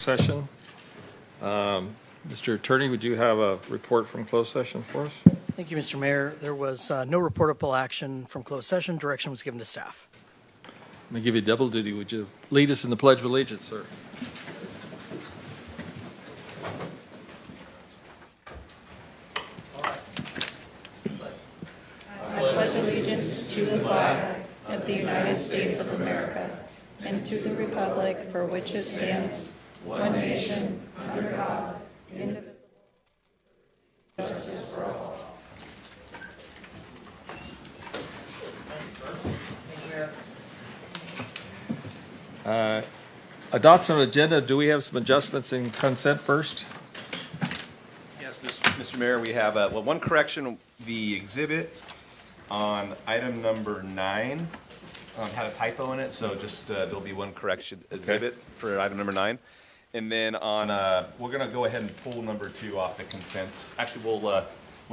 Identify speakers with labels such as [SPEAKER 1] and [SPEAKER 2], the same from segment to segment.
[SPEAKER 1] Session. Mr. Attorney, would you have a report from closed session for us?
[SPEAKER 2] Thank you, Mr. Mayor. There was no reportable action from closed session. Direction was given to staff.
[SPEAKER 1] I'm going to give you double duty. Would you lead us in the Pledge of Allegiance, sir?
[SPEAKER 3] I pledge allegiance to the flag of the United States of America and to the republic for which it stands, one nation, under God, indivisible, with justice for all.
[SPEAKER 1] Adoption of agenda. Do we have some adjustments in consent first?
[SPEAKER 4] Yes, Mr. Mayor, we have, one correction. The exhibit on item number 9 had a typo in it, so just there'll be one correction exhibit for item number 9. And then on, we're going to go ahead and pull number 2 off the consent. Actually, we'll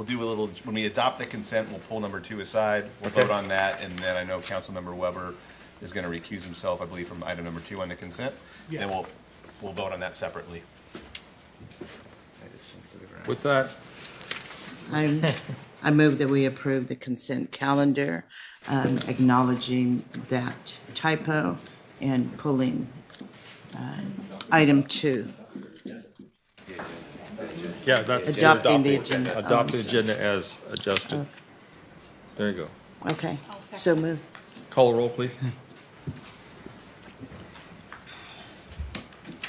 [SPEAKER 4] do a little, when we adopt the consent, we'll pull number 2 aside. We'll vote on that, and then I know Councilmember Weber is going to recuse himself, I believe, from item number 2 on the consent. Yes. And we'll vote on that separately.
[SPEAKER 1] With that,
[SPEAKER 5] I move that we approve the consent calendar, acknowledging that typo and pulling item 2.
[SPEAKER 1] yeah, that's
[SPEAKER 5] Adopting the agenda.
[SPEAKER 1] Adopt the agenda as adjusted. There you go.
[SPEAKER 5] Okay, so move.
[SPEAKER 1] Call the roll, please.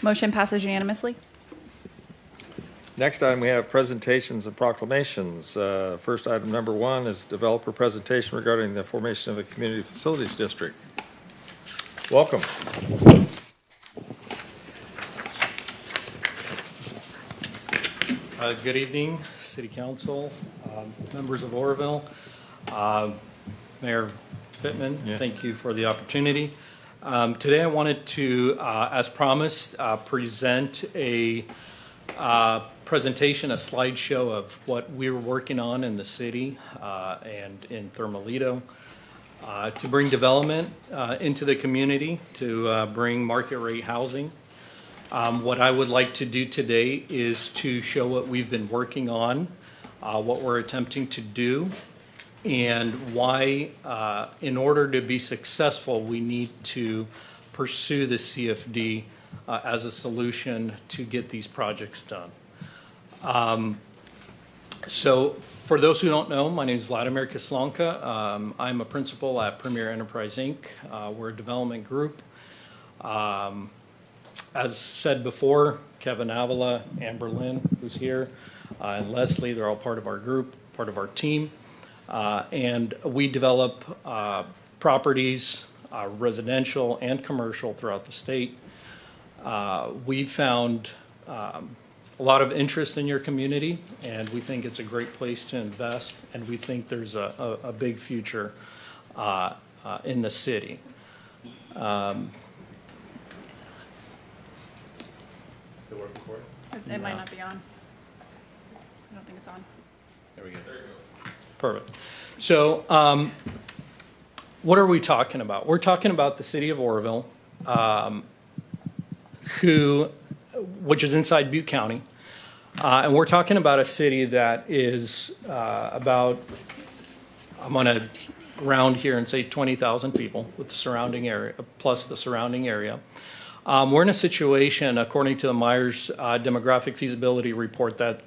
[SPEAKER 3] Motion passes unanimously.
[SPEAKER 1] Next item, we have presentations and proclamations. First item number 1 is developer presentation regarding the formation of a community facilities district. Welcome.
[SPEAKER 6] Good evening, City Council, members of Oroville, Mayor Pittman. Thank you for the opportunity. Today I wanted to, as promised, present a presentation, a slideshow of what we were working on in the city and in Thermalito to bring development into the community, to bring market rate housing. What I would like to do today is to show what we've been working on, what we're attempting to do, and why, in order to be successful, we need to pursue the CFD as a solution to get these projects done. So for those who don't know, my name is Vladimir Kislanka. I'm a principal at Premier Enterprise, Inc. We're a development group. As said before, Kevin Avila, Amber Lynn, who's here, and Leslie, they're all part of our group, part of our team. And we develop properties, residential and commercial, throughout the state. We found a lot of interest in your community, and we think it's a great place to invest, and we think there's a big future in the city.
[SPEAKER 3] It might not be on. I don't think it's on.
[SPEAKER 4] There we go.
[SPEAKER 1] Perfect.
[SPEAKER 6] So what are we talking about? We're talking about the city of Oroville, which is inside Butte County. And we're talking about a city that is about, I'm going to round here and say 20,000 people with the surrounding area, plus the surrounding area. We're in a situation, according to the Myers Demographic Feasibility Report, that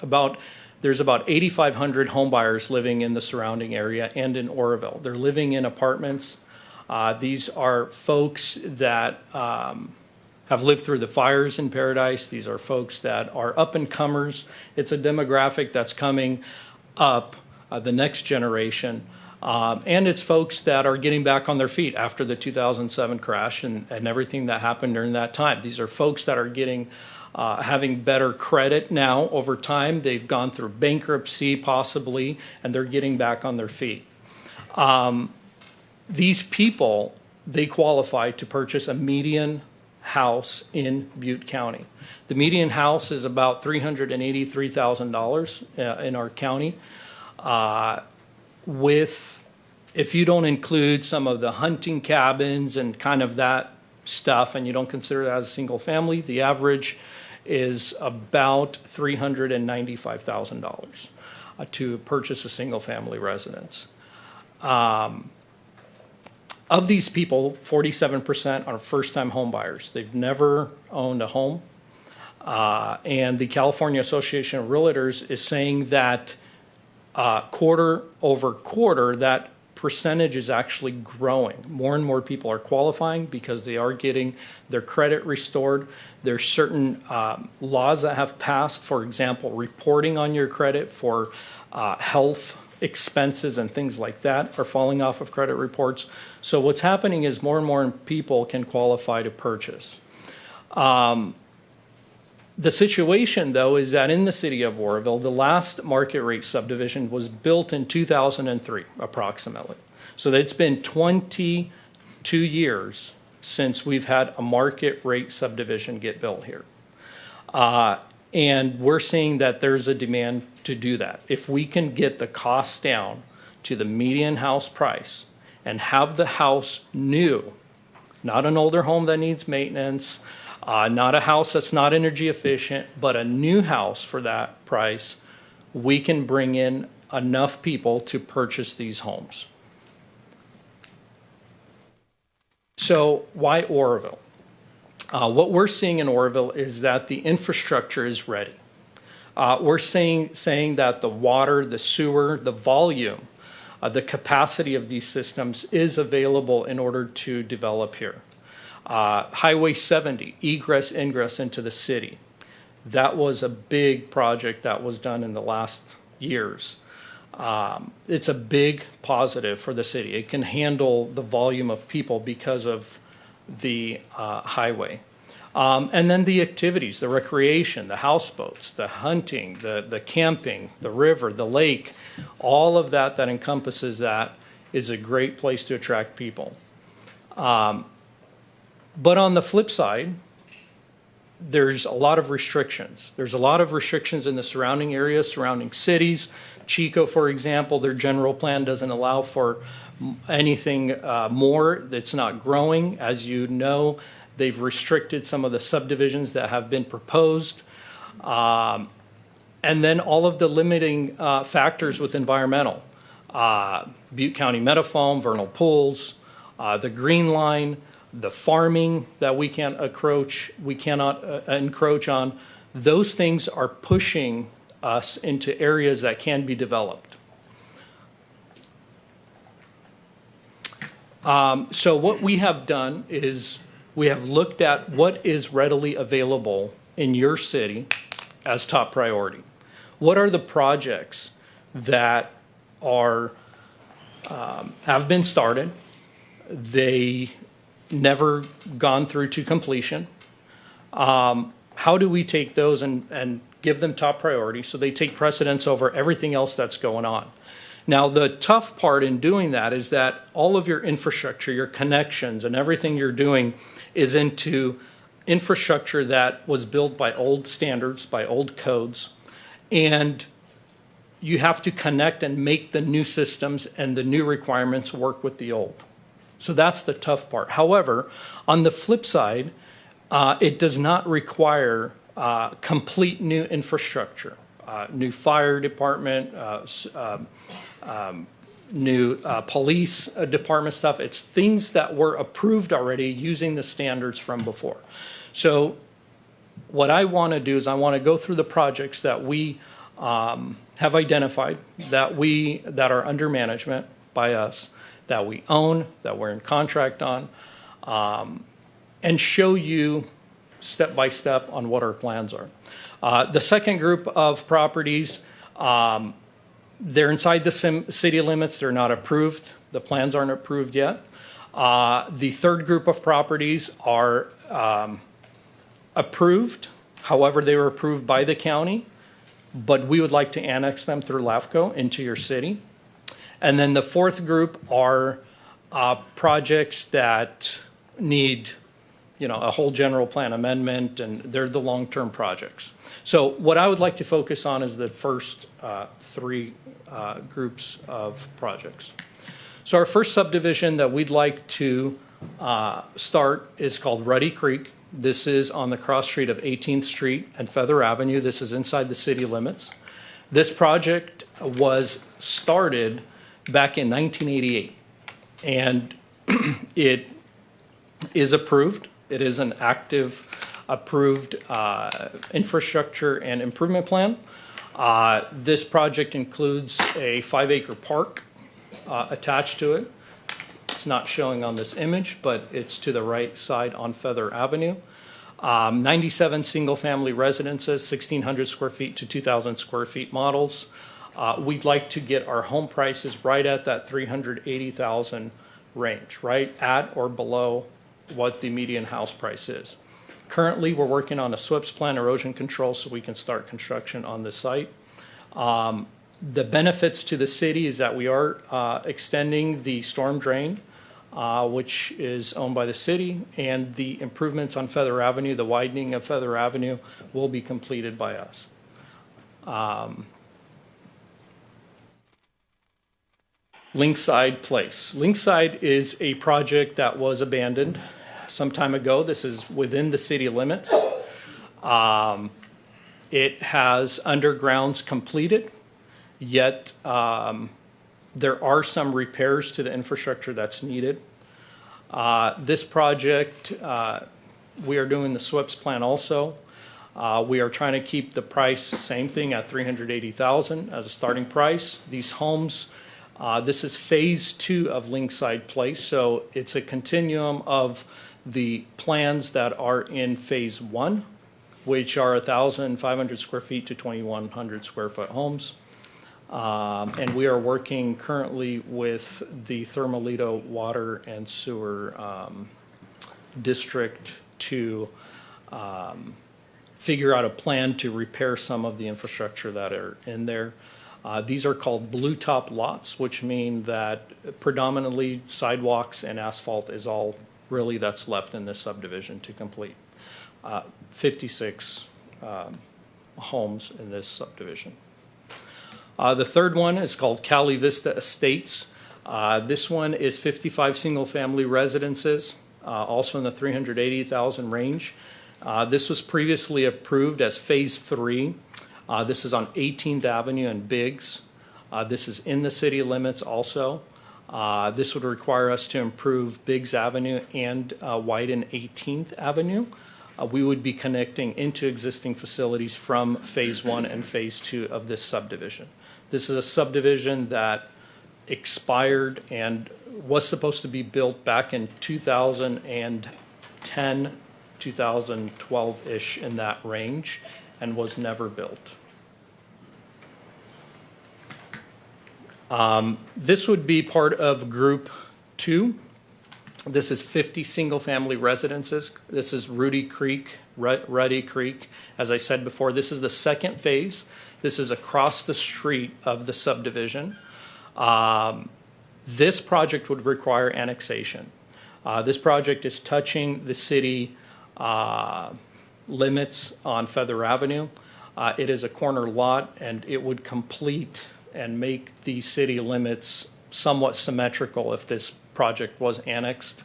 [SPEAKER 6] there's about 8,500 homebuyers living in the surrounding area and in Oroville. They're living in apartments. These are folks that have lived through the fires in Paradise. These are folks that are up-and-comers. It's a demographic that's coming up, the next generation. And it's folks that are getting back on their feet after the 2007 crash and everything that happened during that time. These are folks that are having better credit now over time. They've gone through bankruptcy possibly, and they're getting back on their feet. These people, they qualify to purchase a median house in Butte County. The median house is about $383,000 in our county. If you don't include some of the hunting cabins and kind of that stuff, and you don't consider that as a single family, the average is about $395,000 to purchase a single-family residence. Of these people, 47% are first-time home buyers. They've never owned a home. And the California Association of Realtors is saying that quarter over quarter, that percentage is actually growing. More and more people are qualifying because they are getting their credit restored. There's certain laws that have passed, for example, reporting on your credit for health expenses and things like that are falling off of credit reports. So what's happening is more and more people can qualify to purchase. The situation, though, is that in the city of Oroville, the last market rate subdivision was built in 2003, approximately. So it's been 22 years since we've had a market rate subdivision get built here. And we're seeing that there's a demand to do that. If we can get the costs down to the median house price and have the house new, not an older home that needs maintenance, not a house that's not energy efficient, but a new house for that price, we can bring in enough people to purchase these homes. So why Oroville? What we're seeing in Oroville is that the infrastructure is ready. We're saying that the water, the sewer, the volume, the capacity of these systems is available in order to develop here. Highway 70, egress, ingress into the city. That was a big project that was done in the last years. It's a big positive for the city. It can handle the volume of people because of the highway. And then the activities, the recreation, the houseboats, the hunting, the camping, the river, the lake, all of that encompasses that is a great place to attract people. But on the flip side, there's a lot of restrictions. There's a lot of restrictions in the surrounding areas, surrounding cities. Chico, for example, their general plan doesn't allow for anything more. It's not growing. As you know, they've restricted some of the subdivisions that have been proposed. And then all of the limiting factors with environmental. Butte County Metafoam, vernal pools, the green line, the farming that we cannot encroach on. Those things are pushing us into areas that can be developed. So what we have done is we have looked at what is readily available in your city as top priority. What are the projects that are have been started? They never gone through to completion. How do we take those and give them top priority so they take precedence over everything else that's going on? Now, the tough part in doing that is that all of your infrastructure, your connections, and everything you're doing is into infrastructure that was built by old standards, by old codes, and you have to connect and make the new systems and the new requirements work with the old. So that's the tough part. However, on the flip side, it does not require complete new infrastructure, new fire department, new police department stuff. It's things that were approved already using the standards from before. So what I want to do is I want to go through the projects that we have identified, that are under management by us, that we own, that we're in contract on, and show you step by step on what our plans are. The second group of properties, they're inside the city limits. They're not approved. The plans aren't approved yet. The third group of properties are approved. However, they were approved by the county, but we would like to annex them through LAFCO into your city. And then the fourth group are projects that need, a whole general plan amendment, and they're the long-term projects. So what I would like to focus on is the first three groups of projects. So our first subdivision that we'd like to start is called Ruddy Creek. This is on the cross street of 18th Street and Feather Avenue. This is inside the city limits. This project was started back in 1988, and it is approved. It is an active, approved infrastructure and improvement plan. This project includes a 5-acre park attached to it. It's not showing on this image, but it's to the right side on Feather Avenue. 97 single-family residences, 1,600 square feet to 2,000 square feet models. We'd like to get our home prices right at that 380,000 range, right at or below what the median house price is. Currently, we're working on a SWIPS plan, erosion control, so we can start construction on the site. The benefits to the city is that we are extending the storm drain, which is owned by the city, and the improvements on Feather Avenue, the widening of Feather Avenue, will be completed by us. Linkside Place. Linkside is a project that was abandoned some time ago. This is within the city limits. It has undergrounds completed, yet there are some repairs to the infrastructure that's needed. This project, we are doing the SWIPS plan also. We are trying to keep the price, same thing, at $380,000 as a starting price. These homes, this is phase 2 of Linkside Place, so it's a continuum of the plans that are in phase 1, which are 1,500 square feet to 2,100 square foot homes. And we are working currently with the Thermalito Water and Sewer District to figure out a plan to repair some of the infrastructure that are in there. These are called blue top lots, which mean that predominantly sidewalks and asphalt is all really that's left in this subdivision to complete. 56 homes in this subdivision. The third one is called Cali Vista Estates. This one is 55 single-family residences, also in the 380,000 range. This was previously approved as Phase 3. This is on 18th Avenue and Biggs. This is in the city limits also. This would require us to improve Biggs Avenue and widen 18th Avenue. We would be connecting into existing facilities from Phase 1 and Phase 2 of this subdivision. This is a subdivision that expired and was supposed to be built back in 2010, 2012-ish, in that range, and was never built. This would be part of Group 2. This is 50 single-family residences. This is Ruddy Creek. As I said before, this is the second phase. This is across the street of the subdivision. This project would require annexation. This project is touching the city limits on Feather Avenue. It is a corner lot, and it would complete and make the city limits somewhat symmetrical if this project was annexed.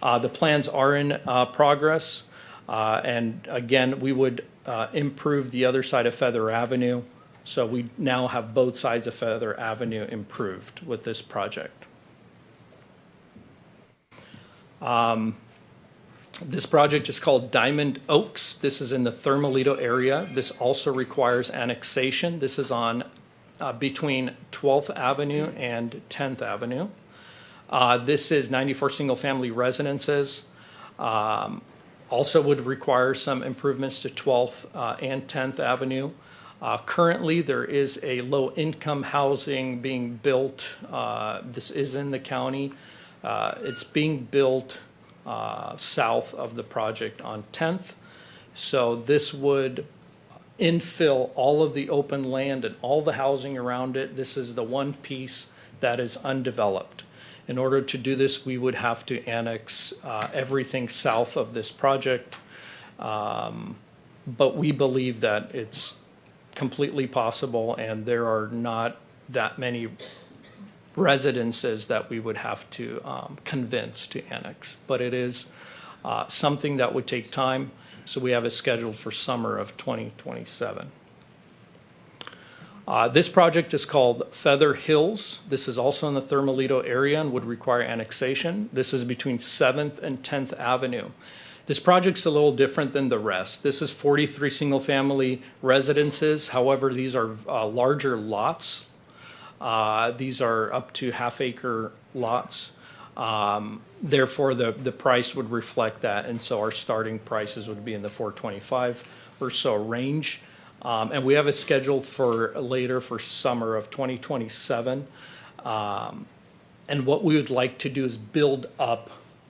[SPEAKER 6] The plans are in progress, and again, we would improve the other side of Feather Avenue, so we now have both sides of Feather Avenue improved with this project. This project is called Diamond Oaks. This is in the Thermalito area. This also requires annexation. This is on between 12th Avenue and 10th Avenue. This is 94 single-family residences. Also would require some improvements to 12th and 10th Avenue. Currently, there is a low-income housing being built. This is in the county. It's being built south of the project on 10th. So this would infill all of the open land and all the housing around it. This is the one piece that is undeveloped. In order to do this, we would have to annex everything south of this project. But we believe that it's completely possible, and there are not that many residences that we would have to convince to annex. But it is something that would take time. So we have it scheduled for summer of 2027. This project is called Feather Hills. This is also in the Thermalito area and would require annexation. This is between 7th and 10th Avenue. This project's a little different than the rest. This is 43 single-family residences. However, these are larger lots. These are up to half-acre lots. Therefore, the price would reflect that, and so our starting prices would be in the 425 or so range. And we have it scheduled for later for summer of 2027. And what we would like to do is build up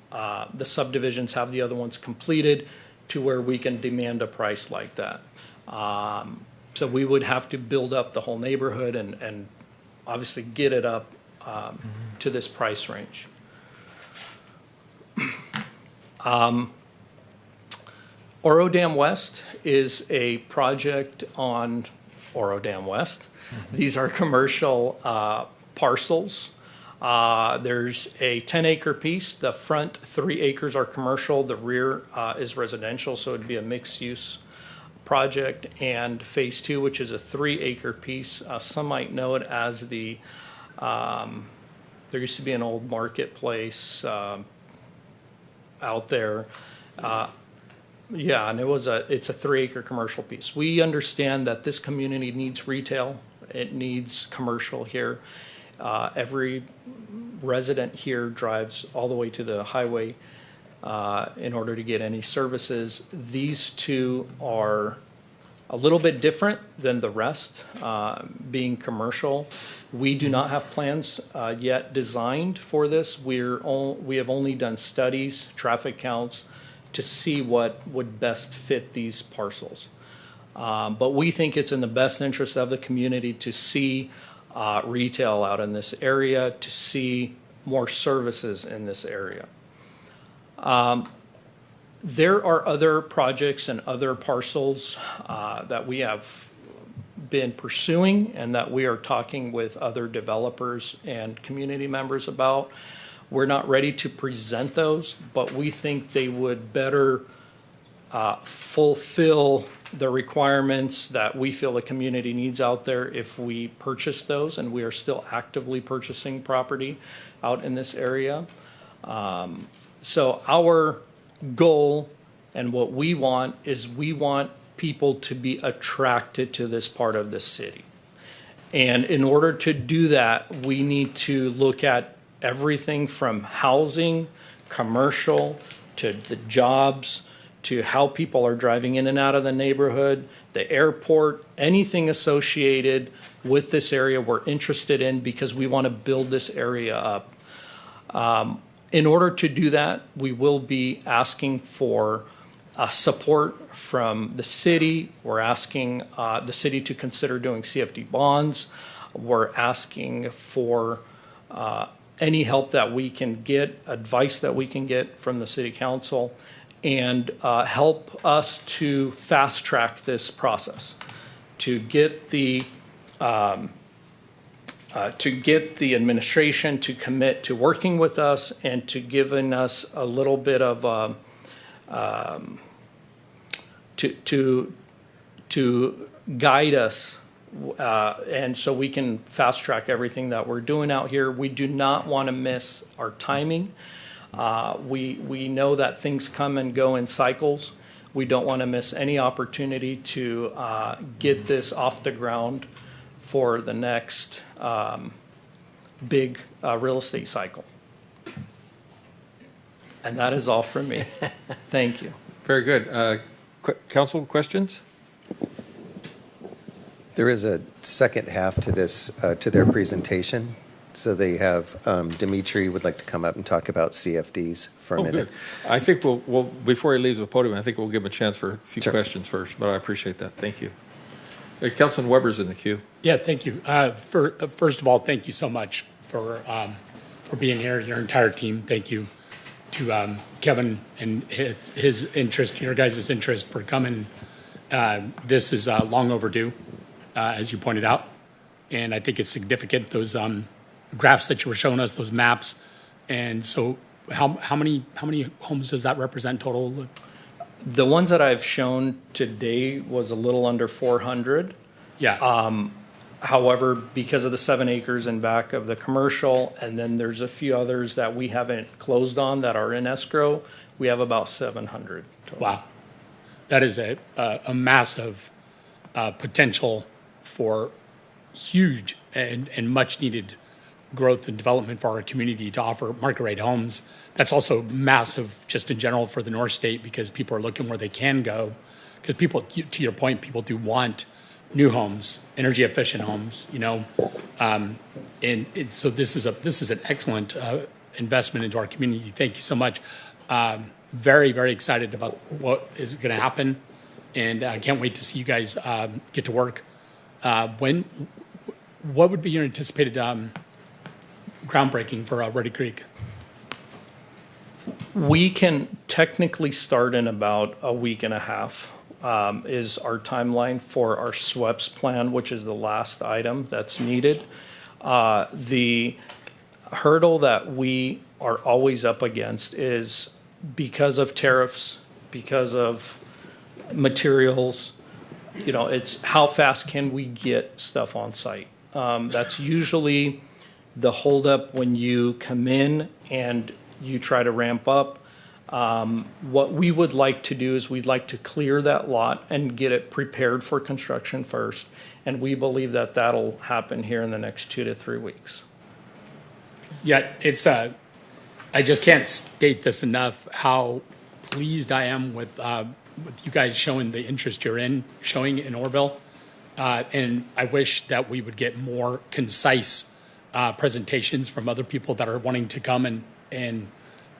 [SPEAKER 6] the subdivisions, have the other ones completed to where we can demand a price like that. So we would have to build up the whole neighborhood and obviously get it up to this price range. Oro Dam West is a project on Oro Dam West. These are commercial parcels. There's a 10-acre piece. The front 3 acres are commercial. The rear is residential, so it'd be a mixed-use project. And Phase 2, which is a 3-acre piece, some might know it as the, there used to be an old marketplace out there. Yeah, and it's a 3-acre commercial piece. We understand that this community needs retail. It needs commercial here. Every resident here drives all the way to the highway in order to get any services. These two are a little bit different than the rest, being commercial. We do not have plans yet designed for this. We have only done studies, traffic counts, to see what would best fit these parcels. But we think it's in the best interest of the community to see retail out in this area, to see more services in this area. There are other projects and other parcels that we have been pursuing and that we are talking with other developers and community members about. We're not ready to present those, but we think they would better fulfill the requirements that we feel the community needs out there if we purchase those, and we are still actively purchasing property out in this area. So our goal and what we want is we want people to be attracted to this part of the city. And in order to do that, we need to look at everything from housing, commercial, to the jobs, to how people are driving in and out of the neighborhood, the airport, anything associated with this area we're interested in because we want to build this area up. In order to do that, we will be asking for support from the city. We're asking the city to consider doing CFD bonds. We're asking for any help that we can get, advice that we can get from the city council, and help us to fast track this process, to get the administration to commit to working with us and to giving us a little bit of to guide us. And so we can fast track everything that we're doing out here. We do not want to miss our timing. We know that things come and go in cycles. We don't want to miss any opportunity to get this off the ground for the next big real estate cycle. And that is all from me. Thank you.
[SPEAKER 1] Very good. Council questions?
[SPEAKER 7] There is a second half to this, to their presentation. So they have, Dimitri would like to come up and talk about CFDs for a minute.
[SPEAKER 1] Good. I think we'll, before he leaves the podium, I think we'll give him a chance for a few
[SPEAKER 7] Sure.
[SPEAKER 1] questions first, but I appreciate that. Thank you. Councilman Weber's in the queue.
[SPEAKER 8] Yeah, thank you. First of all, thank you so much for being here, your entire team. Thank you to Kevin and his interest, your guys' interest for coming. This is long overdue, as you pointed out, and I think it's significant, those graphs that you were showing us, those maps. And so how many homes does that represent total?
[SPEAKER 6] The ones that I've shown today was a little under 400.
[SPEAKER 8] Yeah.
[SPEAKER 6] However, because of the 7 acres in back of the commercial, and then there's a few others that we haven't closed on that are in escrow, we have about 700 total.
[SPEAKER 8] Wow. That is a massive potential for huge and much needed growth and development for our community to offer market rate homes. That's also massive just in general for the North State because people are looking where they can go. Because people, to your point, people do want new homes, energy efficient homes, you know. So this is an excellent investment into our community. Thank you so much. Very, very excited about what is going to happen, and I can't wait to see you guys get to work. What would be your anticipated groundbreaking for Ready Creek?
[SPEAKER 6] We can technically start in about a week and a half, is our timeline for our SWEPS plan, which is the last item that's needed. The hurdle that we are always up against is because of tariffs, because of materials, you know, it's how fast can we get stuff on site? That's usually the holdup when you come in and you try to ramp up. What we would like to do is we'd like to clear that lot and get it prepared for construction first. And we believe that that'll happen here in the next 2 to 3 weeks.
[SPEAKER 8] Yeah, it's I just can't state this enough how pleased I am with you guys showing the interest showing in Orville. And I wish that we would get more concise presentations from other people that are wanting to come and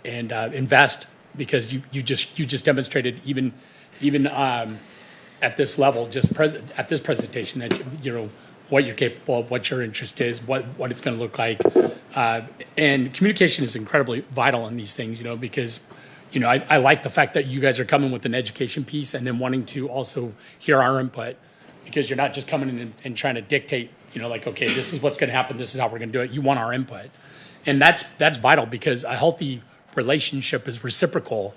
[SPEAKER 8] invest, because you just demonstrated even at this level, at this presentation, that you know what you're capable of, what your interest is, what it's going to look like, and communication is incredibly vital in these things, you know, because you know I like the fact that you guys are coming with an education piece and then wanting to also hear our input, because you're not just coming in and trying to dictate, you know, like, okay, this is what's going to happen, this is how we're going to do it. You want our input, and that's vital, because a healthy relationship is reciprocal.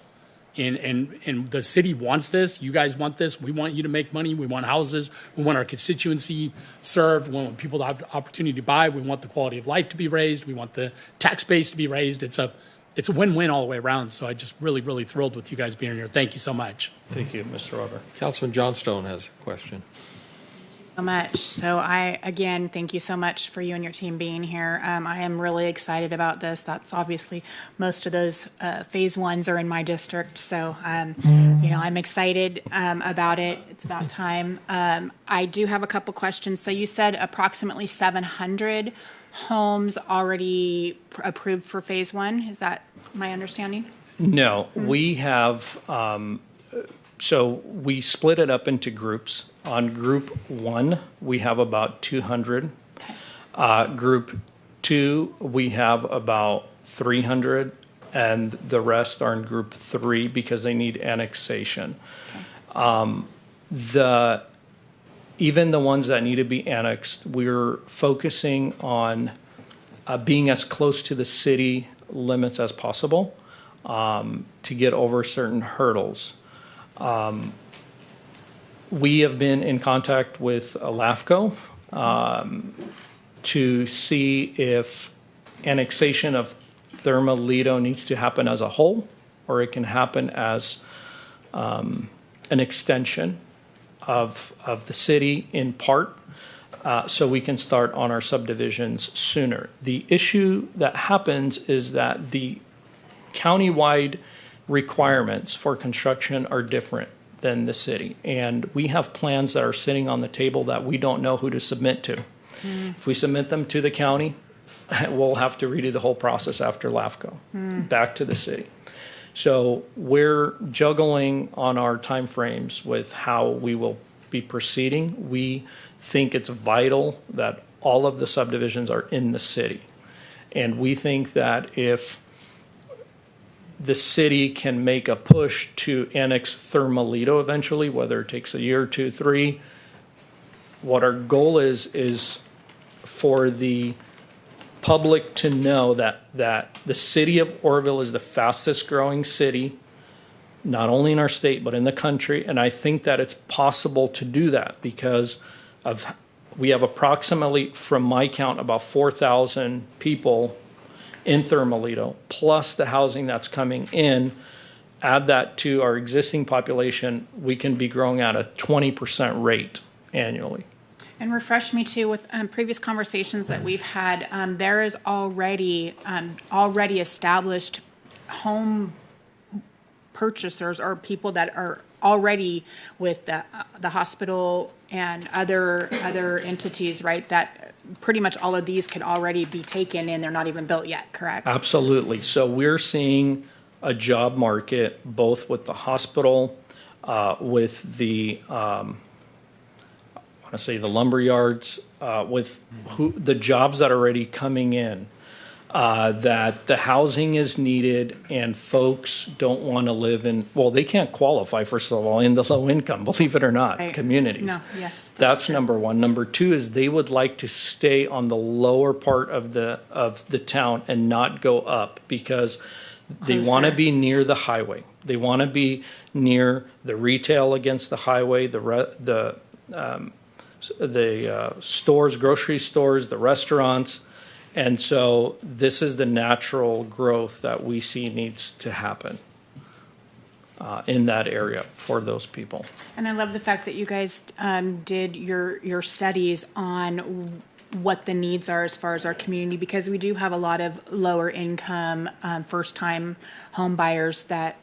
[SPEAKER 8] And the city wants this. You guys want this. We want you to make money. We want houses. We want our constituency served. We want people to have the opportunity to buy. We want the quality of life to be raised. We want the tax base to be raised. It's a win-win all the way around. So I just really thrilled with you guys being here. Thank you so much.
[SPEAKER 6] Thank you, Mr. Robert.
[SPEAKER 1] Councilman Johnstone has a question.
[SPEAKER 9] So much. So again, thank you so much for you and your team being here. I am really excited about this. That's obviously most of those phase ones are in my district. So, you know, I'm excited about it. It's about time. I do have a couple questions. So you said approximately 700 homes already approved for phase one. Is that my understanding?
[SPEAKER 6] No, we have, so we split it up into groups. On group 1, we have about 200.
[SPEAKER 9] Okay.
[SPEAKER 6] Group 2, we have about 300, and the rest are in group 3 because they need annexation.
[SPEAKER 9] Okay.
[SPEAKER 6] Even the ones that need to be annexed, we're focusing on being as close to the city limits as possible to get over certain hurdles. We have been in contact with LAFCO to see if annexation of Thermalito needs to happen as a whole, or it can happen as an extension of the city in part, so we can start on our subdivisions sooner. The issue that happens is that the countywide requirements for construction are different than the city. And we have plans that are sitting on the table that we don't know who to submit to. If we submit them to the county, we'll have to redo the whole process after LAFCO, back to the city. So we're juggling on our timeframes with how we will be proceeding. We think it's vital that all of the subdivisions are in the city. And we think that if the city can make a push to annex Thermalito eventually, whether it takes a year, 2, 3. What our goal is for the public to know that the city of Oroville is the fastest growing city, not only in our state, but in the country. And I think that it's possible to do that because we have approximately, from my count, about 4,000 people in Thermalito, plus the housing that's coming in. Add that to our existing population, we can be growing at a 20% rate annually.
[SPEAKER 9] And refresh me too with previous conversations that we've had. There is already established home purchasers or people that are already with the hospital and other entities, right? That pretty much all of these could already be taken and they're not even built yet, correct?
[SPEAKER 6] Absolutely. So we're seeing a job market both with the hospital, with the I say the lumber yards, with the jobs that are already coming in, that the housing is needed and folks don't want to live in, well, they can't qualify, first of all, in the low income, believe it or not,
[SPEAKER 9] Right.
[SPEAKER 6] communities.
[SPEAKER 9] No, yes.
[SPEAKER 6] That's
[SPEAKER 9] true.
[SPEAKER 6] number one. Number two is they would like to stay on the lower part of the town and not go up because they want to
[SPEAKER 9] Closer.
[SPEAKER 6] be near the highway. They want to be near the retail against the highway, the stores, grocery stores, the restaurants. And so this is the natural growth that we see needs to happen in that area for those people.
[SPEAKER 9] And I love the fact that you guys did your studies on what the needs are as far as our community, because we do have a lot of lower income, first time home buyers that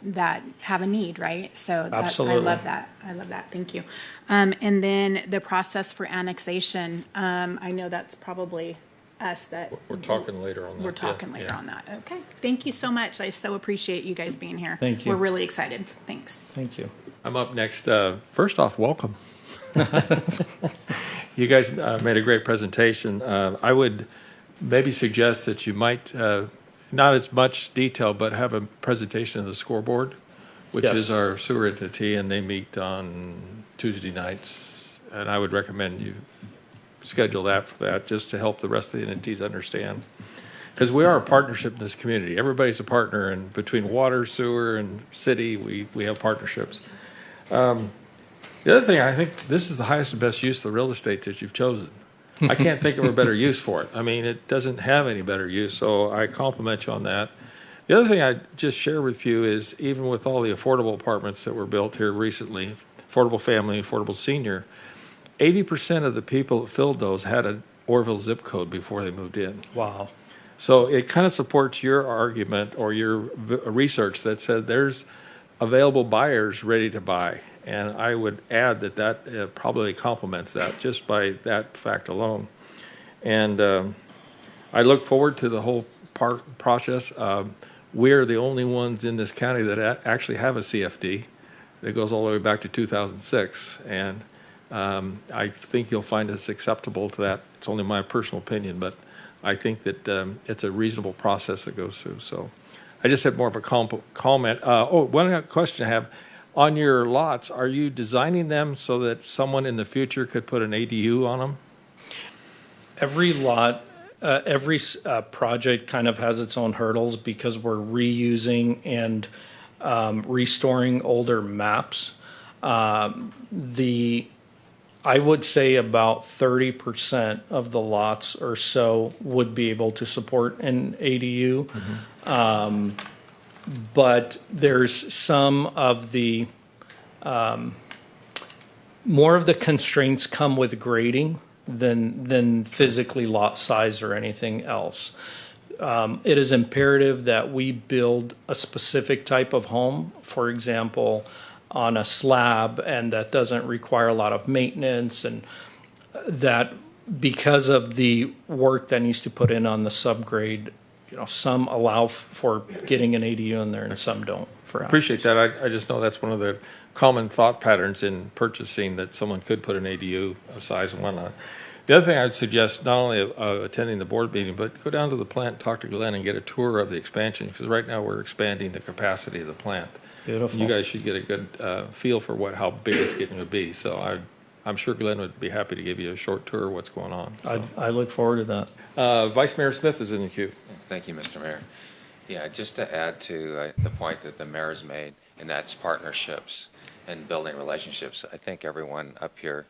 [SPEAKER 9] have a need, right? So
[SPEAKER 6] Absolutely.
[SPEAKER 9] I love that. Thank you. And then the process for annexation, I know that's probably us that.
[SPEAKER 1] We're talking later on that.
[SPEAKER 9] We're talking later on that. Okay. Thank you so much. I so appreciate you guys being here.
[SPEAKER 6] Thank you.
[SPEAKER 9] We're really excited. Thanks.
[SPEAKER 6] Thank you.
[SPEAKER 1] I'm up next. First off, welcome. You guys made a great presentation. I would maybe suggest that you might, not as much detail, but have a presentation of the scoreboard, which
[SPEAKER 6] Yes.
[SPEAKER 1] is our sewer entity, and they meet on Tuesday nights. And I would recommend you schedule that for that, just to help the rest of the entities understand. Because we are a partnership in this community. Everybody's a partner, and between water, sewer, and city, we have partnerships. The other thing, I think this is the highest and best use of the real estate that you've chosen. I can't think of a better use for it. I mean, it doesn't have any better use, so I compliment you on that. The other thing I'd just share with you is even with all the affordable apartments that were built here recently, affordable family, affordable senior, 80% of the people that filled those had an Orville zip code before they moved in.
[SPEAKER 6] Wow.
[SPEAKER 1] So it kind of supports your argument or your research that said there's available buyers ready to buy. And I would add that probably complements that just by that fact alone. And I look forward to the whole process. We're the only ones in this county that actually have a CFD that goes all the way back to 2006. And I think you'll find us acceptable to that. It's only my personal opinion, but I think that it's a reasonable process that goes through. So I just had more of a comment. One question I have. On your lots, are you designing them so that someone in the future could put an ADU on them?
[SPEAKER 6] Every lot, every project kind of has its own hurdles because we're reusing and restoring older maps. I would say about 30% of the lots or so would be able to support an ADU. Mm-hmm. But there's some of the, more of the constraints come with grading than physically lot size or anything else. It is imperative that we build a specific type of home, for example, on a slab, and that doesn't require a lot of maintenance, and that because of the work that needs to put in on the subgrade, some allow for getting an ADU in there and some don't.
[SPEAKER 1] Appreciate that. I just know that's one of the common thought patterns in purchasing, that someone could put an ADU of size and whatnot. The other thing I'd suggest, not only attending the board meeting, but go down to the plant, talk to Glenn, and get a tour of the expansion, because right now we're expanding the capacity of the plant.
[SPEAKER 6] Beautiful.
[SPEAKER 1] You guys should get a good feel for how big it's getting to be. So I'm sure Glenn would be happy to give you a short tour of what's going on. So.
[SPEAKER 6] I look forward to that.
[SPEAKER 1] Vice Mayor Smith is in the queue.
[SPEAKER 10] Thank you, Mr. Mayor. Yeah, just to add to the point that the mayor's made, and that's partnerships and building relationships. I think everyone up here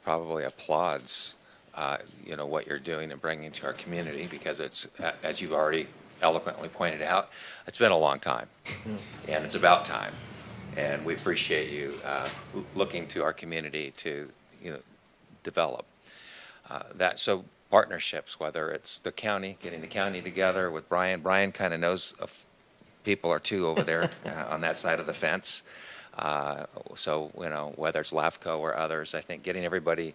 [SPEAKER 10] probably applauds, what you're doing and bringing to our community, because it's, as you've already eloquently pointed out, it's been a long time, and it's about time. And we appreciate you looking to our community to, develop that. So partnerships, whether it's the county, getting the county together with Brian. Brian kind of knows of people or two over there on that side of the fence. So, whether it's LAFCO or others, I think getting everybody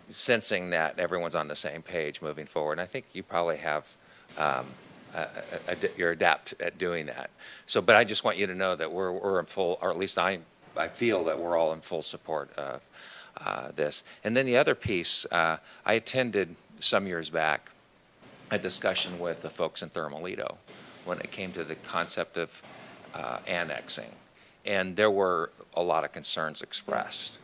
[SPEAKER 10] sensing that everyone's on the same page moving forward. And I think you probably have, you're adept at doing that. So, but I just want you to know that we're in full, or at least I feel that we're all in full support of this. And then the other piece, I attended some years back a discussion with the folks in Thermalito when it came to the concept of annexing. And there were a lot of concerns expressed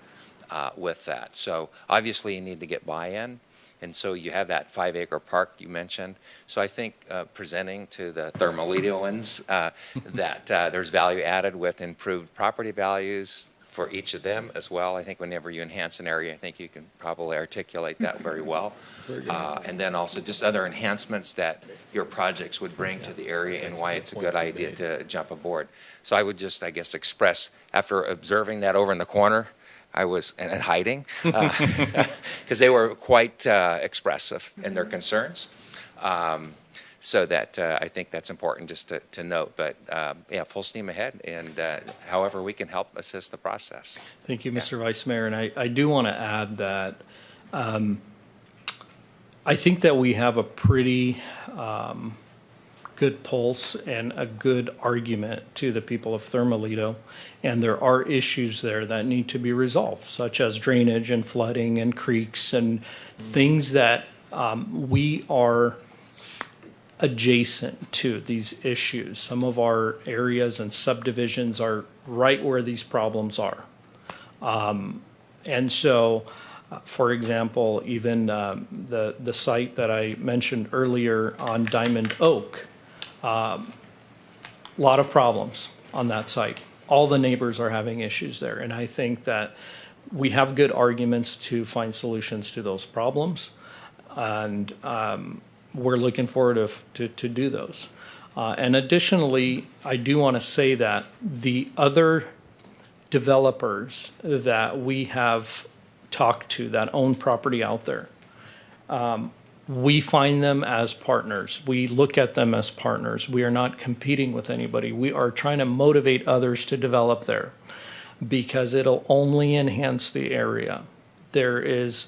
[SPEAKER 10] with that. So obviously you need to get buy-in. And so you have that 5-acre park you mentioned. So I think presenting to the Thermalitoans that there's value added with improved property values for each of them as well. I think whenever you enhance an area, I think you can probably articulate that very well. And then also just other enhancements that your projects would bring to the area and why it's a good idea to jump aboard. So I would just, I guess, express, after observing that over in the corner, I was and hiding because they were quite expressive in their concerns. So that I think that's important just to note. But yeah, full steam ahead, and however we can help assist the process.
[SPEAKER 6] Thank you, Mr. Vice Mayor. And I do want to add that I think that we have a pretty good pulse and a good argument to the people of Thermalito. And there are issues there that need to be resolved, such as drainage and flooding and creeks and things that we are adjacent to these issues. Some of our areas and subdivisions are right where these problems are. And so, for example, even the site that I mentioned earlier on Diamond Oak, a lot of problems on that site. All the neighbors are having issues there. And I think that we have good arguments to find solutions to those problems. And we're looking forward to do those. And additionally, I do want to say that the other developers that we have talked to that own property out there, we find them as partners. We look at them as partners. We are not competing with anybody. We are trying to motivate others to develop there because it'll only enhance the area. There is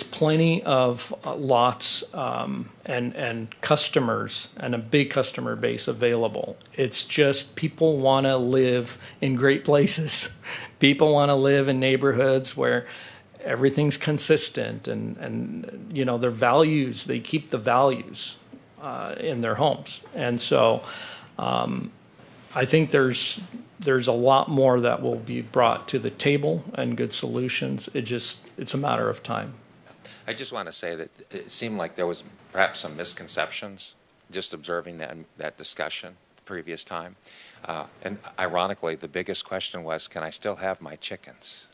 [SPEAKER 6] plenty of lots and customers and a big customer base available. It's just people want to live in great places. People want to live in neighborhoods where everything's consistent and their values, they keep the values in their homes. And so I think there's a lot more that will be brought to the table and good solutions. It's a matter of time.
[SPEAKER 10] I just want to say that it seemed like there was perhaps some misconceptions just observing that discussion the previous time. And ironically, the biggest question was, can I still have my chickens?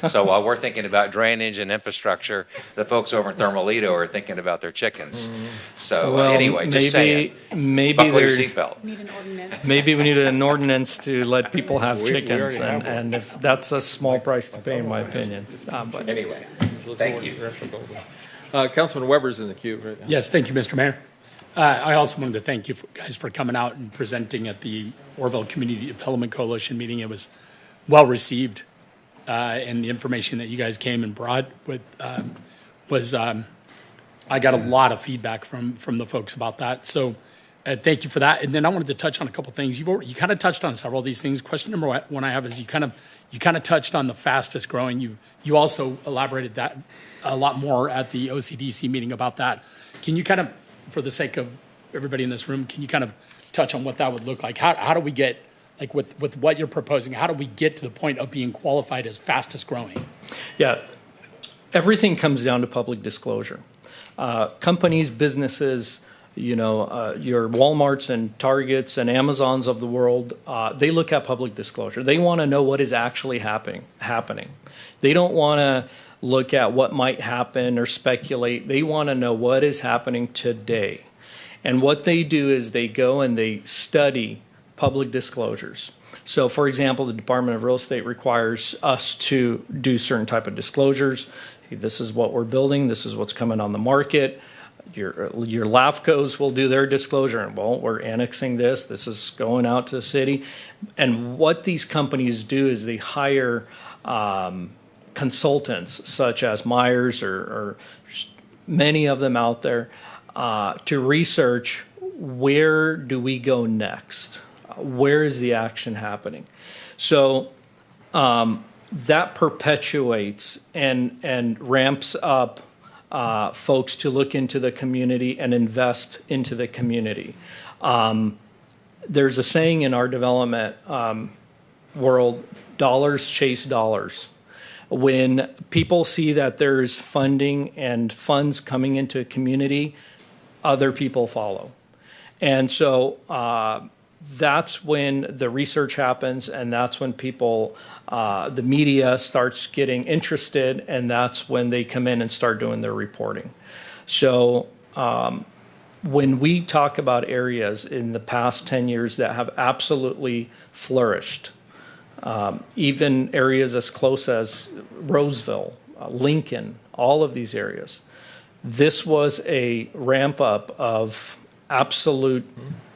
[SPEAKER 10] So while we're thinking about drainage and infrastructure, the folks over in Thermalito are thinking about their chickens. So
[SPEAKER 6] Well,
[SPEAKER 10] anyway, just saying,
[SPEAKER 6] maybe
[SPEAKER 10] buckle your
[SPEAKER 6] there-
[SPEAKER 10] seatbelt.
[SPEAKER 9] Need an ordinance.
[SPEAKER 6] Maybe we need an ordinance to let people have
[SPEAKER 1] We
[SPEAKER 6] chickens,
[SPEAKER 1] already have one.
[SPEAKER 6] and if that's a small price to pay, in my opinion. But
[SPEAKER 10] Anyway, thank you.
[SPEAKER 1] Councilman Weber's in the queue right now.
[SPEAKER 8] Yes, thank you, Mr. Mayor. I also wanted to thank you guys for coming out and presenting at the Orville Community Development Coalition meeting. It was well received, and the information that you guys came and brought with was I got a lot of feedback from the folks about that. So thank you for that. And then I wanted to touch on a couple things. You kind of touched on several of these things. Question number one I have is you kind of touched on the fastest growing. You also elaborated that a lot more at the OCDC meeting about that. Can you kind of, for the sake of everybody in this room, can you kind of touch on what that would look like? How do we get Like with what you're proposing, how do we get to the point of being qualified as fastest growing?
[SPEAKER 6] Yeah, everything comes down to public disclosure. Companies, businesses, your Walmarts and Targets and Amazons of the world, they look at public disclosure. They want to know what is actually happening. They don't want to look at what might happen or speculate. They want to know what is happening today. And what they do is they go and they study public disclosures. So, for example, the Department of Real Estate requires us to do certain type of disclosures. Hey, this is what we're building. This is what's coming on the market. Your LAFCOs will do their disclosure, and well, we're annexing this. This is going out to the city. And what these companies do is they hire consultants, such as Myers or many of them out there, to research where do we go next. Where is the action happening? So that perpetuates and ramps up folks to look into the community and invest into the community. There's a saying in our development world, dollars chase dollars. When people see that there's funding and funds coming into a community, other people follow. And so that's when the research happens, and that's when people, the media starts getting interested, and that's when they come in and start doing their reporting. So when we talk about areas in the past 10 years that have absolutely flourished, even areas as close as Roseville, Lincoln, all of these areas, this was a ramp up of absolute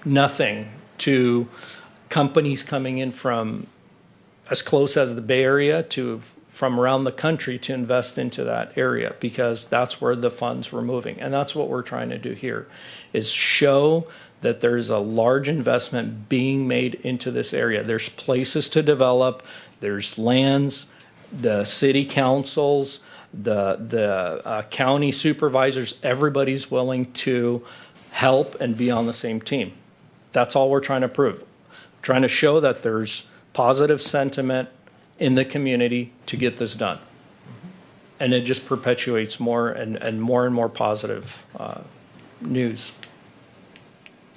[SPEAKER 6] nothing to companies coming in from as close as the Bay Area to from around the country to invest into that area, because that's where the funds were moving. And that's what we're trying to do here, is show that there's a large investment being made into this area. There's places to develop, there's lands, the city councils, the county supervisors, everybody's willing to help and be on the same team. That's all we're trying to prove. Trying to show that there's positive sentiment in the community to get this done. And it just perpetuates more and more positive news.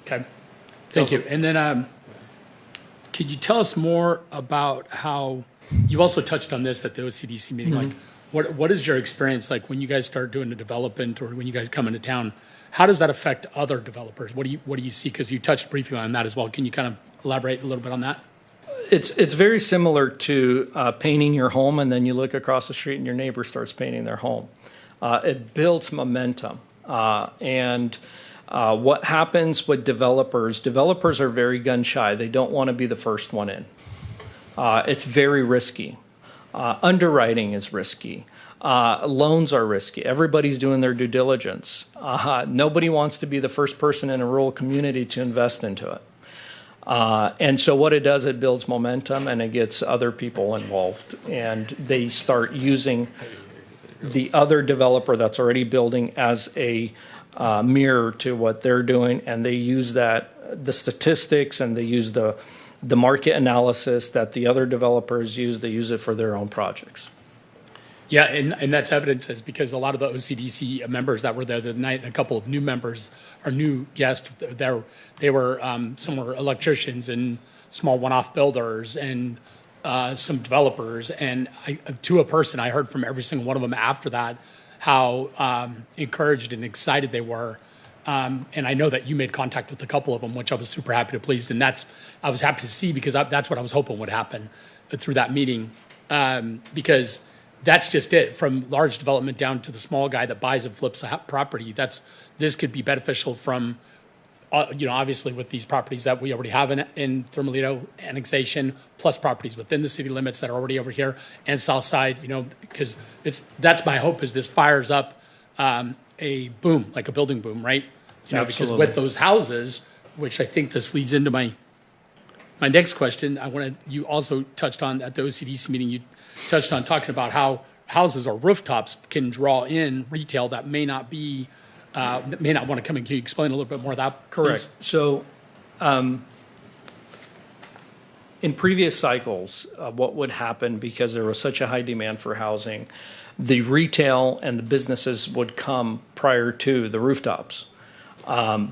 [SPEAKER 8] Okay, thank you. And then could you tell us more about how, you also touched on this at the OCDC meeting, like what is your experience like when you guys start doing the development or when you guys come into town? How does that affect other developers? What do you see? Because you touched briefly on that as well. Can you kind of elaborate a little bit on that?
[SPEAKER 6] It's very similar to painting your home, and then you look across the street and your neighbor starts painting their home. It builds momentum. And what happens with developers are very gun shy. They don't want to be the first one in. It's very risky. Underwriting is risky. Loans are risky. Everybody's doing their due diligence. Nobody wants to be the first person in a rural community to invest into it. And so what it does, it builds momentum and it gets other people involved. And they start using the other developer that's already building as a mirror to what they're doing. And they use the statistics, and they use the market analysis that the other developers use. They use it for their own projects.
[SPEAKER 8] Yeah, and that's evidence is because a lot of the OCDC members that were there the night, a couple of new members or new guests, they were some were electricians and small one-off builders and some developers. And to a person, I heard from every single one of them after that how encouraged and excited they were. And I know that you made contact with a couple of them, which I was super happy to please. And I was happy to see because that's what I was hoping would happen through that meeting, because that's just it. From large development down to the small guy that buys and flips a property. This could be beneficial from, obviously with these properties that we already have in Thermalito annexation, plus properties within the city limits that are already over here and south side. Because that's my hope is this fires up a boom, like a building boom, right? Because with those houses, which I think this leads into my next question, you also touched on at the OCDC meeting. You touched on talking about how houses or rooftops can draw in retail that may not want to come in. Can you explain a little bit more of that?
[SPEAKER 6] Correct.
[SPEAKER 8] Please?
[SPEAKER 6] So in in previous cycles, what would happen, because there was such a high demand for housing, the retail and the businesses would come prior to the rooftops,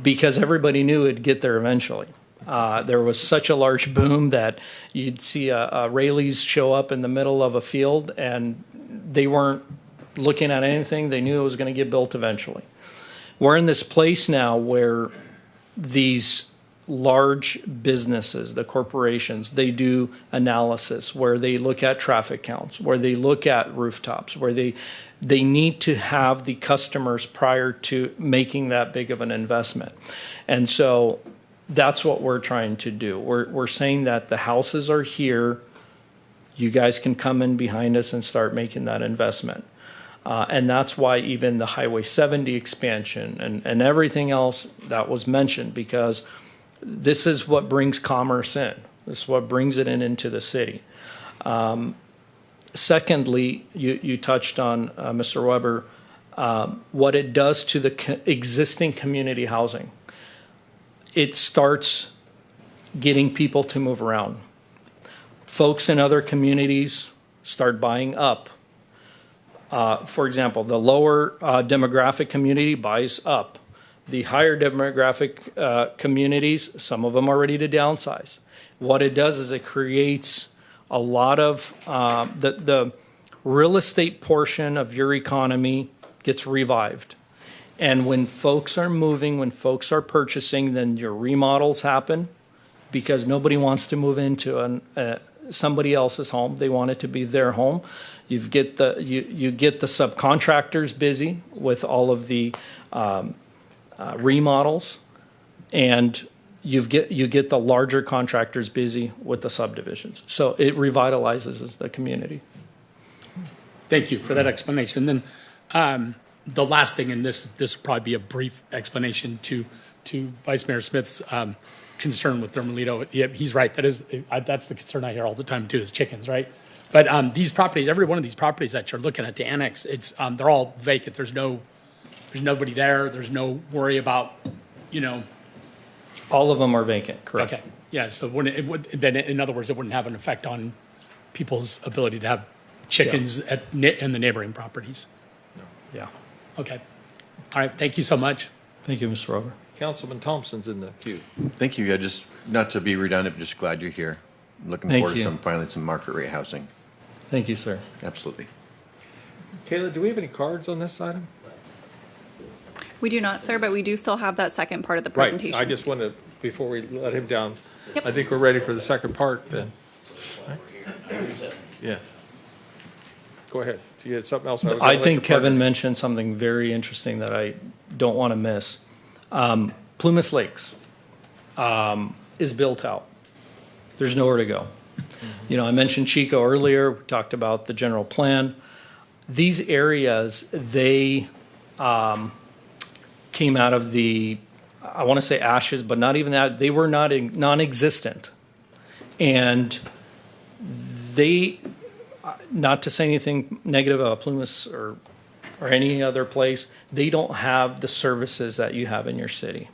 [SPEAKER 6] because everybody knew it'd get there eventually. There was such a large boom that you'd see a Rayleigh's show up in the middle of a field, and they weren't looking at anything. They knew it was going to get built eventually. We're in this place now where these large businesses, the corporations, they do analysis where they look at traffic counts, where they look at rooftops, where they need to have the customers prior to making that big of an investment. And so that's what we're trying to do. We're saying that the houses are here. You guys can come in behind us and start making that investment. And that's why even the Highway 70 expansion and everything else that was mentioned, because this is what brings commerce in. This is what brings it into the city. Secondly, you touched on, Mr. Weber, what it does to the existing community housing. It starts getting people to move around. Folks in other communities start buying up. For example, the lower demographic community buys up. The higher demographic communities, some of them are ready to downsize. What it does is it creates a lot of the real estate portion of your economy gets revived. And when folks are moving, when folks are purchasing, then your remodels happen because nobody wants to move into somebody else's home. They want it to be their home. You get the subcontractors busy with all of the remodels, and you get the larger contractors busy with the subdivisions. So it revitalizes the community.
[SPEAKER 8] Thank you for that explanation. And then the last thing, and this will probably be a brief explanation to Vice Mayor Smith's concern with Thermalito. Yeah, he's right. That's the concern I hear all the time too, is chickens, right? But these properties, every one of these properties that you're looking at to annex, they're all vacant. There's nobody there. There's no worry about,
[SPEAKER 6] All of them are vacant, correct?
[SPEAKER 8] Okay. Yeah. So then, in other words, it wouldn't have an effect on people's ability to have chickens in the neighboring properties.
[SPEAKER 6] Yeah.
[SPEAKER 8] Okay. All right. Thank you so much.
[SPEAKER 6] Thank you, Mr. Rover.
[SPEAKER 1] Councilman Thompson's in the queue.
[SPEAKER 11] Thank you. Just not to be redundant, but just glad you're here. Looking
[SPEAKER 6] Thank
[SPEAKER 11] forward
[SPEAKER 6] you.
[SPEAKER 11] to finally some market rate housing.
[SPEAKER 6] Thank you, sir.
[SPEAKER 11] Absolutely.
[SPEAKER 1] Kayla, do we have any cards on this item?
[SPEAKER 3] We do not, sir, but we do still have that second part of the
[SPEAKER 1] Right.
[SPEAKER 3] presentation.
[SPEAKER 1] I just wanted, before we let him down,
[SPEAKER 3] Yep.
[SPEAKER 1] I think we're ready for the second part then. Right? Yeah. Go ahead. If you had something else, was gonna
[SPEAKER 6] I
[SPEAKER 1] let
[SPEAKER 6] think
[SPEAKER 1] your partner-
[SPEAKER 6] Kevin mentioned something very interesting that I don't want to miss. Plumas Lakes is built out. There's nowhere to go. I mentioned Chico earlier. We talked about the general plan. These areas, they came out of the, I want to say ashes, but not even that. They were non-existent. And they, not to say anything negative about Plumas or any other place, they don't have the services that you have in your city.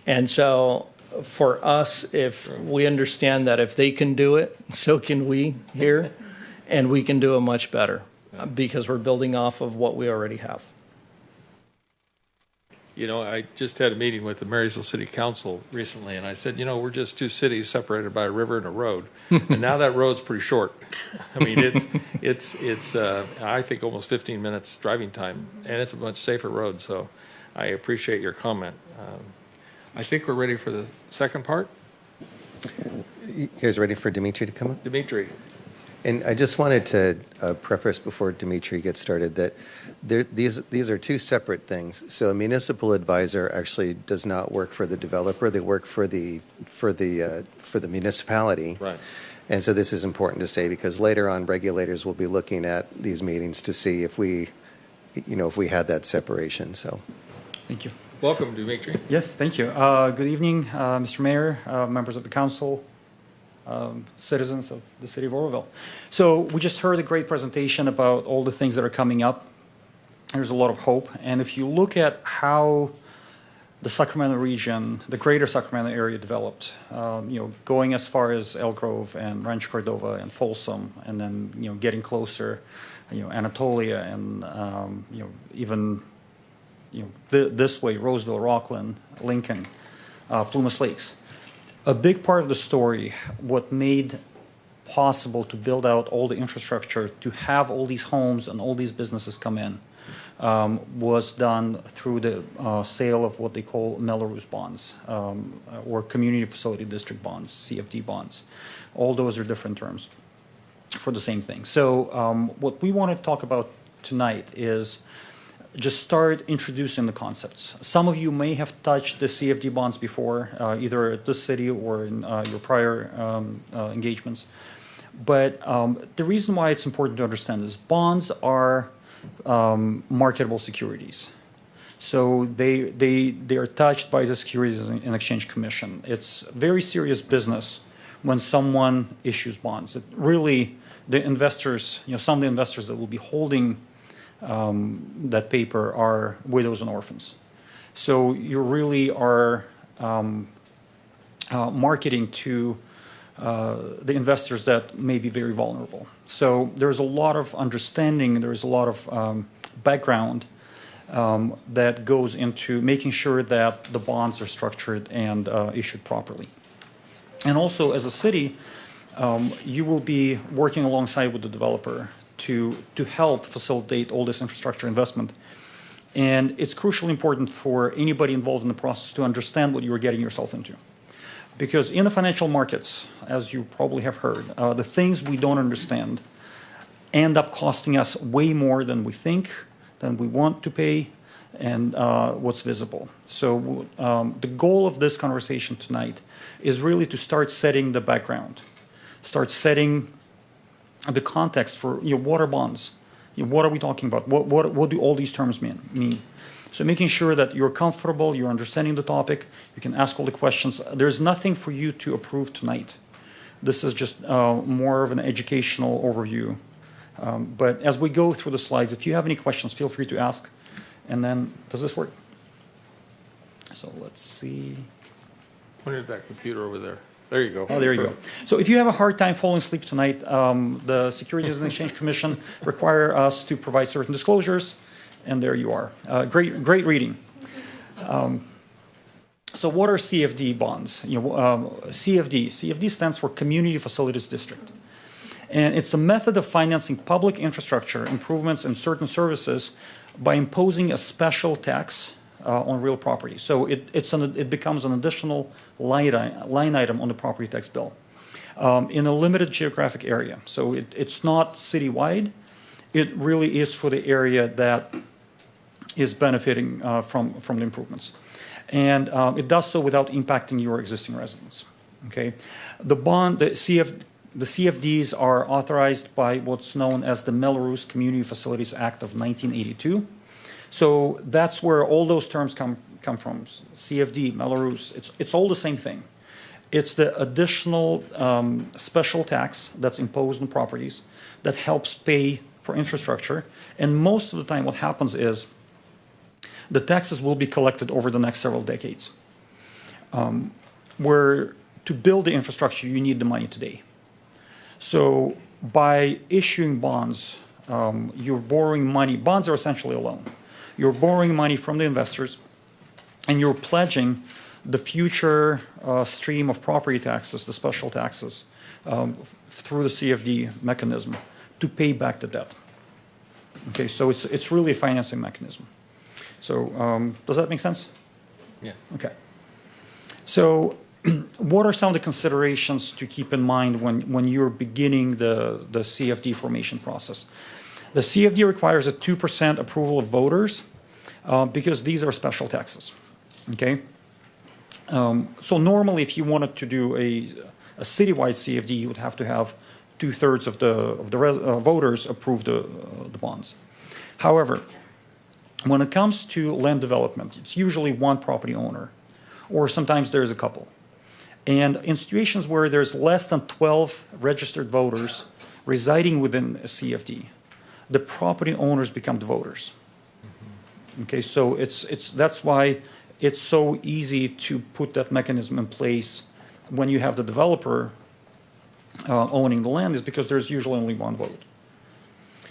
[SPEAKER 6] And so for us, if we understand that if they can do it, so can we here, and we can do it much better because we're building off of what we already have.
[SPEAKER 1] I just had a meeting with the Marysville City Council recently, and I said, we're just two cities separated by a river and a road, and now that road's pretty short. I mean, it's I think almost 15 minutes driving time, and it's a much safer road. So, I appreciate your comment. I think we're ready for the second part.
[SPEAKER 7] You guys ready for Dimitri to come up?
[SPEAKER 1] Dimitri.
[SPEAKER 7] And I just wanted to preface before Dimitri gets started that these are two separate things. So a municipal advisor actually does not work for the developer; they work for the municipality.
[SPEAKER 1] Right.
[SPEAKER 7] And so this is important to say because later on, regulators will be looking at these meetings to see if we had that separation. So,
[SPEAKER 12] thank you.
[SPEAKER 1] Welcome, Dimitri.
[SPEAKER 12] Yes, thank you. Good evening, Mr. Mayor, members of the council, citizens of the city of Oroville. So we just heard a great presentation about all the things that are coming up. There's a lot of hope. And if you look at how the Sacramento region, the greater Sacramento area developed, going as far as Elk Grove and Rancho Cordova and Folsom, and then, getting closer, Anatolia and, even, this way, Roseville, Rockland, Lincoln, Plumas Lakes. A big part of the story, what made possible to build out all the infrastructure, to have all these homes and all these businesses come in, was done through the sale of what they call Melrose bonds, or Community Facility District bonds, CFD bonds. All those are different terms for the same thing. So what we want to talk about tonight is just start introducing the concepts. Some of you may have touched the CFD bonds before, either at this city or in your prior engagements. But the reason why it's important to understand is bonds are marketable securities. So they are touched by the Securities and Exchange Commission. It's very serious business when someone issues bonds. It really, the investors, some of the investors that will be holding that paper are widows and orphans. So you really are marketing to the investors that may be very vulnerable. So there's a lot of understanding, there's a lot of background that goes into making sure that the bonds are structured and issued properly. And also, as a city, you will be working alongside with the developer to help facilitate all this infrastructure investment. And it's crucially important for anybody involved in the process to understand what you are getting yourself into. Because in the financial markets, as you probably have heard, the things we don't understand end up costing us way more than we think, than we want to pay, and what's visible. So the goal of this conversation tonight is really to start setting the background, start setting the context for what are bonds, what are we talking about, what do all these terms mean. So making sure that you're comfortable, you're understanding the topic, you can ask all the questions. There's nothing for you to approve tonight. This is just more of an educational overview. But as we go through the slides, if you have any questions, feel free to ask. And then, does this work? So let's see.
[SPEAKER 1] Point at that computer over there. There you go.
[SPEAKER 12] Oh, there you go. So if you have a hard time falling asleep tonight, the Securities and Exchange Commission require us to provide certain disclosures, and there you are. Great reading. So what are CFD bonds? CFD stands for Community Facilities District. And it's a method of financing public infrastructure improvements and certain services by imposing a special tax on real property. So it becomes an additional line item on the property tax bill in a limited geographic area. So it's not citywide. It really is for the area that is benefiting from the improvements. And it does so without impacting your existing residents. Okay, the CFDs are authorized by what's known as the Melrose Community Facilities Act of 1982. So that's where all those terms come from. CFD, Melrose, it's all the same thing. It's the additional special tax that's imposed on properties that helps pay for infrastructure. And most of the time what happens is the taxes will be collected over the next several decades. Where to build the infrastructure, you need the money today. So by issuing bonds, you're borrowing money. Bonds are essentially a loan. You're borrowing money from the investors, and you're pledging the future stream of property taxes, the special taxes, through the CFD mechanism to pay back the debt. Okay, so it's really a financing mechanism. So does that make sense?
[SPEAKER 1] Yeah.
[SPEAKER 12] Okay. So what are some of the considerations to keep in mind when you're beginning the CFD formation process? The CFD requires a 2% approval of voters because these are special taxes. Okay. So normally, if you wanted to do a citywide CFD, you would have to have 2/3 of the voters approve the bonds. However, when it comes to land development, it's usually one property owner, or sometimes there's a couple. And in situations where there's less than 12 registered voters residing within a CFD, the property owners become the voters. Okay, so that's why it's so easy to put that mechanism in place when you have the developer owning the land is because there's usually only one vote.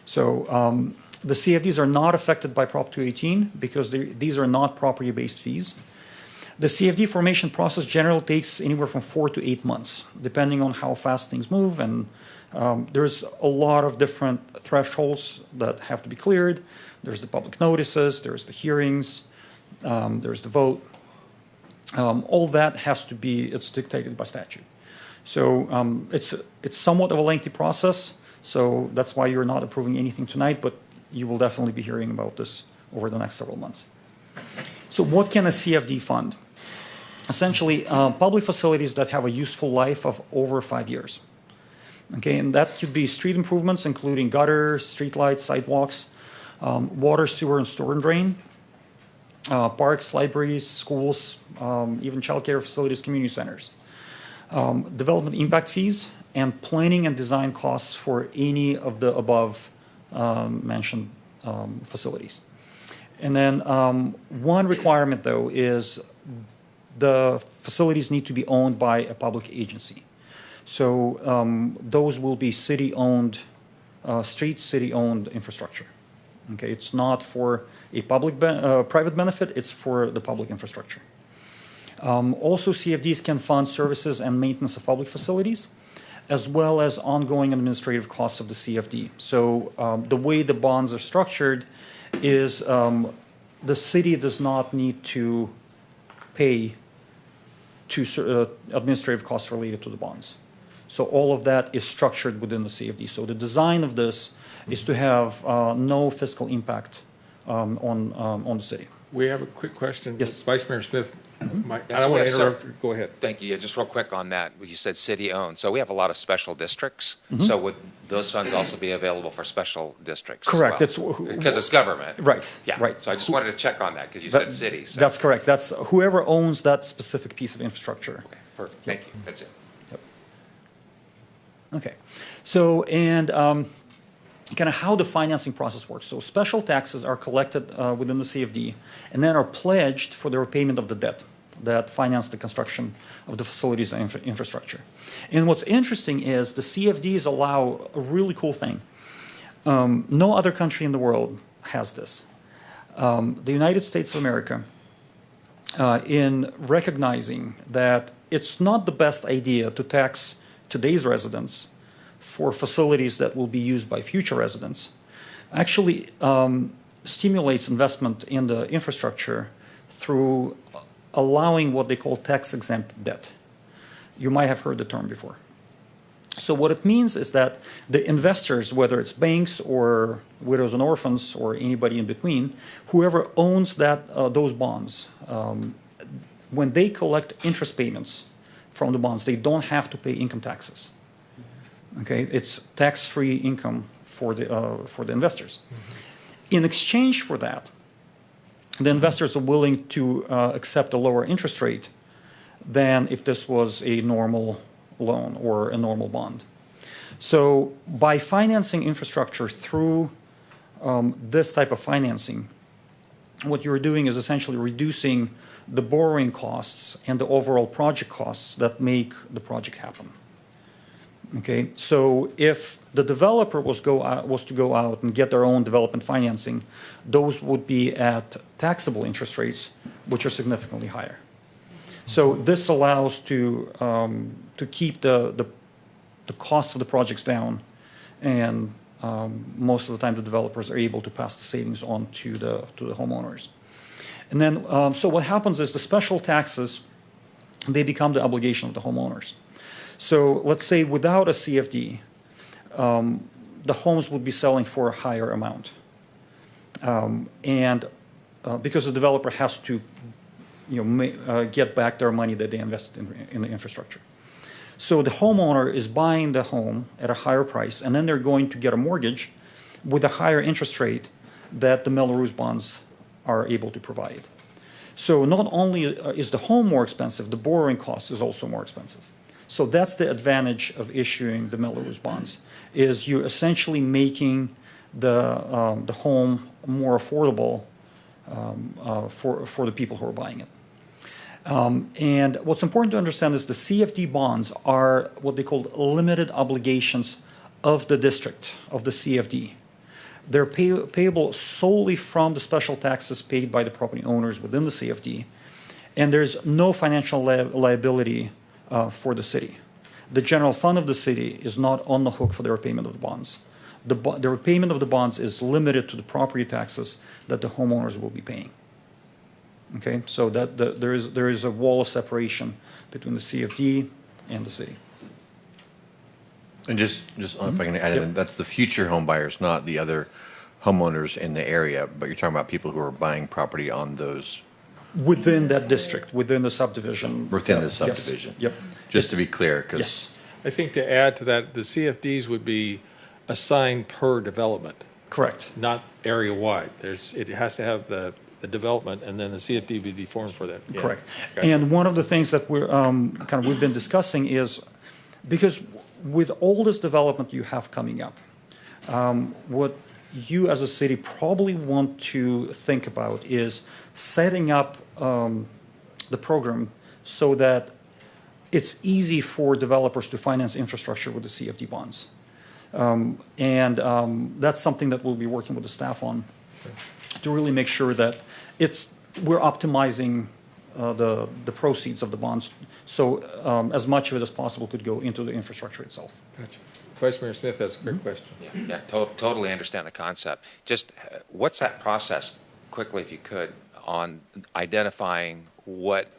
[SPEAKER 12] So the CFDs are not affected by Prop 218 because these are not property-based fees. The CFD formation process generally takes anywhere from 4 to 8 months, depending on how fast things move. And there's a lot of different thresholds that have to be cleared. There's the public notices, there's the hearings, there's the vote. All that has to be, it's dictated by statute. So it's somewhat of a lengthy process. So that's why you're not approving anything tonight, but you will definitely be hearing about this over the next several months. So what can a CFD fund? Essentially, public facilities that have a useful life of over 5 years. Okay, and that could be street improvements, including gutters, streetlights, sidewalks, water, sewer, and storm and drain, parks, libraries, schools, even childcare facilities, community centers. Development impact fees, and planning and design costs for any of the above mentioned facilities. And then one requirement, though, is the facilities need to be owned by a public agency. So those will be city-owned streets, city-owned infrastructure. Okay, it's not for a private benefit, it's for the public infrastructure. Also, CFDs can fund services and maintenance of public facilities, as well as ongoing administrative costs of the CFD. So the way the bonds are structured is the city does not need to pay to administrative costs related to the bonds. So all of that is structured within the CFD. So the design of this is to have no fiscal impact on the city.
[SPEAKER 1] We have a quick question.
[SPEAKER 12] Yes.
[SPEAKER 1] Vice Mayor Smith, I
[SPEAKER 10] Yes,
[SPEAKER 1] don't want
[SPEAKER 10] we
[SPEAKER 1] to
[SPEAKER 10] have
[SPEAKER 1] interrupt. Go ahead.
[SPEAKER 10] Thank you. Yeah, just real quick on that. You said city-owned. So we have a lot of special districts. So would those funds also be available for special districts as
[SPEAKER 12] Correct.
[SPEAKER 10] well? Because it's government.
[SPEAKER 12] Right.
[SPEAKER 10] Yeah.
[SPEAKER 12] Right.
[SPEAKER 10] So I just wanted to check on that because you said cities. So.
[SPEAKER 12] That's correct. That's whoever owns that specific piece of infrastructure.
[SPEAKER 10] Okay, perfect. Thank you. That's it.
[SPEAKER 12] Yep. Okay. So, and kind of how the financing process works. So special taxes are collected within the CFD and then are pledged for the repayment of the debt that finance the construction of the facilities and infrastructure. And what's interesting is the CFDs allow a really cool thing. No other country in the world has this. The United States of America, in recognizing that it's not the best idea to tax today's residents for facilities that will be used by future residents, actually stimulates investment in the infrastructure through allowing what they call tax-exempt debt. You might have heard the term before. So what it means is that the investors, whether it's banks or widows and orphans or anybody in between, whoever owns those bonds, when they collect interest payments from the bonds, they don't have to pay income taxes. Okay, it's tax-free income for the investors. In exchange for that, the investors are willing to accept a lower interest rate than if this was a normal loan or a normal bond. So by financing infrastructure through this type of financing, what you're doing is essentially reducing the borrowing costs and the overall project costs that make the project happen. Okay, so if the developer was to go out and get their own development financing, those would be at taxable interest rates, which are significantly higher. So this allows to keep the costs of the projects down, and most of the time the developers are able to pass the savings on to the homeowners. And then, so what happens is the special taxes, they become the obligation of the homeowners. So let's say without a CFD, the homes would be selling for a higher amount. Because the developer has to get back their money that they invested in the infrastructure. So the homeowner is buying the home at a higher price, and then they're going to get a mortgage with a higher interest rate that the Melrose bonds are able to provide. So not only is the home more expensive, the borrowing cost is also more expensive. So that's the advantage of issuing the Melrose bonds, is you're essentially making the home more affordable for the people who are buying it. And what's important to understand is the CFD bonds are what they call limited obligations of the district, of the CFD. They're payable solely from the special taxes paid by the property owners within the CFD, and there's no financial liability for the city. The general fund of the city is not on the hook for the repayment of the bonds. The repayment of the bonds is limited to the property taxes that the homeowners will be paying. Okay, so that there is a wall of separation between the CFD and the city.
[SPEAKER 11] And just if I can add in, that's the future home buyers, not the other homeowners in the area, but you're talking about people who are buying property on those.
[SPEAKER 12] Within that district, within the subdivision.
[SPEAKER 11] Within the
[SPEAKER 12] Yes.
[SPEAKER 11] subdivision.
[SPEAKER 12] Yep.
[SPEAKER 11] Just to be clear, because.
[SPEAKER 12] Yes,
[SPEAKER 1] I think to add to that, the CFDs would be assigned per development,
[SPEAKER 12] correct.
[SPEAKER 1] not area-wide. It has to have the development, and then the CFD would be formed for that. Yeah.
[SPEAKER 12] Correct.
[SPEAKER 1] Gotcha.
[SPEAKER 12] And one of the things that we've been discussing is, because with all this development you have coming up, what you as a city probably want to think about is setting up the program so that it's easy for developers to finance infrastructure with the CFD bonds. That's something that we'll be working with the staff on to really make sure that we're optimizing the proceeds of the bonds, so as much of it as possible could go into the infrastructure itself.
[SPEAKER 1] Gotcha. Vice Mayor Smith has a quick question.
[SPEAKER 10] Yeah, totally understand the concept. Just what's that process, quickly if you could, on identifying what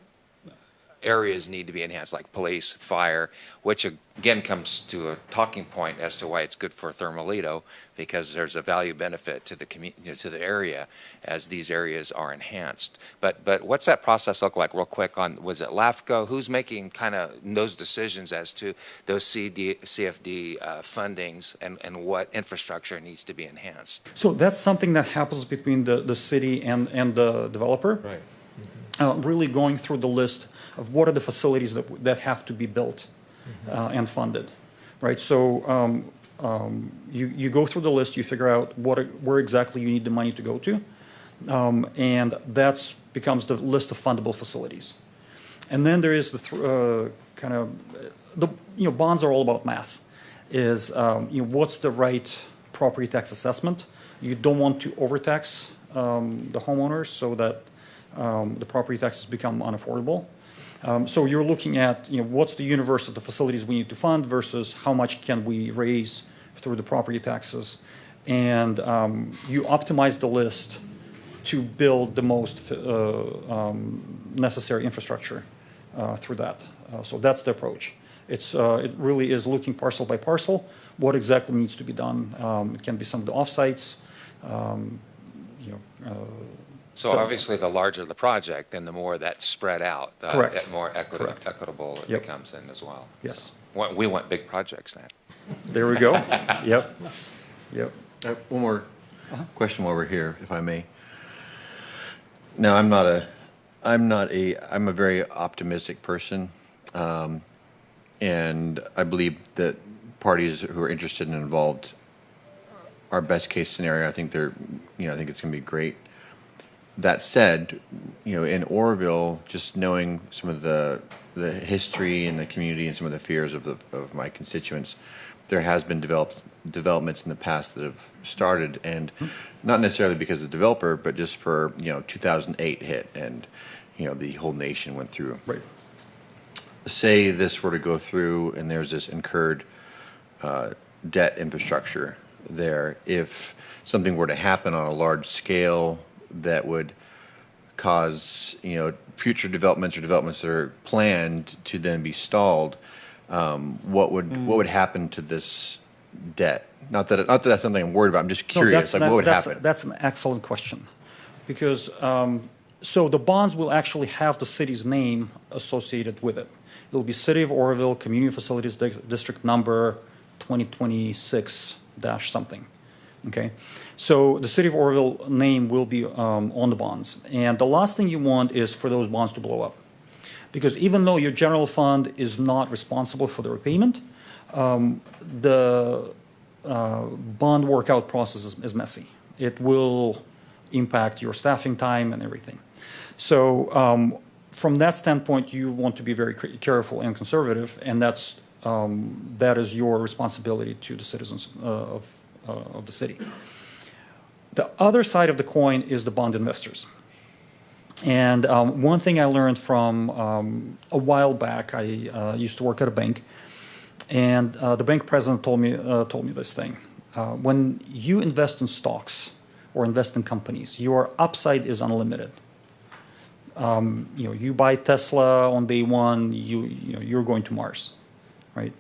[SPEAKER 10] areas need to be enhanced, like police, fire, which again comes to a talking point as to why it's good for Thermalito, because there's a value benefit to the community, to the area, as these areas are enhanced. But what's that process look like, real quick? Was it LAFCO? Who's making kind of those decisions as to those CFD fundings and what infrastructure needs to be enhanced?
[SPEAKER 12] So that's something that happens between the city and the developer.
[SPEAKER 1] Right.
[SPEAKER 12] Really going through the list of what are the facilities that have to be built and funded, right? So you go through the list, you figure out where exactly you need the money to go to, and that becomes the list of fundable facilities. And then there is the bonds are all about math. What's the right property tax assessment? You don't want to overtax the homeowners so that the property taxes become unaffordable. So you're looking at what's the universe of the facilities we need to fund versus how much can we raise through the property taxes, and you optimize the list to build the most necessary infrastructure through that. So that's the approach. It really is looking parcel by parcel what exactly needs to be done. It can be some of the offsites.
[SPEAKER 10] So obviously, the larger the project, then the more that's spread out,
[SPEAKER 12] Correct.
[SPEAKER 10] the more
[SPEAKER 12] Correct.
[SPEAKER 10] equitable it
[SPEAKER 12] Yep.
[SPEAKER 10] becomes in as well.
[SPEAKER 12] Yes.
[SPEAKER 10] We want big projects now.
[SPEAKER 12] There we go. Yep.
[SPEAKER 11] One more question while we're here, if I may. Now, I'm a very optimistic person, and I believe that parties who are interested and involved, our best case scenario, I think I think it's going to be great. That said, in Oroville, just knowing some of the history and the community and some of the fears of my constituents, there has been developments in the past that have started, and not necessarily because of the developer, but just for 2008 hit, and the whole nation went through.
[SPEAKER 12] Right.
[SPEAKER 11] Say this were to go through, and there's this incurred debt infrastructure there. If something were to happen on a large scale that would cause future developments or developments that are planned to then be stalled, what would happen to this debt? Not that that's something I'm worried about. I'm just curious. What would happen?
[SPEAKER 12] That's an excellent question, because so the bonds will actually have the city's name associated with it. It will be City of Oroville Community Facilities District number 2026-something. Okay, so the City of Oroville name will be on the bonds, and the last thing you want is for those bonds to blow up, because even though your general fund is not responsible for the repayment, the bond workout process is messy. It will impact your staffing time and everything. So from that standpoint, you want to be very careful and conservative, and that is your responsibility to the citizens of the city. The other side of the coin is the bond investors. And one thing I learned from a while back, I used to work at a bank, and the bank president told me this thing. When you invest in stocks or invest in companies, your upside is unlimited. You buy Tesla on day one, you're going to Mars, right?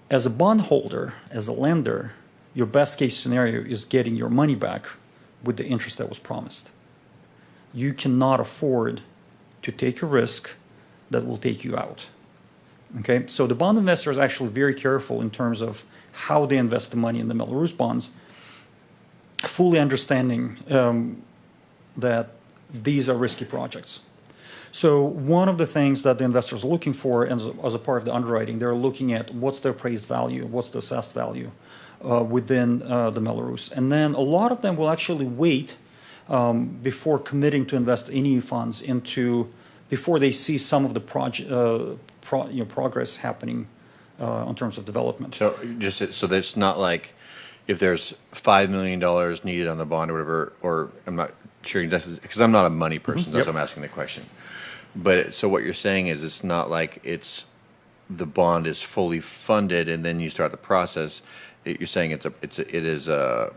[SPEAKER 12] As a bondholder, as a lender, your best case scenario is getting your money back with the interest that was promised. You cannot afford to take a risk that will take you out. Okay, so the bond investor is actually very careful in terms of how they invest the money in the Melrose bonds, fully understanding that these are risky projects. So one of the things that the investors are looking for as a part of the underwriting, they're looking at what's the appraised value, what's the assessed value within the Melrose. And then a lot of them will actually wait before committing to invest any funds before they see some of the progress happening in terms of development.
[SPEAKER 11] So so that's not like if there's $5 million needed on the bond or whatever, or I'm not sure because I'm not a money person, that's why I'm asking the question. But so what you're saying is it's not like the bond is fully funded and then you start the process. You're saying
[SPEAKER 12] the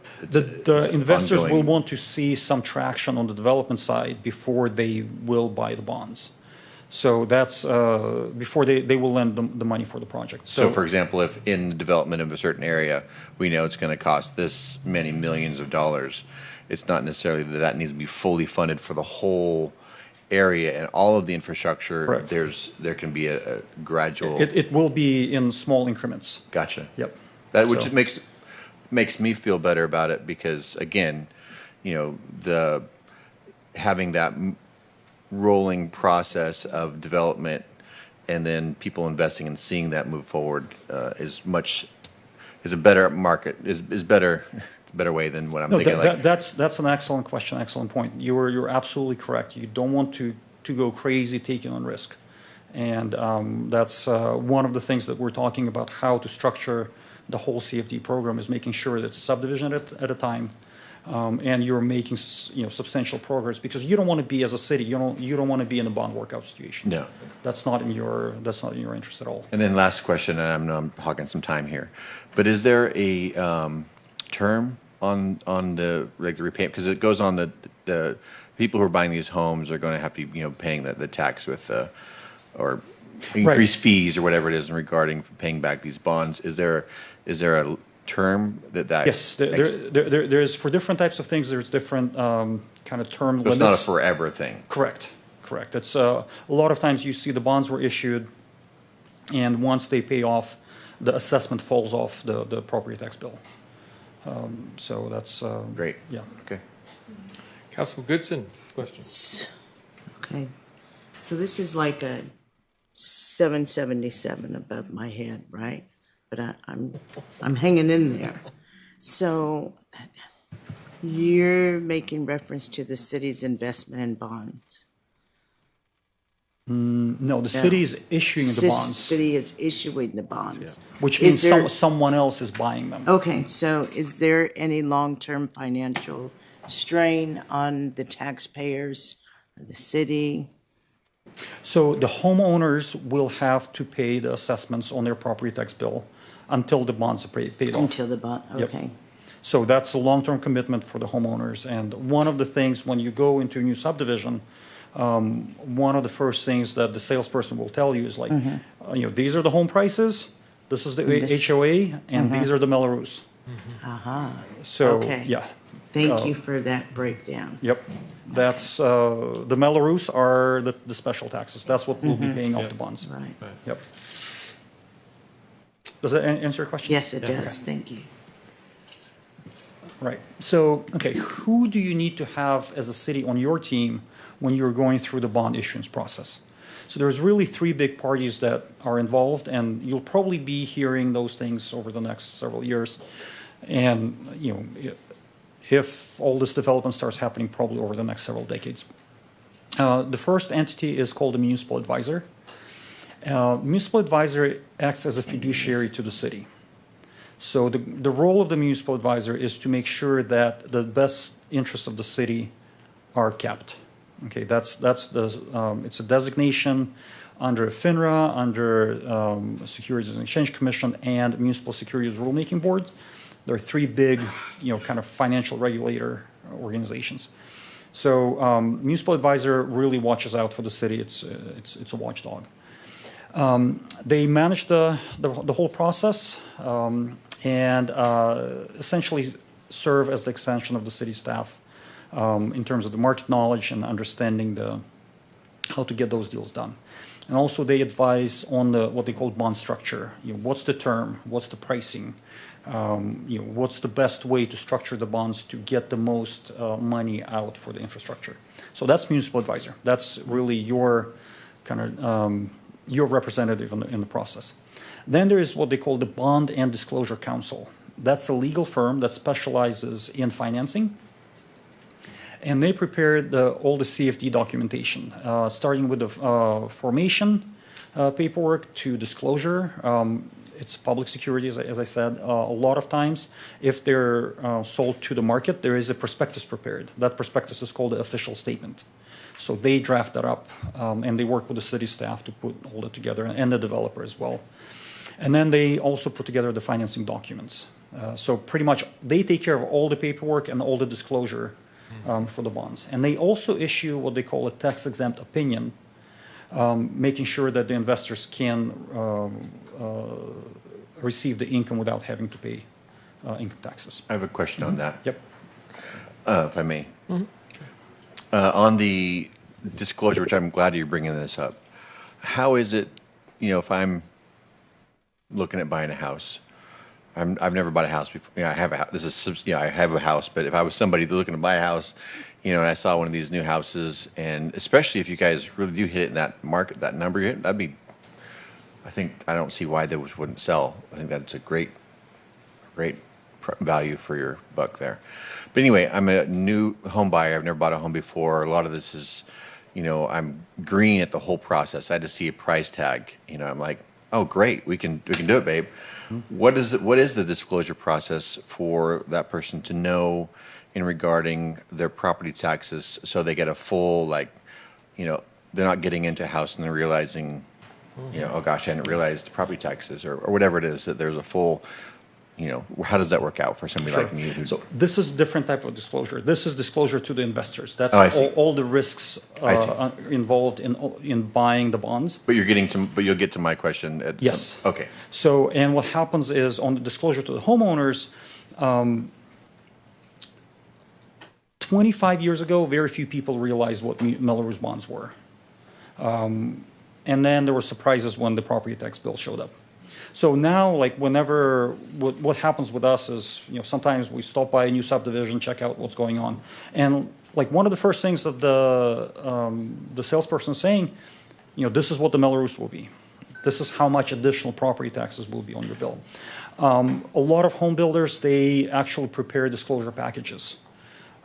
[SPEAKER 12] investors will want to see some traction on the development side before they will buy the bonds. So that's before they will lend the money for the project.
[SPEAKER 11] So, for example, if in the development of a certain area, we know it's going to cost this many millions of dollars, it's not necessarily that needs to be fully funded for the whole area and all of the infrastructure.
[SPEAKER 12] Correct.
[SPEAKER 11] There can be a gradual.
[SPEAKER 12] It will be in small increments.
[SPEAKER 11] Gotcha.
[SPEAKER 12] Yep.
[SPEAKER 11] Which makes me feel better about it because again, having that rolling process of development and then people investing and seeing that move forward is a better market is better way than what I'm thinking.
[SPEAKER 12] That's an excellent question, excellent point. You're absolutely correct. You don't want to go crazy taking on risk, and that's one of the things that we're talking about. How to structure the whole CFD program is making sure that it's subdivision at a time, and you're making substantial progress because you don't want to be as a city. You don't want to be in a bond workout situation.
[SPEAKER 11] No,
[SPEAKER 12] that's not in your interest at all.
[SPEAKER 11] And then last question, and I know I'm hogging some time here, but is there a term on the repayment? Because it goes on the people who are buying these homes are going to have to be paying the tax with or increased fees or whatever it is regarding paying back these bonds. Is there a term that
[SPEAKER 12] yes, there is for different types of things. There's different kind of term limits.
[SPEAKER 11] It's not a forever thing.
[SPEAKER 12] Correct. It's a lot of times you see the bonds were issued, and once they pay off, the assessment falls off the property tax bill. So that's
[SPEAKER 11] great.
[SPEAKER 12] Yeah.
[SPEAKER 11] Okay.
[SPEAKER 1] Councilman Goodson, questions?
[SPEAKER 5] Okay. So this is like a 777 above my head, right? But I'm hanging in there. So you're making reference to the city's investment in bonds.
[SPEAKER 12] No, the city is issuing the bonds.
[SPEAKER 5] The city is issuing the bonds.
[SPEAKER 12] Yeah. Which means someone else is buying them.
[SPEAKER 5] Okay, so is there any long-term financial strain on the taxpayers or the city?
[SPEAKER 12] So the homeowners will have to pay the assessments on their property tax bill until the bonds are paid off.
[SPEAKER 5] Until the bond, okay.
[SPEAKER 12] Yep. So that's a long-term commitment for the homeowners. And one of the things when you go into a new subdivision, one of the first things that the salesperson will tell you is like, these are the home prices, this is the HOA, and these are the Melrose. So, yeah.
[SPEAKER 5] Thank you for that breakdown.
[SPEAKER 12] Yep. That's, the Melrose are the special taxes. That's what we'll be paying off the bonds.
[SPEAKER 5] Right.
[SPEAKER 12] Yep. Does that answer your question?
[SPEAKER 5] Yes, it does.
[SPEAKER 12] Okay.
[SPEAKER 5] Thank you.
[SPEAKER 12] Right. So, okay, who do you need to have as a city on your team when you're going through the bond issuance process? So there's really three big parties that are involved, and you'll probably be hearing those things over the next several years. And, if all this development starts happening, probably over the next several decades. The first entity is called a municipal advisor. Municipal advisor acts as a fiduciary to the city. So the role of the municipal advisor is to make sure that the best interests of the city are kept. Okay, that's it's a designation under FINRA, under Securities and Exchange Commission, and Municipal Securities Rulemaking Board. There are three big, kind of financial regulator organizations. So municipal advisor really watches out for the city. It's a watchdog. They manage the whole process and essentially serve as the extension of the city staff in terms of the market knowledge and understanding how to get those deals done. And also they advise on what they call bond structure. What's the term? What's the pricing? What's the best way to structure the bonds to get the most money out for the infrastructure? So that's municipal advisor. That's really your kind of your representative in the process. Then there is what they call the Bond and Disclosure Council. That's a legal firm that specializes in financing. And they prepared all the CFD documentation, starting with the formation paperwork to disclosure. It's public security, as I said. A lot of times, if they're sold to the market, there is a prospectus prepared. That prospectus is called the official statement. So they draft that up, and they work with the city staff to put all that together, and the developer as well. And then they also put together the financing documents. So pretty much they take care of all the paperwork and all the disclosure for the bonds. And they also issue what they call a tax-exempt opinion, making sure that the investors can receive the income without having to pay income taxes.
[SPEAKER 11] I have a question on that.
[SPEAKER 12] Yep.
[SPEAKER 11] If I may. On the disclosure, which I'm glad you're bringing this up, how is it, if I'm looking at buying a house, I've never bought a house before. I have a house. I have a house. But if I was somebody looking to buy a house, and I saw one of these new houses, and especially if you guys really do hit it in that market, that number you hit, that'd be. I don't see why those wouldn't sell. I think that's a great value for your buck there. But anyway, I'm a new home buyer. I've never bought a home before. A lot of this is, I'm green at the whole process. I had to see a price tag. I'm like, oh, great, we can do it, babe. What is the disclosure process for that person to know in regarding their property taxes, so they get a full, they're not getting into a house and they're realizing, oh gosh, I didn't realize the property taxes or whatever it is, that there's a full, how does that work out for somebody like me?
[SPEAKER 12] So this is a different type of disclosure. This is disclosure to the investors. That's all the risks involved in buying the bonds.
[SPEAKER 11] But you'll get to my question.
[SPEAKER 12] Yes.
[SPEAKER 11] Okay.
[SPEAKER 12] So, and what happens is on the disclosure to the homeowners, 25 years ago, very few people realized what Melrose bonds were. And then there were surprises when the property tax bill showed up. So now, what happens with us is, sometimes we stop by a new subdivision, check out what's going on. And one of the first things that the salesperson is saying, this is what the Melrose will be. This is how much additional property taxes will be on your bill. A lot of home builders, they actually prepare disclosure packages.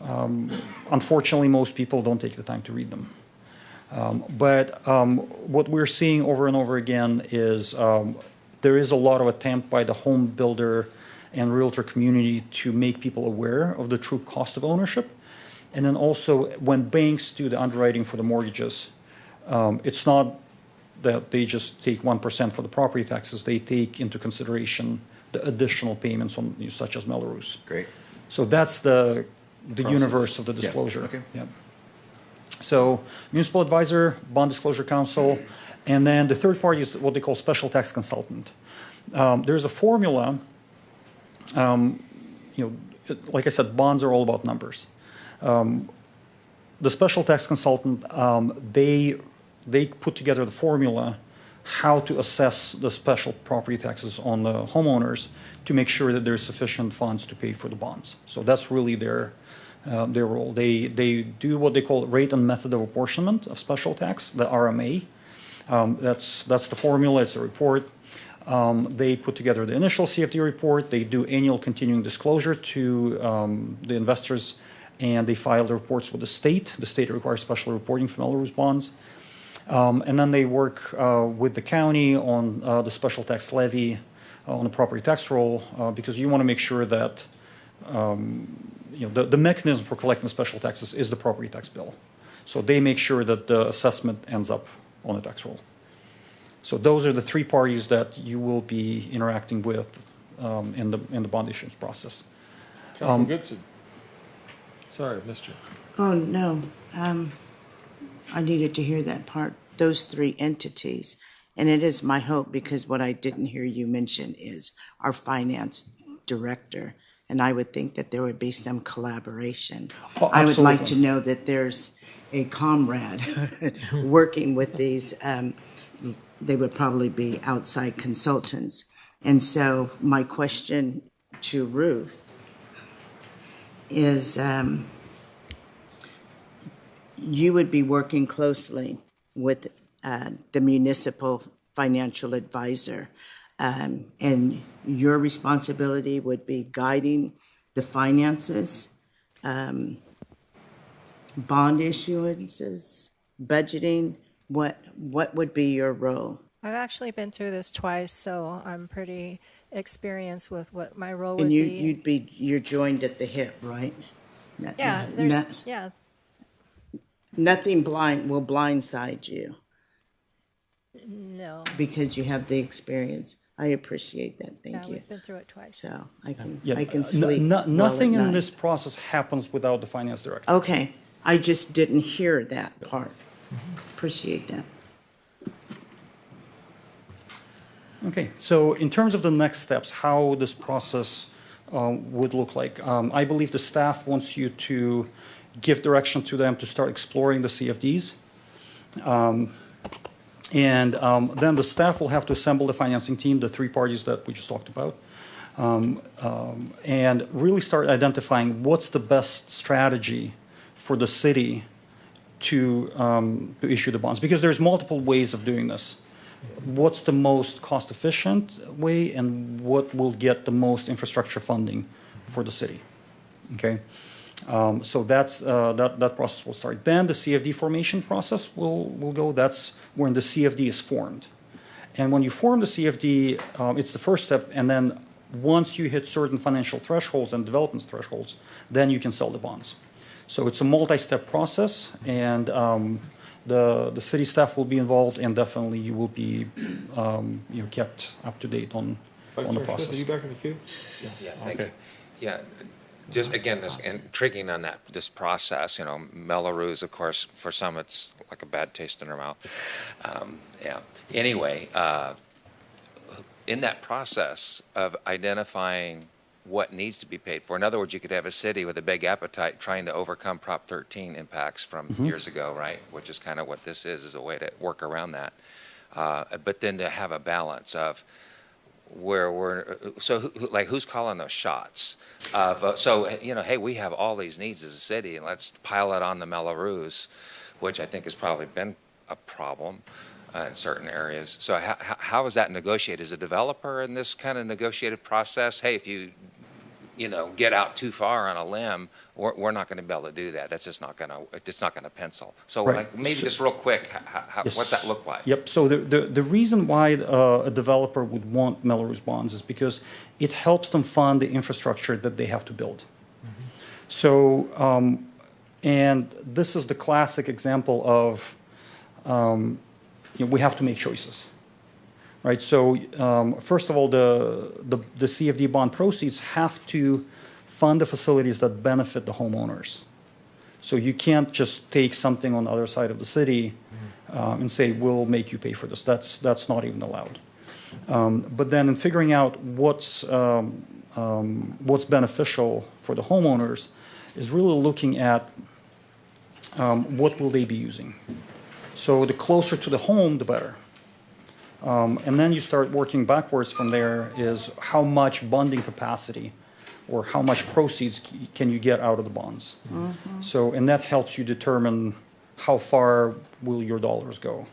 [SPEAKER 12] Unfortunately, most people don't take the time to read them. But what we're seeing over and over again is there is a lot of attempt by the home builder and realtor community to make people aware of the true cost of ownership. And then also when banks do the underwriting for the mortgages, it's not that they just take 1% for the property taxes. They take into consideration the additional payments on such as Melrose.
[SPEAKER 11] Great.
[SPEAKER 12] So that's the universe of the disclosure.
[SPEAKER 11] Yeah. Okay.
[SPEAKER 12] Yeah. So municipal advisor, bond disclosure council, and then the third party is what they call special tax consultant. There's a formula. Like I said, bonds are all about numbers. The special tax consultant, they put together the formula how to assess the special property taxes on the homeowners to make sure that there's sufficient funds to pay for the bonds. So that's really their role. They do what they call rate and method of apportionment of special tax, the RMA. That's the formula. It's a report. They put together the initial CFD report. They do annual continuing disclosure to the investors, and they file the reports with the state. The state requires special reporting for Melrose bonds. And then they work with the county on the special tax levy on the property tax roll, because you want to make sure that the mechanism for collecting special taxes is the property tax bill. So they make sure that the assessment ends up on the tax roll. So those are the three parties that you will be interacting with in the bond issuance process.
[SPEAKER 1] Councilman Goodson. Sorry, Mr.
[SPEAKER 5] Oh, no. I needed to hear that part, those three entities. And it is my hope, because what I didn't hear you mention is our finance director. And I would think that there would be some collaboration.
[SPEAKER 12] Oh,
[SPEAKER 5] I would like to
[SPEAKER 12] absolutely.
[SPEAKER 5] know that there's a comrade working with these. They would probably be outside consultants. And so my question to Ruth is, you would be working closely with the municipal financial advisor, and your responsibility would be guiding the finances, bond issuances, budgeting. What would be your role?
[SPEAKER 3] I've actually been through this twice, so I'm pretty experienced with what my role would
[SPEAKER 5] And
[SPEAKER 3] be.
[SPEAKER 5] you're joined at the hip, right?
[SPEAKER 3] Yeah, yeah.
[SPEAKER 5] Nothing will blindside you
[SPEAKER 3] No.
[SPEAKER 5] because you have the experience. I appreciate that.
[SPEAKER 3] Yeah,
[SPEAKER 5] Thank you.
[SPEAKER 3] we've been through it twice.
[SPEAKER 5] So I
[SPEAKER 12] Yeah,
[SPEAKER 5] can sleep.
[SPEAKER 12] nothing
[SPEAKER 5] well at
[SPEAKER 12] in
[SPEAKER 5] night.
[SPEAKER 12] this process happens without the finance director.
[SPEAKER 5] Okay, I just didn't hear that part. Appreciate that.
[SPEAKER 12] Okay, so in terms of the next steps, how this process would look like, I believe the staff wants you to give direction to them to start exploring the CFDs. And then the staff will have to assemble the financing team, the three parties that we just talked about, and really start identifying what's the best strategy for the city to issue the bonds. Because there's multiple ways of doing this. What's the most cost-efficient way, and what will get the most infrastructure funding for the city? Okay, so that's that process will start. Then the CFD formation process will go. That's when the CFD is formed, and when you form the CFD, it's the first step. And then once you hit certain financial thresholds and development thresholds, then you can sell the bonds. So it's a multi-step process, and the city staff will be involved, and definitely you will be kept up to date on the process.
[SPEAKER 1] Are you back in the queue?
[SPEAKER 10] Yeah, thank
[SPEAKER 1] Okay.
[SPEAKER 10] you. Yeah, just again, this intriguing on this process, Melrose, of course, for some it's like a bad taste in their mouth. Yeah. Anyway, in that process of identifying what needs to be paid for. In other words, you could have a city with a big appetite trying to overcome Prop 13 impacts from years ago, right? Which is kind of what this is a way to work around that. But then to have a balance of who's calling those shots? Hey, we have all these needs as a city, and let's pile it on the Melrose, which I think has probably been a problem in certain areas. So how is that negotiated? Is a developer in this kind of negotiative process? Hey, if you get out too far on a limb, we're not going to be able to do that. That's just not going to pencil. So
[SPEAKER 12] Right.
[SPEAKER 10] maybe just real quick,
[SPEAKER 12] Yes.
[SPEAKER 10] what's that look like?
[SPEAKER 12] Yep. So the reason why a developer would want Melrose bonds is because it helps them fund the infrastructure that they have to build. So, and this is the classic example of we have to make choices, right? So first of all, the CFD bond proceeds have to fund the facilities that benefit the homeowners. So you can't just take something on the other side of the city and say, we'll make you pay for this. That's not even allowed. But then in figuring out what's beneficial for the homeowners is really looking at what will they be using. So the closer to the home, the better. And then you start working backwards from there is how much bonding capacity or how much proceeds can you get out of the bonds. So, and that helps you determine how far will your dollars go.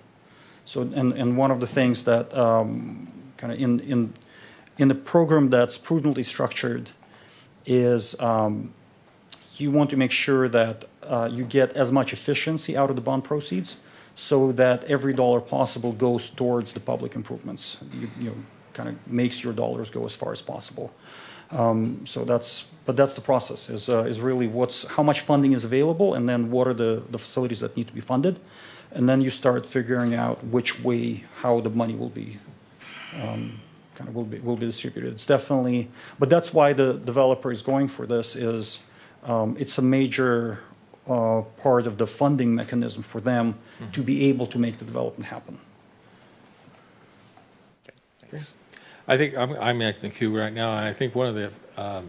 [SPEAKER 12] So, and one of the things that kind of in the program that's prudently structured is you want to make sure that you get as much efficiency out of the bond proceeds so that every dollar possible goes towards the public improvements. You know, kind of makes your dollars go as far as possible. So but that's the process, is really how much funding is available, and then what are the facilities that need to be funded. And then you start figuring out how the money will be, will be distributed. It's definitely, but that's why the developer is going for this, is it's a major part of the funding mechanism for them to be able to make the development happen.
[SPEAKER 4] Okay, thanks.
[SPEAKER 1] I think I'm at the queue right now, and I think one of the,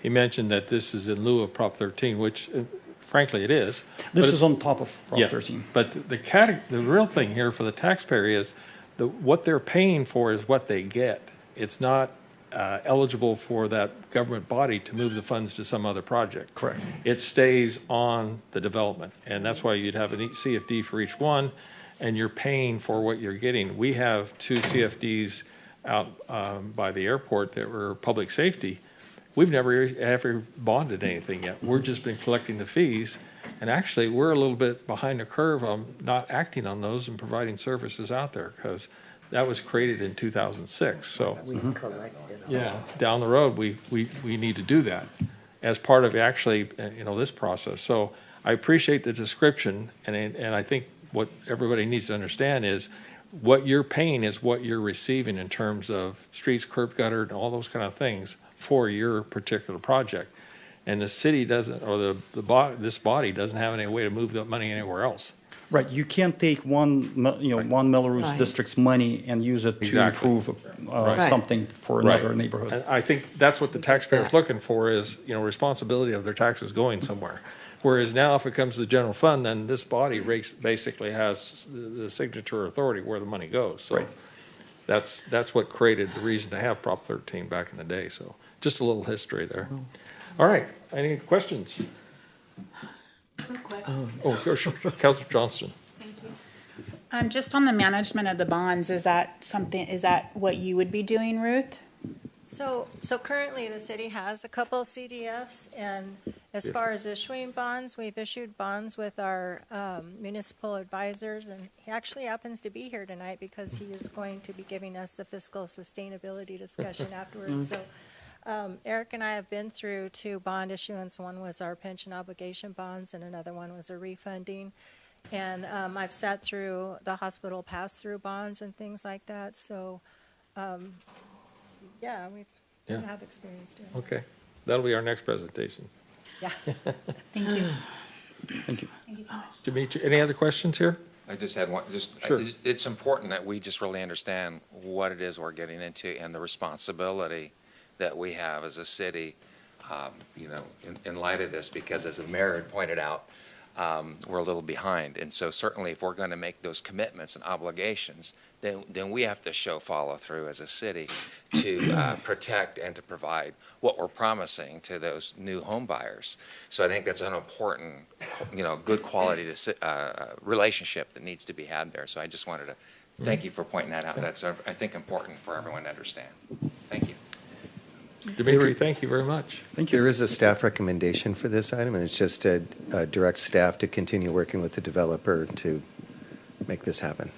[SPEAKER 1] he mentioned that this is in lieu of Prop 13, which frankly it is.
[SPEAKER 12] This is on top of Prop
[SPEAKER 1] Yeah,
[SPEAKER 12] 13.
[SPEAKER 1] but the real thing here for the taxpayer is what they're paying for is what they get. It's not eligible for that government body to move the funds to some other project.
[SPEAKER 12] Correct.
[SPEAKER 1] It stays on the development, and that's why you'd have a CFD for each one, and you're paying for what you're getting. We have 2 CFDs out by the airport that were public safety. We've never ever bonded anything yet. We've just been collecting the fees, and actually we're a little bit behind the curve on not acting on those and providing services out there, because that was created in 2006. So
[SPEAKER 5] We collected.
[SPEAKER 1] yeah, down the road we need to do that as part of actually this process. So I appreciate the description, and I think what everybody needs to understand is what you're paying is what you're receiving in terms of streets, curb, gutter, and all those kind of things for your particular project. And the city doesn't, or this body doesn't have any way to move that money anywhere else.
[SPEAKER 12] Right, you can't take one Melrose
[SPEAKER 5] Right.
[SPEAKER 12] district's money and use it to
[SPEAKER 1] Exactly.
[SPEAKER 12] improve
[SPEAKER 5] Right.
[SPEAKER 12] something for another neighborhood.
[SPEAKER 1] And I think that's what the taxpayer's looking for is, responsibility of their taxes going somewhere. Whereas now, if it comes to the general fund, then this body basically has the signature authority where the money goes. So
[SPEAKER 12] Right.
[SPEAKER 1] that's what created the reason to have Prop 13 back in the day. So just a little history there. All right, any questions? Oh, sure. Councilor Johnston.
[SPEAKER 9] Just on the management of the bonds, is that what you would be doing, Ruth?
[SPEAKER 3] So currently, the city has a couple CDFs, and as far as issuing bonds, we've issued bonds with our municipal advisors, and he actually happens to be here tonight because he is going to be giving us the fiscal sustainability discussion afterwards. So Eric and I have been through 2 bond issuance. One was our pension obligation bonds, and another one was a refunding. And I've sat through the hospital pass-through bonds and things like that. So, yeah, we have experience doing it.
[SPEAKER 1] Okay, that'll be our next presentation.
[SPEAKER 3] Yeah.
[SPEAKER 9] Thank you.
[SPEAKER 12] Thank you.
[SPEAKER 9] Thank you so much.
[SPEAKER 1] Dimitri, any other questions here?
[SPEAKER 10] I just had one,
[SPEAKER 1] Sure.
[SPEAKER 10] it's important that we just really understand what it is we're getting into and the responsibility that we have as a city, in light of this, because as the mayor had pointed out, we're a little behind. And so certainly if we're going to make those commitments and obligations, then we have to show follow through as a city to protect and to provide what we're promising to those new home buyers. So I think that's an important, good quality relationship that needs to be had there. So I just wanted to thank you for pointing that out. That's, I think, important for everyone to understand. Thank you.
[SPEAKER 1] Dimitri, thank you very much.
[SPEAKER 7] There is a staff recommendation for this item, and it's just to direct staff to continue working with the developer to make this happen.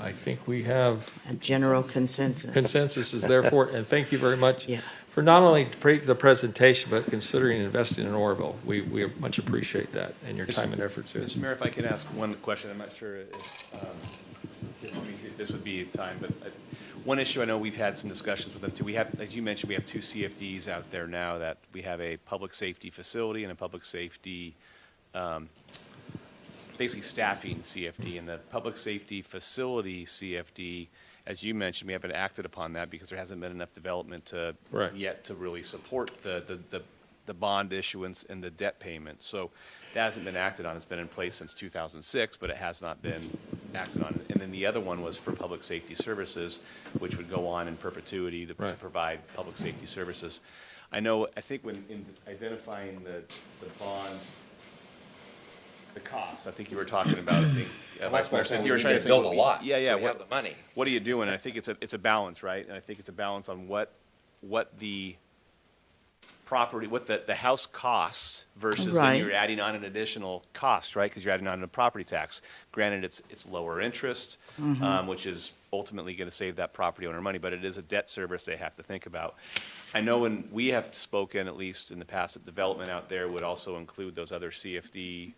[SPEAKER 1] I think we have
[SPEAKER 5] A general consensus.
[SPEAKER 1] consensus is therefore, and thank you very much
[SPEAKER 5] Yeah.
[SPEAKER 1] for not only the presentation, but considering investing in Oroville. We much appreciate that and your time and efforts here.
[SPEAKER 4] Mr. Mayor, if I could ask one question, I'm not sure if this would be time, but one issue I know we've had some discussions with them too. We have, as you mentioned, we have 2 CFDs out there now that we have a public safety facility and a public safety, basically staffing CFD. And the public safety facility CFD, as you mentioned, we haven't acted upon that because there hasn't been enough development yet to really support the bond issuance and the debt payment. So that hasn't been acted on. It's been in place since 2006, but it has not been acted on. And then the other one was for public safety services, which would go on in perpetuity to provide public safety services. I think when in identifying the bond, the costs, I think you were talking about, Vice Mayor Smith, you were trying to say,
[SPEAKER 10] build a lot.
[SPEAKER 4] Yeah, yeah.
[SPEAKER 10] So we have the money.
[SPEAKER 4] What are you doing? And I think it's a balance, right? And I think it's a balance on what the property, what the house costs versus then
[SPEAKER 5] Right.
[SPEAKER 4] you're adding on an additional cost, right? Because you're adding on a property tax. Granted, it's lower interest, which is ultimately going to save that property owner money, but it is a debt service they have to think about. I know when we have spoken, at least in the past, that development out there would also include those other CFDs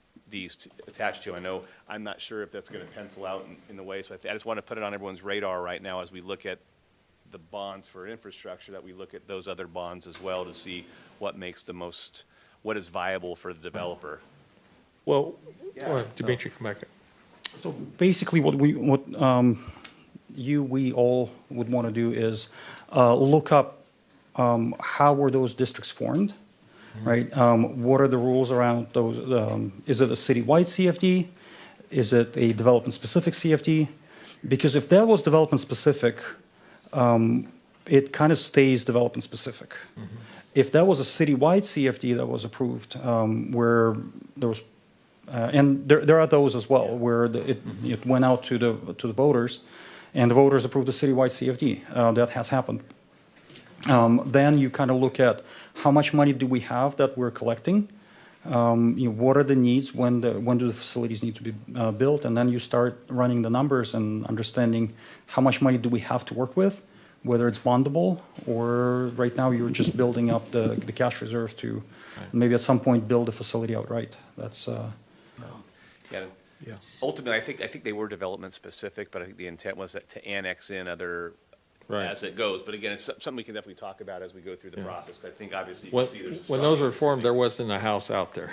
[SPEAKER 4] attached to. I know, I'm not sure if that's going to pencil out in the way, so I just want to put it on everyone's radar right now as we look at the bonds for infrastructure, that we look at those other bonds as well to see what makes the most, what is viable for the developer.
[SPEAKER 1] Well,
[SPEAKER 4] Yeah.
[SPEAKER 1] Dimitri, come back.
[SPEAKER 12] So basically, what we all would want to do is look up how were those districts formed, right? What are the rules around those? Is it a citywide CFD? Is it a development-specific CFD? Because if that was development-specific, it kind of stays development-specific. If that was a citywide CFD that was approved, where there was, and there are those as well, where it went out to the voters, and the voters approved the citywide CFD. That has happened. Then you kind of look at how much money do we have that we're collecting. What are the needs? When do the facilities need to be built? And then you start running the numbers and understanding how much money do we have to work with, whether it's bondable or right now you're just building up the cash reserve to maybe at some point build a facility outright. That's
[SPEAKER 4] Yeah. Ultimately, I think they were development specific, but I think the intent was that to annex in other as it goes. But again, it's something we can definitely talk about as we go through the process. But I think obviously you can see there's a
[SPEAKER 1] When
[SPEAKER 4] strong
[SPEAKER 1] those were
[SPEAKER 4] interest
[SPEAKER 1] formed,
[SPEAKER 4] in
[SPEAKER 1] there wasn't a house out there.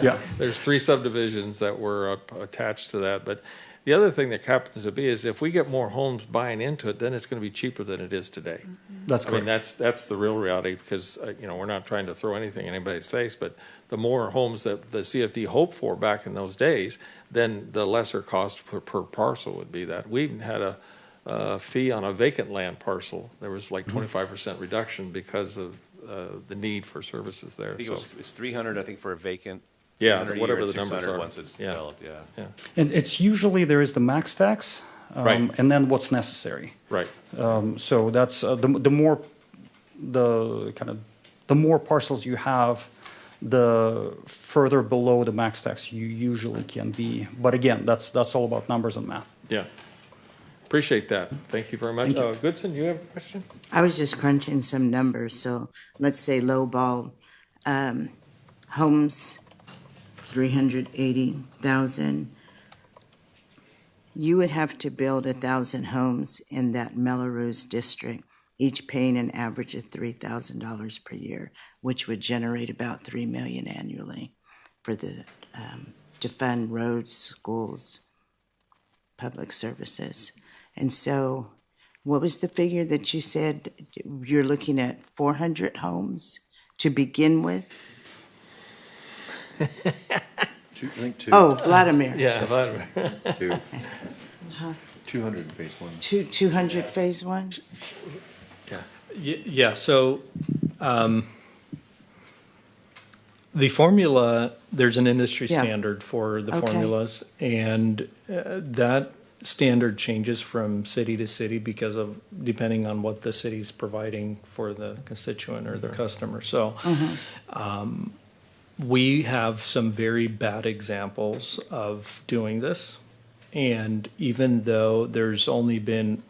[SPEAKER 12] Yeah.
[SPEAKER 1] There's 3 subdivisions that were attached to that. But the other thing that happens to be is if we get more homes buying into it, then it's going to be cheaper than it is today.
[SPEAKER 12] That's
[SPEAKER 1] I mean,
[SPEAKER 12] correct.
[SPEAKER 1] that's the real reality because, we're not trying to throw anything in anybody's face, but the more homes that the CFD hoped for back in those days, then the lesser cost per parcel would be that. We even had a fee on a vacant land parcel. There was like 25% reduction because of the need for services there.
[SPEAKER 4] I think
[SPEAKER 1] So,
[SPEAKER 4] it's 300, I think, for a vacant.
[SPEAKER 1] yeah,
[SPEAKER 4] 300 a
[SPEAKER 1] whatever
[SPEAKER 4] year
[SPEAKER 1] the
[SPEAKER 4] and
[SPEAKER 1] numbers
[SPEAKER 4] 600
[SPEAKER 1] are.
[SPEAKER 4] once it's developed, yeah.
[SPEAKER 12] And it's usually there is the max tax,
[SPEAKER 1] Right.
[SPEAKER 12] and then what's necessary.
[SPEAKER 1] Right.
[SPEAKER 12] So that's the more the more parcels you have, the further below the max tax you usually can be. But again, that's all about numbers and math.
[SPEAKER 1] Yeah. Appreciate that. Thank you very much. Goodson, you have a question?
[SPEAKER 5] I was just crunching some numbers. So let's say lowball homes, 380,000. You would have to build 1,000 homes in that Melrose district, each paying an average of $3,000 per year, which would generate about $3 million annually for the to fund roads, schools, public services. And so, what was the figure that you said you're looking at 400 homes to begin with?
[SPEAKER 11] I think 2.
[SPEAKER 5] Oh, Vladimir.
[SPEAKER 1] Yeah, Vladimir.
[SPEAKER 11] 2. 200 phase 1.
[SPEAKER 5] 200 phase one?
[SPEAKER 6] Yeah, so the formula, there's an industry
[SPEAKER 5] Yeah.
[SPEAKER 6] standard for the
[SPEAKER 5] Okay.
[SPEAKER 6] formulas, and that standard changes from city to city because of, depending on what the city's providing for the constituent or the customer. So we have some very bad examples of doing this, and even though there's only been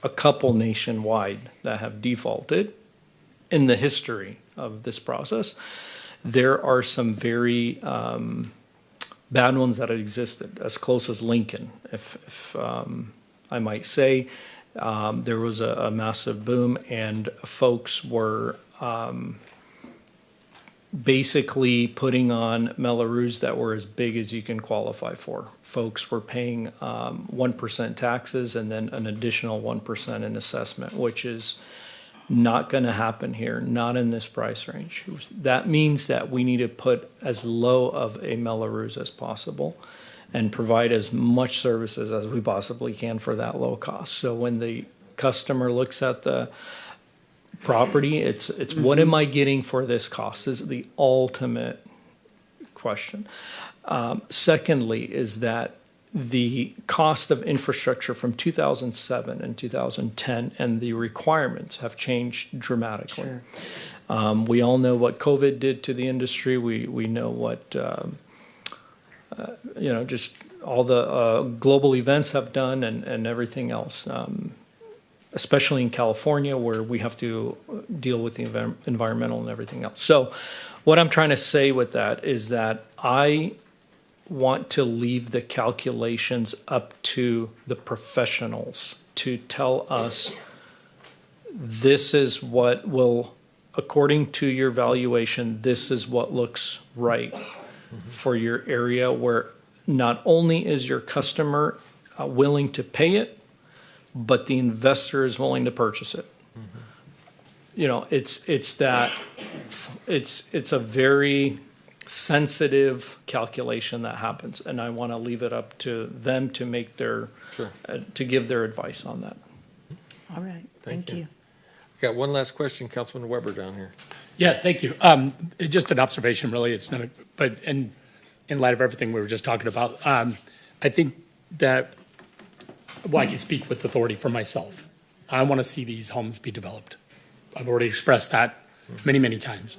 [SPEAKER 6] a couple nationwide that have defaulted in the history of this process, there are some very bad ones that have existed, as close as Lincoln, if I might say. There was a massive boom, and folks were basically putting on Melrose that were as big as you can qualify for. Folks were paying 1% taxes and then an additional 1% in assessment, which is not going to happen here, not in this price range. That means that we need to put as low of a Melrose as possible and provide as much services as we possibly can for that low cost. So when the customer looks at the property, it's what am I getting for this cost is the ultimate question. Secondly is that the cost of infrastructure from 2007 and 2010 and the requirements have changed dramatically. We all know what COVID did to the industry. We know what, just all the global events have done and everything else, especially in California where we have to deal with the environmental and everything else. So what I'm trying to say with that is that I want to leave the calculations up to the professionals to tell us this is what will, according to your valuation, this is what looks right for your area, where not only is your customer willing to pay it, but the investor is willing to purchase it. You know, it's a very sensitive calculation that happens, and I want to leave it up to them to make their, to give their advice on that.
[SPEAKER 5] All right, thank you.
[SPEAKER 1] Got one last question, Councilman Weber down here.
[SPEAKER 8] Yeah, thank you. Just an observation, really. It's not, but in light of everything we were just talking about, I think that, well, I can speak with authority for myself. I want to see these homes be developed. I've already expressed that many, many times.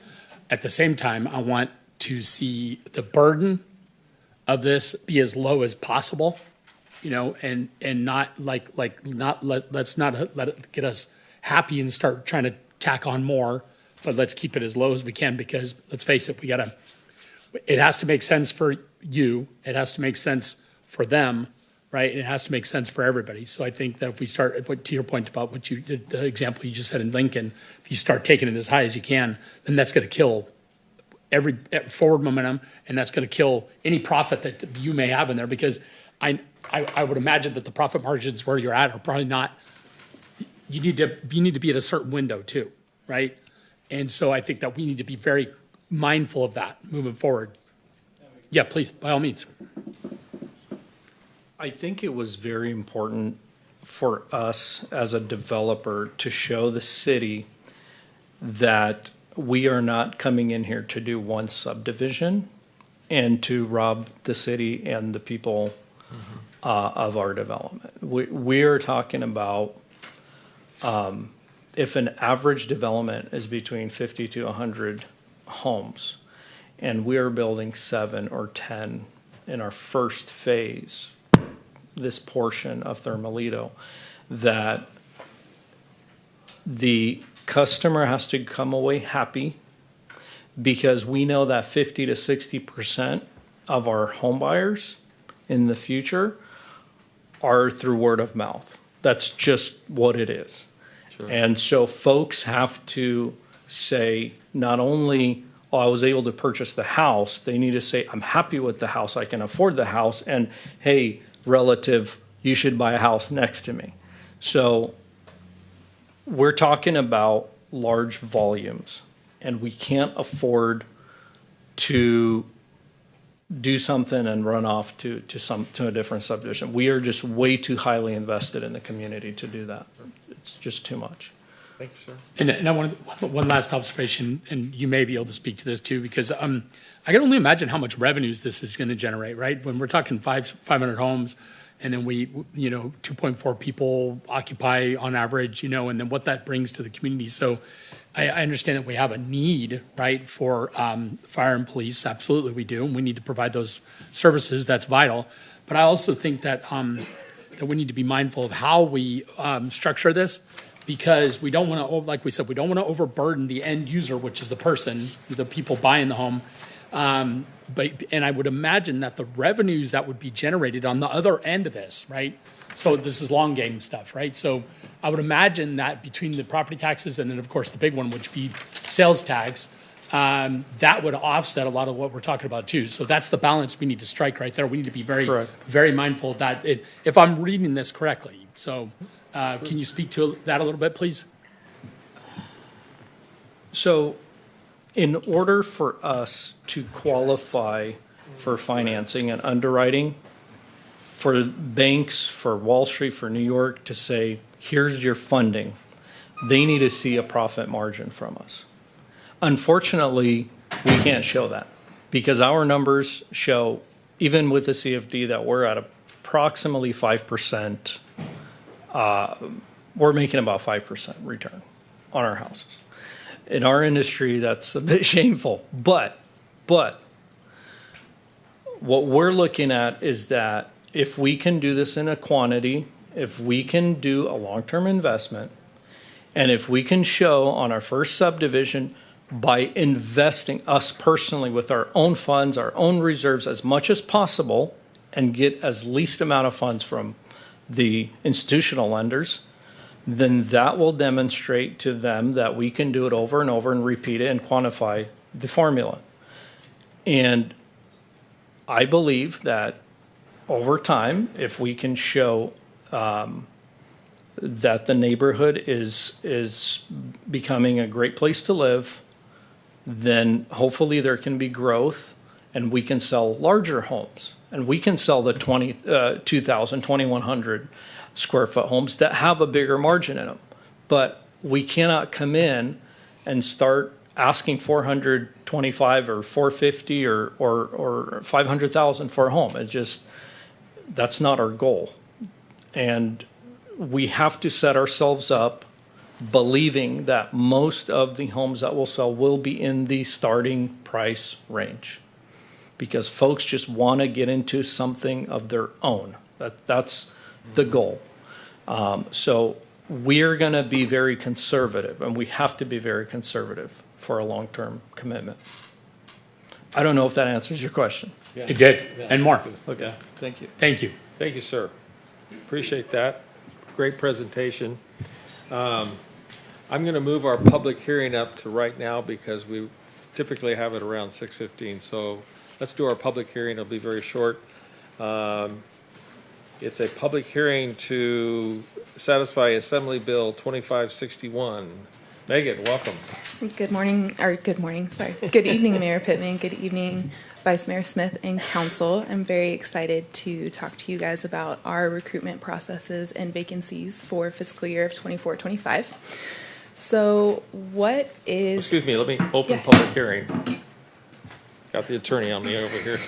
[SPEAKER 8] At the same time, I want to see the burden of this be as low as possible, you know, and not let's not let it get us happy and start trying to tack on more, but let's keep it as low as we can, because let's face it, it has to make sense for you. It has to make sense for them, right? And it has to make sense for everybody. So I think that if we start, to your point about what you did, the example you just said in Lincoln, if you start taking it as high as you can, then that's going to kill every forward momentum, and that's going to kill any profit that you may have in there, because I would imagine that the profit margins where you're at are probably not. You need to be at a certain window too, right? And so I think that we need to be very mindful of that moving forward. Yeah, please, by all means.
[SPEAKER 6] I think it was very important for us as a developer to show the city that we are not coming in here to do one subdivision and to rob the city and the people of our development. We are talking about if an average development is between 50 to 100 homes, and we are building 7 or 10 in our first phase, this portion of Thermalito, that the customer has to come away happy, because we know that 50 to 60% of our home buyers in the future are through word of mouth. That's just what it is. Sure. And so folks have to say, not only, oh, I was able to purchase the house, they need to say, I'm happy with the house, I can afford the house, and hey, relative, you should buy a house next to me. So we're talking about large volumes, and we can't afford to do something and run off to a different subdivision. We are just way too highly invested in the community to do that. It's just too much.
[SPEAKER 1] Thank you, sir.
[SPEAKER 8] And I want one last observation, and you may be able to speak to this too, because I can only imagine how much revenues this is going to generate, right? When we're talking 500 homes, and then 2.4 people occupy on average, and then what that brings to the community. So I understand that we have a need, right, for fire and police. Absolutely we do, and we need to provide those services. That's vital. But I also think that that we need to be mindful of how we structure this, because we don't want to, like we said, we don't want to overburden the end user, which is the person, the people buying the home. And I would imagine that the revenues that would be generated on the other end of this, right? So this is long game stuff, right? So I would imagine that between the property taxes and then, of course, the big one, which would be sales tax, that would offset a lot of what we're talking about too. So that's the balance we need to strike right there. We need to be very, very mindful of that. If I'm reading this correctly. So can you speak to that a little bit, please?
[SPEAKER 6] So in order for us to qualify for financing and underwriting, for banks, for Wall Street, for New York to say, here's your funding, they need to see a profit margin from us. Unfortunately, we can't show that, because our numbers show, even with the CFD, that we're at approximately 5%. We're making about 5% return on our houses. in our industry, that's a bit shameful. But what we're looking at is that if we can do this in a quantity, if we can do a long-term investment, and if we can show on our first subdivision by investing us personally with our own funds, our own reserves as much as possible, and get as least amount of funds from the institutional lenders, then that will demonstrate to them that we can do it over and over and repeat it and quantify the formula. And I believe that over time, if we can show that the neighborhood is becoming a great place to live, then hopefully there can be growth and we can sell larger homes. And we can sell the 2,000, 2,100 square foot homes that have a bigger margin in them. But we cannot come in and start asking 425 or 450 or 500,000 for a home. That's not our goal. And we have to set ourselves up believing that most of the homes that we'll sell will be in the starting price range, because folks just want to get into something of their own. That's the goal. So we're going to be very conservative, and we have to be very conservative for a long-term commitment. I don't know if that answers your question.
[SPEAKER 1] Yeah.
[SPEAKER 8] It did,
[SPEAKER 1] Yeah.
[SPEAKER 8] and more.
[SPEAKER 1] Okay, thank you.
[SPEAKER 8] Thank you.
[SPEAKER 1] Thank you, sir. Appreciate that. Great presentation. I'm going to move our public hearing up to right now because we typically have it around 6:15. So let's do our public hearing. It'll be very short. It's a public hearing to satisfy Assembly Bill 2561. Megan, welcome.
[SPEAKER 13] Good morning, sorry. Good evening, Mayor Pittman. Good evening, Vice Mayor Smith and Council. I'm very excited to talk to you guys about our recruitment processes and vacancies for fiscal year of 24-25. So what is...
[SPEAKER 1] Excuse me, let me open
[SPEAKER 13] Yeah.
[SPEAKER 1] public hearing. Got the attorney on me over here.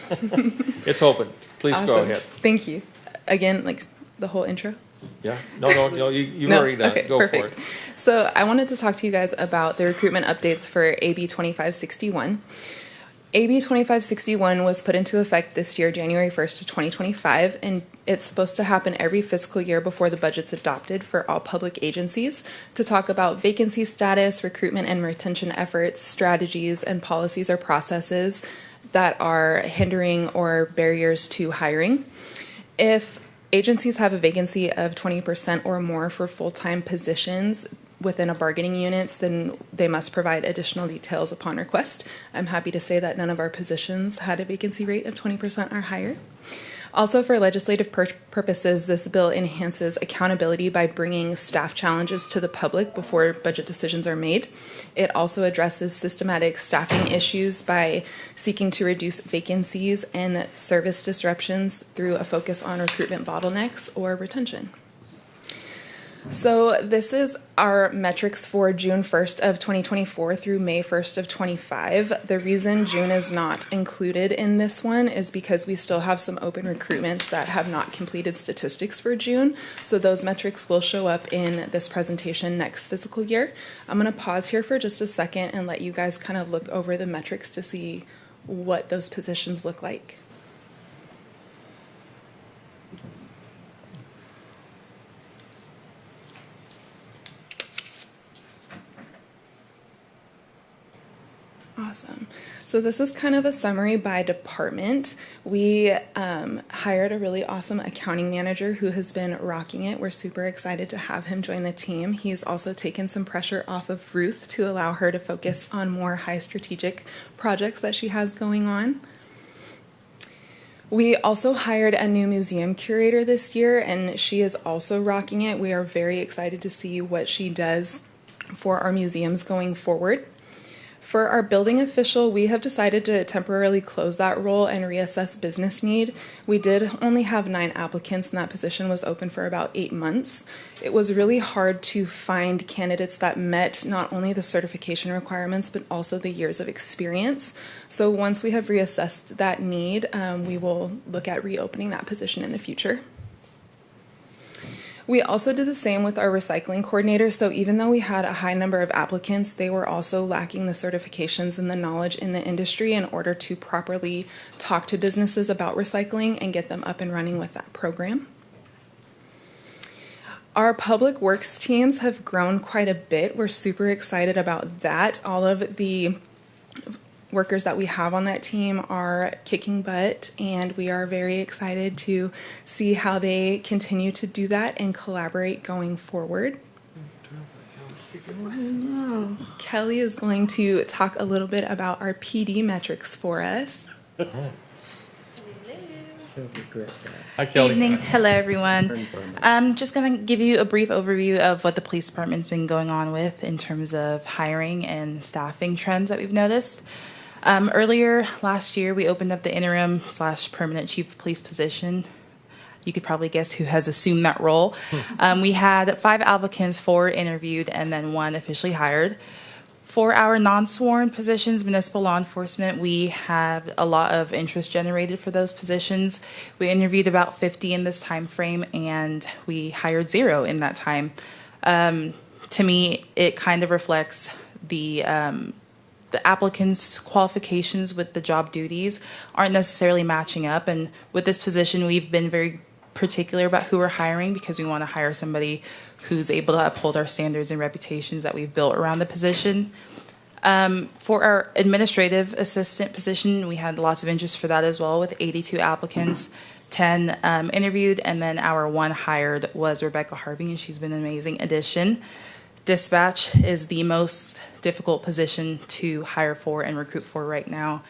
[SPEAKER 1] It's open. Please go
[SPEAKER 13] Awesome.
[SPEAKER 1] ahead.
[SPEAKER 13] Thank you. Again, like the whole intro?
[SPEAKER 1] Yeah, no, you've
[SPEAKER 13] No?
[SPEAKER 1] already done
[SPEAKER 13] Okay,
[SPEAKER 1] it. Go
[SPEAKER 13] perfect.
[SPEAKER 1] for it.
[SPEAKER 13] So I wanted to talk to you guys about the recruitment updates for AB 2561. AB 2561 was put into effect this year, January 1st of 2025, and it's supposed to happen every fiscal year before the budget's adopted for all public agencies to talk about vacancy status, recruitment and retention efforts, strategies, and policies or processes that are hindering or barriers to hiring. If agencies have a vacancy of 20% or more for full-time positions within a bargaining units, then they must provide additional details upon request. I'm happy to say that none of our positions had a vacancy rate of 20% or higher. Also, for legislative purposes, this bill enhances accountability by bringing staff challenges to the public before budget decisions are made. It also addresses systematic staffing issues by seeking to reduce vacancies and service disruptions through a focus on recruitment bottlenecks or retention. So this is our metrics for June 1st of 2024 through May 1st of 25. The reason June is not included in this one is because we still have some open recruitments that have not completed statistics for June. So those metrics will show up in this presentation next fiscal year. I'm going to pause here for just a second and let you guys kind of look over the metrics to see what those positions look like. Awesome. So this is kind of a summary by department. We hired a really awesome accounting manager who has been rocking it. We're super excited to have him join the team. He's also taken some pressure off of Ruth to allow her to focus on more high strategic projects that she has going on. We also hired a new museum curator this year, and she is also rocking it. We are very excited to see what she does for our museums going forward. For our building official, we have decided to temporarily close that role and reassess business need. We did only have 9 applicants, and that position was open for about 8 months. It was really hard to find candidates that met not only the certification requirements, but also the years of experience. So once we have reassessed that need, we will look at reopening that position in the future. We also did the same with our recycling coordinator. So even though we had a high number of applicants, they were also lacking the certifications and the knowledge in the industry in order to properly talk to businesses about recycling and get them up and running with that program. Our public works teams have grown quite a bit. We're super excited about that. All of the workers that we have on that team are kicking butt, and we are very excited to see how they continue to do that and collaborate going forward. Kelly is going to talk a little bit about our PD metrics for us.
[SPEAKER 1] Hi, Kelly.
[SPEAKER 14] Evening. Hello, everyone. I'm just going to give you a brief overview of what the police department's been going on with in terms of hiring and staffing trends that we've noticed. Earlier last year, we opened up the interim/permanent chief of police position. You could probably guess who has assumed that role. We had 5 applicants, 4 interviewed, and then 1 officially hired. For our non-sworn positions, municipal law enforcement, we had a lot of interest generated for those positions. We interviewed about 50 in this time frame, and we hired 0 in that time. To me, it kind of reflects the applicant's qualifications with the job duties aren't necessarily matching up. And with this position, we've been very particular about who we're hiring because we want to hire somebody who's able to uphold our standards and reputations that we've built around the position. For our administrative assistant position, we had lots of interest for that as well, with 82 applicants, 10 interviewed, and then our 1 hired was Rebecca Harvey, and she's been an amazing addition. Dispatch is the most difficult position to hire for and recruit for right now.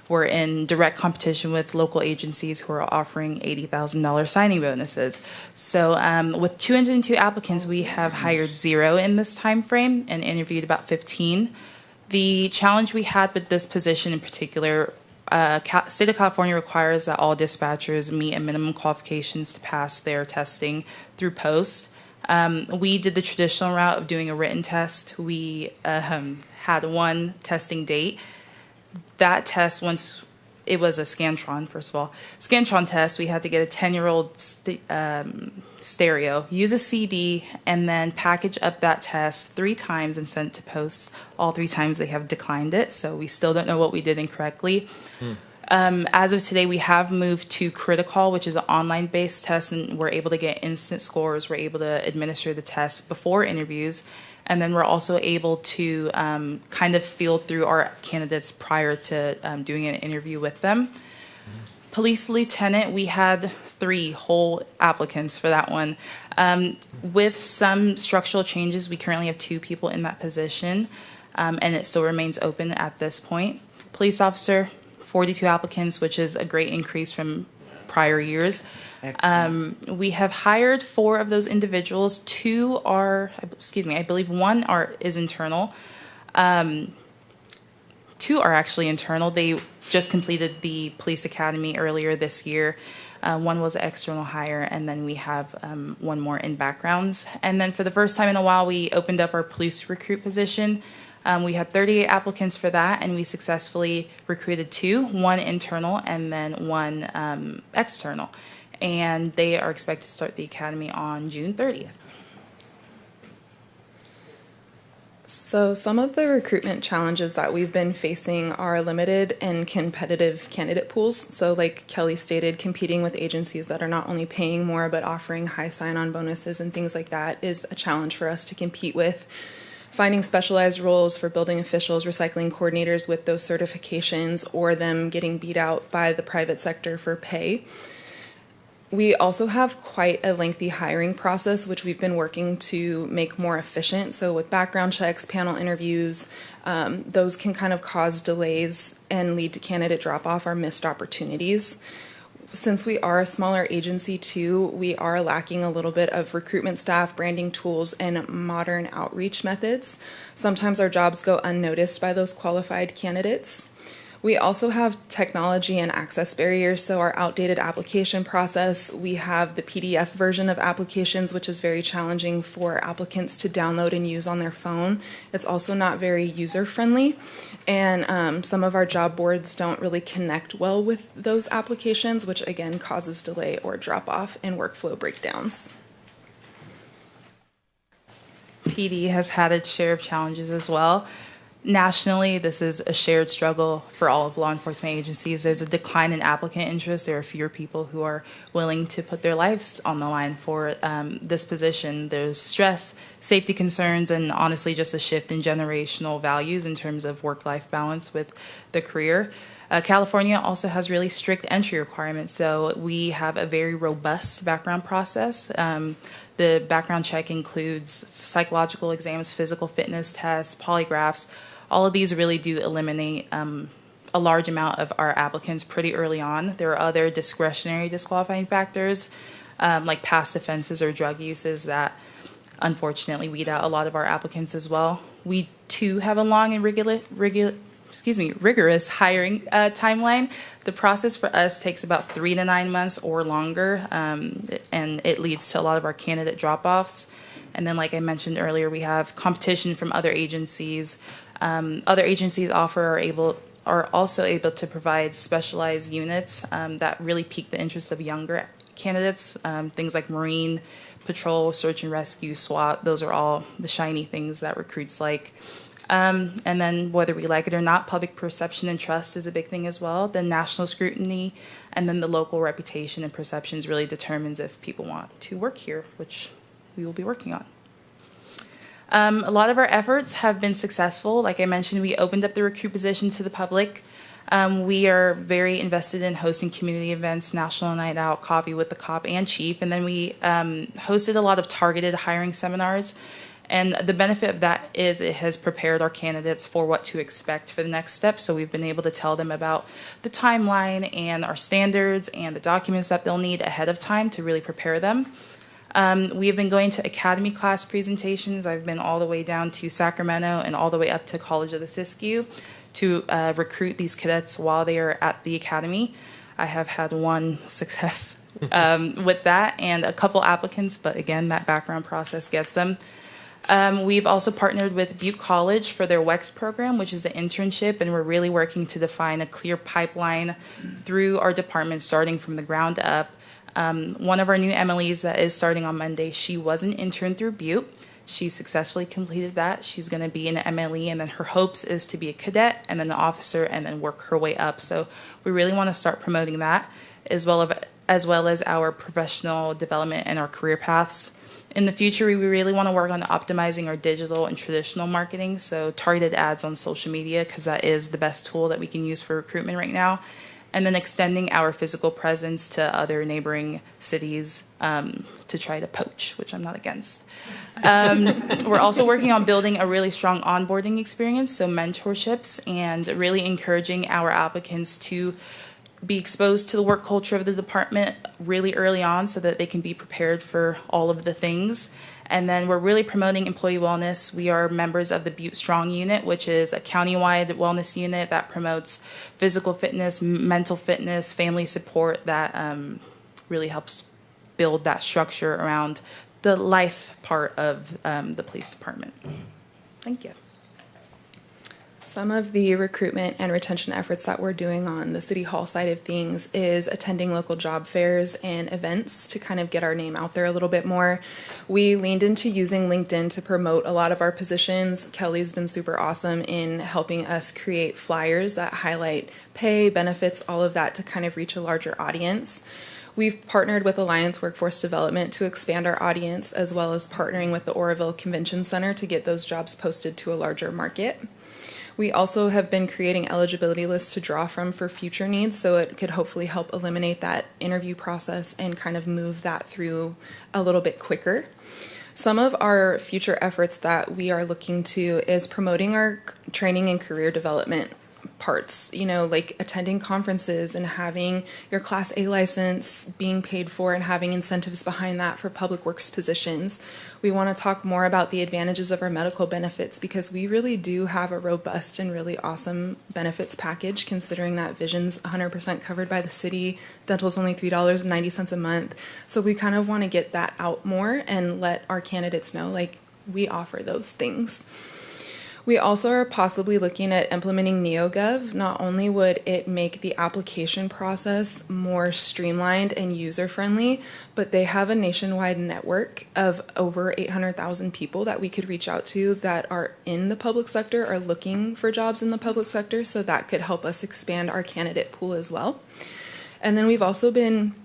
[SPEAKER 14] We're in direct competition with local agencies who are offering $80,000 signing bonuses. So with 202 applicants, we have hired 0 in this time frame and interviewed about 15. The challenge we had with this position in particular, State of California requires that all dispatchers meet a minimum qualifications to pass their testing through post. We did the traditional route of doing a written test. We had 1 testing date. That test, once it was a Scantron, first of all, Scantron test, we had to get a 10-year-old stereo, use a CD, and then package up that test 3 times and send it to post. All 3 times they have declined it, so we still don't know what we did incorrectly. As of today, we have moved to Critical, which is an online-based test, and we're able to get instant scores. We're able to administer the test before interviews, and then we're also able to kind of field through our candidates prior to doing an interview with them. Police lieutenant, we had 3 whole applicants for that one. With some structural changes, we currently have 2 people in that position, and it still remains open at this point. Police officer, 42 applicants, which is a great increase from prior years. We have hired 4 of those individuals. 2 are, I believe 1 is internal. 2 are actually internal. They just completed the police academy earlier this year. 1 was an external hire, and then we have 1 more in backgrounds. And then for the first time in a while, we opened up our police recruit position. We had 38 applicants for that, and we successfully recruited 2, 1 internal and then 1 external. And they are expected to start the academy on June 30th.
[SPEAKER 13] So some of the recruitment challenges that we've been facing are limited and competitive candidate pools. So like Kelly stated, competing with agencies that are not only paying more but offering high sign-on bonuses and things like that is a challenge for us to compete with. Finding specialized roles for building officials, recycling coordinators with those certifications, or them getting beat out by the private sector for pay. We also have quite a lengthy hiring process, which we've been working to make more efficient. So with background checks, panel interviews, those can kind of cause delays and lead to candidate drop-off or missed opportunities. Since we are a smaller agency too, we are lacking a little bit of recruitment staff, branding tools, and modern outreach methods. Sometimes our jobs go unnoticed by those qualified candidates. We also have technology and access barriers, so our outdated application process. We have the PDF version of applications, which is very challenging for applicants to download and use on their phone. It's also not very user-friendly, and some of our job boards don't really connect well with those applications, which again causes delay or drop-off and workflow breakdowns.
[SPEAKER 14] PD has had its share of challenges as well. Nationally, this is a shared struggle for all of law enforcement agencies. There's a decline in applicant interest. There are fewer people who are willing to put their lives on the line for this position. There's stress, safety concerns, and honestly just a shift in generational values in terms of work-life balance with the career. California also has really strict entry requirements, so we have a very robust background process. The background check includes psychological exams, physical fitness tests, polygraphs. All of these really do eliminate a large amount of our applicants pretty early on. There are other discretionary disqualifying factors, like past offenses or drug uses that unfortunately weed out a lot of our applicants as well. We too have a long and rigorous hiring timeline. The process for us takes about 3 to 9 months or longer, and it leads to a lot of our candidate drop-offs. And then, like I mentioned earlier, we have competition from other agencies. Other agencies are also able to provide specialized units that really pique the interest of younger candidates. Things like Marine, Patrol, Search and Rescue, SWAT. Those are all the shiny things that recruits like. And then whether we like it or not, public perception and trust is a big thing as well. The national scrutiny and then the local reputation and perceptions really determines if people want to work here, which we will be working on. A lot of our efforts have been successful. Like I mentioned, we opened up the recruit position to the public. We are very invested in hosting community events, National Night Out, Coffee with the Cop and Chief, and then we hosted a lot of targeted hiring seminars. And the benefit of that is it has prepared our candidates for what to expect for the next step. So we've been able to tell them about the timeline and our standards and the documents that they'll need ahead of time to really prepare them. We have been going to academy class presentations. I've been all the way down to Sacramento and all the way up to College of the Siskiyou to recruit these cadets while they are at the academy. I have had one success with that and a couple applicants, but again, that background process gets them. We've also partnered with Butte College for their WEX program, which is an internship, and we're really working to define a clear pipeline through our department, starting from the ground up. One of our new MLEs that is starting on Monday, she was an intern through Butte. She successfully completed that. She's going to be an MLE, and then her hopes is to be a cadet and then an officer and then work her way up. So we really want to start promoting that as well as our professional development and our career paths. In the future, we really want to work on optimizing our digital and traditional marketing, so targeted ads on social media, because that is the best tool that we can use for recruitment right now, and then extending our physical presence to other neighboring cities to try to poach, which I'm not against. We're also working on building a really strong onboarding experience, so mentorships, and really encouraging our applicants to be exposed to the work culture of the department really early on so that they can be prepared for all of the things. And then we're really promoting employee wellness. We are members of the Butte Strong Unit, which is a countywide wellness unit that promotes physical fitness, mental fitness, family support that really helps build that structure around the life part of the police department. Thank you.
[SPEAKER 13] Some of the recruitment and retention efforts that we're doing on the City Hall side of things is attending local job fairs and events to kind of get our name out there a little bit more. We leaned into using LinkedIn to promote a lot of our positions. Kelly's been super awesome in helping us create flyers that highlight pay, benefits, all of that to kind of reach a larger audience. We've partnered with Alliance Workforce Development to expand our audience, as well as partnering with the Oroville Convention Center to get those jobs posted to a larger market. We also have been creating eligibility lists to draw from for future needs, so it could hopefully help eliminate that interview process and kind of move that through a little bit quicker. Some of our future efforts that we are looking to is promoting our training and career development parts, you know, like attending conferences and having your Class A license being paid for and having incentives behind that for public works positions. We want to talk more about the advantages of our medical benefits because we really do have a robust and really awesome benefits package, considering that vision's 100% covered by the city, dental's only $3.90 a month. So we kind of want to get that out more and let our candidates know, like, we offer those things. We also are possibly looking at implementing NeoGov. Not only would it make the application process more streamlined and user-friendly, but they have a nationwide network of over 800,000 people that we could reach out to that are in the public sector, are looking for jobs in the public sector, so that could help us expand our candidate pool as well. And then we've also been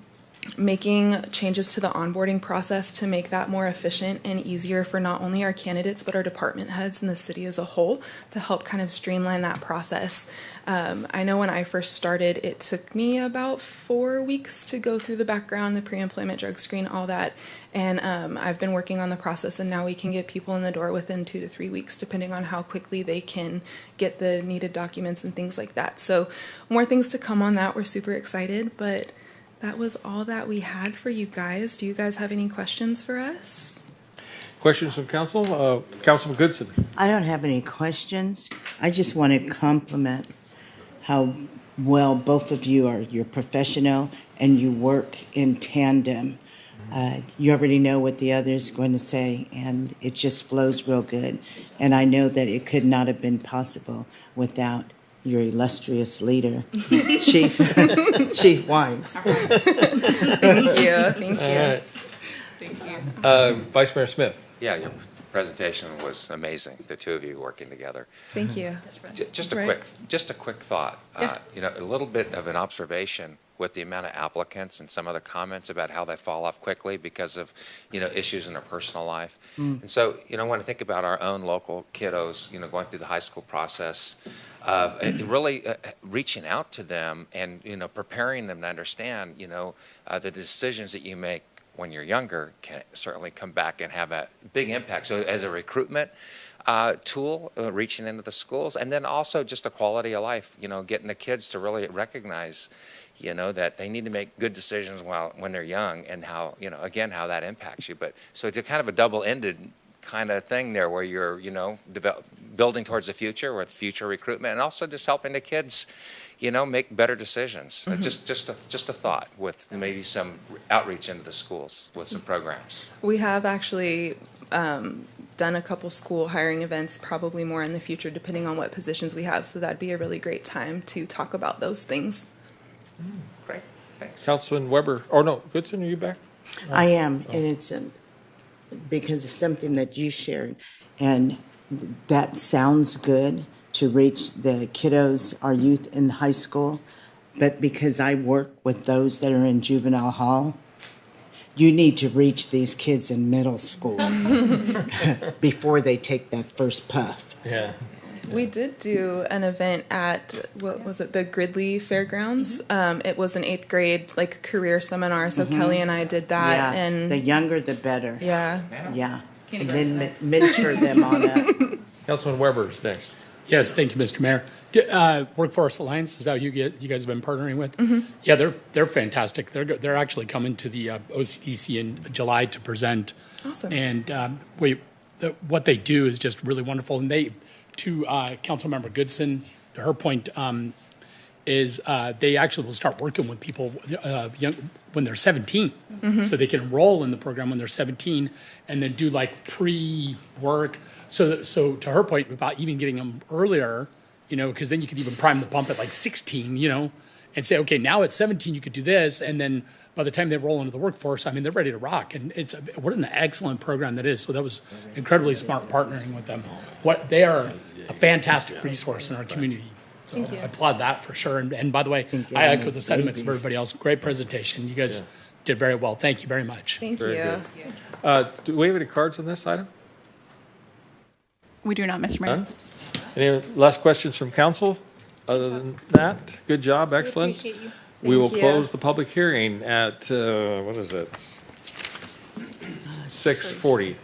[SPEAKER 13] making changes to the onboarding process to make that more efficient and easier for not only our candidates but our department heads and the city as a whole, to help kind of streamline that process. I know when I first started, it took me about 4 weeks to go through the background, the pre-employment drug screen, all that. And I've been working on the process, and now we can get people in the door within 2 to 3 weeks, depending on how quickly they can get the needed documents and things like that. So more things to come on that. We're super excited, but that was all that we had for you guys. Do you guys have any questions for us?
[SPEAKER 1] Questions from council? Councilman Goodson.
[SPEAKER 5] I don't have any questions. I just want to compliment how well both of you are. You're professional and you work in tandem. You already know what the other is going to say, and it just flows real good. And I know that it could not have been possible without your illustrious leader, Chief Wines.
[SPEAKER 13] Thank you. Thank you.
[SPEAKER 1] All right.
[SPEAKER 13] Thank you.
[SPEAKER 1] Vice Mayor Smith.
[SPEAKER 10] Yeah, your presentation was amazing, the two of you working together.
[SPEAKER 13] Thank you.
[SPEAKER 10] Just a quick thought. A little bit of an observation with the amount of applicants and some of the comments about how they fall off quickly because of, issues in their personal life. And so, when I think about our own local kiddos, going through the high school process, really reaching out to them and, preparing them to understand, the decisions that you make when you're younger can certainly come back and have a big impact. So as a recruitment tool, reaching into the schools, and then also just a quality of life, getting the kids to really recognize, that they need to make good decisions when they're young, and how, again, how that impacts you. But so it's a kind of a double-ended kind of thing there, where you're, building towards the future with future recruitment, and also just helping the kids, make better decisions.
[SPEAKER 13] Mm-hmm.
[SPEAKER 10] Just a thought with maybe some outreach into the schools with some programs.
[SPEAKER 13] We have actually done a couple school hiring events, probably more in the future, depending on what positions we have. So that'd be a really great time to talk about those things.
[SPEAKER 10] Great, thanks.
[SPEAKER 1] Councilman Weber. Oh, no, Goodson, are you back?
[SPEAKER 5] I am, and it's because of something that you shared, and that sounds good to reach the kiddos, our youth in high school, but because I work with those that are in juvenile hall, you need to reach these kids in middle school before they take that first puff.
[SPEAKER 1] Yeah.
[SPEAKER 13] We did do an event at, what was it, the Gridley Fairgrounds. It was an 8th grade career seminar. So Kelly and I did that.
[SPEAKER 5] Yeah,
[SPEAKER 13] and
[SPEAKER 5] the younger the better.
[SPEAKER 13] Yeah.
[SPEAKER 5] Yeah. And then mentor them on up.
[SPEAKER 1] Councilman Weber is next.
[SPEAKER 8] Yes, thank you, Mr. Mayor. Workforce Alliance, is that who you guys have been partnering with?
[SPEAKER 13] Mm-hmm.
[SPEAKER 8] Yeah, they're fantastic. They're actually coming to the OCDC in July to present.
[SPEAKER 13] Awesome.
[SPEAKER 8] And what they do is just really wonderful. And to Councilmember Goodson, her point is they actually will start working with people when they're 17.
[SPEAKER 13] Mm-hmm.
[SPEAKER 8] So they can enroll in the program when they're 17 and then do pre-work. So to her point about even getting them earlier, because then you could even prime the pump at 16, and say, okay, now at 17 you could do this. And then by the time they roll into the workforce, they're ready to rock. And what an excellent program that is. So that was incredibly smart partnering with them. They are a fantastic resource in our community. So
[SPEAKER 13] Thank you.
[SPEAKER 8] I applaud that for sure. And by the way, I echo the sentiments of everybody else. Great presentation. You guys did very well. Thank you very much.
[SPEAKER 13] Thank
[SPEAKER 1] Very
[SPEAKER 13] you.
[SPEAKER 1] good. Do we have any cards on this item?
[SPEAKER 3] We do not, Mr. Mayor.
[SPEAKER 1] None? Any last questions from council? Other than that, good job, excellent.
[SPEAKER 3] appreciate you.
[SPEAKER 1] We will
[SPEAKER 13] Thank you.
[SPEAKER 1] close the public hearing at, what is it? 6:40.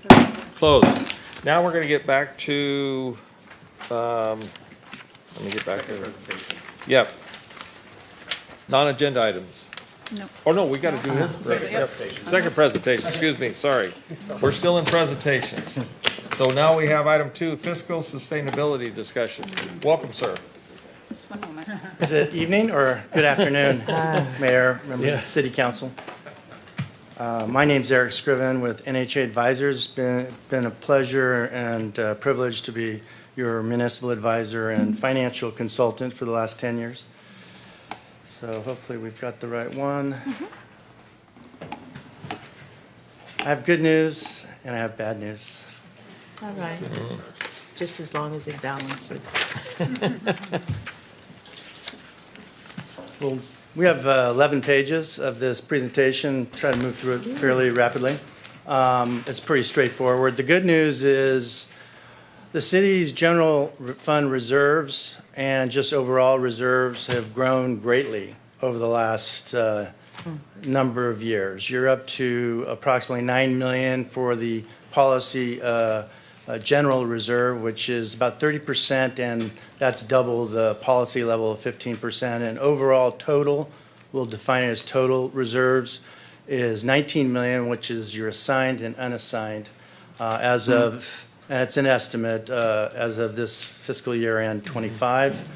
[SPEAKER 1] Closed. Now we're going to get back to, let me get back there. Yep. Non-agenda items.
[SPEAKER 3] No.
[SPEAKER 1] Oh, no, we got to do his. Second presentation, excuse me, sorry. We're still in presentations. So now we have item 2, fiscal sustainability discussion. Welcome, sir.
[SPEAKER 3] Just one moment.
[SPEAKER 15] Is it evening or good afternoon, Mayor, members of the City Council? My name's Eric Scriven with NHA Advisors. It's been a pleasure and privilege to be your municipal advisor and financial consultant for the last 10 years. So hopefully we've got the right one. I have good news and I have bad news.
[SPEAKER 5] All right. Just as long as it balances.
[SPEAKER 15] Well, we have 11 pages of this presentation. Try to move through it fairly rapidly. It's pretty straightforward. The good news is the city's general fund reserves and just overall reserves have grown greatly over the last number of years. You're up to approximately $9 million for the policy general reserve, which is about 30%, and that's double the policy level of 15%. And overall total, we'll define it as total reserves, is $19 million, which is your assigned and unassigned as of, and it's an estimate, as of this fiscal year end 25.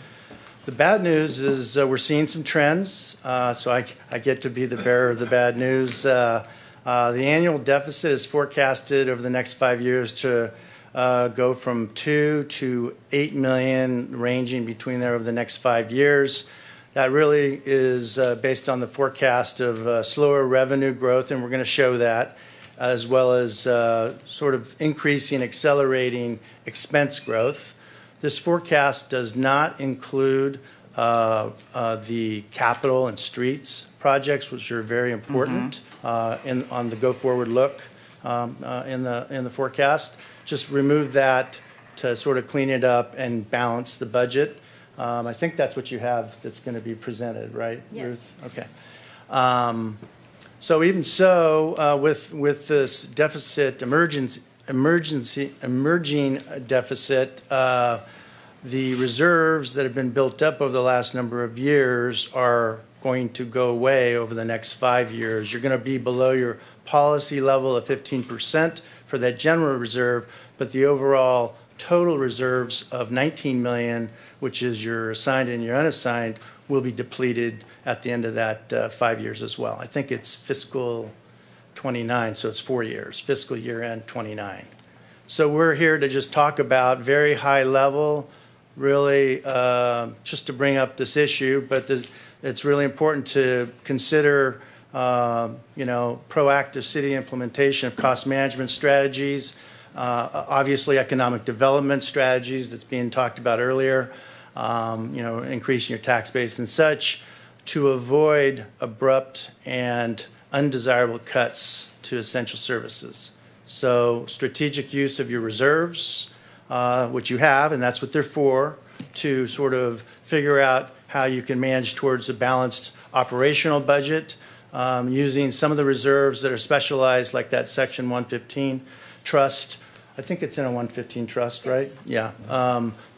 [SPEAKER 15] The bad news is we're seeing some trends, so I get to be the bearer of the bad news. The annual deficit is forecasted over the next 5 years to go from 2 to 8 million, ranging between there over the next 5 years. That really is based on the forecast of slower revenue growth, and we're going to show that, as well as sort of increasing, accelerating expense growth. This forecast does not include the capital and streets projects, which are very important on the go-forward look in the forecast. Just remove that to sort of clean it up and balance the budget. I think that's what you have that's going to be presented, right,
[SPEAKER 5] Yes.
[SPEAKER 15] Ruth? Okay. So even so, with this deficit, emerging deficit, the reserves that have been built up over the last number of years are going to go away over the next 5 years. You're going to be below your policy level of 15% for that general reserve, but the overall total reserves of 19 million, which is your assigned and your unassigned, will be depleted at the end of that 5 years as well. I think it's fiscal 29, so it's 4 years, fiscal year end 29. So we're here to just talk about very high level, really just to bring up this issue, but it's really important to consider proactive city implementation of cost management strategies, obviously economic development strategies that's being talked about earlier, increasing your tax base and such, to avoid abrupt and undesirable cuts to essential services. So strategic use of your reserves, which you have, and that's what they're for, to sort of figure out how you can manage towards a balanced operational budget, using some of the reserves that are specialized, like that Section 115 trust. I think it's in a 115 trust, right? Yeah.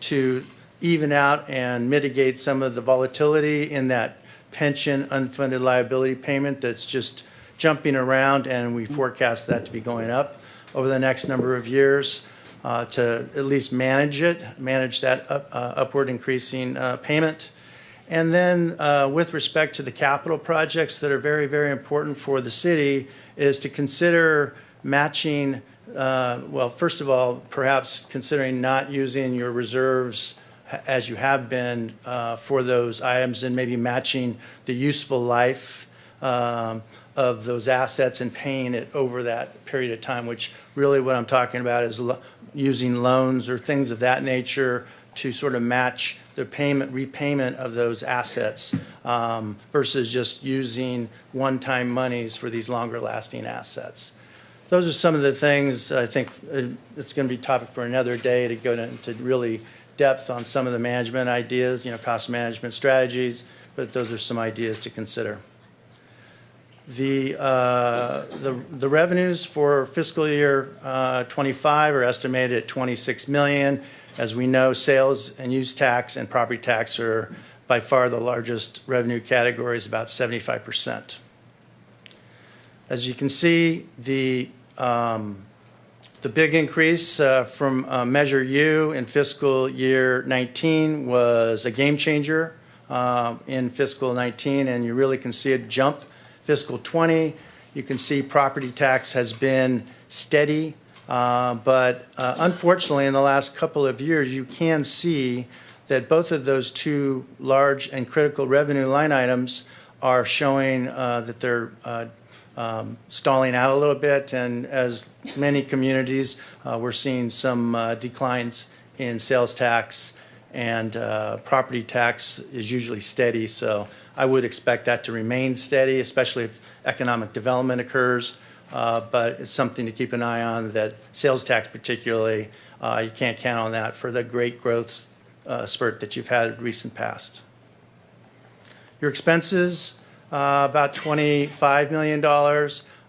[SPEAKER 15] To even out and mitigate some of the volatility in that pension unfunded liability payment that's just jumping around, and we forecast that to be going up over the next number of years, to at least manage that upward increasing payment. And then with respect to the capital projects that are very, very important for the city, is to consider matching, well, first of all, perhaps considering not using your reserves as you have been for those items, and maybe matching the useful life of those assets and paying it over that period of time, which really what I'm talking about is using loans or things of that nature to sort of match the repayment of those assets versus just using one-time monies for these longer lasting assets. Those are some of the things. I think it's going to be a topic for another day to go into really depth on some of the management ideas, cost management strategies, but those are some ideas to consider. The revenues for fiscal year 25 are estimated at 26 million. As we know, sales and use tax and property tax are by far the largest revenue categories, about 75%. As you can see, the big increase from Measure U in fiscal year 19 was a game changer in fiscal 19, and you really can see a jump. Fiscal 20, you can see property tax has been steady But unfortunately, in the last couple of years, you can see that both of those two large and critical revenue line items are showing that they're stalling out a little bit. And as many communities, we're seeing some declines in sales tax, and property tax is usually steady. So I would expect that to remain steady, especially if economic development occurs. But it's something to keep an eye on, that sales tax particularly, you can't count on that for the great growth spurt that you've had in recent past. Your expenses, about $25 million.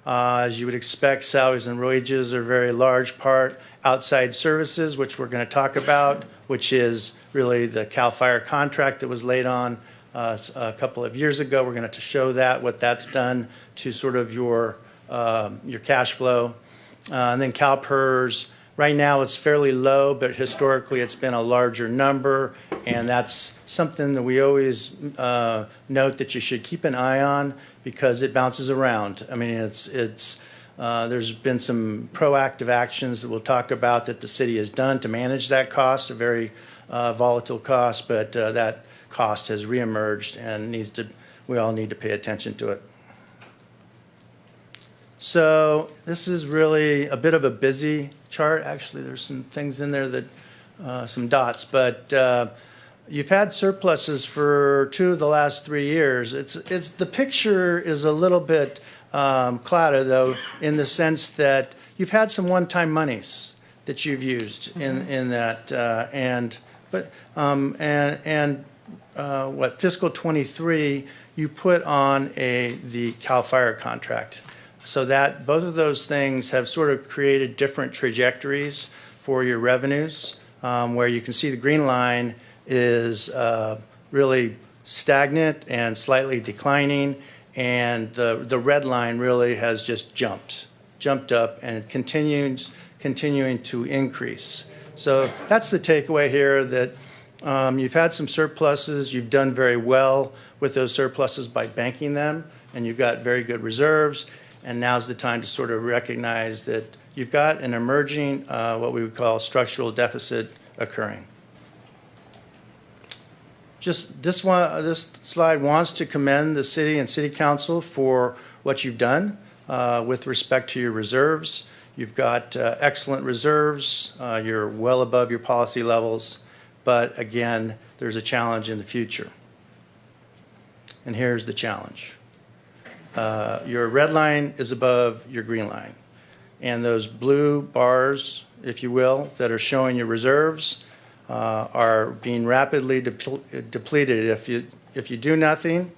[SPEAKER 15] As you would expect, salaries and wages are a very large part. Outside services, which we're going to talk about, which is really the CAL FIRE contract that was laid on a couple of years ago. We're going to show that, what that's done to sort of your cash flow. And then CalPERS, right now it's fairly low, but historically it's been a larger number, and that's something that we always note that you should keep an eye on because it bounces around. I mean, there's been some proactive actions that we'll talk about that the city has done to manage that cost, a very volatile cost, but that cost has reemerged and we all need to pay attention to it. So this is really a bit of a busy chart. Actually, there's some things in there that, some dots, but you've had surpluses for 2 of the last 3 years. The picture is a little bit clouded, though, in the sense that you've had some one-time monies that you've used in that, fiscal 23, you put on the CAL FIRE contract. So that both of those things have sort of created different trajectories for your revenues, where you can see the green line is really stagnant and slightly declining, and the red line really has just jumped up and continuing to increase. So that's the takeaway here, that you've had some surpluses. You've done very well with those surpluses by banking them, and you've got very good reserves. And now's the time to sort of recognize that you've got an emerging, what we would call structural deficit occurring. Just this slide wants to commend the city and city council for what you've done with respect to your reserves. You've got excellent reserves. You're well above your policy levels. But again, there's a challenge in the future. And here's the challenge. Your red line is above your green line. And those blue bars, if you will, that are showing your reserves are being rapidly depleted. If you do nothing,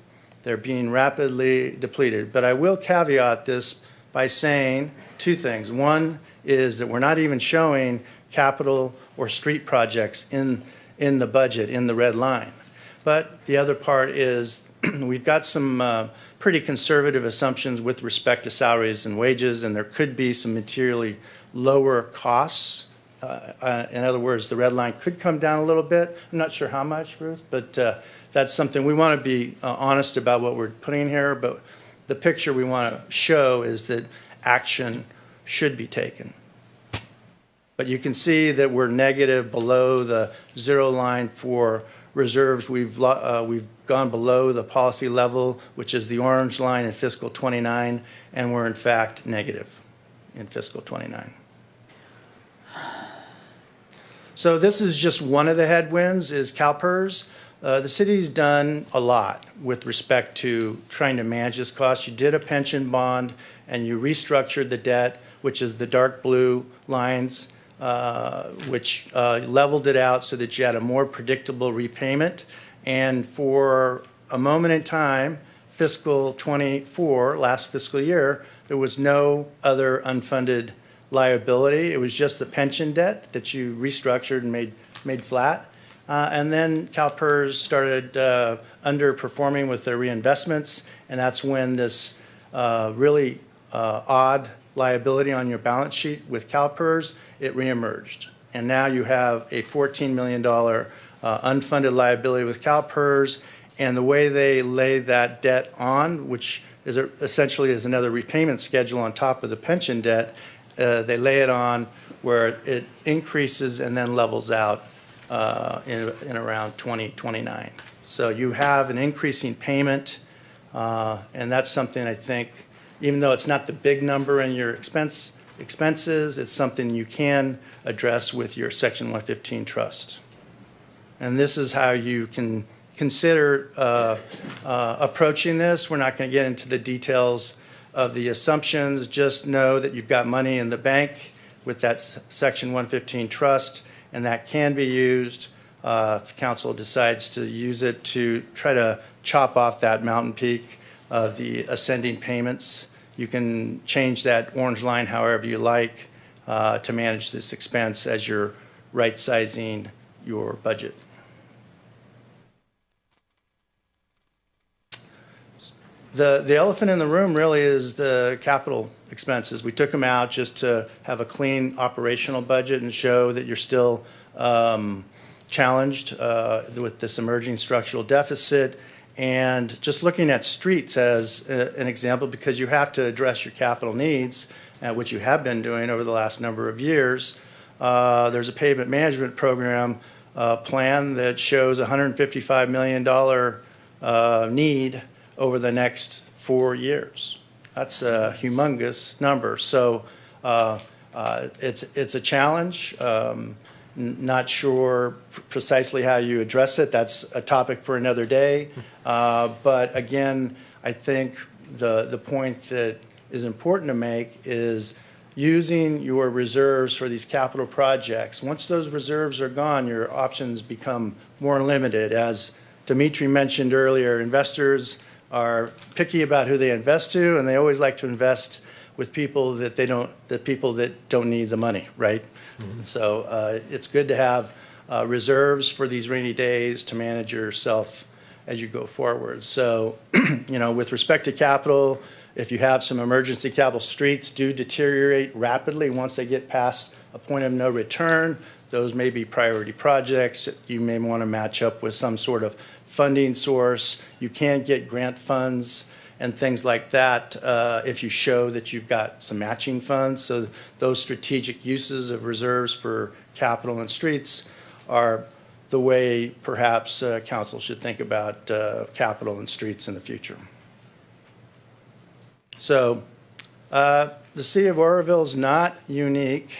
[SPEAKER 15] they're being rapidly depleted. But I will caveat this by saying 2 things. One is that we're not even showing capital or street projects in the budget, in the red line. But the other part is we've got some pretty conservative assumptions with respect to salaries and wages, and there could be some materially lower costs. In other words, the red line could come down a little bit. I'm not sure how much, Ruth, but that's something we want to be honest about what we're putting here. But the picture we want to show is that action should be taken. But you can see that we're negative below the 0 line for reserves. We've gone below the policy level, which is the orange line in fiscal 29, and we're in fact negative in fiscal 29. So this is just one of the headwinds, is CalPERS. The city's done a lot with respect to trying to manage this cost. You did a pension bond, and you restructured the debt, which is the dark blue lines, which leveled it out so that you had a more predictable repayment. And for a moment in time, fiscal 24, last fiscal year, there was no other unfunded liability. It was just the pension debt that you restructured and made flat. And then CalPERS started underperforming with their reinvestments, and that's when this really odd liability on your balance sheet with CalPERS, it reemerged. And now you have a $14 million unfunded liability with CalPERS, and the way they lay that debt on, which is essentially is another repayment schedule on top of the pension debt, they lay it on where it increases and then levels out in around 2029. So you have an increasing payment, and that's something I think, even though it's not the big number in your expenses, it's something you can address with your Section 115 trust. And this is how you can consider approaching this. We're not going to get into the details of the assumptions. Just know that you've got money in the bank with that Section 115 trust, and that can be used if council decides to use it to try to chop off that mountain peak of the ascending payments. You can change that orange line however you like to manage this expense as you're right-sizing your budget. The elephant in the room really is the capital expenses. We took them out just to have a clean operational budget and show that you're still challenged with this emerging structural deficit. And just looking at streets as an example, because you have to address your capital needs, which you have been doing over the last number of years. There's a pavement management program plan that shows $155 million need over the next 4 years. That's a humongous number. So it's a challenge. Not sure precisely how you address it. That's a topic for another day. But again, I think the point that is important to make is using your reserves for these capital projects. Once those reserves are gone, your options become more limited. As Dimitri mentioned earlier, investors are picky about who they invest to, and they always like to invest with people that don't need the money, right? Mm-hmm. So it's good to have reserves for these rainy days to manage yourself as you go forward. So, with respect to capital, if you have some emergency capital, streets do deteriorate rapidly once they get past a point of no return. Those may be priority projects. You may want to match up with some sort of funding source. You can get grant funds and things like that if you show that you've got some matching funds. So those strategic uses of reserves for capital and streets are the way perhaps council should think about capital and streets in the future. So the city of Oroville is not unique.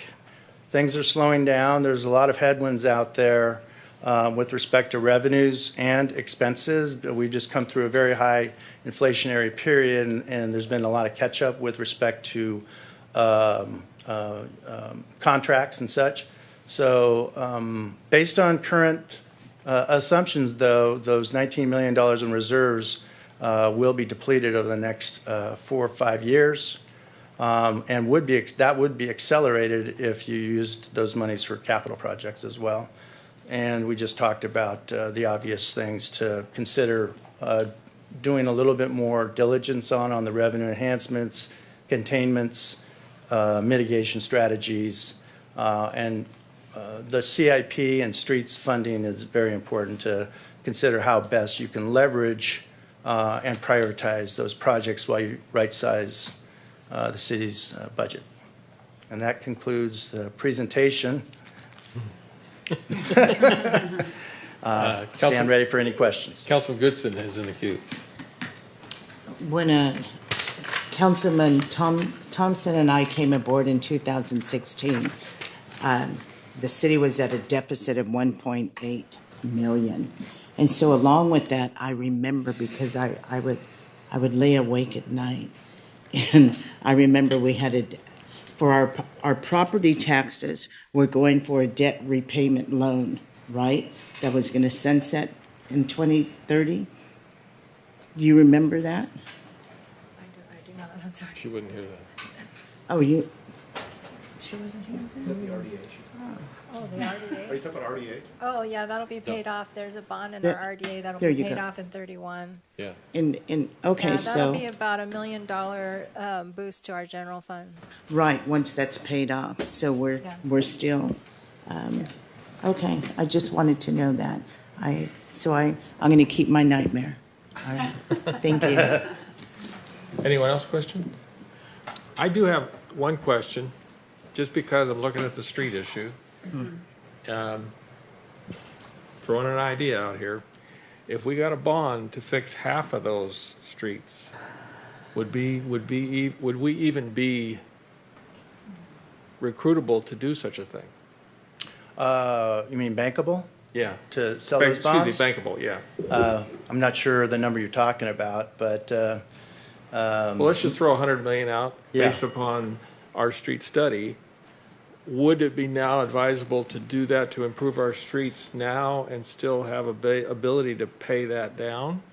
[SPEAKER 15] Things are slowing down. There's a lot of headwinds out there with respect to revenues and expenses. We've just come through a very high inflationary period, and there's been a lot of catch up with respect to contracts and such. So based on current assumptions, though, those $19 million in reserves will be depleted over the next 4 or 5 years, and that would be accelerated if you used those monies for capital projects as well. And we just talked about the obvious things to consider doing a little bit more diligence on the revenue enhancements, containments, mitigation strategies, and the CIP and streets funding is very important to consider how best you can leverage and prioritize those projects while you right-size the city's budget. And that concludes the presentation. Stand ready for any questions.
[SPEAKER 1] Councilman Goodson is in the queue.
[SPEAKER 5] When Councilman Thompson and I came aboard in 2016, the city was at a deficit of 1.8 million. And so along with that, I remember, because I would lay awake at night, and I remember we had for our property taxes, we're going for a debt repayment loan, right? That was going to sunset in 2030. Do you remember that?
[SPEAKER 3] I do not. I'm sorry.
[SPEAKER 1] She wouldn't hear that.
[SPEAKER 5] Oh, you?
[SPEAKER 3] She wasn't here.
[SPEAKER 4] Is that the RDA?
[SPEAKER 3] Oh, the RDA.
[SPEAKER 4] Are you talking about RDA?
[SPEAKER 3] Oh, yeah, that'll be paid off. There's a bond in
[SPEAKER 5] The-
[SPEAKER 3] our RDA that'll
[SPEAKER 5] there
[SPEAKER 3] be
[SPEAKER 5] you
[SPEAKER 3] paid
[SPEAKER 5] go.
[SPEAKER 3] off in 31.
[SPEAKER 1] Yeah.
[SPEAKER 5] Okay,
[SPEAKER 3] Yeah,
[SPEAKER 5] so.
[SPEAKER 3] that'll be about $1 million boost to our general fund.
[SPEAKER 5] Right, once that's paid off. So we're still, okay, I just wanted to know that. I'm going to keep my nightmare. All right, thank you.
[SPEAKER 1] Anyone else question? I do have one question. just because I'm looking at the street issue, throwing an idea out here, if we got a bond to fix half of those streets, would we even be recruitable to do such a thing?
[SPEAKER 15] You mean bankable?
[SPEAKER 1] Yeah.
[SPEAKER 15] To sell those bonds?
[SPEAKER 1] Excuse me, bankable, yeah.
[SPEAKER 15] I'm not sure the number you're talking about, but,
[SPEAKER 1] Well, let's just throw 100 million out
[SPEAKER 15] Yeah.
[SPEAKER 1] based upon our street study. Would it be now advisable to do that to improve our streets now and still have ability to pay that down?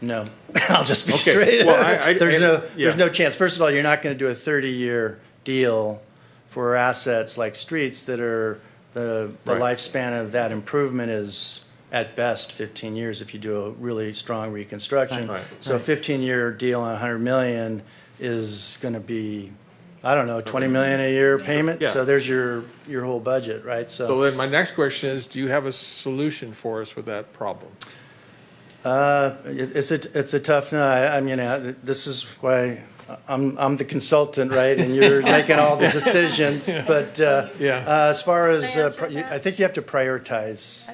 [SPEAKER 15] no. I'll just be
[SPEAKER 1] Okay.
[SPEAKER 15] straight.
[SPEAKER 1] Well,
[SPEAKER 15] There's no chance. First of all, you're not going to do a 30-year deal for assets like streets that are, the
[SPEAKER 1] Right.
[SPEAKER 15] lifespan of that improvement is at best 15 years if you do a really strong reconstruction.
[SPEAKER 1] Right.
[SPEAKER 15] So a 15-year deal on 100 million is going to be, I don't know, 20 million a year payment.
[SPEAKER 1] Yeah.
[SPEAKER 15] So there's your whole budget, right?
[SPEAKER 1] So then my next question is, do you have a solution for us with that problem?
[SPEAKER 15] It's a tough no. I mean, this is why I'm the consultant, right? And you're making all the decisions. But as far as
[SPEAKER 16] Can I answer that?
[SPEAKER 15] I think you have to prioritize.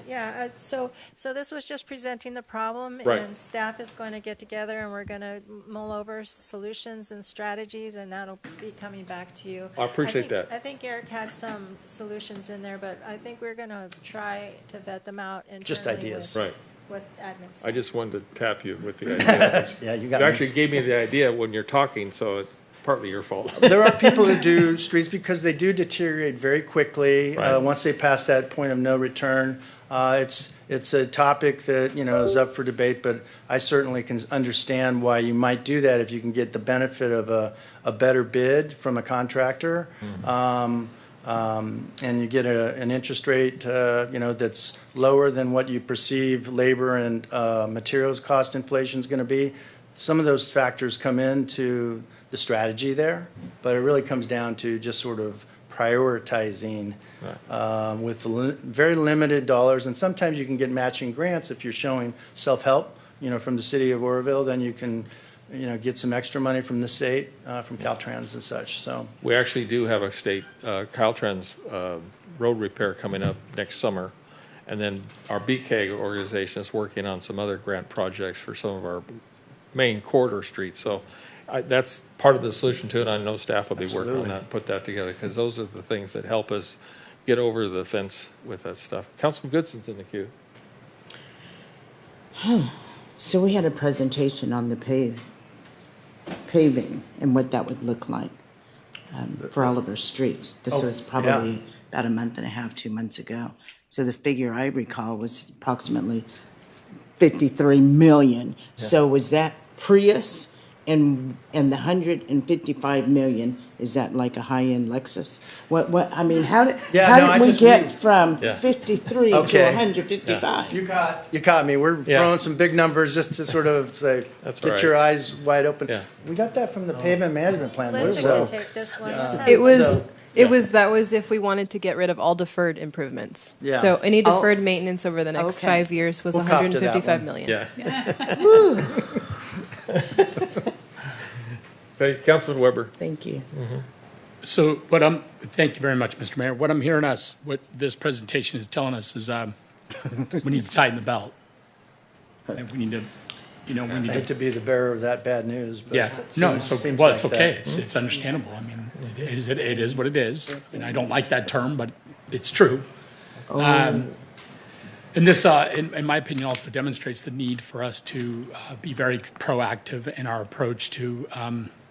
[SPEAKER 16] So this was just presenting the problem,
[SPEAKER 1] Right.
[SPEAKER 16] and staff is going to get together, and we're going to mull over solutions and strategies, and that'll be coming back to you.
[SPEAKER 1] I appreciate that.
[SPEAKER 16] I think Eric had some solutions in there, but I think we're going to try to vet them out internally.
[SPEAKER 15] Just ideas.
[SPEAKER 1] Right.
[SPEAKER 16] With admin staff.
[SPEAKER 1] I just wanted to tap you with the idea.
[SPEAKER 15] Yeah, you
[SPEAKER 1] You
[SPEAKER 15] got me.
[SPEAKER 1] actually gave me the idea when you're talking, so it's partly your fault.
[SPEAKER 15] There are people who do streets because they do deteriorate very quickly
[SPEAKER 1] Right.
[SPEAKER 15] once they pass that point of no return. It's a topic that is up for debate, but I certainly can understand why you might do that if you can get the benefit of a better bid from a contractor. And you get an interest rate, that's lower than what you perceive labor and materials cost inflation is going to be. Some of those factors come into the strategy there, but it really comes down to just sort of prioritizing with very limited dollars. And sometimes you can get matching grants if you're showing self-help, from the city of Oroville. Then you can get some extra money from the state, from Caltrans and such, so.
[SPEAKER 1] We actually do have a state, Caltrans road repair coming up next summer. And then our BK organization is working on some other grant projects for some of our main corridor streets. So that's part of the solution to it. I know staff will be working on
[SPEAKER 15] Absolutely.
[SPEAKER 1] that, put that together, because those are the things that help us get over the fence with that stuff. Councilman Goodson's in the queue.
[SPEAKER 5] So we had a presentation on the paving and what that would look like for all of our streets. This was probably about a month and a half, 2 months ago. So the figure I recall was approximately 53 million. So was that Prius and the 155 million, is that like a high-end Lexus? I mean, how did we get from 53 to
[SPEAKER 15] Okay.
[SPEAKER 5] 155?
[SPEAKER 15] You caught me. We're throwing some big numbers just to sort of say,
[SPEAKER 1] That's
[SPEAKER 15] get
[SPEAKER 1] right.
[SPEAKER 15] your eyes wide open.
[SPEAKER 1] Yeah.
[SPEAKER 15] We got that from the pavement management plan.
[SPEAKER 16] Melissa
[SPEAKER 15] so-
[SPEAKER 16] can take this one. Let's have
[SPEAKER 17] It was,
[SPEAKER 15] So-
[SPEAKER 17] that was if we wanted to get rid of all deferred improvements.
[SPEAKER 15] Yeah.
[SPEAKER 17] So any
[SPEAKER 5] Oh.
[SPEAKER 17] deferred maintenance over the next
[SPEAKER 5] Okay.
[SPEAKER 17] 5 years was
[SPEAKER 15] We'll cop to that
[SPEAKER 17] 155
[SPEAKER 15] one.
[SPEAKER 17] million.
[SPEAKER 1] Yeah.
[SPEAKER 5] Woo.
[SPEAKER 1] Hey, Councilman Weber.
[SPEAKER 5] Thank you.
[SPEAKER 8] So thank you very much, Mr. Mayor. What I'm hearing what this presentation is telling us is we need to tighten the belt. And we need to,
[SPEAKER 15] I hate to be the bearer of that bad news, but
[SPEAKER 8] yeah,
[SPEAKER 15] it
[SPEAKER 8] no,
[SPEAKER 15] seems
[SPEAKER 8] it's
[SPEAKER 15] like
[SPEAKER 8] okay.
[SPEAKER 15] that.
[SPEAKER 8] It's understandable. I mean, it is what it is. And I don't like that term, but it's true. And this, in my opinion, also demonstrates the need for us to be very proactive in our approach to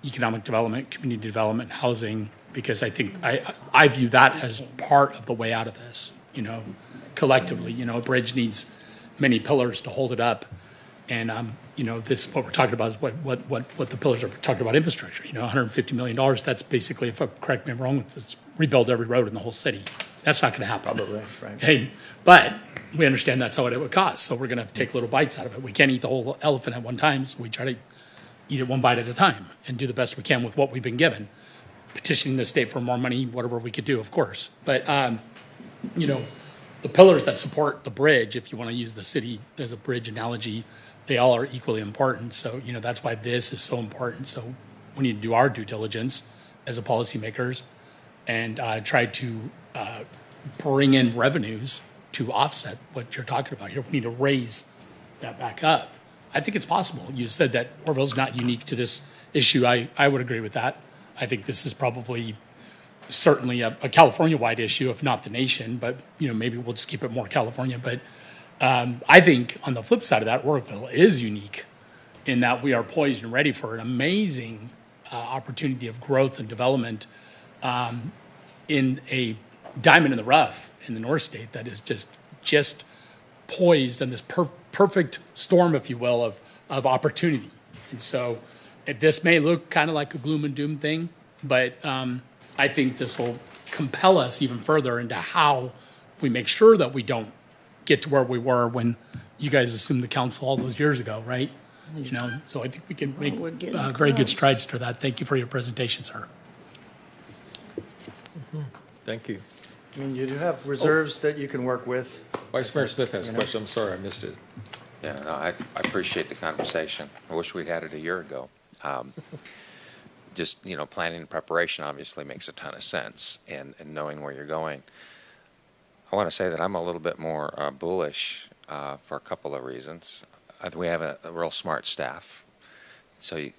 [SPEAKER 8] economic development, community development, housing, because I think I view that as part of the way out of this. Collectively, a bridge needs many pillars to hold it up, and this what we're talking about is what the pillars are talking about infrastructure. $150 million. That's basically, if I correct me if I'm wrong, it's rebuild every road in the whole city. That's not going to happen.
[SPEAKER 15] Probably, right.
[SPEAKER 8] Hey, but we understand that's what it would cost, so we're going to take little bites out of it. We can't eat the whole elephant at one time, so we try to eat it one bite at a time and do the best we can with what we've been given. Petitioning the state for more money, whatever we could do, of course. But, the pillars that support the bridge, if you want to use the city as a bridge analogy, they all are equally important. So, that's why this is so important. So we need to do our due diligence as a policymakers and try to bring in revenues to offset what you're talking about here. We need to raise that back up. I think it's possible. You said that Orville's not unique to this issue. I would agree with that. I think this is probably certainly a California-wide issue, if not the nation, but maybe we'll just keep it more California. But I think on the flip side of that, Orville is unique in that we are poised and ready for an amazing opportunity of growth and development in a diamond in the rough in the North State that is just poised on this perfect storm, if you will, of opportunity. And so this may look kind of like a gloom and doom thing, but I think this will compel us even further into how we make sure that we don't get to where we were when you guys assumed the council all those years ago, right? So I think we can make very good strides to that. Thank you for your presentation, sir.
[SPEAKER 1] Thank you.
[SPEAKER 15] I mean, you do have reserves that you can work with.
[SPEAKER 1] Vice Mayor Smith has a question. I'm sorry, I missed it.
[SPEAKER 10] Yeah, no, I appreciate the conversation. I wish we'd had it a year ago. Just, planning and preparation obviously makes a ton of sense, and knowing where you're going. I want to say that I'm a little bit more bullish for a couple of reasons. We have a real smart staff. So, you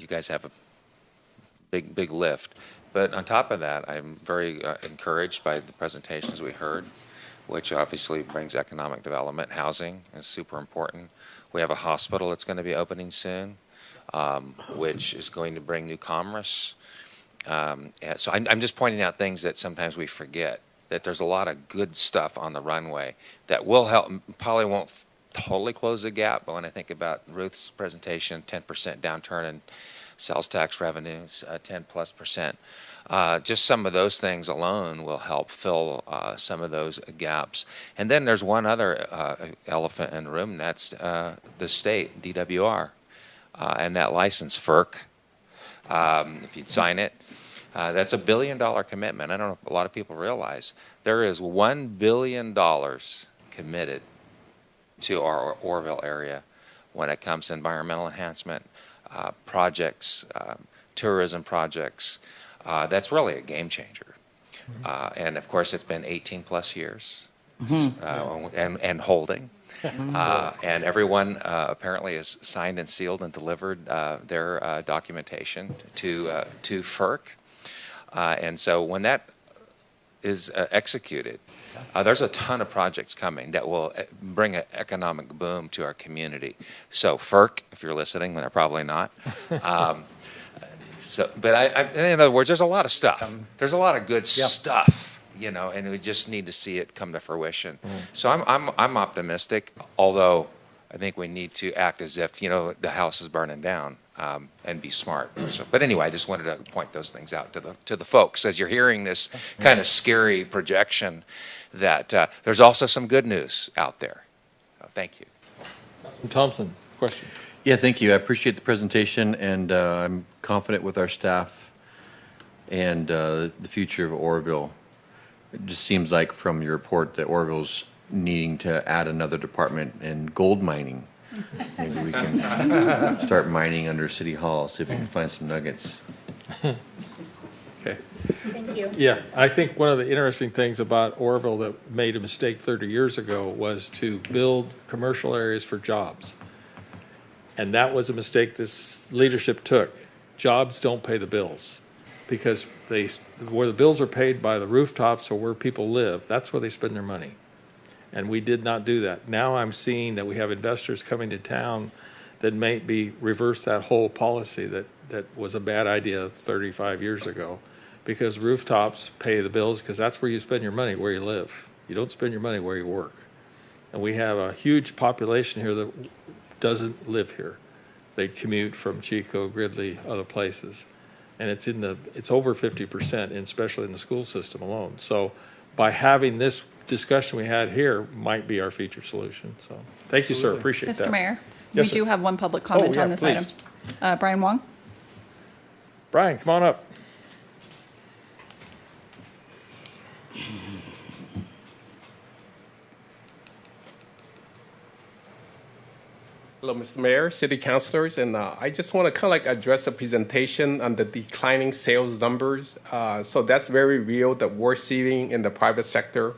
[SPEAKER 10] guys have a big lift. But on top of that, I'm very encouraged by the presentations we heard, which obviously brings economic development. Housing is super important. We have a hospital that's going to be opening soon, which is going to bring new commerce. So I'm just pointing out things that sometimes we forget, that there's a lot of good stuff on the runway that will help, probably won't totally close the gap, but when I think about Ruth's presentation, 10% downturn in sales tax revenues, 10+%. Just some of those things alone will help fill some of those gaps. And then there's one other elephant in the room, and that's the state, DWR, and that license, FERC. If you'd sign it, that's $1 billion commitment. I don't know if a lot of people realize there is $1 billion committed to our Orville area when it comes to environmental enhancement projects, tourism projects. That's really a game changer. And of course, it's been 18 plus years and holding. And everyone apparently has signed and sealed and delivered their documentation to FERC. And so when that is executed, there's a ton of projects coming that will bring an economic boom to our community. So FERC, if you're listening, they're probably not. But in other words, there's a lot of stuff. There's a lot of good stuff, and we just need to see it come to fruition. So I'm optimistic, although I think we need to act as if, the house is burning down, and be smart. But anyway, I just wanted to point those things out to the folks as you're hearing this kind of scary projection that there's also some good news out there. So thank you.
[SPEAKER 1] Councilman Thompson, question.
[SPEAKER 11] Yeah, thank you. I appreciate the presentation, and I'm confident with our staff and the future of Orville. It just seems like from your report that Orville's needing to add another department in gold mining. Maybe we can start mining under City Hall, see if we can find some nuggets.
[SPEAKER 1] Okay.
[SPEAKER 16] Thank you.
[SPEAKER 1] Yeah, I think one of the interesting things about Orville that made a mistake 30 years ago was to build commercial areas for jobs. And that was a mistake this leadership took. Jobs don't pay the bills because where the bills are paid by the rooftops or where people live, that's where they spend their money. And we did not do that. Now I'm seeing that we have investors coming to town that may be reverse that whole policy that was a bad idea 35 years ago, because rooftops pay the bills because that's where you spend your money, where you live. You don't spend your money where you work. And we have a huge population here that doesn't live here. They commute from Chico, Gridley, other places. And it's over 50%, especially in the school system alone. So by having this discussion we had here might be our future solution. So thank you, sir. Appreciate that.
[SPEAKER 3] Mr. Mayor,
[SPEAKER 1] Yes,
[SPEAKER 3] we
[SPEAKER 1] sir.
[SPEAKER 3] do have one public comment on this
[SPEAKER 1] please.
[SPEAKER 3] item. Brian Wong?
[SPEAKER 1] Brian, come on up.
[SPEAKER 18] Hello, Mr. Mayor, City Councilors, and I just want to kind of like address the presentation on the declining sales numbers. So that's very real that we're seeing in the private sector.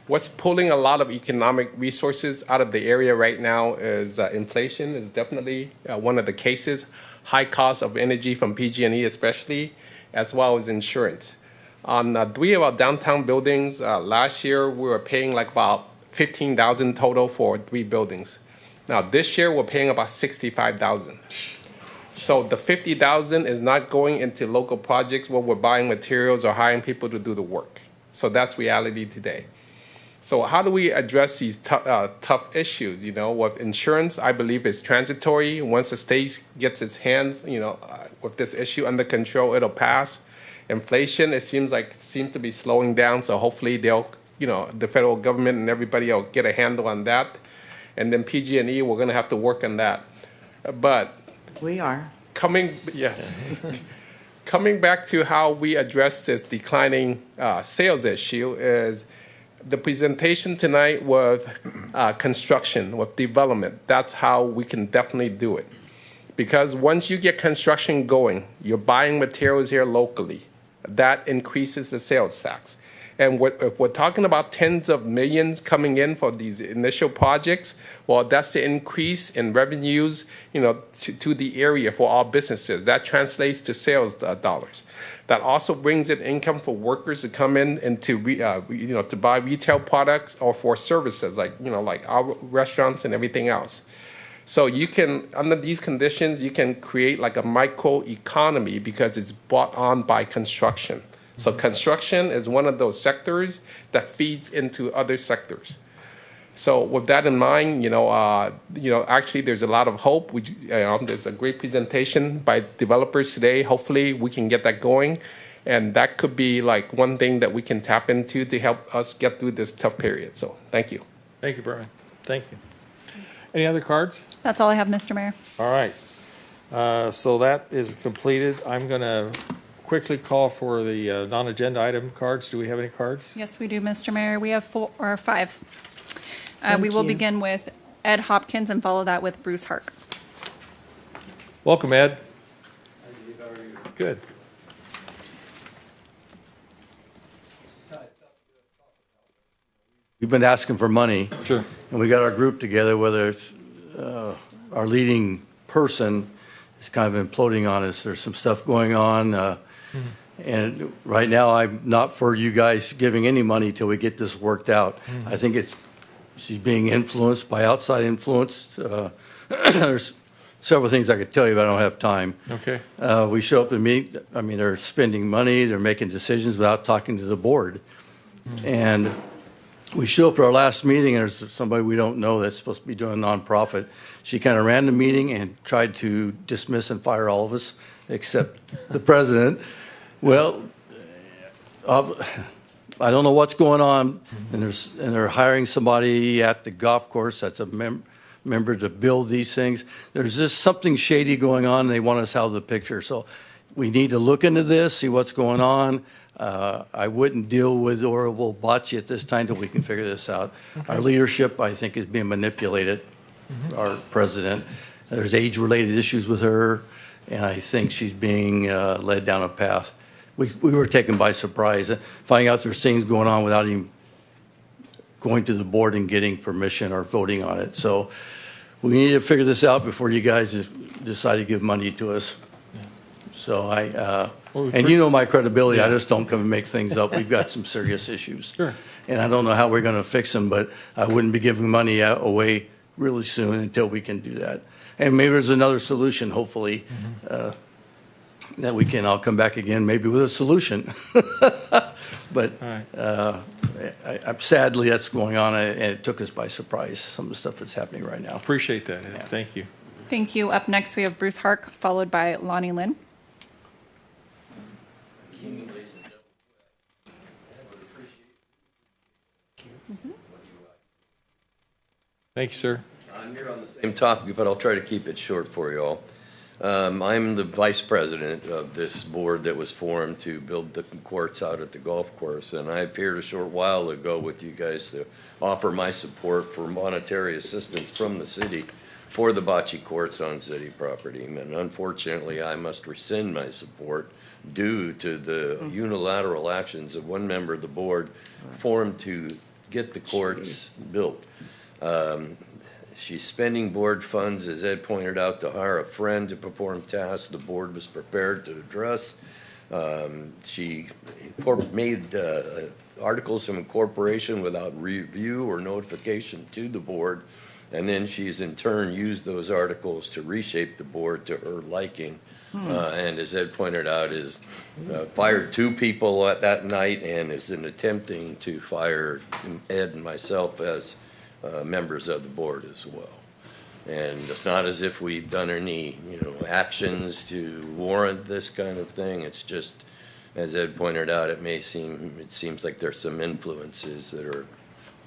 [SPEAKER 18] What's pulling a lot of economic resources out of the area right now is inflation is definitely one of the cases. High cost of energy from PG&E especially, as well as insurance. On 3 of our downtown buildings, last year we were paying like about $15,000 total for 3 buildings. Now this year we're paying about $65,000. So the $50,000 is not going into local projects where we're buying materials or hiring people to do the work. So that's reality today. So how do we address these tough issues? You know, with insurance, I believe it's transitory. Once the state gets its hands, with this issue under control, it'll pass. Inflation, it seems to be slowing down. So hopefully they'll, the federal government and everybody will get a handle on that. And then PG&E, we're going to have to work on that. But
[SPEAKER 5] we are
[SPEAKER 18] coming back to how we address this declining sales issue is. The presentation tonight with construction, with development, that's how we can definitely do it. Because once you get construction going, you're buying materials here locally. That increases the sales tax. And if we're talking about tens of millions coming in for these initial projects, well, that's the increase in revenues, to the area for all businesses. That translates to sales dollars. That also brings in income for workers to come in and to buy retail products or for services like our restaurants and everything else. So you can, under these conditions, you can create like a micro economy because it's brought on by construction. So construction is one of those sectors that feeds into other sectors. So with that in mind, actually there's a lot of hope. There's a great presentation by developers today. Hopefully we can get that going. And that could be like one thing that we can tap into to help us get through this tough period. So thank you.
[SPEAKER 1] Thank you, Brian. Thank you. Any other cards?
[SPEAKER 3] That's all I have, Mr. Mayor.
[SPEAKER 1] All right. So that is completed. I'm going to quickly call for the non-agenda item cards. Do we have any cards?
[SPEAKER 3] Yes, we do, Mr. Mayor. We have 5. We will
[SPEAKER 5] you.
[SPEAKER 3] begin with Ed Hopkins and follow that with Bruce Hark.
[SPEAKER 1] Welcome, Ed. Good.
[SPEAKER 19] We've been asking for money.
[SPEAKER 1] Sure.
[SPEAKER 19] And we got our group together, whether it's our leading person is kind of imploding on us. There's some stuff going on. And right now, I'm not for you guys giving any money till we get this worked out. I think she's being influenced by outside influence. There's several things I could tell you, but I don't have time.
[SPEAKER 1] Okay.
[SPEAKER 19] We show up and meet. I mean, they're spending money. They're making decisions without talking to the board. And we show up to our last meeting, and there's somebody we don't know that's supposed to be doing a nonprofit. She kind of ran the meeting and tried to dismiss and fire all of us, except the president. Well, I don't know what's going on, and they're hiring somebody at the golf course that's a member to build these things. There's just something shady going on, and they want us out of the picture. So we need to look into this, see what's going on. I wouldn't deal with Orville Bocce at this time till we can figure this out.
[SPEAKER 1] Okay.
[SPEAKER 19] Our leadership, I think, is being manipulated, our president. There's age-related issues with her, and I think she's being led down a path. We were taken by surprise, finding out there's things going on without even going to the board and getting permission or voting on it. So we need to figure this out before you guys decide to give money to us. So and you know my credibility. I just don't come and make things up. We've got some serious issues.
[SPEAKER 1] Sure.
[SPEAKER 19] And I don't know how we're going to fix them, but I wouldn't be giving money away really soon until we can do that. And maybe there's another solution, hopefully, that we can. I'll come back again, maybe with a solution. But sadly, that's going on, and it took us by surprise, some of the stuff that's happening right now.
[SPEAKER 1] Appreciate that, Ed. Thank you.
[SPEAKER 3] Thank you. Up next, we have Bruce Hark, followed by Lonnie Lynn.
[SPEAKER 1] Thank you, sir.
[SPEAKER 20] I'm here on the same topic, but I'll try to keep it short for you all. I'm the vice president of this board that was formed to build the courts out at the golf course, and I appeared a short while ago with you guys to offer my support for monetary assistance from the city for the bocce courts on city property. And unfortunately, I must rescind my support due to the unilateral actions of one member of the board formed to get the courts built. She's spending board funds, as Ed pointed out, to hire a friend to perform tasks the board was prepared to address. She made articles of incorporation without review or notification to the board, and then she's in turn used those articles to reshape the board to her liking. And as Ed pointed out, is fired 2 people at that night and is attempting to fire Ed and myself as members of the board as well. And it's not as if we've done any, actions to warrant this kind of thing. It's just, as Ed pointed out, it seems like there's some influences that are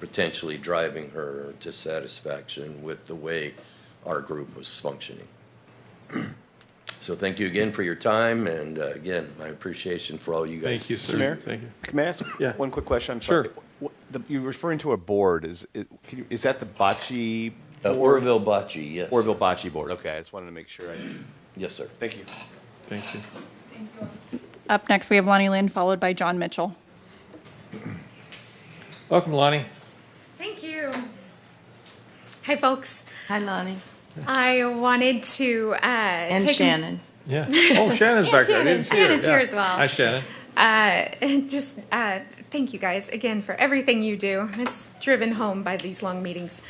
[SPEAKER 20] potentially driving her to satisfaction with the way our group was functioning. So thank you again for your time, and again, my appreciation for all you guys.
[SPEAKER 1] Thank you, sir.
[SPEAKER 4] Mayor?
[SPEAKER 1] Thank you.
[SPEAKER 4] Can I ask one quick question? I'm
[SPEAKER 1] Sure.
[SPEAKER 4] sorry. You're referring to a board. Is that the bocce board?
[SPEAKER 20] Oroville Bocce, yes.
[SPEAKER 4] Oroville Bocce Board. Okay, I just wanted to make sure.
[SPEAKER 20] Yes, sir.
[SPEAKER 4] Thank you.
[SPEAKER 1] Thank you.
[SPEAKER 3] Up next, we have Lonnie Lynn, followed by John Mitchell.
[SPEAKER 1] Welcome, Lonnie.
[SPEAKER 21] Thank you. Hi, folks.
[SPEAKER 5] Hi, Lonnie.
[SPEAKER 21] I wanted to
[SPEAKER 5] And
[SPEAKER 21] take
[SPEAKER 5] Shannon.
[SPEAKER 1] Yeah. Oh, Shannon's back there. I didn't see her.
[SPEAKER 21] Shannon's here as well.
[SPEAKER 1] Hi, Shannon.
[SPEAKER 21] Just thank you guys again for everything you do. It's driven home by these long meetings.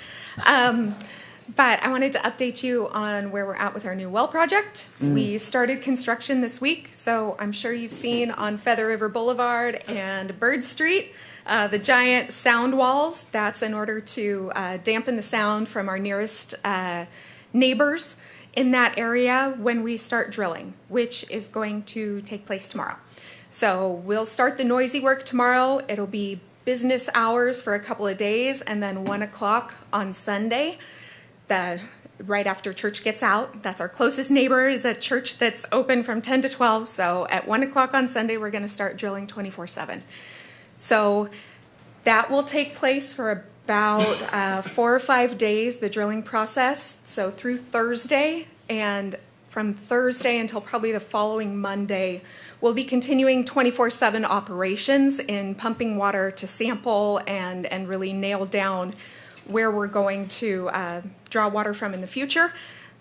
[SPEAKER 21] But I wanted to update you on where we're at with our new well project. We started construction this week, so I'm sure you've seen on Feather River Boulevard and Bird Street the giant sound walls. That's in order to dampen the sound from our nearest neighbors in that area when we start drilling, which is going to take place tomorrow. So we'll start the noisy work tomorrow. It'll be business hours for a couple of days, and then 1 o'clock on Sunday, right after church gets out. That's our closest neighbor, is a church that's open from 10 to 12. So at 1 o'clock on Sunday, we're going to start drilling 24/7. So that will take place for about 4 or 5 days, the drilling process. So through Thursday, and from Thursday until probably the following Monday, we'll be continuing 24/7 operations in pumping water to sample and really nail down where we're going to draw water from in the future.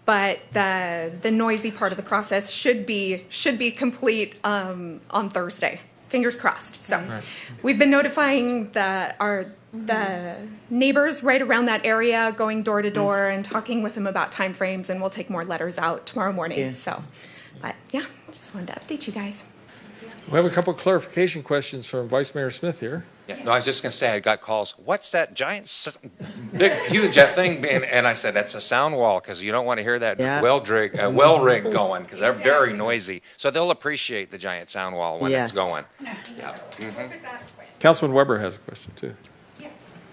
[SPEAKER 21] But the noisy part of the process should be complete on Thursday. Fingers crossed. So we've been notifying the neighbors right around that area, going door to door and talking with them about timeframes, and we'll take more letters out tomorrow morning.
[SPEAKER 5] Yeah.
[SPEAKER 21] So, but yeah, just wanted to update you guys.
[SPEAKER 1] We have a couple of clarification questions from Vice Mayor Smith here.
[SPEAKER 10] Yeah, no, I was just going to say, I got calls, what's that giant, big, huge thing? And I said, that's a sound wall, because you don't want to hear that well rig going, because they're very noisy. So they'll appreciate the giant sound wall when it's going. Yeah.
[SPEAKER 1] Councilman Weber has a question, too.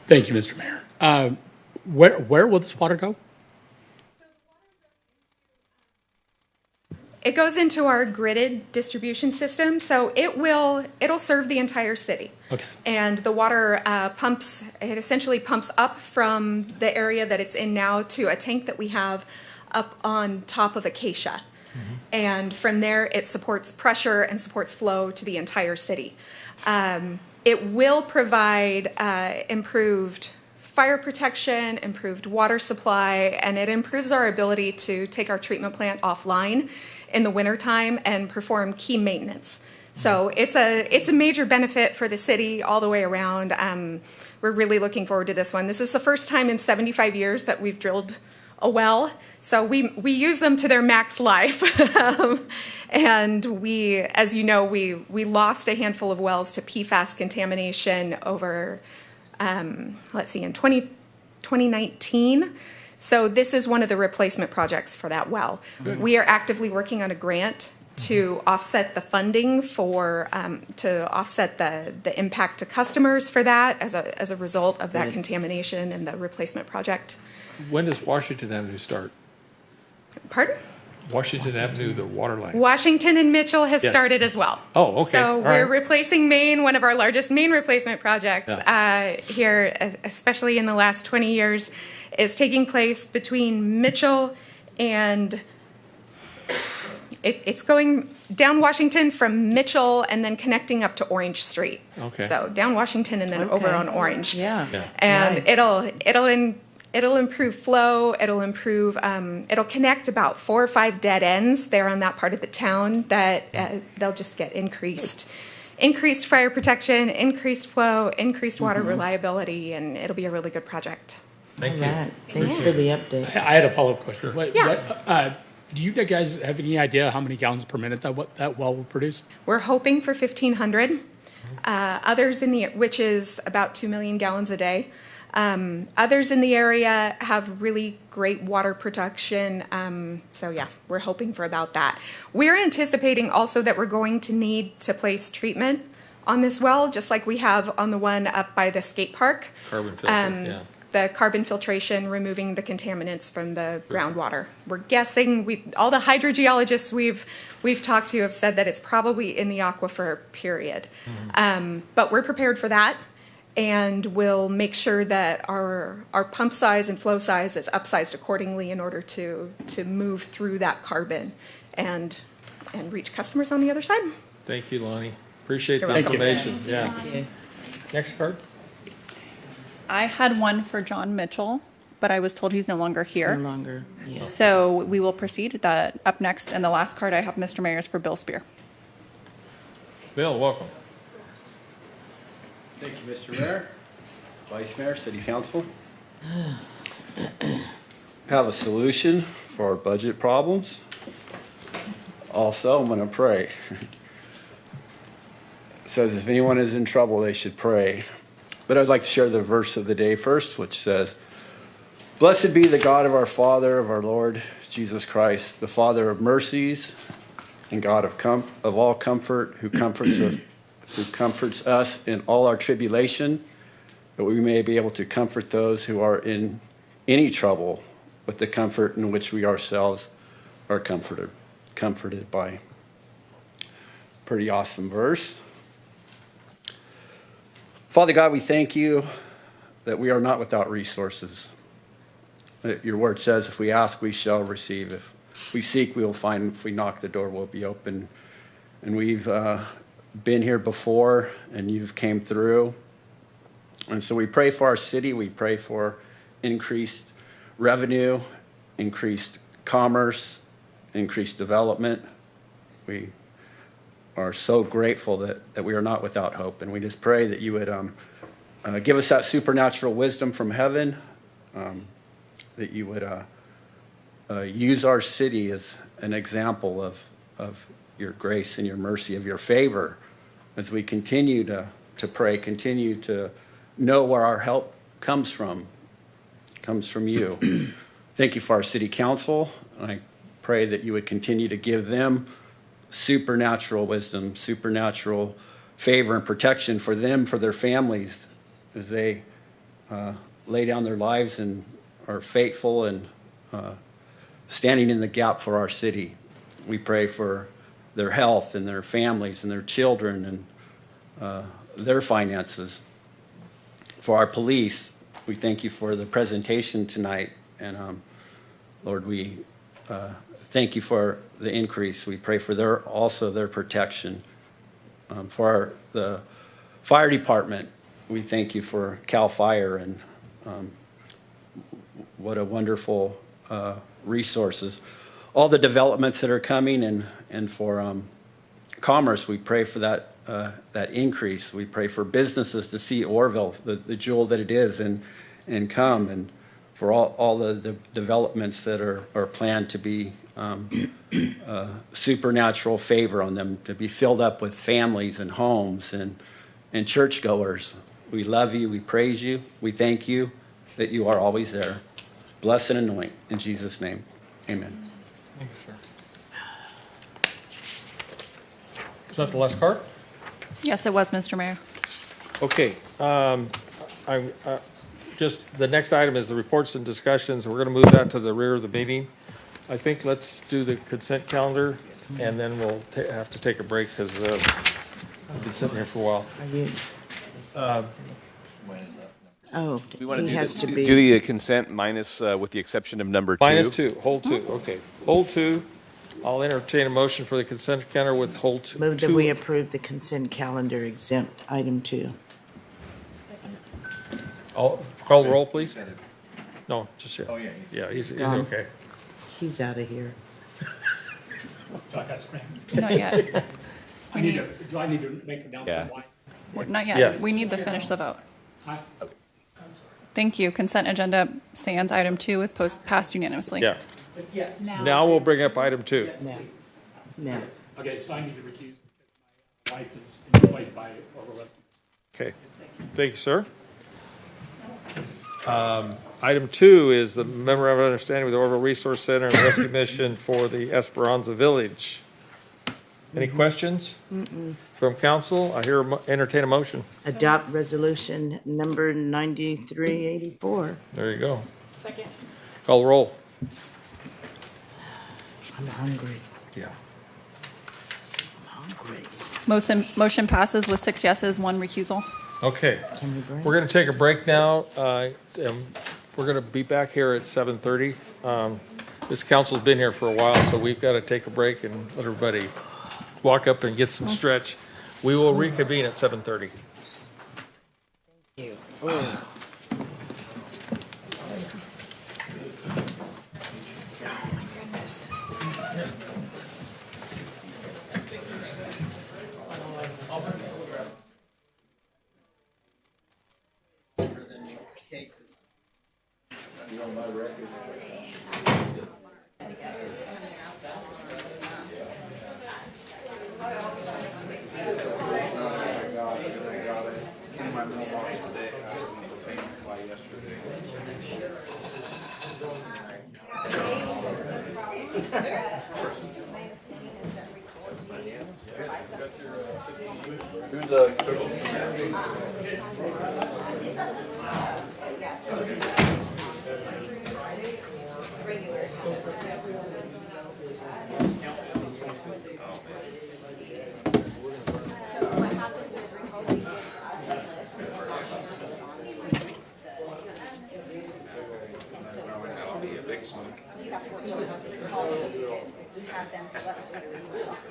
[SPEAKER 8] Thank you, Mr. Mayor. Where will this water go?
[SPEAKER 21] It goes into our gridded distribution system, so it'll serve the entire city.
[SPEAKER 8] Okay.
[SPEAKER 21] And the water essentially pumps up from the area that it's in now to a tank that we have up on top of Acacia. And from there, it supports pressure and supports flow to the entire city. It will provide improved fire protection, improved water supply, and it improves our ability to take our treatment plant offline in the wintertime and perform key maintenance. So it's a major benefit for the city all the way around. We're really looking forward to this one. This is the first time in 75 years that we've drilled a well. So we use them to their max life. And we, as you know, we lost a handful of wells to PFAS contamination over, in 2019. So this is one of the replacement projects for that well.
[SPEAKER 1] Good.
[SPEAKER 21] We are actively working on a grant to offset the funding to offset the impact to customers for that as a result of that contamination and the replacement project.
[SPEAKER 1] When does Washington Avenue start?
[SPEAKER 21] Pardon?
[SPEAKER 1] Washington Avenue, the water line.
[SPEAKER 21] Washington and Mitchell has
[SPEAKER 1] Yes.
[SPEAKER 21] started as well.
[SPEAKER 1] Oh, okay.
[SPEAKER 21] So
[SPEAKER 1] All
[SPEAKER 21] we're
[SPEAKER 1] right.
[SPEAKER 21] replacing Maine, one of our largest main replacement projects here, especially in the last 20 years, is taking place between Mitchell and it's going down Washington from Mitchell and then connecting up to Orange Street.
[SPEAKER 1] Okay.
[SPEAKER 21] So down Washington and then over on Orange.
[SPEAKER 5] Yeah.
[SPEAKER 21] And
[SPEAKER 5] Nice.
[SPEAKER 21] it'll improve flow. It'll improve. It'll connect about 4 or 5 dead ends there on that part of the town that they'll just get increased fire protection, increased flow, increased water reliability, and it'll be a really good project.
[SPEAKER 1] Thank
[SPEAKER 5] All
[SPEAKER 1] you.
[SPEAKER 5] right. Thanks for the update.
[SPEAKER 8] I had a follow-up question.
[SPEAKER 21] Yeah.
[SPEAKER 8] Do you guys have any idea how many gallons per minute that well will produce?
[SPEAKER 21] We're hoping for 1,500. Others which is about 2 million gallons a day. Others in the area have really great water production. So yeah, we're hoping for about that. We're anticipating also that we're going to need to place treatment on this well, just like we have on the one up by the skate park.
[SPEAKER 1] Carbon filter, yeah.
[SPEAKER 21] The carbon filtration, removing the contaminants from the groundwater. We're guessing, all the hydrogeologists we've talked to have said that it's probably in the aquifer, period. But we're prepared for that, and we'll make sure that our pump size and flow size is upsized accordingly in order to move through that carbon and reach customers on the other side.
[SPEAKER 1] Thank you, Lonnie. Appreciate the
[SPEAKER 21] You're welcome.
[SPEAKER 1] information. Yeah.
[SPEAKER 5] Thank you.
[SPEAKER 1] Next card.
[SPEAKER 3] I had one for John Mitchell, but I was told he's no longer here.
[SPEAKER 5] No longer. Yes.
[SPEAKER 3] So we will proceed. That up next, and the last card I have, Mr. Mayor, is for Bill Spear.
[SPEAKER 1] Bill, welcome.
[SPEAKER 2] Thank you, Mr. Mayor, Vice Mayor, City Council. Have a solution for our budget problems. Also, I'm going to pray. It says if anyone is in trouble, they should pray. But I'd like to share the verse of the day first, which says, "Blessed be the God of our Father, of our Lord Jesus Christ, the Father of mercies and God of all comfort, who comforts us in all our tribulation, that we may be able to comfort those who are in any trouble with the comfort in which we ourselves are comforted by." Pretty awesome verse. Father God, we thank you that we are not without resources. Your word says, if we ask, we shall receive. If we seek, we will find. If we knock, the door will be open. And we've been here before, and you've came through. And so we pray for our city. We pray for increased revenue, increased commerce, increased development. We are so grateful that we are not without hope. And we just pray that you would give us that supernatural wisdom from heaven, that you would use our city as an example of your grace and your mercy, of your favor, as we continue to pray, continue to know where our help comes from you. Thank you for our city council. I pray that you would continue to give them supernatural wisdom, supernatural favor and protection for them, for their families, as they lay down their lives and are faithful and standing in the gap for our city. We pray for their health and their families and their children and their finances. For our police, we thank you for the presentation tonight. And Lord, we thank you for the increase. We pray for their protection. For the fire department, we thank you for CAL FIRE and what a wonderful resources. All the developments that are coming and for commerce, we pray for that increase. We pray for businesses to see Orville, the jewel that it is, and come, and for all the developments that are planned to be supernatural favor on them, to be filled up with families and homes and churchgoers. We love you. We praise you. We thank you that you are always there. Bless and anoint in Jesus' name. Amen.
[SPEAKER 1] Thank you, sir. Is that the last card?
[SPEAKER 3] Yes, it was, Mr. Mayor.
[SPEAKER 1] Okay. Just the next item is the reports and discussions. We're going to move that to the rear of the meeting. I think let's do the consent calendar, and then we'll have to take a break because I've been sitting here for a while.
[SPEAKER 5] Oh,
[SPEAKER 4] We want
[SPEAKER 5] he
[SPEAKER 4] to
[SPEAKER 5] has to be.
[SPEAKER 4] do the consent minus, with the exception of number 2.
[SPEAKER 1] Minus 2, hold 2, okay. Hold 2. I'll entertain a motion for the consent calendar with hold 2.
[SPEAKER 5] Move that we approve the consent calendar exempt item 2.
[SPEAKER 1] Call the roll, please. No, just yet.
[SPEAKER 11] Oh, yeah.
[SPEAKER 1] Yeah, he's
[SPEAKER 5] Gone.
[SPEAKER 1] okay.
[SPEAKER 5] He's out of here.
[SPEAKER 8] Do I got scrammed?
[SPEAKER 17] Not yet.
[SPEAKER 8] I need to, do I need to make an announcement?
[SPEAKER 4] Yeah.
[SPEAKER 8] Why?
[SPEAKER 17] Not yet.
[SPEAKER 1] Yes.
[SPEAKER 17] We need to finish the vote.
[SPEAKER 8] Hi.
[SPEAKER 17] Thank you. Consent agenda sans item 2 is passed unanimously.
[SPEAKER 1] Yeah.
[SPEAKER 8] Yes.
[SPEAKER 1] Now we'll bring up item 2.
[SPEAKER 5] Now.
[SPEAKER 8] Okay, so I need to recuse because my wife is employed by Orville West.
[SPEAKER 1] Okay. Thank you, sir. Item 2 is the memorandum of understanding with the Orville Resource Center and Rescue Mission for the Esperanza Village. Any questions from council? I entertain a motion.
[SPEAKER 5] Adopt resolution number 9384.
[SPEAKER 1] There you go. Second. Call the roll.
[SPEAKER 5] I'm hungry.
[SPEAKER 1] Yeah.
[SPEAKER 5] I'm hungry.
[SPEAKER 17] Motion passes with 6 yeses, 1 recusal.
[SPEAKER 1] Okay.
[SPEAKER 5] Can we break?
[SPEAKER 1] We're going to take a break now. We're going to be back here at 7:30. This council's been here for a while, so we've got to take a break and let everybody walk up and get some stretch. We will reconvene at 7:30.
[SPEAKER 5] Thank you.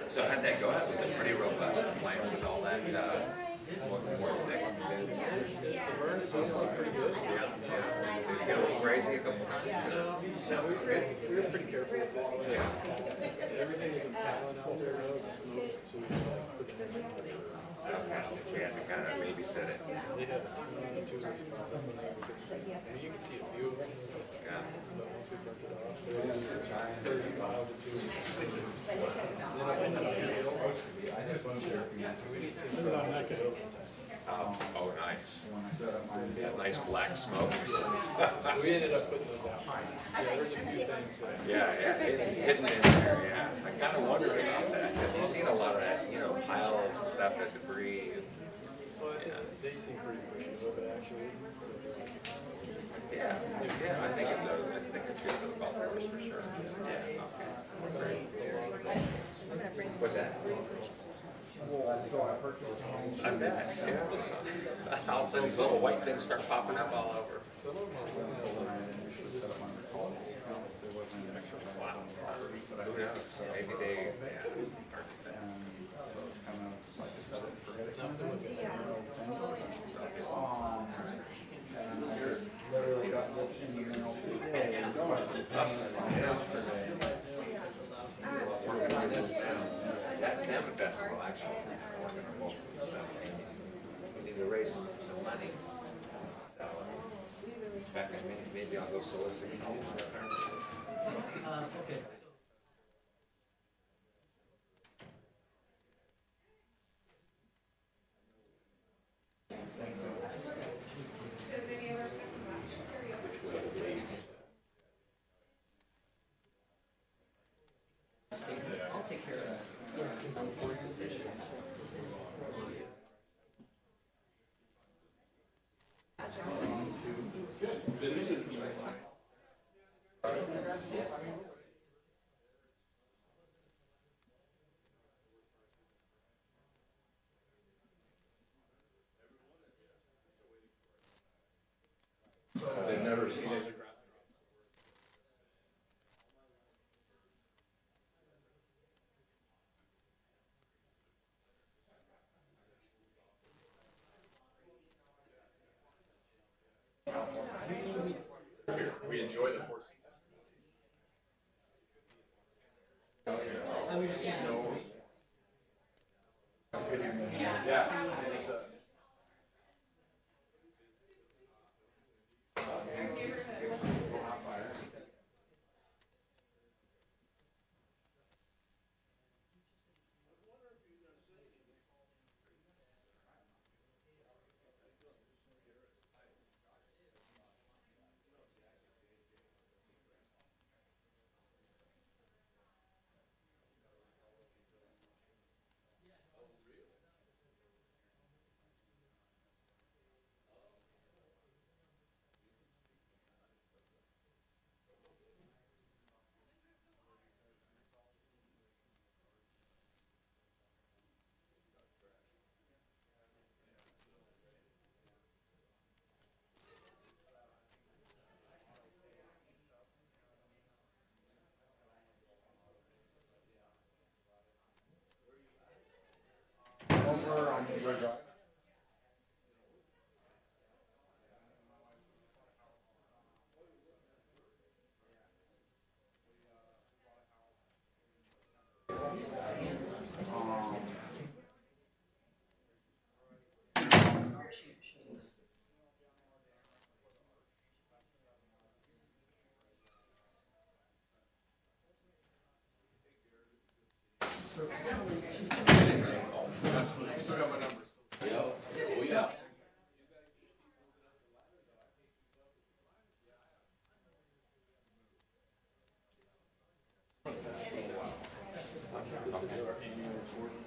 [SPEAKER 10] So how'd that go? Was it pretty robust plan with all that, more things? Did it get a little crazy a couple times? No, we were pretty careful with it. Yeah. Everything is in Talon out there, no smoke, so we had to kind of babysit it. They had 2 weeks. You can see a few of them. Yeah. Once we burnt it off, 30 miles of 2 weeks. Oh, nice. That nice black smoke.
[SPEAKER 18] We ended up putting those out. Yeah, there's a few things that.
[SPEAKER 10] Yeah, it's hidden in there, yeah. I kind of wondered about that, because you've seen a lot of that, piles and stuff, that debris.
[SPEAKER 18] They seem pretty pushy, but actually.
[SPEAKER 10] Yeah, I think it's good for the golf course for sure. Yeah, okay. What's that? I bet, yeah. All of a sudden, these little white things start popping up all over. Wow. Who knows? Maybe they, hard to say. That salmon festival, actually. We need to raise some money. So, back in maybe I'll go solicit. Okay. I'll take care of that.
[SPEAKER 4] We enjoy the Four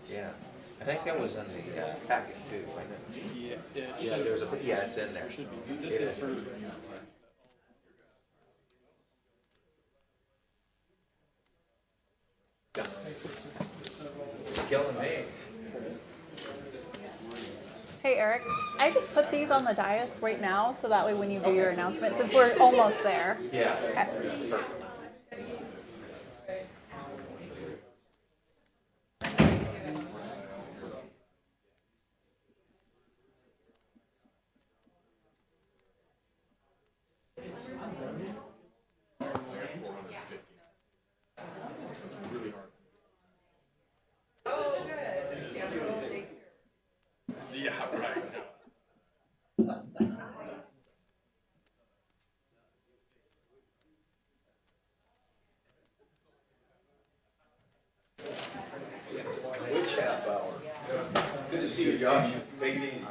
[SPEAKER 10] Yeah, I think that was in the packet too, wasn't it? Yeah, there's a, yeah, it's in there. This is for. It's killing me.
[SPEAKER 17] Hey, Eric, I just put these on the dais right now, so that way when you do your announcement, since we're almost there.
[SPEAKER 10] Yeah.
[SPEAKER 17] Okay.
[SPEAKER 4] Yeah, right. Which half hour? Good to see you, Josh. Take it easy.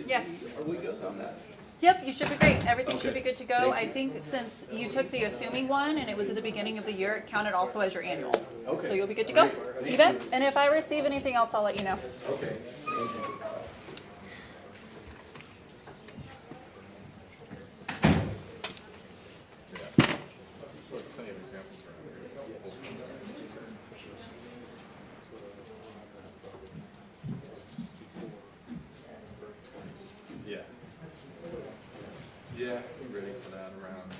[SPEAKER 17] Yes.
[SPEAKER 4] Are we good on that?
[SPEAKER 17] Yep, you should be great. Everything should
[SPEAKER 4] Okay.
[SPEAKER 17] be good to go. I think since you took the assuming one and it was at the beginning of the year, it counted also as your annual.
[SPEAKER 4] Okay.
[SPEAKER 17] So you'll be good to go.
[SPEAKER 4] Great.
[SPEAKER 17] You bet. And if I receive anything else, I'll let you know.
[SPEAKER 4] Okay. Thank you. Yeah. Yeah, be ready for that around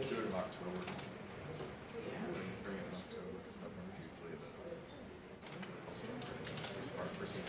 [SPEAKER 4] June of October. Bring it in October because November's usually the first week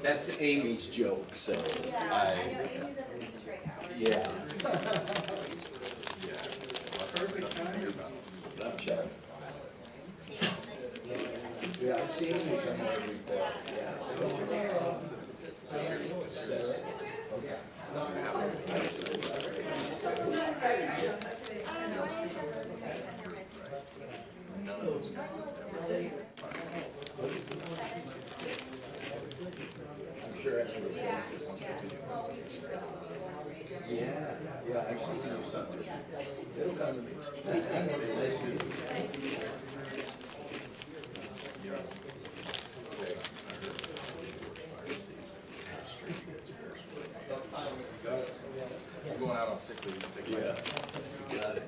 [SPEAKER 20] That's Amy's joke, so yeah. Yeah, I've seen you somewhere before. I'm sure that's what yeah, actually, it'll come to me.
[SPEAKER 4] I'm going out on sick leave.
[SPEAKER 20] Yeah, you got it.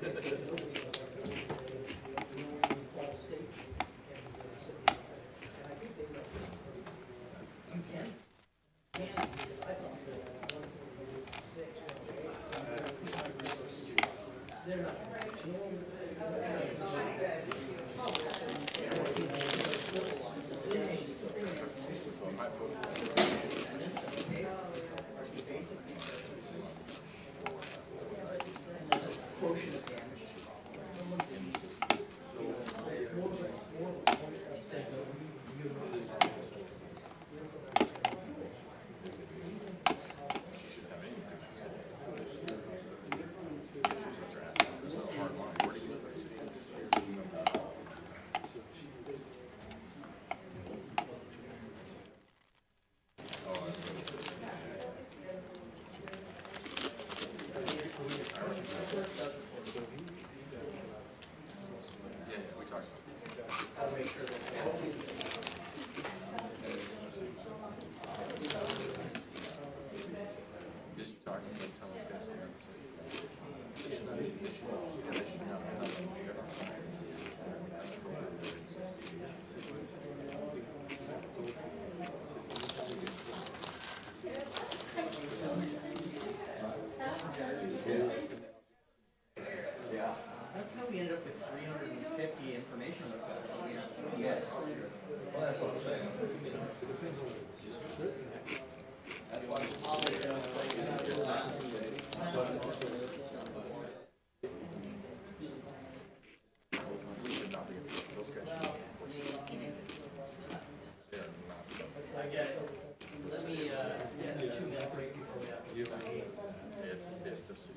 [SPEAKER 9] That's how we ended up with 350 information requests that we had to.
[SPEAKER 20] Yes. Well, that's what I'm saying.
[SPEAKER 9] I guess, let me, get a 2-minute break before we have to. If this.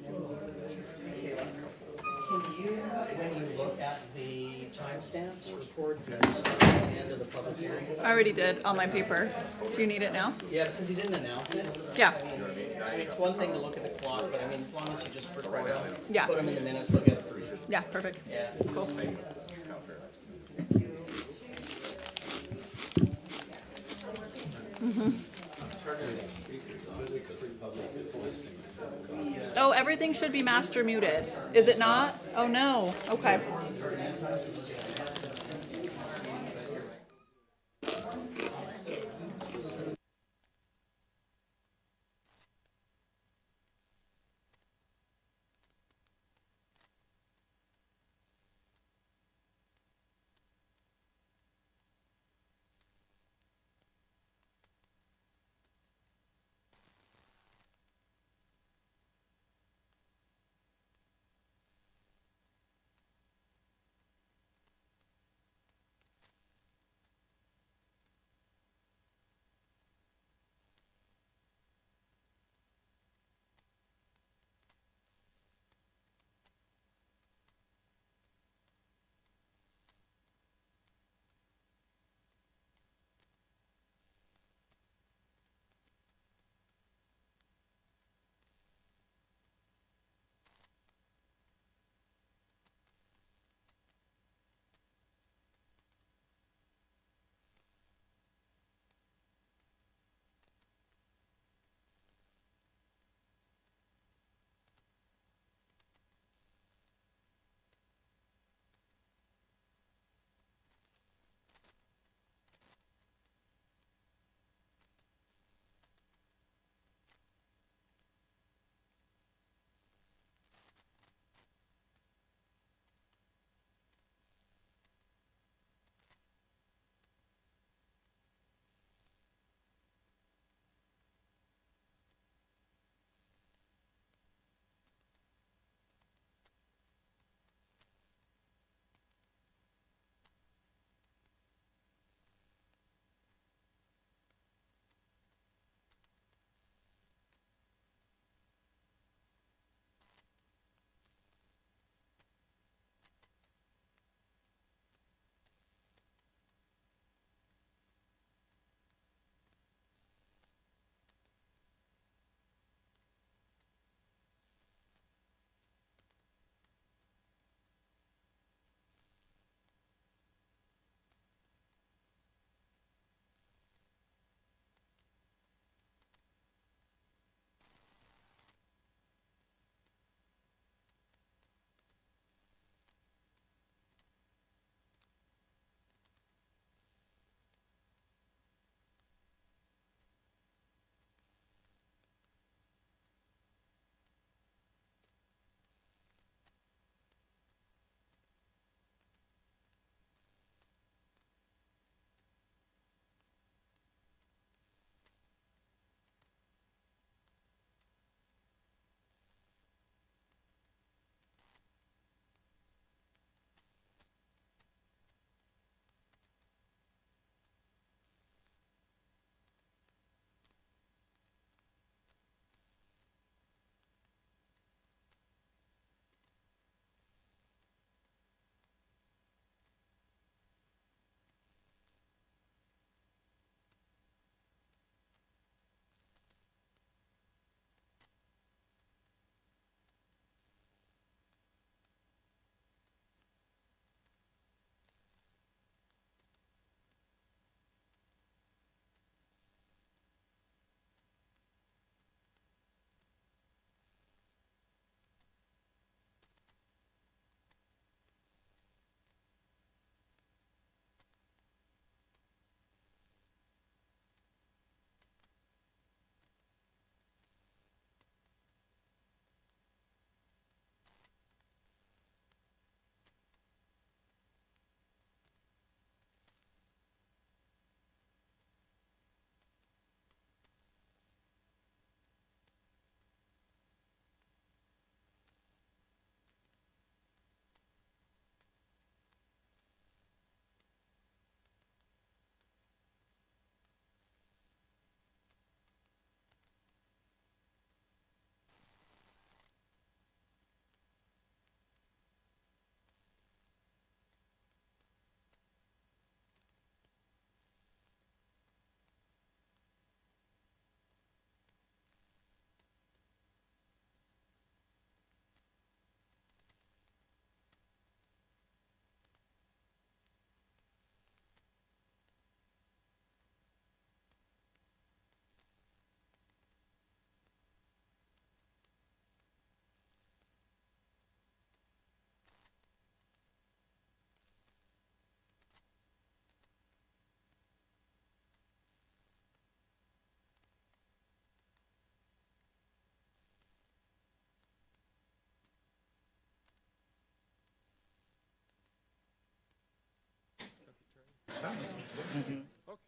[SPEAKER 9] Can you, when you look at the timestamps, record the end of the public hearing?
[SPEAKER 17] I already did on my paper. Do you need it now?
[SPEAKER 9] Yeah, because he didn't announce it.
[SPEAKER 17] Yeah.
[SPEAKER 9] I mean, it's one thing to look at the clock, but I mean, as long as you just record them,
[SPEAKER 17] Yeah.
[SPEAKER 9] put them in the minutes, they'll get approved.
[SPEAKER 17] Yeah, perfect.
[SPEAKER 9] Yeah.
[SPEAKER 17] Cool. Oh, everything should be master muted. Is it not? Oh, no. Okay.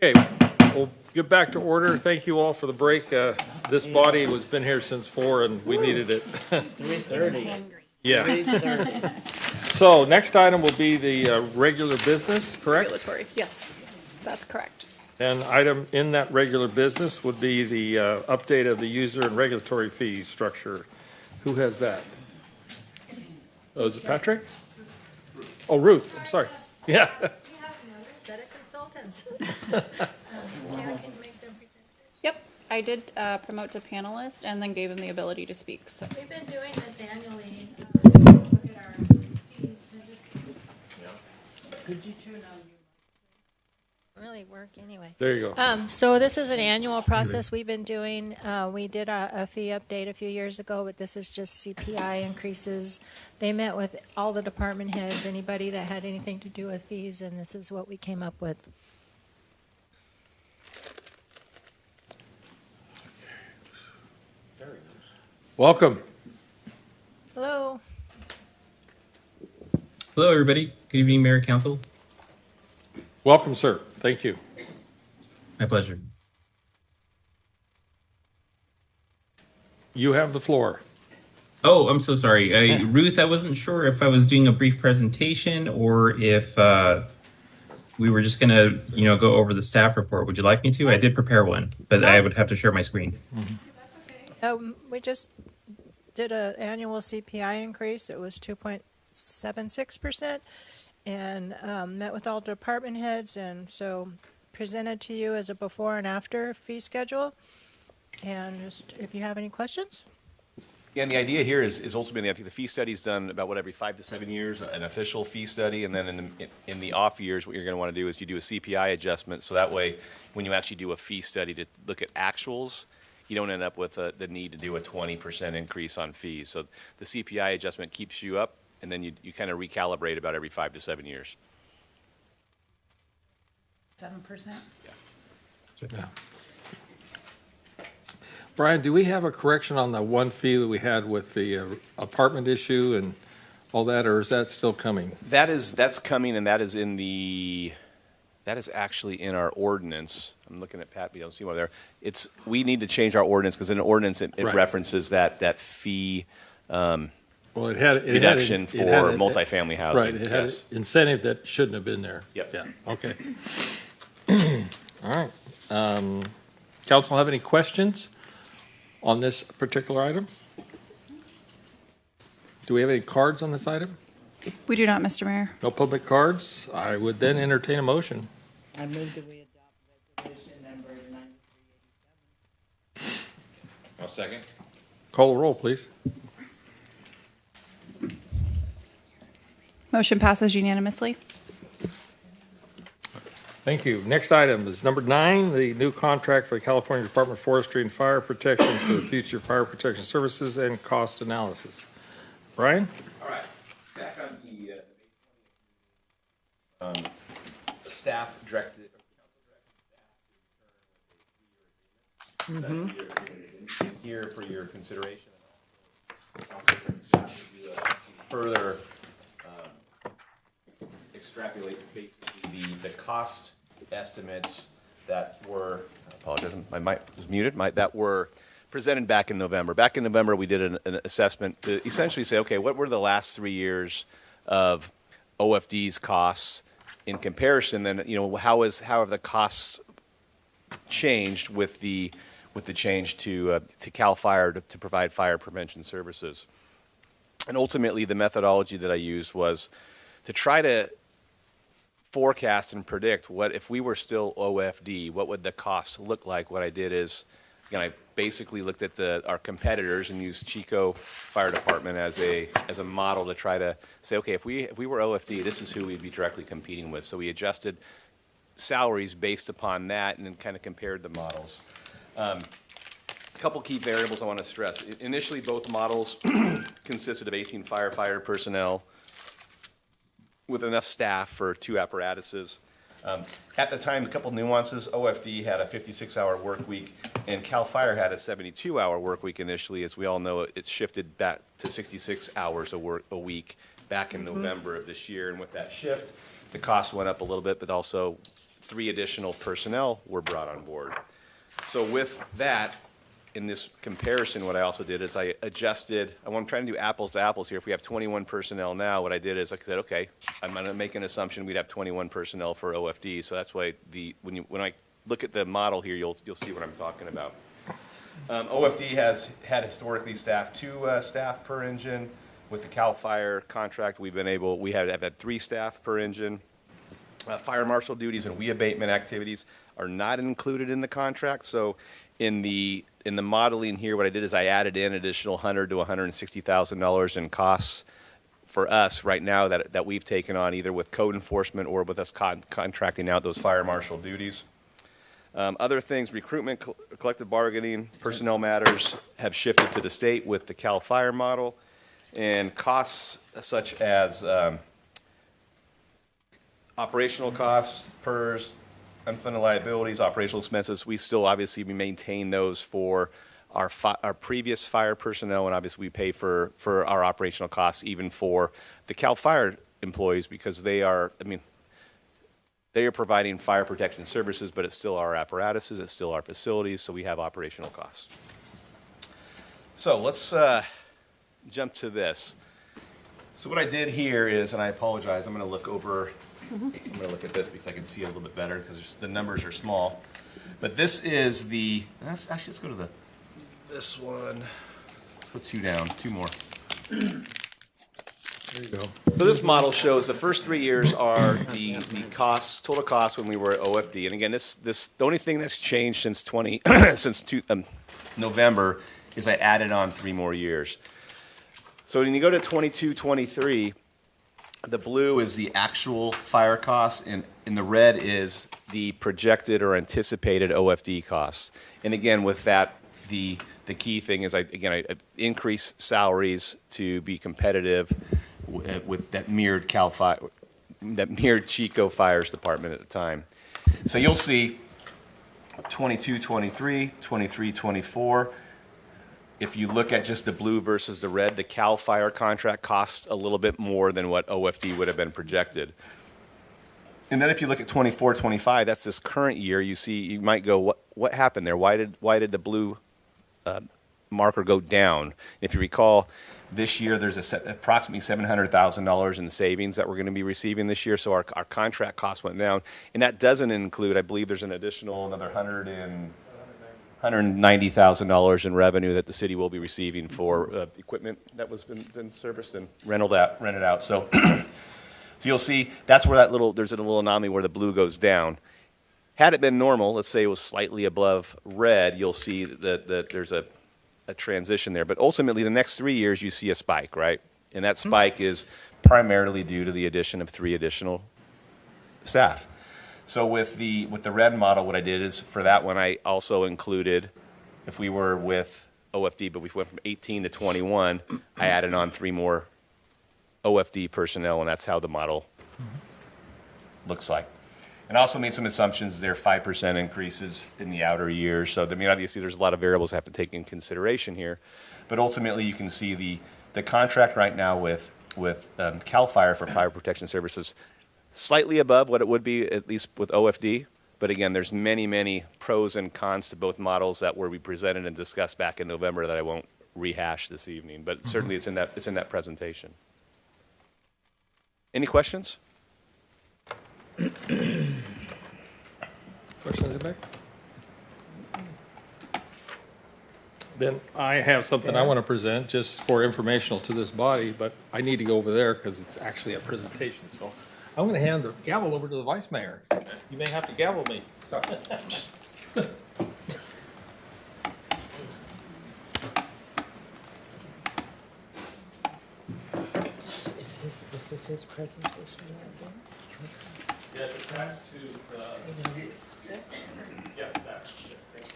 [SPEAKER 1] Okay, we'll get back to order. Thank you all for the break. This body has been here since 4 and we needed it.
[SPEAKER 5] 3:30.
[SPEAKER 1] Yeah.
[SPEAKER 5] 3:30.
[SPEAKER 1] So next item will be the regular business, correct?
[SPEAKER 17] Regulatory, yes, that's correct.
[SPEAKER 1] And item in that regular business would be the update of the user and regulatory fee structure. Who has that? Oh, is it Patrick? Oh, Ruth, I'm sorry. Yeah.
[SPEAKER 16] Set of consultants.
[SPEAKER 17] Yep, I did promote to panelist and then gave them the ability to speak, so.
[SPEAKER 7] We've been doing this annually. Look at our fees.
[SPEAKER 5] Could you turn on
[SPEAKER 16] Really work anyway.
[SPEAKER 1] There you go.
[SPEAKER 16] So this is an annual process we've been doing. We did a fee update a few years ago, but this is just CPI increases. They met with all the department heads, anybody that had anything to do with fees, and this is what we came up with.
[SPEAKER 1] Welcome.
[SPEAKER 16] Hello.
[SPEAKER 22] Hello, everybody. Good evening, Mayor, Council.
[SPEAKER 1] Welcome, sir. Thank you.
[SPEAKER 22] My pleasure.
[SPEAKER 1] You have the floor.
[SPEAKER 22] Oh, I'm so sorry. Ruth, I wasn't sure if I was doing a brief presentation or if we were just going to, go over the staff report. Would you like me to? I did prepare one, but I would have to share my screen.
[SPEAKER 16] We just did an annual CPI increase. It was 2.76%, and met with all department heads, and so presented to you as a before and after fee schedule. And just if you have any questions.
[SPEAKER 4] Yeah, and the idea here is ultimately, I think the fee study is done about, every 5 to 7 years, an official fee study, and then in the off years, what you're going to want to do is you do a CPI adjustment, so that way, when you actually do a fee study to look at actuals, you don't end up with the need to do a 20% increase on fees. So the CPI adjustment keeps you up, and then you kind of recalibrate about every 5 to 7 years.
[SPEAKER 5] 7%?
[SPEAKER 1] Yeah. Brian, do we have a correction on the one fee that we had with the apartment issue and all that, or is that still coming?
[SPEAKER 4] That's coming, and that is actually in our ordinance. I'm looking at Pat, but you don't see one there. We need to change our ordinance, because in an ordinance it
[SPEAKER 1] Right.
[SPEAKER 4] references that fee
[SPEAKER 1] reduction
[SPEAKER 4] for multifamily housing.
[SPEAKER 1] Right, it had an incentive that shouldn't have been there.
[SPEAKER 4] Yep.
[SPEAKER 1] Yeah, okay. All right. Council have any questions on this particular item? Do we have any cards on this item?
[SPEAKER 17] We do not, Mr. Mayor.
[SPEAKER 1] No public cards? I would then entertain a motion.
[SPEAKER 5] I move that we adopt resolution number 9387.
[SPEAKER 10] I'll second.
[SPEAKER 1] Call the roll, please.
[SPEAKER 17] Motion passes unanimously.
[SPEAKER 1] Thank you. Next item is number 9, the new contract for the California Department of Forestry and Fire Protection for the future fire protection services and cost analysis. Brian?
[SPEAKER 4] All right, back on the staff directed. Here for your consideration. Further extrapolate basically the cost estimates that were, I apologize, my mic was muted, that were presented back in November. Back in November, we did an assessment to essentially say, okay, what were the last 3 years of OFD's costs in comparison? Then, how have the costs changed with the change to CAL FIRE to provide fire prevention services? And ultimately, the methodology that I used was to try to forecast and predict what if we were still OFD, what would the costs look like? What I did is, I basically looked at our competitors and used Chico Fire Department as a model to try to say, okay, if we were OFD, this is who we'd be directly competing with. So we adjusted salaries based upon that and then kind of compared the models. A couple key variables I want to stress. Initially, both models consisted of 18 firefighter personnel with enough staff for 2 apparatuses. At the time, a couple nuances. OFD had a 56-hour work week, and CAL FIRE had a 72-hour work week initially. As we all know, it shifted back to 66 hours a week back in November of this year. And with that shift, the cost went up a little bit, but also 3 additional personnel were brought on board. So with that, in this comparison, what I also did is I adjusted, I'm trying to do apples to apples here. If we have 21 personnel now, what I did is I said, okay, I'm going to make an assumption we'd have 21 personnel for OFD. So that's why when I look at the model here, you'll see what I'm talking about. OFD has had historically staffed 2 staff per engine. With the CAL FIRE contract, we have had 3 staff per engine. Fire marshal duties and weed abatement activities are not included in the contract. So in the modeling here, what I did is I added in additional $100,000 to $160,000 in costs for us right now that we've taken on either with code enforcement or with us contracting out those fire marshal duties. Other things, recruitment, collective bargaining, personnel matters have shifted to the state with the CAL FIRE model, and costs such as operational costs, PERS, unfunded liabilities, operational expenses, we still obviously maintain those for our previous fire personnel, and obviously we pay for our operational costs even for the CAL FIRE employees because they are providing fire protection services, but it's still our apparatuses, it's still our facilities, so we have operational costs. So let's jump to this. So what I did here is, and I apologize, I'm going to look over, I'm going to look at this because I can see it a little bit better because the numbers are small. But this is let's go to this one. Let's go 2 down, 2 more. There you go. So this model shows the first 3 years are the costs, total costs when we were at OFD. And again, the only thing that's changed since November is I added on 3 more years. So when you go to 22-23, the blue is the actual fire costs, and the red is the projected or anticipated OFD costs. And again, with that, the key thing is I increase salaries to be competitive with that mirrored Chico Fires Department at the time. So you'll see 22-23, 23-24. If you look at just the blue versus the red, the CAL FIRE contract costs a little bit more than what OFD would have been projected. And then if you look at 24-25, that's this current year, you might go, what happened there? Why did the blue marker go down? If you recall, this year there's approximately $700,000 in savings that we're going to be receiving this year, so our contract costs went down. And that doesn't include, I believe there's an additional another $190,000 in revenue that the city will be receiving for equipment that was been serviced and rented out. So, so you'll see that's where there's a little anomaly where the blue goes down. Had it been normal, let's say it was slightly above red, you'll see that there's a transition there. But ultimately, the next 3 years you see a spike, right? And that spike is primarily due to the addition of 3 additional staff. So with the red model, what I did is for that one, I also included, if we were with OFD, but we went from 18 to 21, I added on 3 more OFD personnel, and that's how the model looks like. And I also made some assumptions there, 5% increases in the outer years. So, obviously there's a lot of variables I have to take in consideration here. But ultimately, you can see the contract right now with CAL FIRE for fire protection services slightly above what it would be, at least with OFD. But again, there's many, many pros and cons to both models that we presented and discussed back in November that I won't rehash this evening. But certainly it's in that presentation. Any questions?
[SPEAKER 1] Questions, anybody? Then I have something I want to present just for informational to this body, but I need to go over there because it's actually a presentation. So I'm going to hand the gavel over to the vice mayor. You may have to gavel me.
[SPEAKER 9] This is his presentation right there?
[SPEAKER 1] Yeah, it's attached to yes, that. Yes, thank you.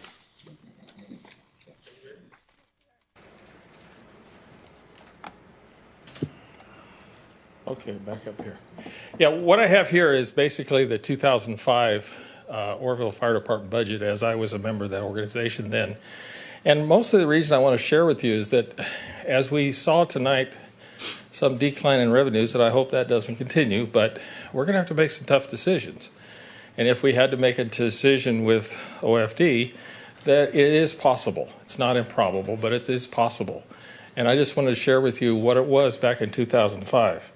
[SPEAKER 1] Okay, back up here. Yeah, what I have here is basically the 2005 Orville Fire Department budget as I was a member of that organization then. And most of the reason I want to share with you is that as we saw tonight, some decline in revenues, and I hope that doesn't continue, but we're going to have to make some tough decisions. And if we had to make a decision with OFD, that it is possible. It's not improbable, but it is possible. And I just wanted to share with you what it was back in 2005.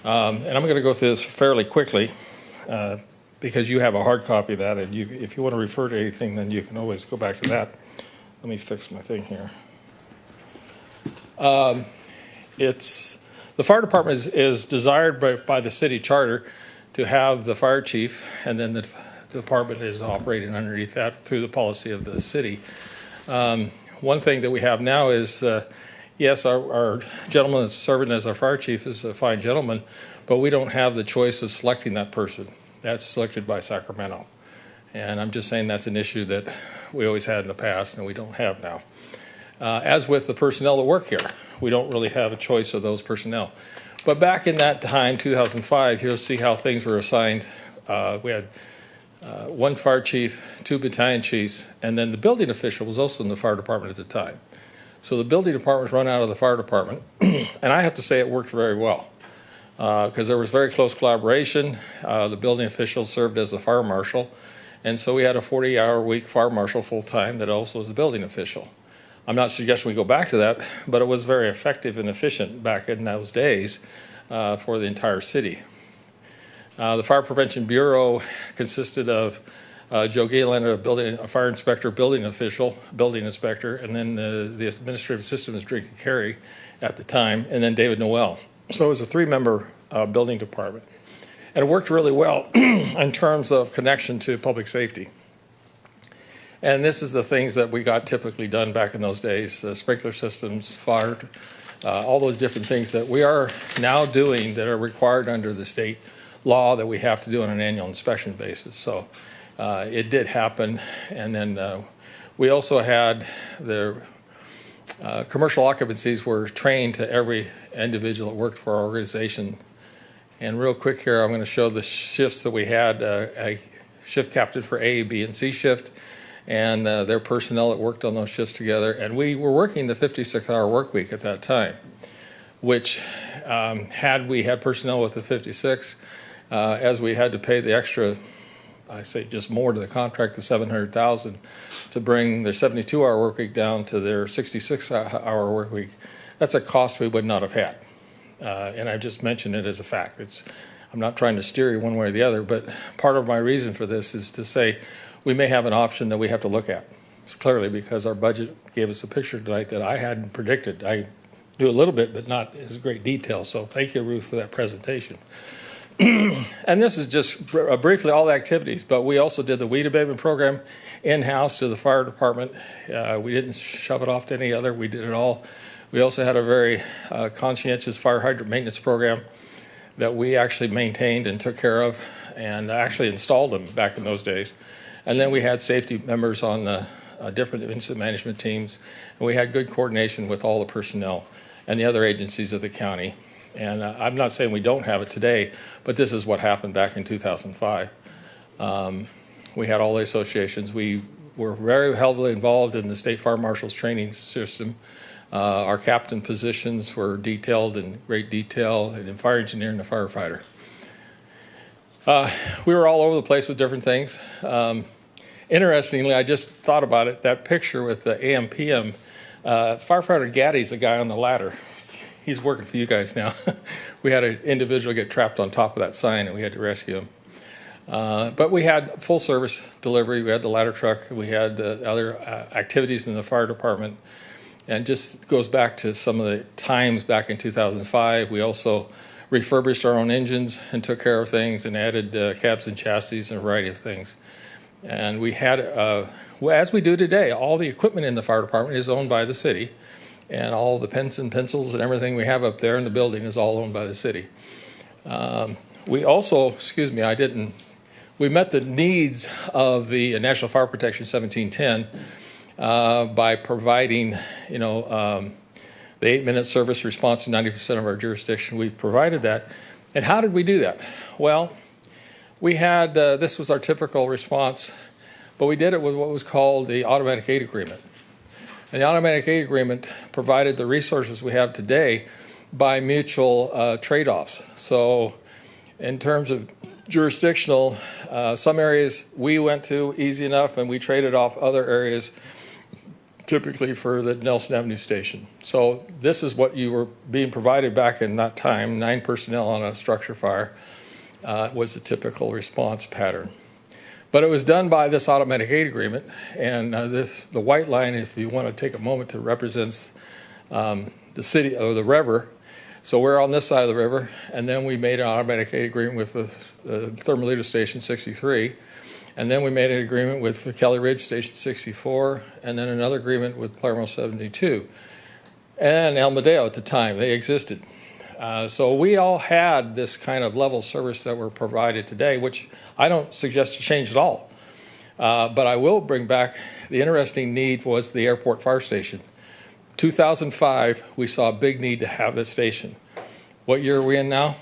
[SPEAKER 1] And I'm going to go through this fairly quickly because you have a hard copy of that. And if you want to refer to anything, then you can always go back to that. Let me fix my thing here. The fire department is desired by the city charter to have the fire chief, and then the department is operating underneath that through the policy of the city. One thing that we have now is, yes, our gentleman that's serving as our fire chief is a fine gentleman, but we don't have the choice of selecting that person. That's selected by Sacramento. And I'm just saying that's an issue that we always had in the past and we don't have now. As with the personnel that work here, we don't really have a choice of those personnel. But back in that time, 2005, you'll see how things were assigned. We had one fire chief, 2 battalion chiefs, and then the building official was also in the fire department at the time. So the building department was run out of the fire department, and I have to say it worked very well because there was very close collaboration. The building official served as the fire marshal, and so we had a 40-hour-a-week fire marshal full-time that also was a building official. I'm not suggesting we go back to that, but it was very effective and efficient back in those days for the entire city. The Fire Prevention Bureau consisted of Joe Galen, a fire inspector, building official, building inspector, and then the administrative assistant was Drake Carey at the time, and then David Noel. So it was a 3-member building department. And it worked really well in terms of connection to public safety. And this is the things that we got typically done back in those days, sprinkler systems, fire, all those different things that we are now doing that are required under the state law that we have to do on an annual inspection basis. So it did happen. And then we also had the commercial occupancies were trained to every individual that worked for our organization. And real quick here, I'm going to show the shifts that we had, a shift captain for A, B, and C shift, and their personnel that worked on those shifts together. And we were working the 56-hour work week at that time, which had we had personnel with the 56, as we had to pay the extra, I say just more to the contract, the $700,000 to bring their 72-hour work week down to their 66-hour work week. That's a cost we would not have had. And I just mentioned it as a fact. I'm not trying to steer you one way or the other, but part of my reason for this is to say we may have an option that we have to look at. It's clearly because our budget gave us a picture tonight that I hadn't predicted. I do a little bit, but not as great detail. So thank you, Ruth, for that presentation. And this is just briefly all the activities, but we also did the weed abatement program in-house to the fire department. We didn't shove it off to any other. We did it all. We also had a very conscientious fire hydrant maintenance program that we actually maintained and took care of and actually installed them back in those days. And then we had safety members on the different incident management teams, and we had good coordination with all the personnel and the other agencies of the county. And I'm not saying we don't have it today, but this is what happened back in 2005. We had all the associations. We were very heavily involved in the state fire marshal's training system. Our captain positions were detailed in great detail, and the fire engineer and the firefighter. We were all over the place with different things. Interestingly, I just thought about it, that picture with the AM/PM, firefighter Gaddy's the guy on the ladder. He's working for you guys now. We had an individual get trapped on top of that sign, and we had to rescue him. But we had full service delivery. We had the ladder truck. We had the other activities in the fire department. And just goes back to some of the times back in 2005. We also refurbished our own engines and took care of things and added cabs and chassis and a variety of things. And we had, as we do today, all the equipment in the fire department is owned by the city. And all the pens and pencils and everything we have up there in the building is all owned by the city. We also, we met the needs of the National Fire Protection 1710 by providing, the 8-minute service response in 90% of our jurisdiction. We provided that. And how did we do that? Well, we had, this was our typical response, but we did it with what was called the automatic aid agreement. And the automatic aid agreement provided the resources we have today by mutual trade-offs. So In terms of jurisdictional, some areas we went to easy enough, and we traded off other areas, typically for the Nelson Avenue station. So this is what you were being provided back in that time. 9 personnel on a structure fire was the typical response pattern. But it was done by this automatic aid agreement, and the white line, if you want to take a moment, to represents the city or the river. So we're on this side of the river, and then we made an automatic aid agreement with the Thermalito Station 63, and then we made an agreement with the Kelly Ridge Station 64, and then another agreement with Palermo 72, and El Medeo at the time. They existed. So we all had this kind of level of service that we're provided today, which I don't suggest to change at all. But I will bring back the interesting need was the airport fire station. 2005, we saw a big need to have this station. What year are we in now?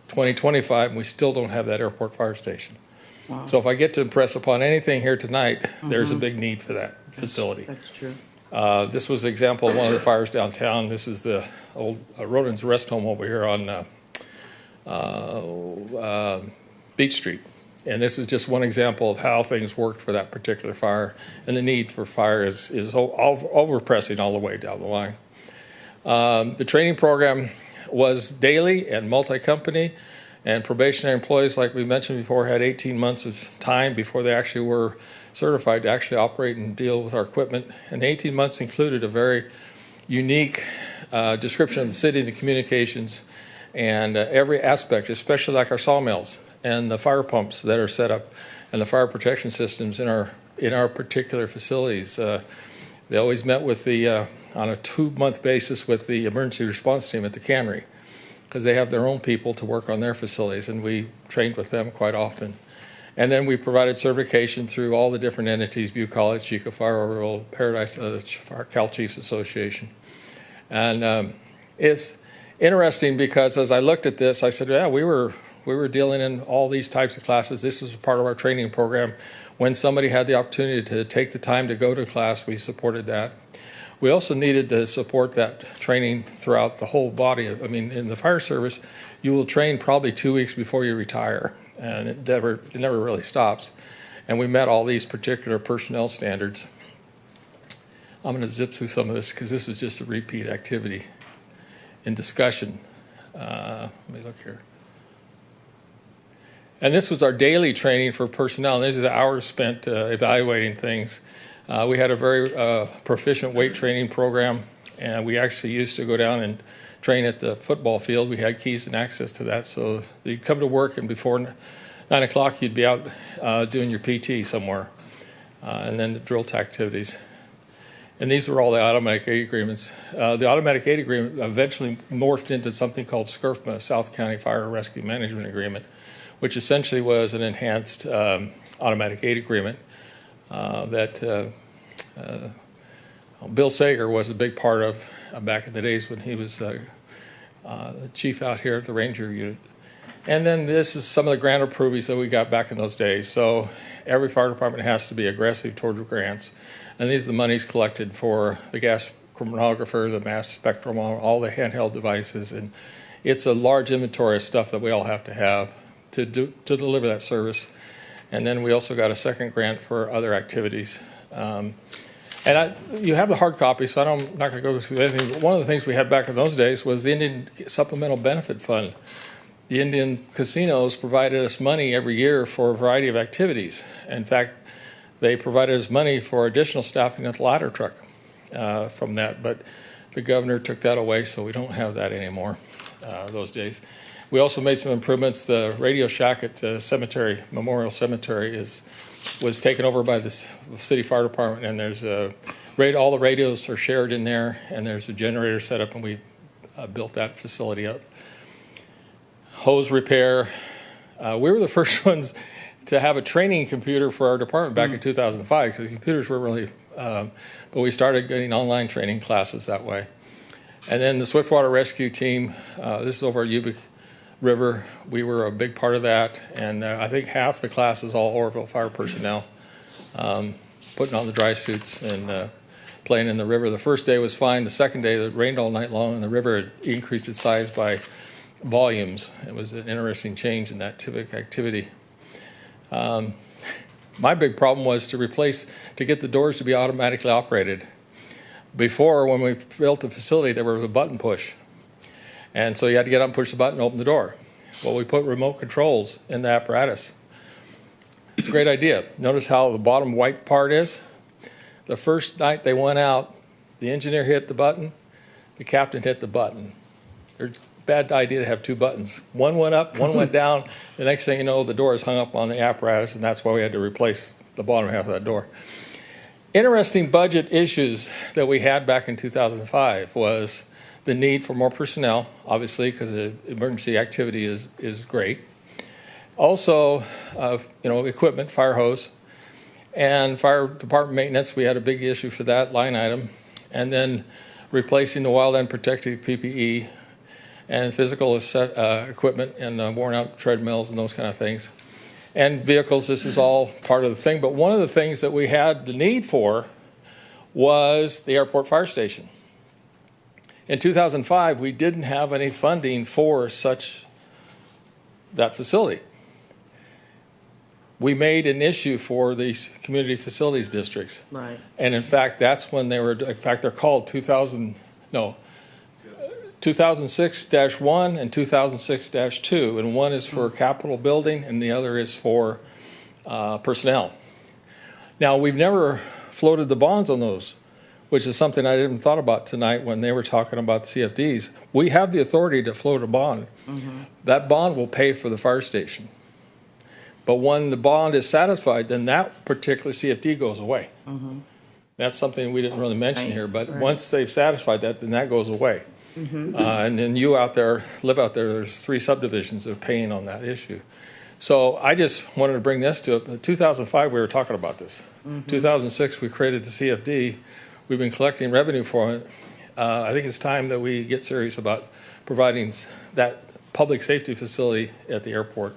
[SPEAKER 1] 2025, and we still don't have that airport fire station.
[SPEAKER 5] Wow.
[SPEAKER 1] So if I get to impress upon anything here tonight, there's a big need for that facility.
[SPEAKER 5] That's true.
[SPEAKER 1] This was an example of one of the fires downtown. This is the old Rodin's Rest Home over here on Beach Street. And this is just one example of how things worked for that particular fire. And the need for fire is overpressing all the way down the line. The training program was daily and multi-company. And probationary employees, like we mentioned before, had 18 months of time before they actually were certified to actually operate and deal with our equipment. And the 18 months included a very unique description of the city, the communications, and every aspect, especially like our sawmills and the fire pumps that are set up and the fire protection systems in our particular facilities. They always met with on a 2-month basis with the emergency response team at the cannery, because they have their own people to work on their facilities, and we trained with them quite often. And then we provided certification through all the different entities, Butte College, Chico Fire, Orville, Paradise, Cal Chiefs Association. And it's interesting because as I looked at this, I said, yeah, we were dealing in all these types of classes. This was part of our training program. When somebody had the opportunity to take the time to go to class, we supported that. We also needed to support that training throughout the whole body. I mean, in the fire service, you will train probably 2 weeks before you retire, and it never really stops. And we met all these particular personnel standards. I'm going to zip through some of this because this is just a repeat activity in discussion. Let me look here. And this was our daily training for personnel. And these are the hours spent evaluating things. We had a very proficient weight training program, and we actually used to go down and train at the football field. We had keys and access to that. So you'd come to work, and before 9 o'clock, you'd be out doing your PT somewhere, and then the drill activities. And these were all the automatic aid agreements. The automatic aid agreement eventually morphed into something called SCRFMA, South County Fire Rescue Management Agreement, which essentially was an enhanced automatic aid agreement that Bill Sager was a big part of back in the days when he was the chief out here at the Ranger Unit. And then this is some of the grant approvies that we got back in those days. So every fire department has to be aggressive towards grants. And these are the monies collected for the gas chromatographer, the mass spectrometer, all the handheld devices. And it's a large inventory of stuff that we all have to have to deliver that service. And then we also got a second grant for other activities. You have the hard copy, so I'm not going to go through anything. But one of the things we had back in those days was the Indian Supplemental Benefit Fund. The Indian casinos provided us money every year for a variety of activities. In fact, they provided us money for additional staffing at the ladder truck from that. But the governor took that away, so we don't have that anymore those days. We also made some improvements. The Radio Shack at the cemetery, Memorial Cemetery, was taken over by the city fire department, and there's all the radios are shared in there, and there's a generator set up, and we built that facility up. Hose repair. We were the first ones to have a training computer for our department back in 2005, because computers were really, but we started getting online training classes that way. And then the Swiftwater Rescue Team, this is over at Yuba River. We were a big part of that, and I think half the class is all Orville fire personnel, putting on the dry suits and playing in the river. The first day was fine. The second day, it rained all night long, and the river had increased its size by volumes. It was an interesting change in that typical activity. My big problem was to get the doors to be automatically operated. Before, when we built the facility, there was a button push. And so you had to get up and push the button and open the door. Well, we put remote controls in the apparatus. It's a great idea. Notice how the bottom white part is? The first night they went out, the engineer hit the button, the captain hit the button. It's a bad idea to have two buttons. One went up, one went down. The next thing you know, the door is hung up on the apparatus, and that's why we had to replace the bottom half of that door. Interesting budget issues that we had back in 2005 was the need for more personnel, obviously, because the emergency activity is great. Also, equipment, fire hose, and fire department maintenance. We had a big issue for that line item. And then replacing the wildland protective PPE and physical equipment and worn out treadmills and those kind of things. And vehicles, this is all part of the thing. But one of the things that we had the need for was the airport fire station. In 2005, we didn't have any funding for that facility. We made an issue for these community facilities districts.
[SPEAKER 5] Right.
[SPEAKER 1] And in fact, that's when they're called 2006-1 and 2006-2. And one is for capital building and the other is for personnel. Now, we've never floated the bonds on those, which is something I didn't thought about tonight when they were talking about the CFDs. We have the authority to float a bond. Mm-hmm. That bond will pay for the fire station. But when the bond is satisfied, then that particular CFD goes away. Mm-hmm. That's something we didn't really mention here, but once they've satisfied that, then that goes away. Mm-hmm. And then you live out there, there's 3 subdivisions that are paying on that issue. So I just wanted to bring this to it. In 2005, we were talking about this. Mm-hmm. 2006, we created the CFD. We've been collecting revenue for it. I think it's time that we get serious about providing that public safety facility at the airport.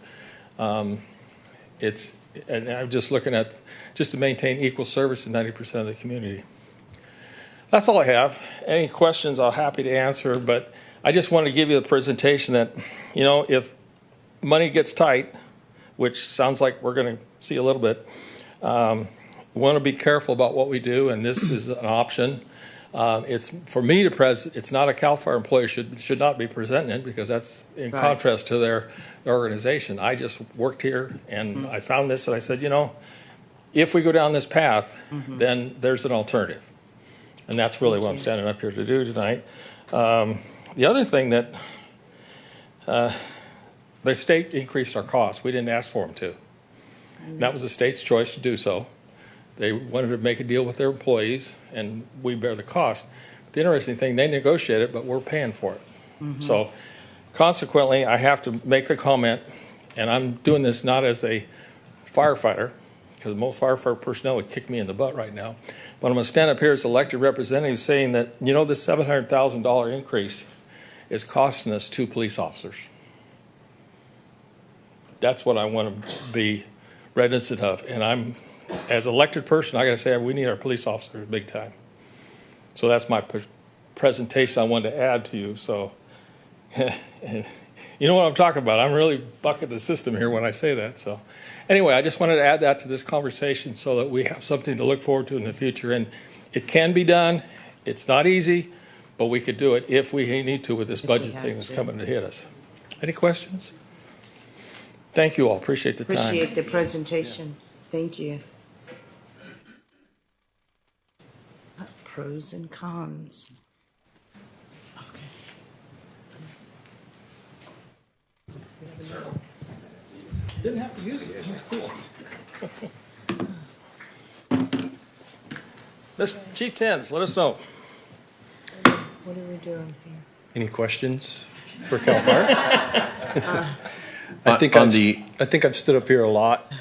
[SPEAKER 1] And I'm just looking at just to maintain equal service to 90% of the community. That's all I have. Any questions, I'm happy to answer, but I just want to give you the presentation that, if money gets tight, which sounds like we're going to see a little bit, we want to be careful about what we do, and this is an option. It's for me to it's not a CAL FIRE employee should not be presenting it because that's in contrast to their organization. I just worked here and I found this and I said, if we go down this path, then there's an alternative. And that's really what I'm standing up here to do tonight. The other thing that the state increased our costs. We didn't ask for them to. And that was the state's choice to do so. They wanted to make a deal with their employees, and we bear the cost. The interesting thing, they negotiated, but we're paying for it. Mm-hmm. So consequently, I have to make the comment, and I'm doing this not as a firefighter, because most firefighter personnel would kick me in the butt right now, but I'm going to stand up here as elected representative saying that, this $700,000 increase is costing us 2 police officers. That's what I want to be reticent of, and as an elected person, I got to say we need our police officers big time. So that's my presentation I wanted to add to you. So, and you know what I'm talking about. I'm really bucking the system here when I say that. So, anyway, I just wanted to add that to this conversation so that we have something to look forward to in the future. And it can be done. It's not easy, but we could do it if we need to with this budget thing that's coming to hit us. Any questions? Thank you all. Appreciate the time.
[SPEAKER 5] Appreciate the presentation. Thank you. Pros and cons. Okay.
[SPEAKER 1] Didn't have to use it. It's cool. Chief Tens, let us know.
[SPEAKER 5] What are we doing here?
[SPEAKER 6] Any questions for CAL FIRE? I think I've stood up here a lot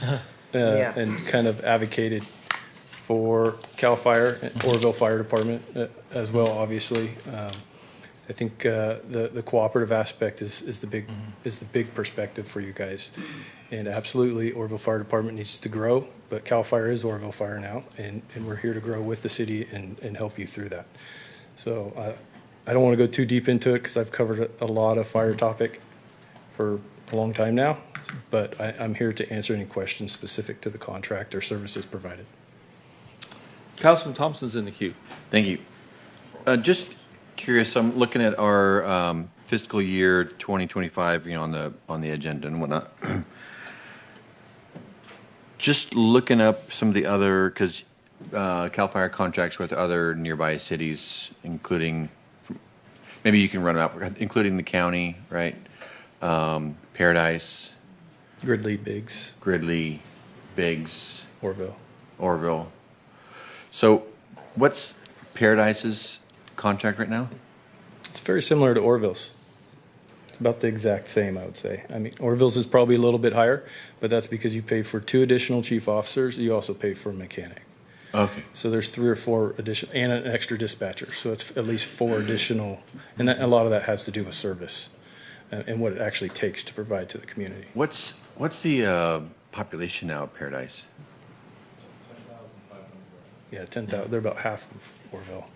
[SPEAKER 6] and kind of advocated for CAL FIRE and Oroville Fire Department as well. Obviously, I think the cooperative aspect is the big perspective for you guys, and absolutely Oroville Fire Department needs to grow. But CAL FIRE is Oroville Fire now, and we're here to grow with the city and help you through that. So I don't want to go too deep into it because I've covered a lot of fire topic for a long time now, but I'm here to answer any questions specific to the contract or services provided.
[SPEAKER 1] Councilman Thompson's in the queue.
[SPEAKER 11] Thank you. Just curious, I'm looking at our fiscal year 2025, on the agenda and whatnot. Just looking up some of the other, because CAL FIRE contracts with other nearby cities, including, maybe you can run them out, including the county, right? Paradise.
[SPEAKER 6] Gridley, Biggs.
[SPEAKER 11] Gridley, Biggs.
[SPEAKER 6] Orville.
[SPEAKER 11] So what's Paradise's contract right now?
[SPEAKER 6] It's very similar to Orville's. It's about the exact same, I would say. I mean, Orville's is probably a little bit higher, but that's because you pay for 2 additional chief officers. You also pay for a mechanic.
[SPEAKER 11] Okay.
[SPEAKER 6] So there's 3 or 4 additional, and an extra dispatcher. So it's at least 4 additional, and a lot of that has to do with service and what it actually takes to provide to the community.
[SPEAKER 11] What's the population now of Paradise?
[SPEAKER 6] Yeah, 10,000. They're about half of Orville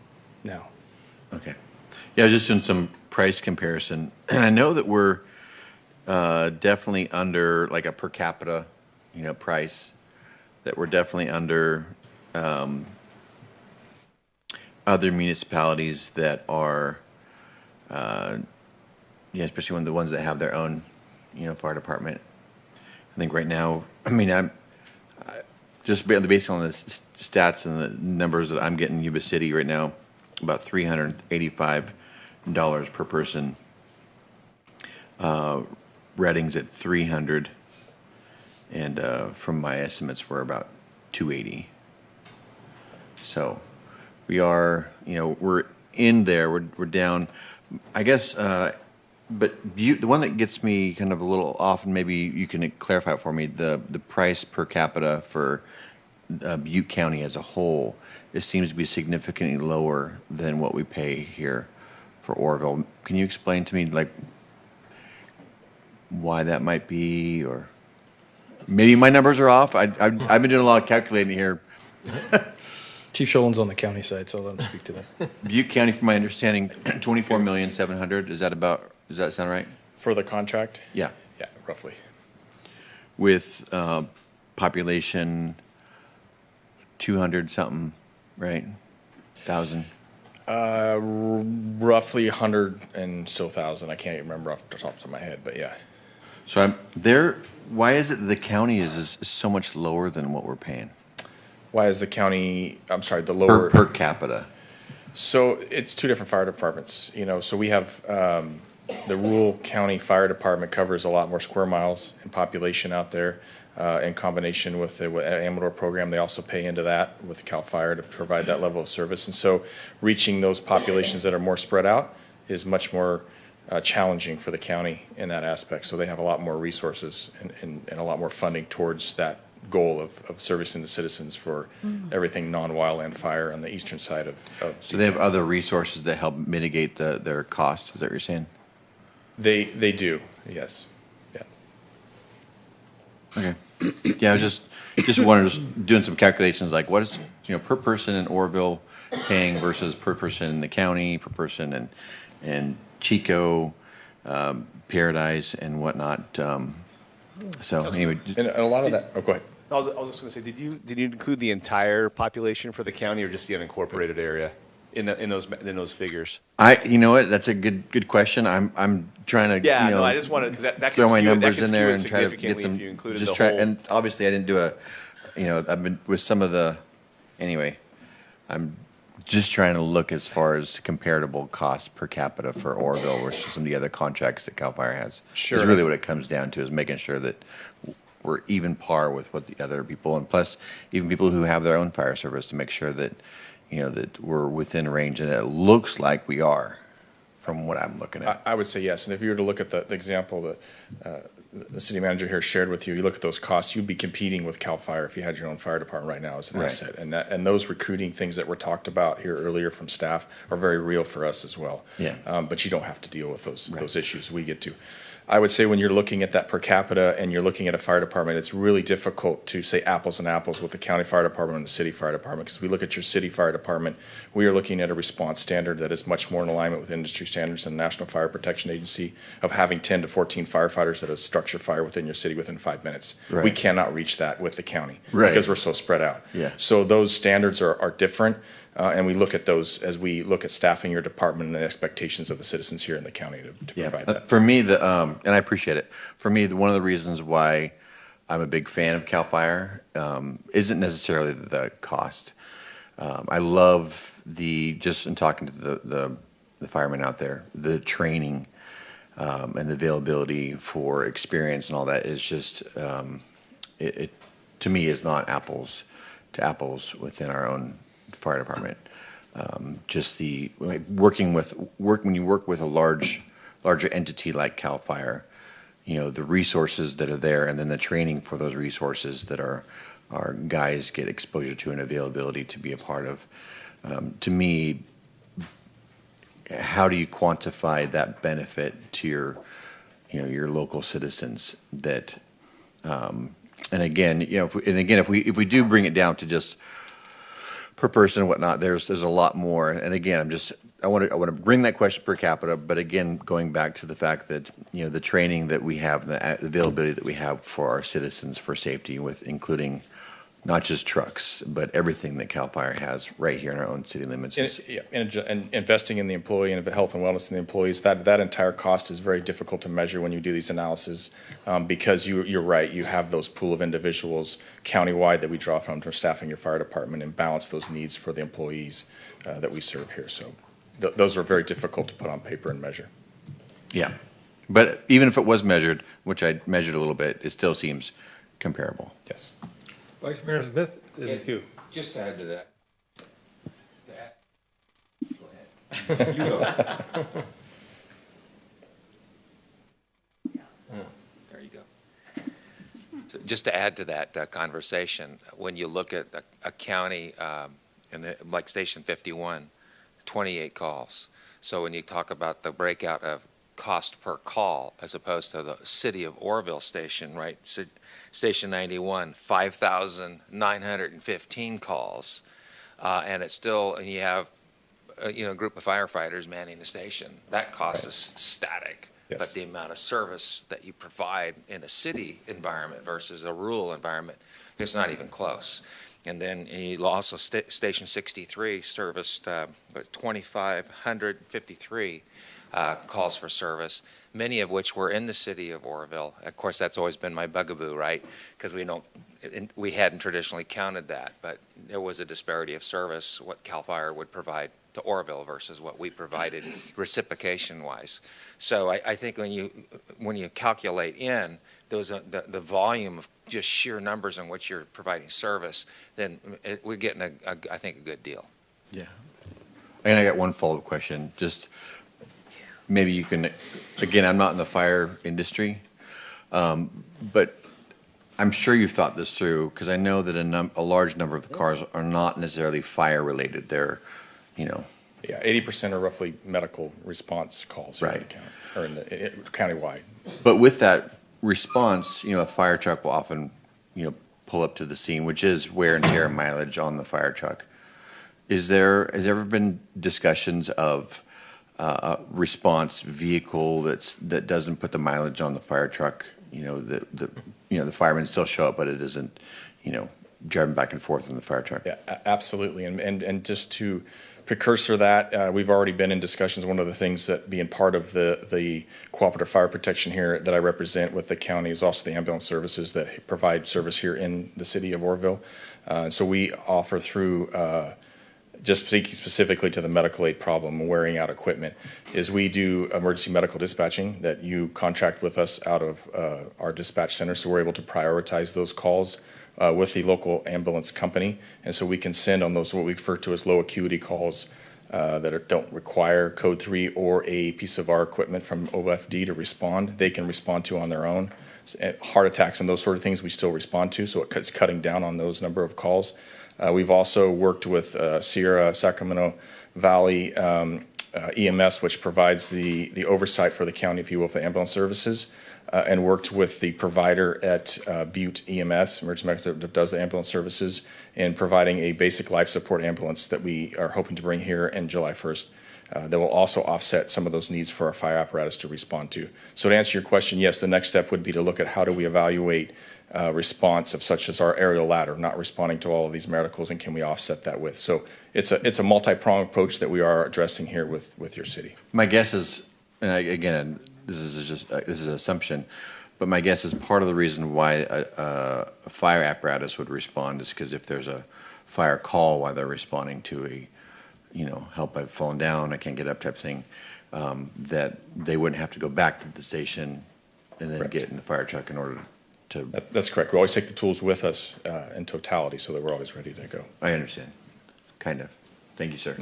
[SPEAKER 6] now.
[SPEAKER 11] Okay. Yeah, I was just doing some price comparison, and I know that we're definitely under, like, a per capita, price, that we're definitely under other municipalities that are, especially the ones that have their own, fire department. I think right now, I'm just based on the stats and the numbers that I'm getting in Yuba City right now, about $385 per person. Redding's at $300, and from my estimates, we're about $280. So we are, we're in there. We're down, I guess. But the one that gets me kind of a little off, and maybe you can clarify it for me, the price per capita for Butte County as a whole, it seems to be significantly lower than what we pay here for Orville. Can you explain to me, like, why that might be, or maybe my numbers are off? I've been doing a lot of calculating here.
[SPEAKER 6] Chief Sholin's on the county side, so I'll let him speak to that.
[SPEAKER 11] Butte County, from my understanding, 24,700,000. Does that sound right?
[SPEAKER 12] For the contract?
[SPEAKER 11] Yeah.
[SPEAKER 12] Yeah, roughly.
[SPEAKER 11] With population 200 something, right? 1,000.
[SPEAKER 12] Roughly 100 and so thousand. I can't even remember off the top of my head, but yeah.
[SPEAKER 11] So why is it that the county is so much lower than what we're paying?
[SPEAKER 12] Why is the county, I'm sorry, the lower?
[SPEAKER 11] Per capita.
[SPEAKER 12] So it's 2 different fire departments, so we have, the rural county fire department covers a lot more square miles in population out there. In combination with the Amador program, they also pay into that with CAL FIRE to provide that level of service. And so reaching those populations that are more spread out is much more challenging for the county in that aspect. So they have a lot more resources and a lot more funding towards that goal of servicing the citizens for everything non-wildland fire on the eastern side of
[SPEAKER 11] So they have other resources that help mitigate their costs, is that what you're saying?
[SPEAKER 12] They do, yes. Yeah.
[SPEAKER 11] Okay. Yeah, I was just doing some calculations, like what is, per person in Orville paying versus per person in the county, per person in Chico, Paradise, and whatnot. So anyway.
[SPEAKER 12] And a lot of that, go ahead.
[SPEAKER 4] I was just going to say, did you include the entire population for the county or just the unincorporated area in those figures?
[SPEAKER 11] You know what? That's a good question. I'm trying to
[SPEAKER 4] I just wanted, because that
[SPEAKER 11] throw my
[SPEAKER 4] skew it-
[SPEAKER 11] numbers
[SPEAKER 4] that
[SPEAKER 11] in
[SPEAKER 4] can
[SPEAKER 11] there
[SPEAKER 4] skew
[SPEAKER 11] and
[SPEAKER 4] it
[SPEAKER 11] try to get
[SPEAKER 4] significantly
[SPEAKER 11] some.
[SPEAKER 4] if you included
[SPEAKER 11] Just
[SPEAKER 4] the
[SPEAKER 11] try,
[SPEAKER 4] whole-
[SPEAKER 11] and obviously I didn't do I've been with some of the. Anyway, I'm just trying to look as far as comparable costs per capita for Orville versus some of the other contracts that CAL FIRE has.
[SPEAKER 12] Sure.
[SPEAKER 11] Is really what it comes down to, is making sure that we're even par with what the other people, and plus even people who have their own fire service, to make sure that that we're within range, and it looks like we are from what I'm looking at.
[SPEAKER 12] I would say yes. And if you were to look at the example that the city manager here shared with you, you look at those costs, you'd be competing with CAL FIRE if you had your own fire department right now as an
[SPEAKER 11] Right.
[SPEAKER 12] asset. And those recruiting things that were talked about here earlier from staff are very real for us as well.
[SPEAKER 11] Yeah.
[SPEAKER 12] But you don't have to deal with those issues we get to. I would say when you're looking at that per capita and you're looking at a fire department, it's really difficult to say apples and apples with the county fire department and the city fire department. Because we look at your city fire department, we are looking at a response standard that is much more in alignment with industry standards and the National Fire Protection Agency of having 10 to 14 firefighters that have structure fire within your city within 5 minutes.
[SPEAKER 11] Right.
[SPEAKER 12] We cannot reach that with the county
[SPEAKER 11] Right.
[SPEAKER 12] because we're so spread out.
[SPEAKER 11] Yeah.
[SPEAKER 12] So those standards are different. And we look at those as we look at staffing your department and the expectations of the citizens here in the county to provide that.
[SPEAKER 11] For me, and I appreciate it. For me, one of the reasons why I'm a big fan of CAL FIRE isn't necessarily the cost. I love just in talking to the firemen out there, the training and the availability for experience and all that is just, it to me is not apples to apples within our own fire department. Just when you work with a larger entity like CAL FIRE, the resources that are there and then the training for those resources that our guys get exposure to and availability to be a part of. To me, how do you quantify that benefit to your local citizens that, and again, if we do bring it down to just per person and whatnot, there's a lot more. And again, I want to bring that question per capita, but again, going back to the fact that the training that we have, the availability that we have for our citizens for safety, with including not just trucks, but everything that CAL FIRE has right here in our own city limits.
[SPEAKER 12] And investing in the employee and health and wellness in the employees, that entire cost is very difficult to measure when you do these analyses, because you're right, you have those pool of individuals countywide that we draw from for staffing your fire department and balance those needs for the employees that we serve here. So those are very difficult to put on paper and measure.
[SPEAKER 11] Yeah, but even if it was measured, which I measured a little bit, it still seems comparable.
[SPEAKER 12] Yes.
[SPEAKER 1] Vice Mayor Smith,
[SPEAKER 10] Just to add to that.
[SPEAKER 1] Go ahead. You go.
[SPEAKER 10] There you go. So just to add to that conversation, when you look at a county, like Station 51, 28 calls. So when you talk about the breakout of cost per call as opposed to the city of Orville station, right? Station 91, 5,915 calls, and you have a group of firefighters manning the station. That cost is static, but the amount of service that you provide in a city environment versus a rural environment, it's not even close. And then you also Station 63 serviced 2,553 calls for service, many of which were in the city of Oroville. Of course, that's always been my bugaboo, right? Because we hadn't traditionally counted that, but there was a disparity of service, what CAL FIRE would provide to Oroville versus what we provided reciprocation-wise. So I think when you calculate in the volume of just sheer numbers in which you're providing service, then we're getting I think a good deal.
[SPEAKER 11] Yeah. And I got one follow-up question. Just maybe you can, again, I'm not in the fire industry, but I'm sure you've thought this through, because I know that a large number of the cars are not necessarily fire-related. They're,
[SPEAKER 12] Yeah, 80% are roughly medical response calls here in the county, or countywide.
[SPEAKER 11] But with that response, a fire truck will often, pull up to the scene, which is wear and tear mileage on the fire truck. Has there ever been discussions of a response vehicle that doesn't put the mileage on the fire truck? The firemen still show up, but it isn't, driving back and forth in the fire truck.
[SPEAKER 12] Yeah, absolutely. And just to precursor that, we've already been in discussions. One of the things that being part of the cooperative fire protection here that I represent with the county is also the ambulance services that provide service here in the city of Orville. So we offer through, just speaking specifically to the medical aid problem and wearing out equipment, is we do emergency medical dispatching that you contract with us out of our dispatch center. So we're able to prioritize those calls with the local ambulance company. And so we can send on those what we refer to as low acuity calls that don't require code 3 or a piece of our equipment from OFD to respond. They can respond to on their own. Heart attacks and those sort of things we still respond to, so it's cutting down on those number of calls. We've also worked with Sierra, Sacramento Valley EMS, which provides the oversight for the county, if you will, for ambulance services, and worked with the provider at Butte EMS, Emergency Medical, that does the ambulance services, in providing a basic life support ambulance that we are hoping to bring here in July 1st. That will also offset some of those needs for our fire apparatus to respond to. So to answer your question, yes, the next step would be to look at how do we evaluate response of such as our aerial ladder, not responding to all of these medicals, and can we offset that with? So it's a multi-pronged approach that we are addressing here with your city.
[SPEAKER 11] My guess is, and again, this is an assumption, but my guess is part of the reason why a fire apparatus would respond is because if there's a fire call while they're responding to a, help, I've fallen down, I can't get up type thing, that they wouldn't have to go back to the station and then
[SPEAKER 12] Correct.
[SPEAKER 11] get in the fire truck in order to.
[SPEAKER 12] That's correct. We always take the tools with us in totality so that we're always ready to go.
[SPEAKER 11] I understand. Kind of. Thank you, sir.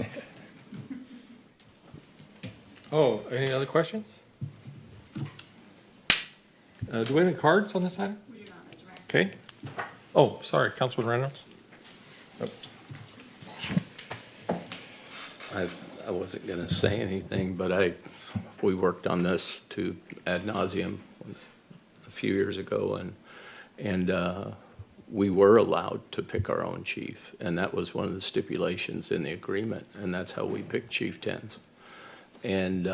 [SPEAKER 1] Oh, any other questions? Do we have any cards on this item? We do not, Mr. Mayor. Okay. Oh, sorry, Councilman Reynolds.
[SPEAKER 19] I wasn't going to say anything, but we worked on this to ad nauseum a few years ago, and we were allowed to pick our own chief, and that was one of the stipulations in the agreement, and that's how we picked chieftains. And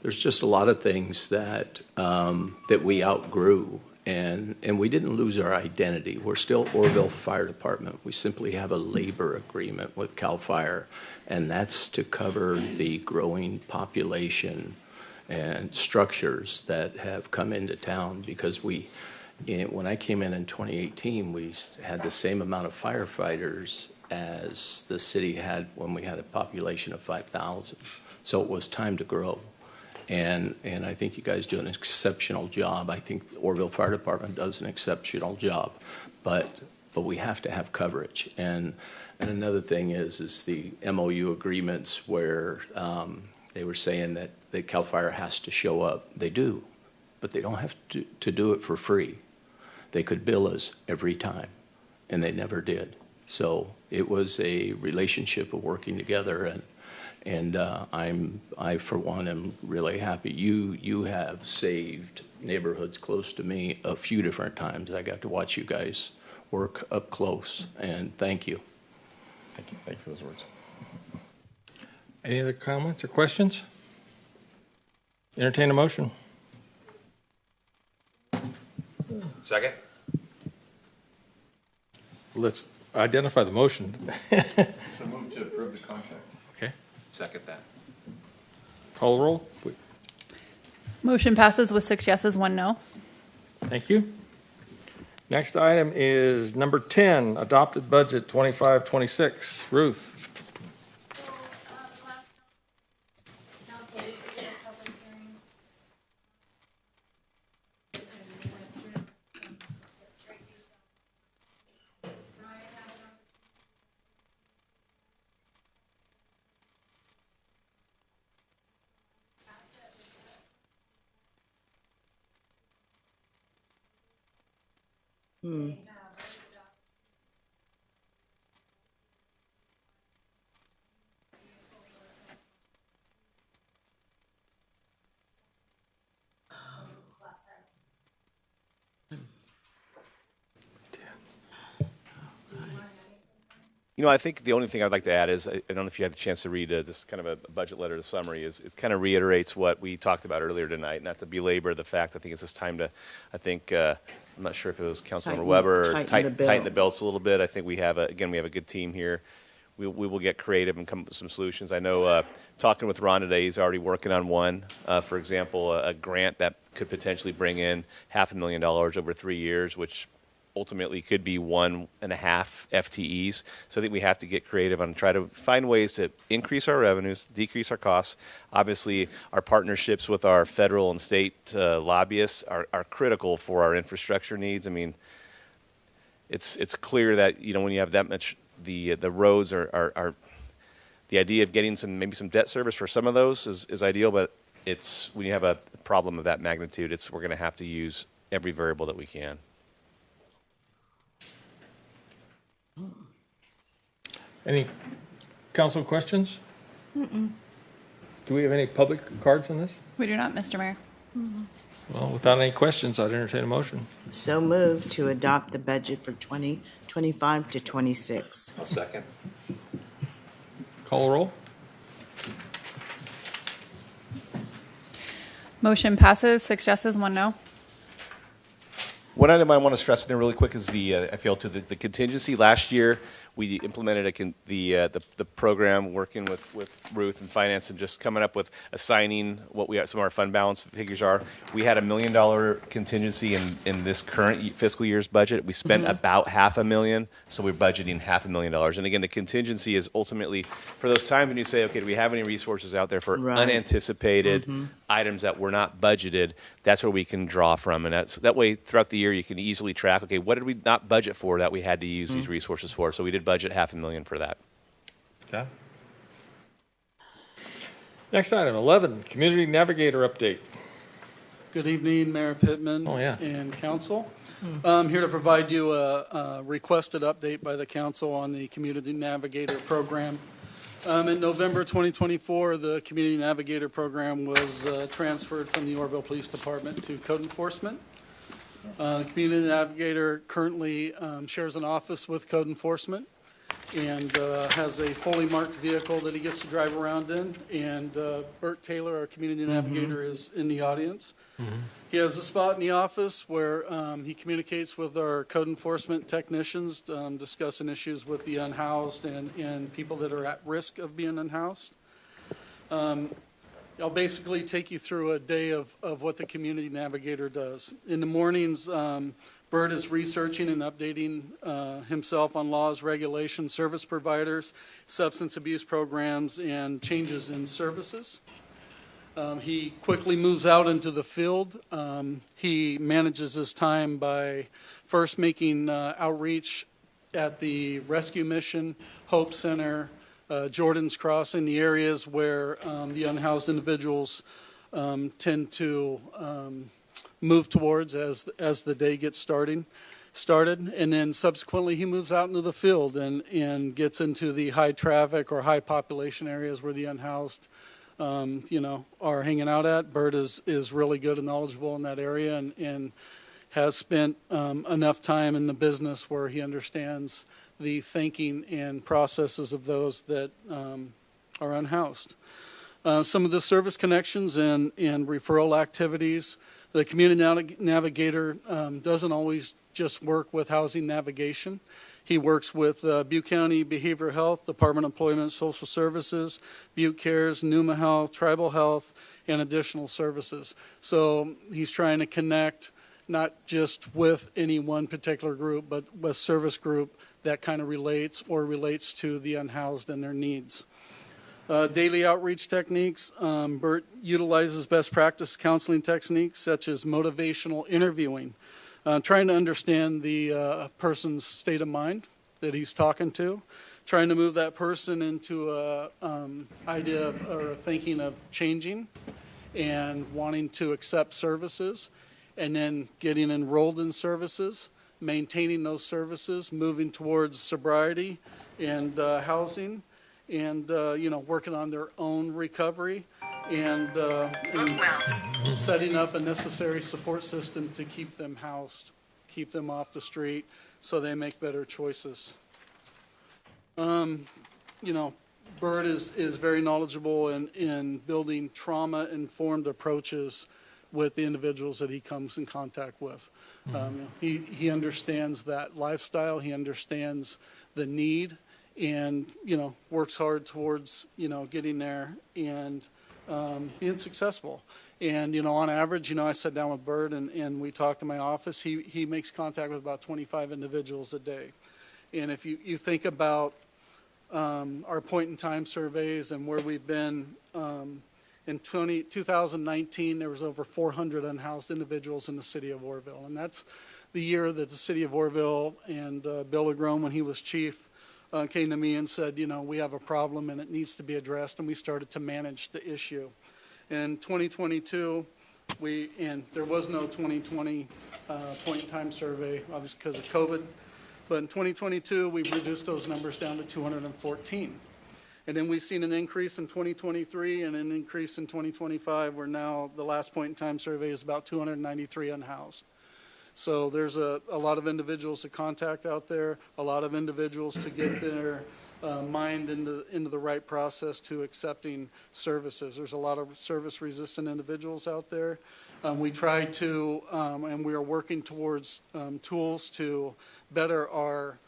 [SPEAKER 19] there's just a lot of things that that we outgrew, and we didn't lose our identity. We're still Oroville Fire Department. We simply have a labor agreement with CAL FIRE, and that's to cover the growing population and structures that have come into town, because when I came in 2018, we had the same amount of firefighters as the city had when we had a population of 5,000. So it was time to grow. And I think you guys do an exceptional job. I think Oroville Fire Department does an exceptional job, but we have to have coverage. And another thing is the MOU agreements where they were saying that CAL FIRE has to show up. They do, but they don't have to do it for free. They could bill us every time, and they never did. So it was a relationship of working together, and I for one am really happy. You have saved neighborhoods close to me a few different times. I got to watch you guys work up close, and thank you.
[SPEAKER 12] Thank you. Thank you for those words.
[SPEAKER 1] Any other comments or questions? Entertain a motion.
[SPEAKER 10] Second?
[SPEAKER 1] Let's identify the motion.
[SPEAKER 11] So move to approve the contract.
[SPEAKER 1] Okay.
[SPEAKER 10] Second that.
[SPEAKER 1] Call the roll.
[SPEAKER 17] Motion passes with 6 yeses, 1 no.
[SPEAKER 1] Thank you. Next item is number 10, adopted budget 25-26. Ruth.
[SPEAKER 4] I think the only thing I'd like to add is, I don't know if you had the chance to read this kind of a budget letter, the summary, it kind of reiterates what we talked about earlier tonight, not to belabor the fact. I think it's just time to, I'm not sure if it was Councilmember Weber, or tighten the belts a little bit. I think we have a good team here. We will get creative and come up with some solutions. I know talking with Ron today, he's already working on one. For example, a grant that could potentially bring in $500,000 over 3 years, which ultimately could be 1.5 FTEs. So I think we have to get creative and try to find ways to increase our revenues, decrease our costs. Obviously, our partnerships with our federal and state lobbyists are critical for our infrastructure needs. I mean, it's clear that when you have that much, the roads are the idea of getting maybe some debt service for some of those is ideal, but it's when you have a problem of that magnitude, we're going to have to use every variable that we can.
[SPEAKER 1] Any council questions? Do we have any public cards on this?
[SPEAKER 17] We do not, Mr. Mayor.
[SPEAKER 1] Well, without any questions, I'd entertain a motion.
[SPEAKER 5] So moved to adopt the budget for 2025 to 26.
[SPEAKER 10] I'll second.
[SPEAKER 1] Call a roll.
[SPEAKER 17] Motion passes, 6 yeses, 1 no.
[SPEAKER 4] One item I want to stress in there really quick is I feel to the contingency. Last year, we implemented the program working with Ruth and finance and just coming up with assigning what some of our fund balance figures are. We had $1 million contingency in this current fiscal year's budget. We spent about $500,000, so we're budgeting $500,000. And again, the contingency is ultimately for those times when you say, okay, do we have any resources out there for unanticipated items that were not budgeted? That's where we can draw from, and that way throughout the year you can easily track. Okay, what did we not budget for that we had to use these resources for? So we did budget $500,000 for that.
[SPEAKER 1] Okay. Next item, 11, Community Navigator update.
[SPEAKER 13] Good evening, Mayor Pittman and Council. I'm here to provide you a requested update by the Council on the Community Navigator program. In November 2024, the Community Navigator program was transferred from the Orville Police Department to Code Enforcement. The Community Navigator currently shares an office with Code Enforcement and has a fully marked vehicle that he gets to drive around in. And Bert Taylor, our Community Navigator, is in the audience. He has a spot in the office where he communicates with our code enforcement technicians, discussing issues with the unhoused and people that are at risk of being unhoused. I'll basically take you through a day of what the Community Navigator does. In the mornings, Bert is researching and updating himself on laws, regulations, service providers, substance abuse programs, and changes in services. He quickly moves out into the field. He manages his time by first making outreach at the rescue mission, Hope Center, Jordan's Crossing, the areas where the unhoused individuals tend to move towards as the day gets started. And then subsequently he moves out into the field and gets into the high traffic or high population areas where the unhoused are hanging out at. Bert is really good and knowledgeable in that area and has spent enough time in the business where he understands the thinking and processes of those that are unhoused. Some of the service connections and referral activities. The Community Navigator doesn't always just work with housing navigation. He works with Butte County Behavioral Health, Department of Employment and Social Services, Butte Cares, Numa Health, Tribal Health, and additional services. So he's trying to connect not just with any one particular group, but with service group that kind of relates to the unhoused and their needs. Daily outreach techniques. Bert utilizes best practice counseling techniques such as motivational interviewing, trying to understand the person's state of mind that he's talking to, trying to move that person into a idea of, or thinking of changing and wanting to accept services, and then getting enrolled in services, maintaining those services, moving towards sobriety and housing, and working on their own recovery, and setting up a necessary support system to keep them housed, keep them off the street, so they make better choices. Bert is very knowledgeable in building trauma-informed approaches with the individuals that he comes in contact with. He understands that lifestyle, he understands the need, and works hard towards getting there and being successful. And on average, I sat down with Bert and we talked in my office. He makes contact with about 25 individuals a day. And if you think about our point in time surveys and where we've been, in 2019, there was over 400 unhoused individuals in the city of Orville. And that's the year that the city of Orville and Bill Agrone, when he was chief, came to me and said, we have a problem and it needs to be addressed, and we started to manage the issue. In 2022, there was no 2020 point-in-time survey, obviously because of COVID, but in 2022, we reduced those numbers down to 214. And then we've seen an increase in 2023 and an increase in 2025, where now the last point in time survey is about 293 unhoused. So there's a lot of individuals to contact out there, a lot of individuals to get their mind into the right process to accepting services. There's a lot of service-resistant individuals out there. We try to, and we are working towards tools to better our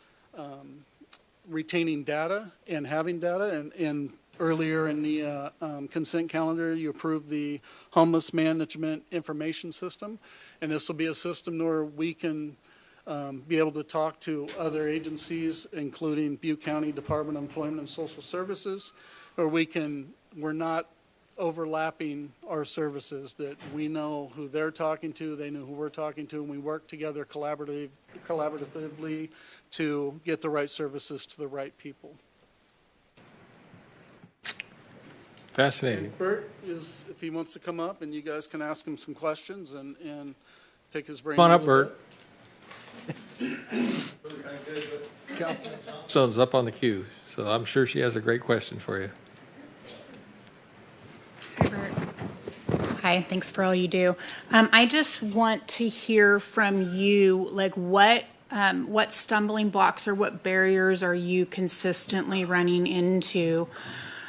[SPEAKER 13] retaining data and having data. And earlier in the consent calendar, you approved the homeless management information system. And this will be a system where we can be able to talk to other agencies, including Butte County Department of Employment and Social Services, or we're not overlapping our services, that we know who they're talking to, they know who we're talking to, and we work together collaboratively to get the right services to the right people.
[SPEAKER 1] Fascinating.
[SPEAKER 13] And Bert is, if he wants to come up, and you guys can ask him some questions and pick his brain.
[SPEAKER 1] Come on
[SPEAKER 13] a
[SPEAKER 1] up,
[SPEAKER 13] little
[SPEAKER 1] Bert. Stone's up on the queue, so I'm sure she has a great question for you.
[SPEAKER 14] Hi, Bert. Hi, thanks for all you do. I just want to hear from you, like what stumbling blocks or what barriers are you consistently running into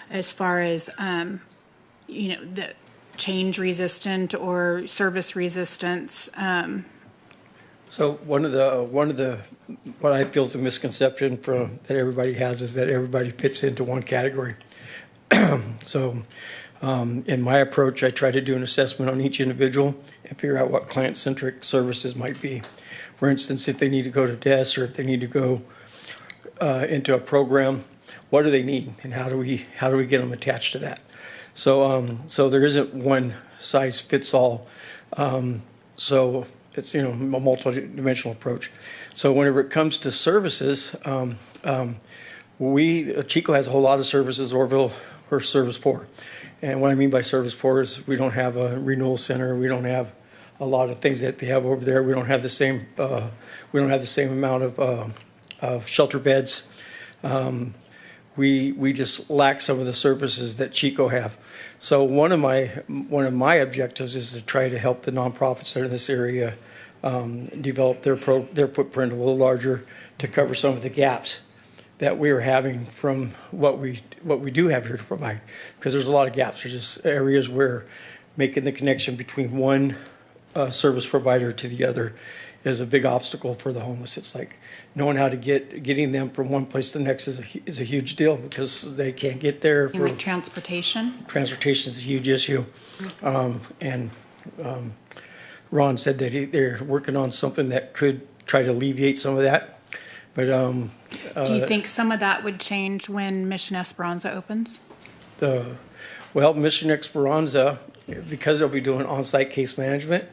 [SPEAKER 14] as far as, the change resistant or service resistance?
[SPEAKER 15] So one of the what I feel is a misconception that everybody has is that everybody fits into one category. So in my approach, I try to do an assessment on each individual and figure out what client-centric services might be. For instance, if they need to go to DES or if they need to go into a program, what do they need, and how do we get them attached to that? So there isn't one size fits all. So it's a multidimensional approach. So whenever it comes to services, Chico has a whole lot of services. Orville, we're service poor, and what I mean by service poor is we don't have a renewal center. We don't have a lot of things that they have over there. We don't have the same. We don't have the same amount of shelter beds. We just lack some of the services that Chico have. So one of my objectives is to try to help the nonprofits that are in this area develop their footprint a little larger to cover some of the gaps that we are having from what we do have here to provide. Because there's a lot of gaps. There's just areas where making the connection between one service provider to the other is a big obstacle for the homeless. It's like knowing how to getting them from one place to the next is a huge deal because they can't get there.
[SPEAKER 14] And like transportation?
[SPEAKER 15] Transportation is a huge issue. Ron said that they're working on something that could try to alleviate some of that. But
[SPEAKER 14] do you think some of that would change when Mission Esperanza opens?
[SPEAKER 15] Mission Esperanza, because they'll be doing on-site case management,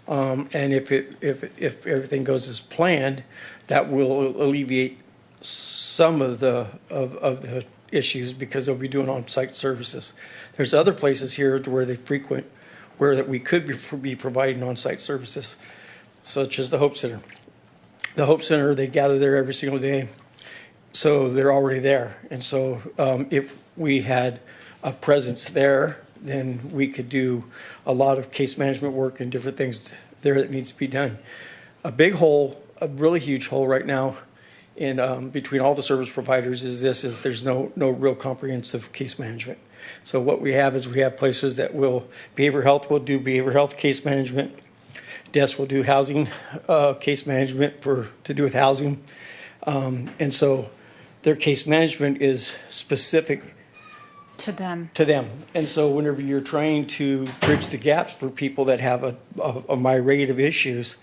[SPEAKER 15] and if everything goes as planned, that will alleviate some of the issues because they'll be doing on-site services. There's other places here where they frequent, where that we could be providing on-site services, such as the Hope Center. The Hope Center, they gather there every single day, so they're already there. And so if we had a presence there, then we could do a lot of case management work and different things there that needs to be done. A big hole, a really huge hole right now in between all the service providers is there's no real comprehensive case management. So what we have is we have places that behavioral health will do behavioral health case management. DES will do housing case management to do with housing. And so their case management is specific
[SPEAKER 14] to them.
[SPEAKER 15] And so whenever you're trying to bridge the gaps for people that have a myriad of issues,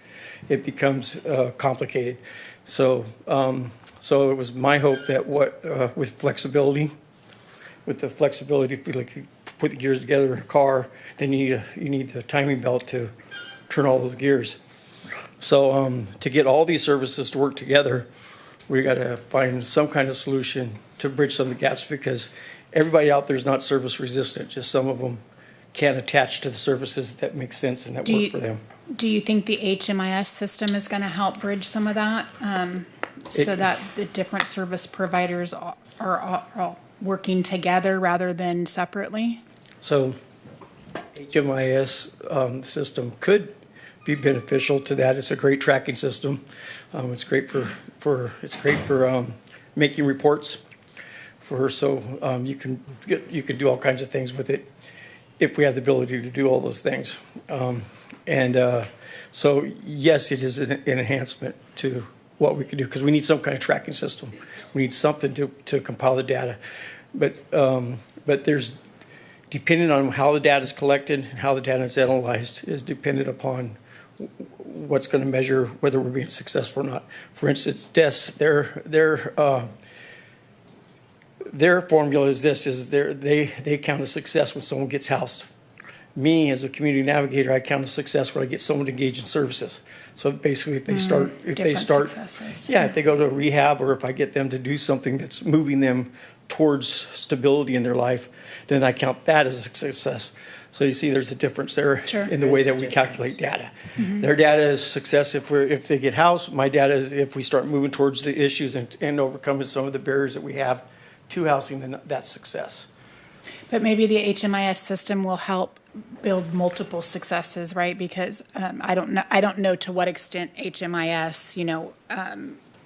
[SPEAKER 15] it becomes complicated. So it was my hope that with flexibility, if you like put the gears together in a car, then you need the timing belt to turn all those gears. So to get all these services to work together, we got to find some kind of solution to bridge some of the gaps because everybody out there is not service resistant. Just some of them can't attach to the services that make sense and that work for them.
[SPEAKER 14] Do you think the HMIS system is going to help bridge some of that so that the different service providers are working together rather than separately?
[SPEAKER 15] So HMIS system could be beneficial to that. It's a great tracking system. It's great for making reports for her. So you can do all kinds of things with it if we have the ability to do all those things. So yes, it is an enhancement to what we can do because we need some kind of tracking system. We need something to compile the data, but there's depending on how the data is collected and how the data is analyzed is dependent upon what's going to measure whether we're being successful or not. For instance, DES, their formula is this: they count a success when someone gets housed. Me, as a community navigator, I count a success when I get someone to engage in services. So basically, if they start, if they go to a rehab, or if I get them to do something that's moving them towards stability in their life, then I count that as a success. So you see, there's a difference there in the way that we calculate data. Their data is success if they get housed. My data is if we start moving towards the issues and overcoming some of the barriers that we have to housing, then that's success.
[SPEAKER 14] But maybe the HMIS system will help build multiple successes, right? Because I don't know to what extent HMIS,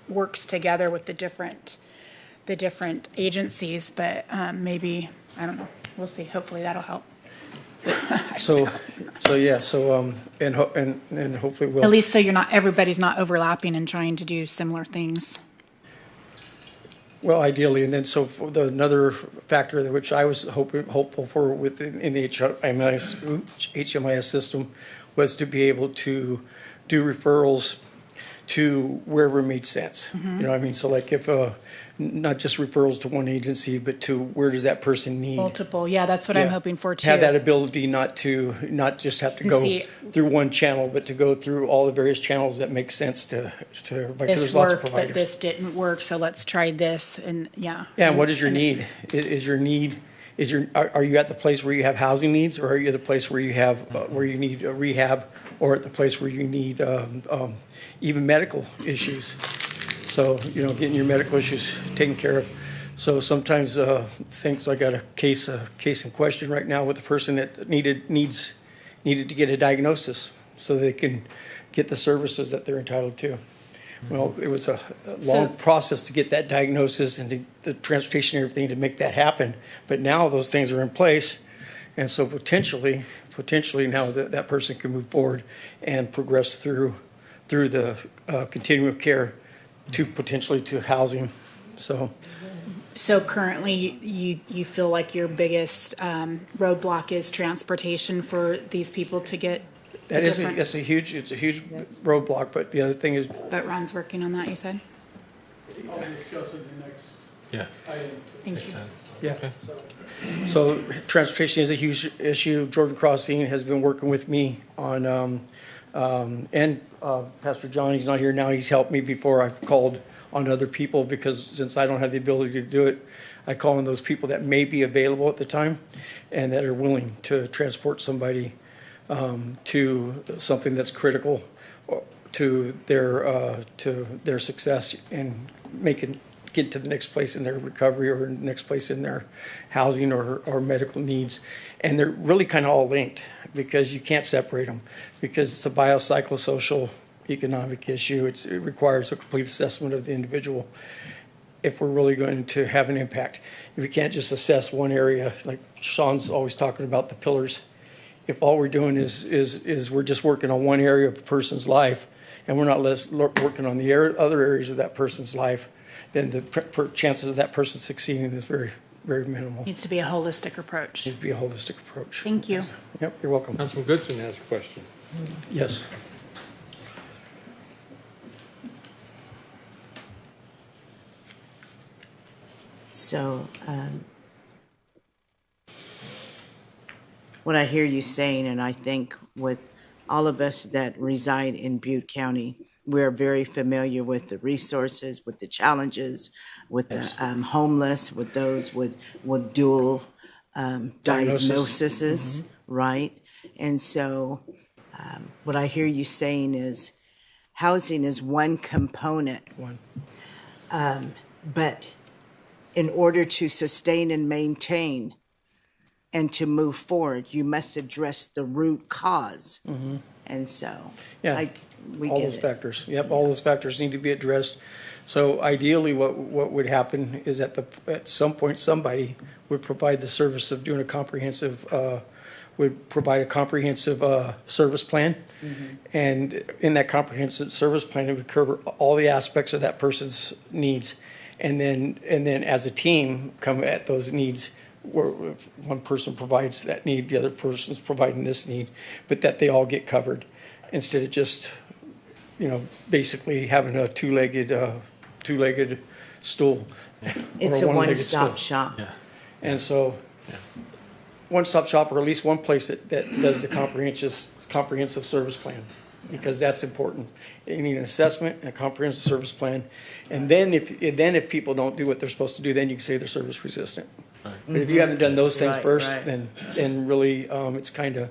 [SPEAKER 14] works together with the different agencies, but maybe, I don't know. We'll see. Hopefully that'll help.
[SPEAKER 15] And hopefully we'll.
[SPEAKER 14] At least so everybody's not overlapping and trying to do similar things.
[SPEAKER 15] Well, ideally, and then another factor which I was hopeful for in the HMIS system was to be able to do referrals to wherever it made sense. You know what I mean? So like if not just referrals to one agency, but to where does that person need
[SPEAKER 14] multiple? Yeah, that's what I'm hoping for too.
[SPEAKER 15] Have that ability not just have to go through one channel, but to go through all the various channels that make sense to everybody.
[SPEAKER 14] This
[SPEAKER 15] there's lots of
[SPEAKER 14] worked,
[SPEAKER 15] providers.
[SPEAKER 14] but this didn't work, so let's try this. And
[SPEAKER 15] Yeah, and what is your need? Are you at the place where you have housing needs, or are you at the place where you have where you need a rehab, or at the place where you need even medical issues? So getting your medical issues taken care of. So sometimes things. I got a case in question right now with a person that needed to get a diagnosis so they can get the services that they're entitled to. Well, it was a long process to get that diagnosis and the transportation and everything to make that happen. But now those things are in place, and so potentially now that person can move forward and progress through the continuum of care to potentially to housing. So
[SPEAKER 14] currently you feel like your biggest roadblock is transportation for these people to get.
[SPEAKER 15] It's a huge roadblock, but the other thing is.
[SPEAKER 14] But Ron's working on that, you said?
[SPEAKER 13] I'll discuss it in the next item.
[SPEAKER 14] Thank you.
[SPEAKER 15] Yeah. Okay. So transportation is a huge issue. Jordan Crossing has been working with me on, and Pastor John, he's not here now. He's helped me before. I've called on other people because since I don't have the ability to do it, I call on those people that may be available at the time and that are willing to transport somebody to something that's critical to their success and get to the next place in their recovery or next place in their housing or medical needs. And they're really kind of all linked because you can't separate them because it's a biopsychosocial economic issue. It requires a complete assessment of the individual if we're really going to have an impact. If we can't just assess one area, like Sean's always talking about the pillars. If all we're doing is we're just working on one area of a person's life and we're not working on the other areas of that person's life, then the chances of that person succeeding is very, very minimal.
[SPEAKER 14] Needs to be a holistic approach.
[SPEAKER 15] Needs to be a holistic approach.
[SPEAKER 14] Thank you.
[SPEAKER 15] Yep, you're welcome.
[SPEAKER 1] Councilman Goodson has a question.
[SPEAKER 15] Yes.
[SPEAKER 5] So, what I hear you saying, and I think with all of us that reside in Butte County, we're very familiar with the resources, with the challenges, with the homeless, with those with dual diagnoses, right? And so what I hear you saying is housing is one component, but in order to sustain and maintain and to move forward, you must address the root cause. And so,
[SPEAKER 15] Yeah,
[SPEAKER 5] we
[SPEAKER 15] all
[SPEAKER 5] get
[SPEAKER 15] those
[SPEAKER 5] it.
[SPEAKER 15] factors. Yep, all those factors need to be addressed. So ideally, what would happen is at some point, somebody would provide the service of doing a comprehensive, service plan. And in that comprehensive service plan, it would cover all the aspects of that person's needs. And then as a team, come at those needs, where if one person provides that need, the other person's providing this need, but that they all get covered, instead of just, basically having a two-legged stool.
[SPEAKER 5] It's
[SPEAKER 15] or
[SPEAKER 5] a
[SPEAKER 15] one-legged
[SPEAKER 5] one-stop
[SPEAKER 15] stool.
[SPEAKER 5] shop.
[SPEAKER 15] And so, one-stop shop, or at least one place that does the comprehensive service plan, because that's important. You need an assessment and a comprehensive service plan, and then if people don't do what they're supposed to do, then you can say they're service resistant. But if you haven't done those things first, then really, it's kind of,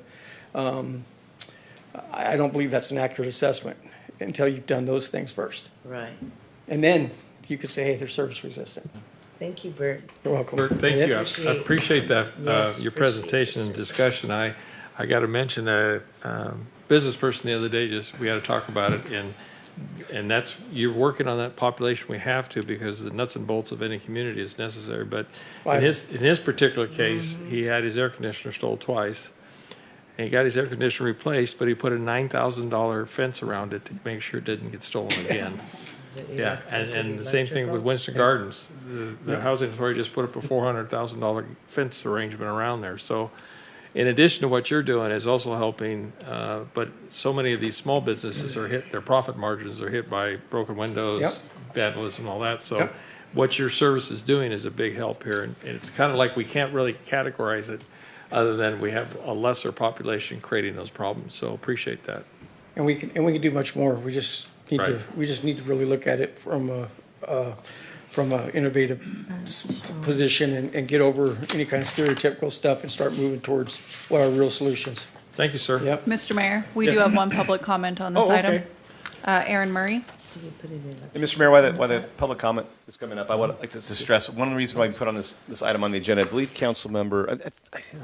[SPEAKER 15] I don't believe that's an accurate assessment until you've done those things first.
[SPEAKER 5] Right.
[SPEAKER 15] And then you could say, hey, they're service resistant.
[SPEAKER 5] Thank you, Bert.
[SPEAKER 15] You're welcome.
[SPEAKER 1] Bert, thank you. I appreciate that,
[SPEAKER 5] Yes,
[SPEAKER 1] your
[SPEAKER 5] appreciate
[SPEAKER 1] presentation and discussion. I got to mention a business person the other day, we had to talk about it, and that's, you're working on that population. We have to, because the nuts and bolts of any community is necessary. But in his particular case, he had his air conditioner stole twice. And he got his air conditioner replaced, but he put a $9,000 fence around it to make sure it didn't get stolen again. Yeah, and the same thing with Winston Gardens. The housing authority just put up a $400,000 fence arrangement around there. So in addition to what you're doing is also helping, but so many of these small businesses are hit, their profit margins are hit by broken windows, vandalism, all that. So what your service is doing is a big help here. And it's kind of like we can't really categorize it other than we have a lesser population creating those problems. So appreciate that.
[SPEAKER 15] And we can do much more. We just need to really look at it from a innovative position and get over any kind of stereotypical stuff and start moving towards what are real solutions.
[SPEAKER 1] Thank you, sir.
[SPEAKER 15] Yep.
[SPEAKER 3] Mr. Mayor, we do have one public comment on this item. Aaron Murray.
[SPEAKER 4] And Mr. Mayor, while the public comment is coming up, I would like to stress one reason why we put on this item on the agenda. I believe council member,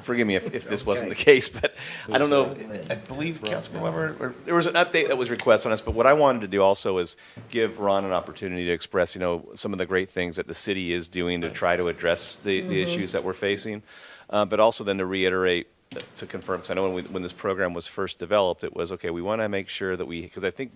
[SPEAKER 4] forgive me if this wasn't the case, but I don't know. I believe council member, there was an update that was requested on us. But what I wanted to do also is give Ron an opportunity to express, some of the great things that the city is doing to try to address the issues that we're facing, but also then to reiterate, to confirm, because I know when this program was first developed, it was, okay, we want to make sure that because I think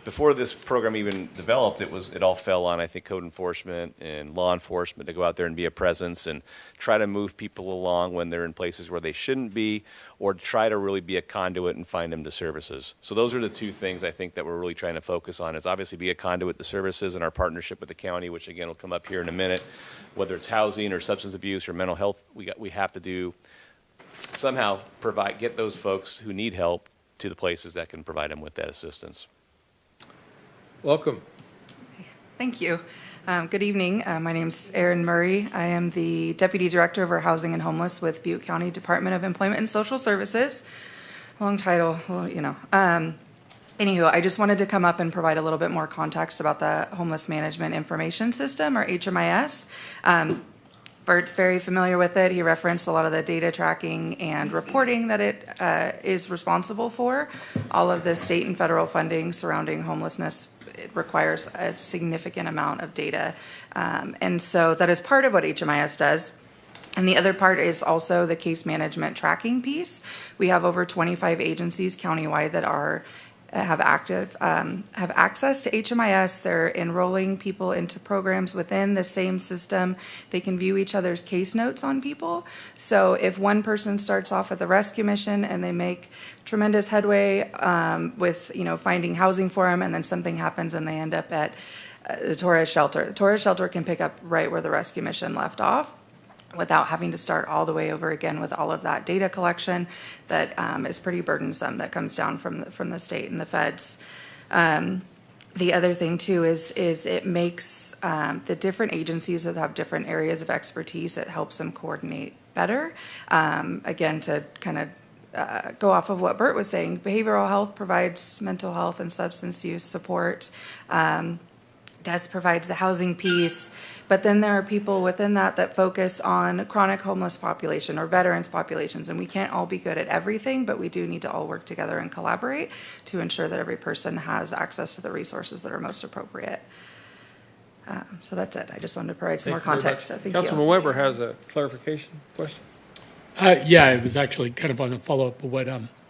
[SPEAKER 4] before this program even developed, it all fell on, I think, code enforcement and law enforcement to go out there and be a presence and try to move people along when they're in places where they shouldn't be, or try to really be a conduit and find them to services. So those are the two things I think that we're really trying to focus on, is obviously be a conduit to services and our partnership with the county, which again will come up here in a minute, whether it's housing or substance abuse or mental health, we have to do somehow get those folks who need help to the places that can provide them with that assistance.
[SPEAKER 1] Welcome.
[SPEAKER 2] Thank you. Good evening. My name is Erin Murray. I am the Deputy Director of our Housing and Homeless with Butte County Department of Employment and Social Services. Long title, well, Anywho, I just wanted to come up and provide a little bit more context about the Homeless Management Information System, or HMIS. Bert's very familiar with it. He referenced a lot of the data tracking and reporting that it is responsible for. All of the state and federal funding surrounding homelessness, it requires a significant amount of data. And so that is part of what HMIS does. And the other part is also the case management tracking piece. We have over 25 agencies countywide that have access to HMIS. They're enrolling people into programs within the same system. They can view each other's case notes on people. So if one person starts off at the rescue mission and they make tremendous headway with finding housing for them, and then something happens and they end up at the Torres shelter. The Torres shelter can pick up right where the rescue mission left off, without having to start all the way over again with all of that data collection that is pretty burdensome, that comes down from the state and the feds. The other thing too is it makes the different agencies that have different areas of expertise, it helps them coordinate better. Again, to kind of go off of what Bert was saying, behavioral health provides mental health and substance use support. Des provides the housing piece, but then there are people within that focus on chronic homeless population or veterans populations, and we can't all be good at everything, but we do need to all work together and collaborate to ensure that every person has access to the resources that are most appropriate. So that's it. I just wanted to provide some more context. So thank
[SPEAKER 1] Councilman
[SPEAKER 2] you.
[SPEAKER 1] Weber has a clarification question.
[SPEAKER 8] Yeah, it was actually kind of on a follow-up of what,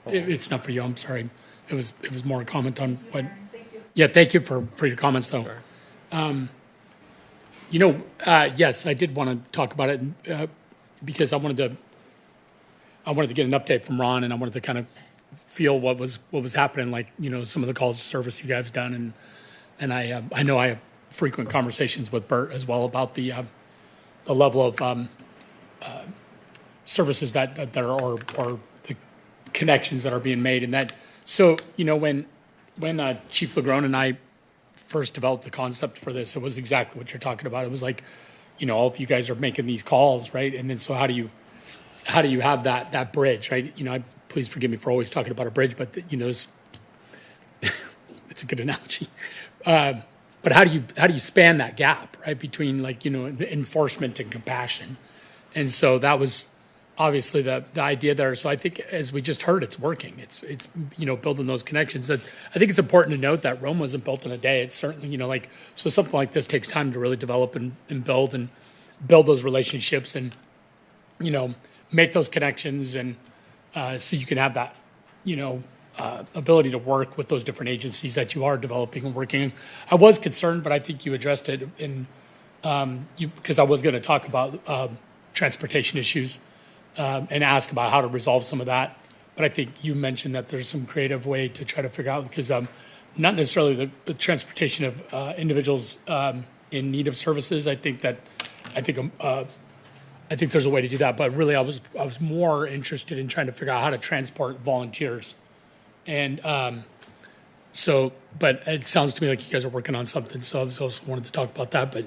[SPEAKER 8] it's not for you, I'm sorry. It was more a comment on what. Yeah, thank you for your comments, though. Yes, I did want to talk about it because I wanted to get an update from Ron, and I wanted to kind of feel what was happening, like, some of the calls of service you guys have done, and I know I have frequent conversations with Bert as well about the level of services that are or the connections that are being made, and that. So when Chief Legrone and I first developed the concept for this, it was exactly what you're talking about. It was like, all of you guys are making these calls, right? And then so how do you have that bridge, right? Please forgive me for always talking about a bridge, but it's a good analogy. But how do you span that gap, right, between enforcement and compassion? And so that was obviously the idea there. So I think, as we just heard, it's working. It's building those connections. I think it's important to note that Rome wasn't built in a day. It's certainly, so something like this takes time to really develop and build those relationships and, make those connections. And so you can have that, ability to work with those different agencies that you are developing and working. I was concerned, but I think you addressed it because I was going to talk about transportation issues and ask about how to resolve some of that. But I think you mentioned that there's some creative way to try to figure out, because not necessarily the transportation of individuals in need of services. I think there's a way to do that. But really, I was more interested in trying to figure out how to transport volunteers. And but it sounds to me like you guys are working on something. So I also wanted to talk about that. But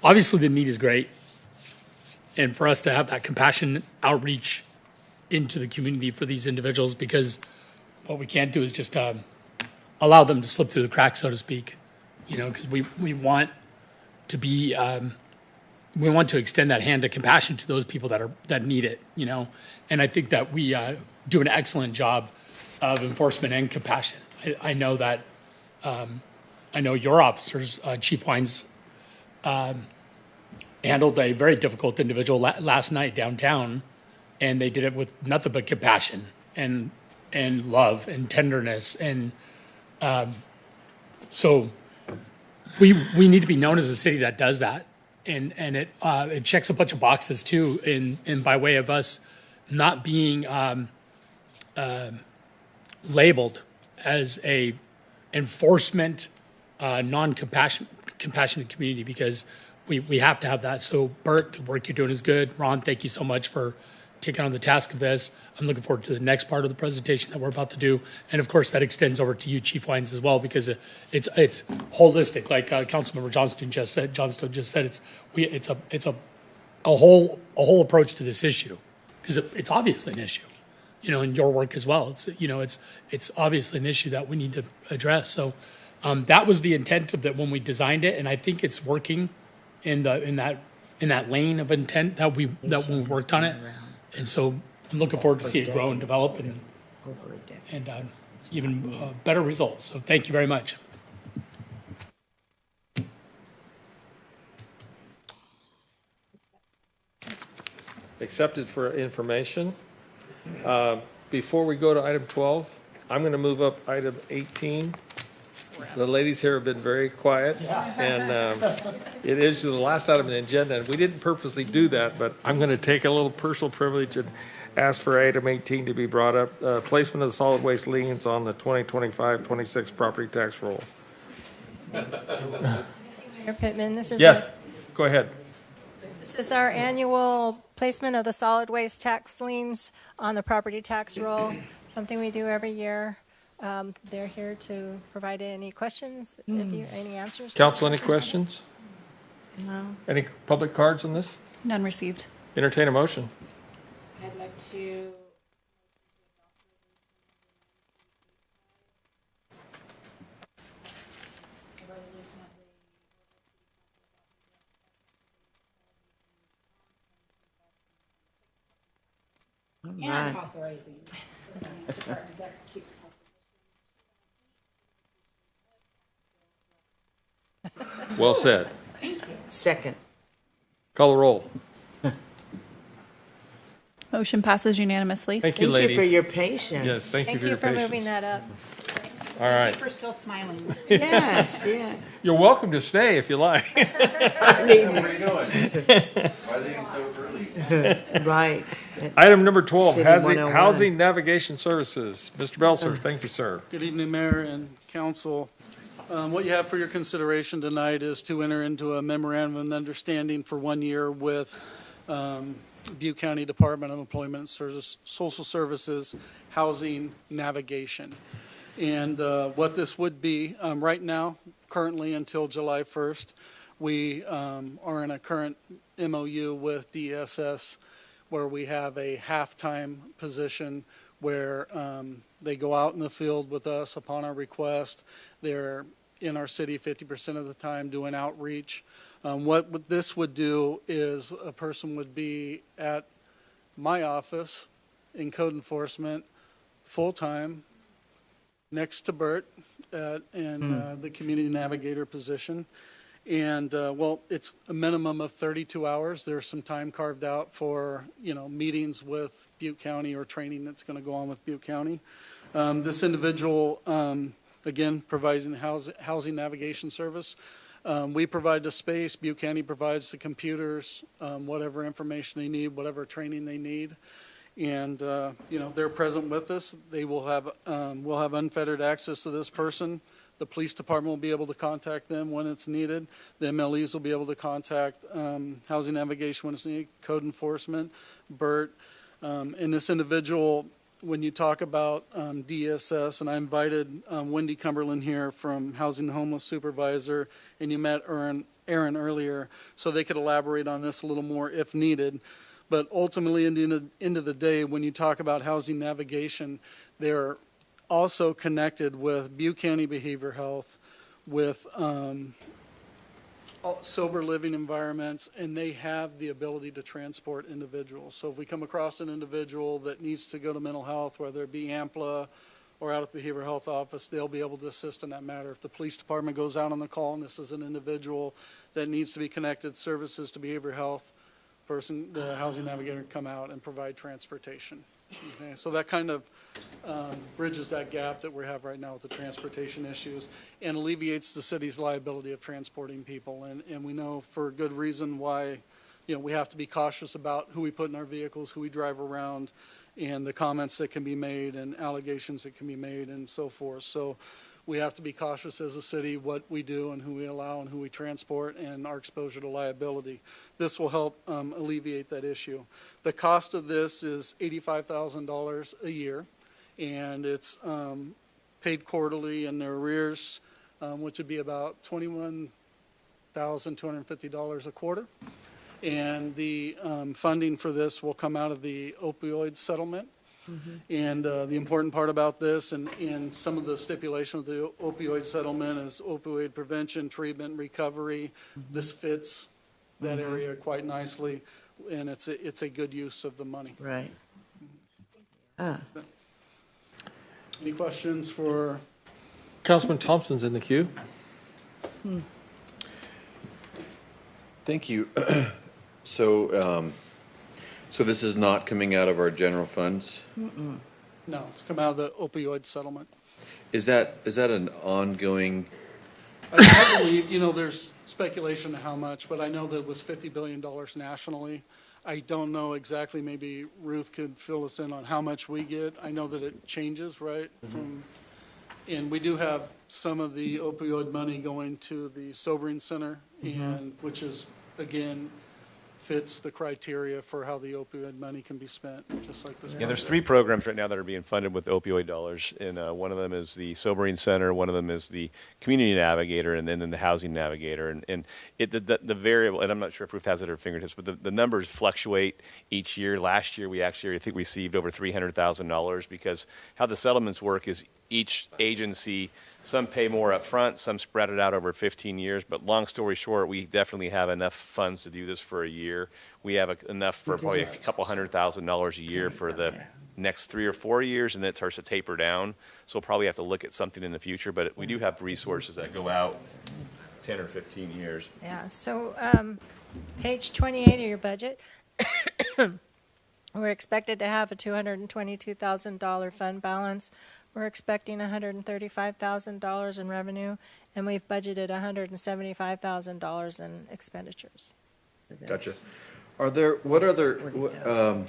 [SPEAKER 8] obviously the need is great. And for us to have that compassion outreach into the community for these individuals, because what we can't do is just allow them to slip through the cracks, so to speak, because we want to be, we want to extend that hand of compassion to those people that need it, and I think that we do an excellent job of enforcement and compassion. I know that, I know your officers, Chief Wines, handled a very difficult individual last night downtown, and they did it with nothing but compassion and love and tenderness, and so we need to be known as a city that does that, and it checks a bunch of boxes too, in by way of us not being labeled as a enforcement compassionate community, because we have to have that. So Bert, the work you're doing is good. Ron, thank you so much for taking on the task of this. I'm looking forward to the next part of the presentation that we're about to do. And of course, that extends over to you, Chief Wines, as well, because it's holistic. Like Councilmember Johnston just said, it's a whole approach to this issue, because it's obviously an issue, in your work as well. It's obviously an issue that we need to address. So that was the intent of that when we designed it, and I think it's working in that lane of intent that when we worked on it. And so I'm looking forward to see it grow and develop and even better results. So thank you very much.
[SPEAKER 1] Accepted for information. Before we go to item 12, I'm going to move up item 18. The ladies here have been very quiet, and it is the last item on the agenda, and we didn't purposely do that, but I'm going to take a little personal privilege and ask for item 18 to be brought up, placement of the solid waste liens on the 2025-26 property tax roll.
[SPEAKER 16] Mayor Pittman, this is
[SPEAKER 1] Yes, go ahead.
[SPEAKER 16] This is our annual placement of the solid waste tax liens on the property tax roll, something we do every year. They're here to provide any questions, any answers.
[SPEAKER 1] Council, any questions?
[SPEAKER 5] No.
[SPEAKER 1] Any public cards on this?
[SPEAKER 2] None received.
[SPEAKER 1] Entertain a motion.
[SPEAKER 14] I'd like to.
[SPEAKER 5] Right.
[SPEAKER 14] And authorizing the department to execute.
[SPEAKER 1] Well said.
[SPEAKER 5] Second.
[SPEAKER 1] Call the roll.
[SPEAKER 17] Motion passes unanimously.
[SPEAKER 1] Thank you,
[SPEAKER 5] Thank
[SPEAKER 1] ladies.
[SPEAKER 5] you for your patience.
[SPEAKER 1] Yes, thank you for your
[SPEAKER 16] for
[SPEAKER 1] patience.
[SPEAKER 16] moving that up.
[SPEAKER 1] All right.
[SPEAKER 14] Thank you for still smiling.
[SPEAKER 5] Yes, yeah.
[SPEAKER 1] You're welcome to stay if you like.
[SPEAKER 5] I mean,
[SPEAKER 11] Where are you going? Why are they so early?
[SPEAKER 5] right.
[SPEAKER 1] Item number 12,
[SPEAKER 5] City
[SPEAKER 1] housing,
[SPEAKER 5] 101.
[SPEAKER 1] housing navigation services. Mr. Belser, thank you, sir.
[SPEAKER 13] Good evening, Mayor and Council. What you have for your consideration tonight is to enter into a memorandum of understanding for 1 year with Butte County Department of Employment and Social Services Housing Navigation. And what this would be, right now, currently until July 1st, we are in a current MOU with DSS where we have a half-time position where they go out in the field with us upon our request. They're in our city 50% of the time doing outreach. What this would do is a person would be at my office in code enforcement full-time next to Bert in the community navigator position. And, well, it's a minimum of 32 hours. There's some time carved out for, meetings with Butte County or training that's going to go on with Butte County. This individual, again, provides housing navigation service. We provide the space. Butte County provides the computers, whatever information they need, whatever training they need. And, they're present with us. They will have, we'll have unfettered access to this person. The police department will be able to contact them when it's needed. The MLEs will be able to contact housing navigation when it's needed, code enforcement, Bert. And this individual, when you talk about DSS, and I invited Wendy Cumberland here from Housing and Homeless Supervisor, and you met Aaron earlier, so they could elaborate on this a little more if needed. But ultimately, in the end of the day, when you talk about housing navigation, they're also connected with Butte County Behavioral Health, with sober living environments, and they have the ability to transport individuals. So if we come across an individual that needs to go to mental health, whether it be AMPLA or out at the behavioral health office, they'll be able to assist in that matter. If the police department goes out on the call and this is an individual that needs to be connected services to behavioral health, the housing navigator can come out and provide transportation. Okay, so that kind of bridges that gap that we have right now with the transportation issues and alleviates the city's liability of transporting people. And we know for good reason why, we have to be cautious about who we put in our vehicles, who we drive around, and the comments that can be made and allegations that can be made and so forth. So we have to be cautious as a city what we do and who we allow and who we transport and our exposure to liability. This will help alleviate that issue. The cost of this is $85,000 a year, and it's paid quarterly in their arrears, which would be about $21,250 a quarter. And the funding for this will come out of the opioid settlement. And the important part about this and some of the stipulation of the opioid settlement is opioid prevention, treatment, recovery. This fits that area quite nicely, and it's a good use of the money.
[SPEAKER 5] Right.
[SPEAKER 13] Any questions for?
[SPEAKER 1] Councilman Thompson's in the queue.
[SPEAKER 11] Thank you. So this is not coming out of our general funds?
[SPEAKER 13] No, it's come out of the opioid settlement.
[SPEAKER 11] Is that an ongoing?
[SPEAKER 13] I believe, there's speculation of how much, but I know that it was $50 billion nationally. I don't know exactly, maybe Ruth could fill us in on how much we get. I know that it changes, right? And we do have some of the opioid money going to the sobering center, and which is, again, fits the criteria for how the opioid money can be spent, just like this.
[SPEAKER 4] Yeah, there's 3 programs right now that are being funded with opioid dollars, and one of them is the Sobering Center, one of them is the Community Navigator, and then the Housing Navigator. And the variable, and I'm not sure if Ruth has it at her fingertips, but the numbers fluctuate each year. Last year, I think we received over $300,000 because how the settlements work is each agency, some pay more up front, some spread it out over 15 years. But long story short, we definitely have enough funds to do this for a year. We have enough for probably a couple $100,000 a year for the next 3 or 4 years, and then it starts to taper down. So we'll probably have to look at something in the future, but we do have resources that go out 10 or 15 years.
[SPEAKER 16] Yeah, so page 28 of your budget, we're expected to have a $222,000 fund balance. We're expecting $135,000 in revenue, and we've budgeted $175,000 in expenditures.
[SPEAKER 11] Gotcha. Are there, what other,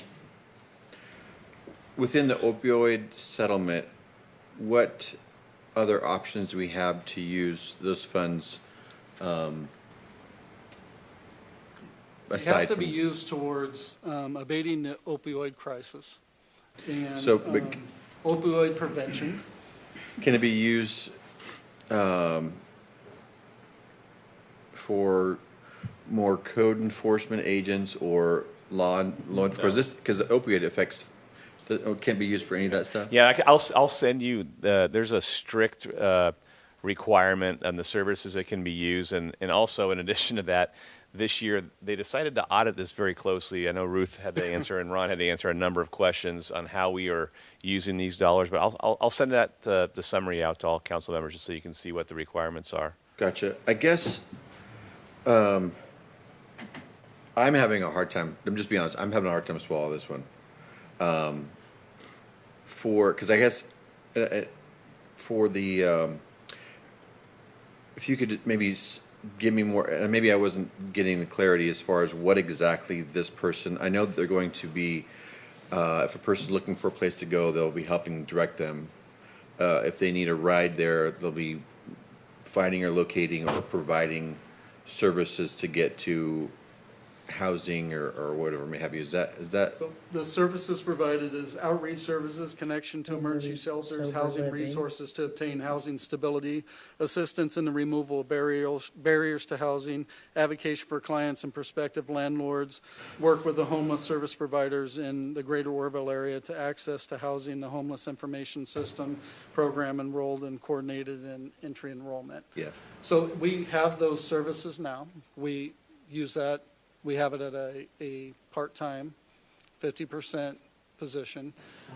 [SPEAKER 11] within the opioid settlement, what other options do we have to use those funds
[SPEAKER 13] They have to be used towards abating the opioid crisis and
[SPEAKER 11] So,
[SPEAKER 13] opioid prevention.
[SPEAKER 11] Can it be used for more code enforcement agents or law enforcement? Because the opioid affects, can't be used for any of that stuff?
[SPEAKER 4] Yeah, I'll send you, there's a strict requirement on the services that can be used. And also, in addition to that, this year, they decided to audit this very closely. I know Ruth had to answer and Ron had to answer a number of questions on how we are using these dollars. But I'll send that the summary out to all council members just so you can see what the requirements are.
[SPEAKER 11] Gotcha. I guess I'm having a hard time. I'm just being honest. I'm having a hard time to swallow this one. Because I guess for the if you could maybe give me more, and maybe I wasn't getting the clarity as far as what exactly this person, I know that they're going to be, if a person's looking for a place to go, they'll be helping direct them. If they need a ride there, they'll be finding or locating or providing services to get to housing or whatever may have you. Is that?
[SPEAKER 13] So the services provided is outreach services, connection to emergency shelters, housing resources to obtain housing stability, assistance in the removal of barriers to housing, advocacy for clients and prospective landlords, work with the homeless service providers in the greater Orville area to access to housing, the homeless information system program enrolled and coordinated in entry enrollment.
[SPEAKER 11] Yeah.
[SPEAKER 13] So we have those services now. We use that. We have it at a part-time, 50% position.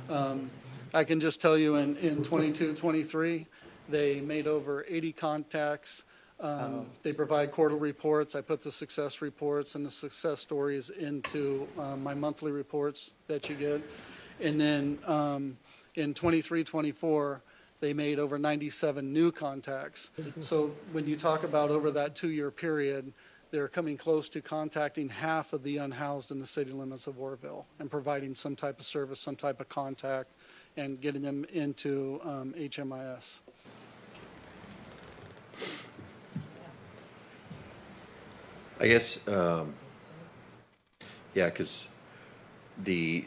[SPEAKER 13] I can just tell you in 22, 23, they made over 80 contacts. They provide quarterly reports. I put the success reports and the success stories into my monthly reports that you get. And then in 23, 24, they made over 97 new contacts. So when you talk about over that 2-year period, they're coming close to contacting half of the unhoused in the city limits of Orville and providing some type of service, some type of contact, and getting them into HMIS.
[SPEAKER 11] I guess, yeah, because the...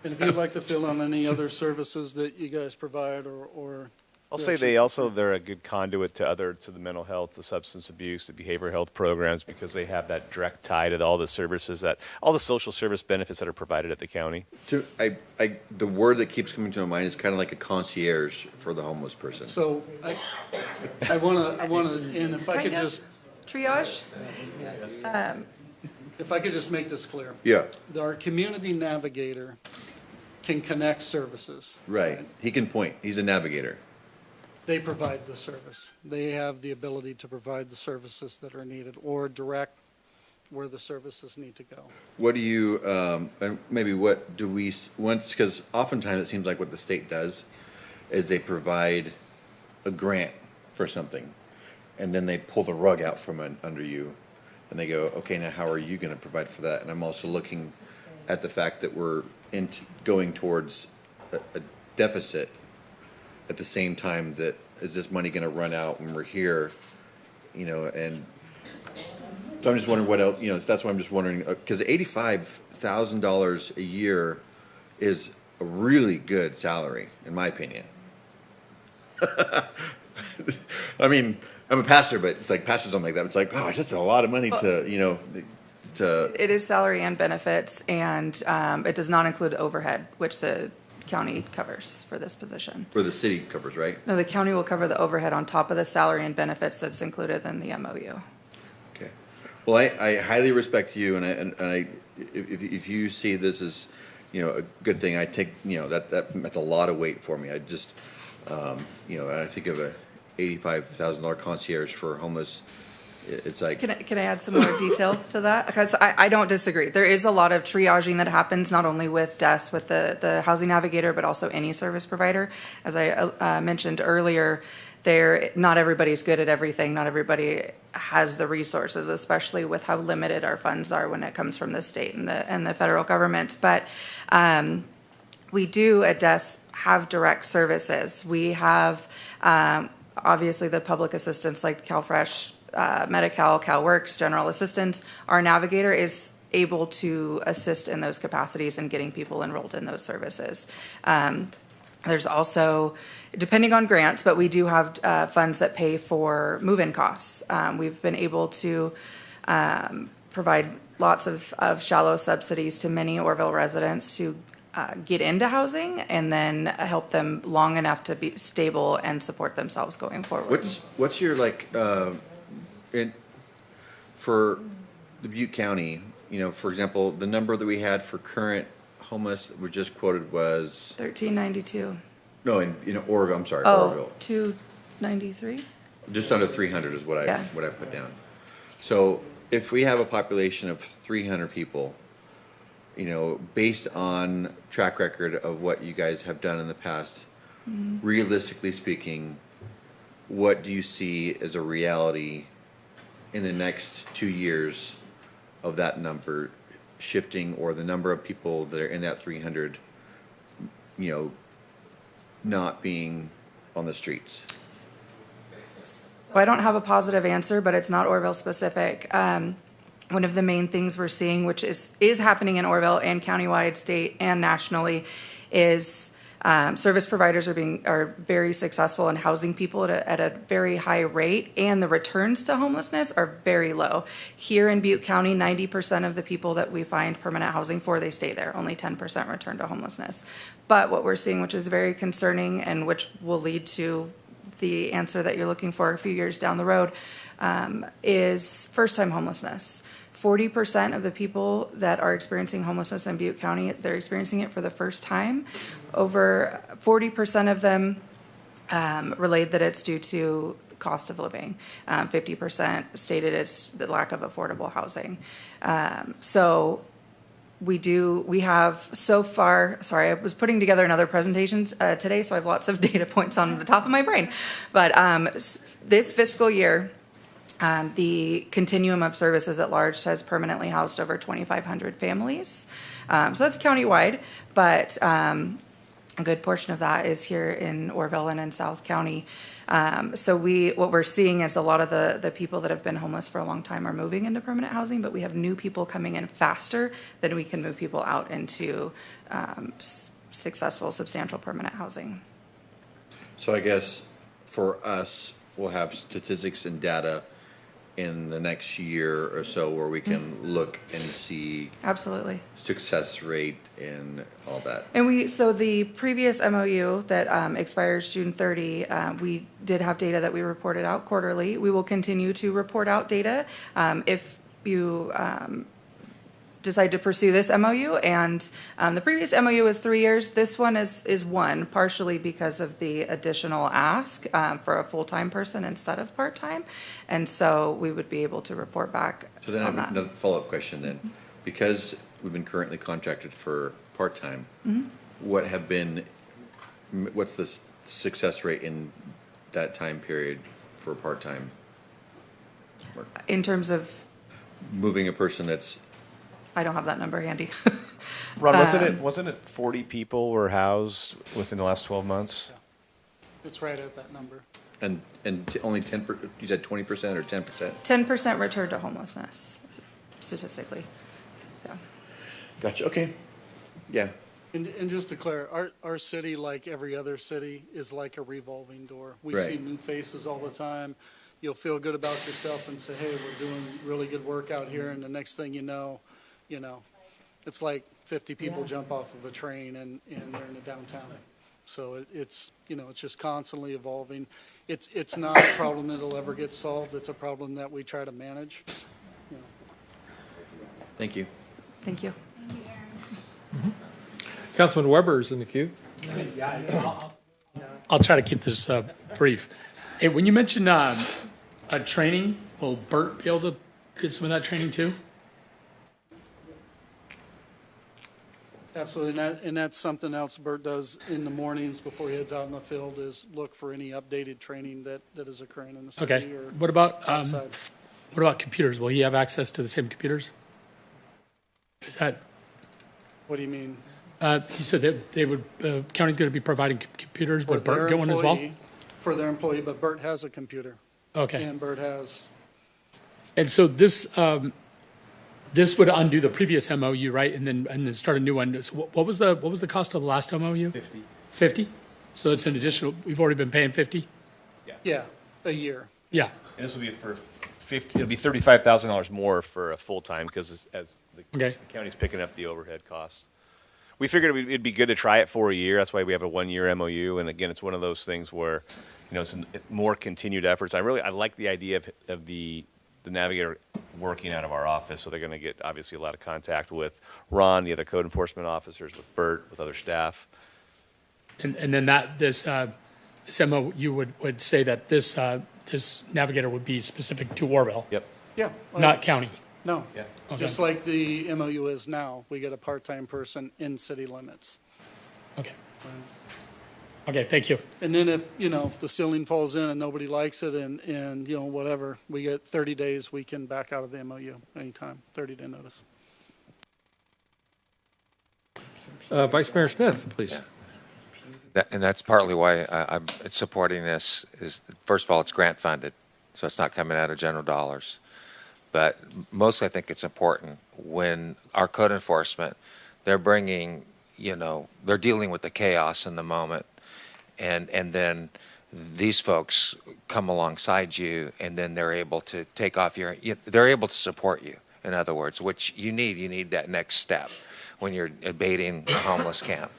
[SPEAKER 13] And if you'd like to fill in any other services that you guys provide or
[SPEAKER 4] I'll say they're a good conduit to the mental health, the substance abuse, the behavioral health programs because they have that direct tie to all the services all the social service benefits that are provided at the county.
[SPEAKER 11] The word that keeps coming to my mind is kind of like a concierge for the homeless person.
[SPEAKER 13] So I want to, and if I could just
[SPEAKER 2] triage.
[SPEAKER 13] If I could just make this clear.
[SPEAKER 11] Yeah.
[SPEAKER 13] Our community navigator can connect services.
[SPEAKER 11] Right. He can point. He's a navigator.
[SPEAKER 13] They provide the service. They have the ability to provide the services that are needed or direct where the services need to go.
[SPEAKER 11] What do you, and maybe what do we, because oftentimes it seems like what the state does is they provide a grant for something and then they pull the rug out from under you and they go, okay, now how are you going to provide for that? And I'm also looking at the fact that we're going towards a deficit at the same time that is this money going to run out when we're here, and so I'm just wondering what else, that's why I'm just wondering, because $85,000 a year is a really good salary, in my opinion. I mean, I'm a pastor, but it's like pastors don't make that. It's like, oh, it's just a lot of money to.
[SPEAKER 2] It is salary and benefits, and it does not include overhead, which the County covers for this position.
[SPEAKER 11] Or the city covers, right?
[SPEAKER 2] No, the county will cover the overhead on top of the salary and benefits that's included in the MOU.
[SPEAKER 11] Okay. Well, I highly respect you, and I if you see this as, a good thing, I take, that's a lot of weight for me. I just, I think of a $85,000 concierge for homeless. It's like.
[SPEAKER 2] Can I add some more detail to that? Because I don't disagree. There is a lot of triaging that happens not only with DES, with the housing navigator, but also any service provider. As I mentioned earlier, not everybody's good at everything. Not everybody has the resources, especially with how limited our funds are when it comes from the state and the federal governments. But we do at DES have direct services. We have obviously the public assistance like CalFresh, Medi-Cal, CalWorks, General Assistance. Our navigator is able to assist in those capacities and getting people enrolled in those services. There's also, depending on grants, but we do have funds that pay for move-in costs. We've been able to provide lots of shallow subsidies to many Orville residents to get into housing and then help them long enough to be stable and support themselves going forward.
[SPEAKER 11] What's your for the Butte County, for example, the number that we had for current homeless we just quoted was
[SPEAKER 2] 1392.
[SPEAKER 11] No, in Orville. I'm sorry,
[SPEAKER 2] Oh,
[SPEAKER 11] Orville.
[SPEAKER 2] 293.
[SPEAKER 11] Just under 300 is what I
[SPEAKER 2] Yeah.
[SPEAKER 11] put down. So if we have a population of 300 people, based on track record of what you guys have done in the past, realistically speaking, what do you see as a reality in the next 2 years of that number shifting, or the number of people that are in that 300, not being on the streets?
[SPEAKER 2] So I don't have a positive answer, but it's not Orville specific. One of the main things we're seeing, which is happening in Orville and countywide, state, and nationally, is service providers are very successful in housing people at a very high rate, and the returns to homelessness are very low. Here in Butte County, 90% of the people that we find permanent housing for, they stay there. Only 10% return to homelessness. But what we're seeing, which is very concerning and which will lead to the answer that you're looking for a few years down the road, is first-time homelessness. 40% of the people that are experiencing homelessness in Butte County, they're experiencing it for the first time. Over 40% of them relate that it's due to cost of living. 50% stated it's the lack of affordable housing. So we have so far, sorry, I was putting together another presentation today, so I have lots of data points on the top of my brain. But this fiscal year, the continuum of services at large has permanently housed over 2,500 families. So that's countywide, but a good portion of that is here in Orville and in South County. So what we're seeing is a lot of the people that have been homeless for a long time are moving into permanent housing, but we have new people coming in faster than we can move people out into successful, substantial permanent housing.
[SPEAKER 11] So I guess for us, we'll have statistics and data in the next year or so where we can look and see
[SPEAKER 2] Absolutely.
[SPEAKER 11] success rate and all that.
[SPEAKER 2] And so the previous MOU that expires June 30, we did have data that we reported out quarterly. We will continue to report out data if you decide to pursue this MOU. And the previous MOU was 3 years. This one is one, partially because of the additional ask for a full-time person instead of part-time. And so we would be able to report back
[SPEAKER 11] So then I
[SPEAKER 2] on
[SPEAKER 11] have
[SPEAKER 2] that.
[SPEAKER 11] another follow-up question then. Because we've been currently contracted for part-time, what's the success rate in that time period for part-time?
[SPEAKER 2] In terms of,
[SPEAKER 11] Moving a person that's
[SPEAKER 2] I don't have that number handy.
[SPEAKER 4] Ron, wasn't it 40 people were housed within the last 12 months?
[SPEAKER 13] It's right at that number.
[SPEAKER 11] and only 10%, you said 20% or 10%?
[SPEAKER 2] 10% return to homelessness, statistically. Yeah.
[SPEAKER 11] Gotcha, okay. Yeah.
[SPEAKER 13] And just to clarify, our city, like every other city, is like a revolving door. We
[SPEAKER 11] Right.
[SPEAKER 13] see new faces all the time. You'll feel good about yourself and say, hey, we're doing really good work out here, and the next thing you know, it's like 50 people
[SPEAKER 5] Yeah.
[SPEAKER 13] jump off of a train and they're in the downtown. So it's, you know, it's just constantly evolving. It's not a problem that'll ever get solved. It's a problem that we try to manage. You know.
[SPEAKER 11] Thank you.
[SPEAKER 2] Thank you.
[SPEAKER 1] Councilman Weber is in the queue.
[SPEAKER 8] I'll try to keep this brief. Hey, when you mentioned training, will Bert be able to get some of that training too?
[SPEAKER 13] Absolutely, and that's something else Bert does in the mornings before he heads out in the field, is look for any updated training that is occurring in the city.
[SPEAKER 8] Okay.
[SPEAKER 13] Or
[SPEAKER 8] What about
[SPEAKER 13] outside.
[SPEAKER 8] computers? Will he have access to the same computers? Is that?
[SPEAKER 13] What do you mean?
[SPEAKER 8] He said that they would. County's going to be providing computers.
[SPEAKER 13] For
[SPEAKER 8] Would Bert
[SPEAKER 13] their
[SPEAKER 8] get one as well?
[SPEAKER 13] employee- For their employee, but Bert has a computer.
[SPEAKER 8] Okay.
[SPEAKER 13] And Bert has,
[SPEAKER 8] And so this would undo the previous MOU, right? And then start a new one. So what was the cost of the last MOU?
[SPEAKER 4] 50.
[SPEAKER 8] 50? So it's an additional. We've already been paying 50.
[SPEAKER 13] yeah, a year.
[SPEAKER 8] Yeah.
[SPEAKER 4] And this will be for 50, it'll be $35,000 more for a full-time, because as the county's picking up the overhead costs. We figured it'd be good to try it for a year. That's why we have a 1-year MOU. And again, it's one of those things where, you know, it's more continued efforts. I like the idea of the navigator working out of our office. So they're going to get obviously a lot of contact with Ron, the other code enforcement officers, with Bert, with other staff.
[SPEAKER 8] And then this MOU would say that this navigator would be specific to Warville.
[SPEAKER 4] Yep.
[SPEAKER 13] Yeah.
[SPEAKER 8] Not county.
[SPEAKER 13] No.
[SPEAKER 4] Yeah.
[SPEAKER 8] Okay.
[SPEAKER 13] Just like the MOU is now, we get a part-time person in city limits.
[SPEAKER 8] Okay. Okay, thank you.
[SPEAKER 13] And then if, you know, the ceiling falls in and nobody likes it and you know, whatever, we get 30 days, we can back out of the MOU anytime, 30-day notice.
[SPEAKER 1] Vice Mayor Smith, please.
[SPEAKER 10] And that's partly why I'm supporting this. Is first of all, it's grant funded, so it's not coming out of general dollars. But mostly, I think it's important when our code enforcement, they're bringing, you know, they're dealing with the chaos in the moment, and then these folks come alongside you, and then they're able to take off they're able to support you. In other words, which you need that next step when you're abating a homeless camp.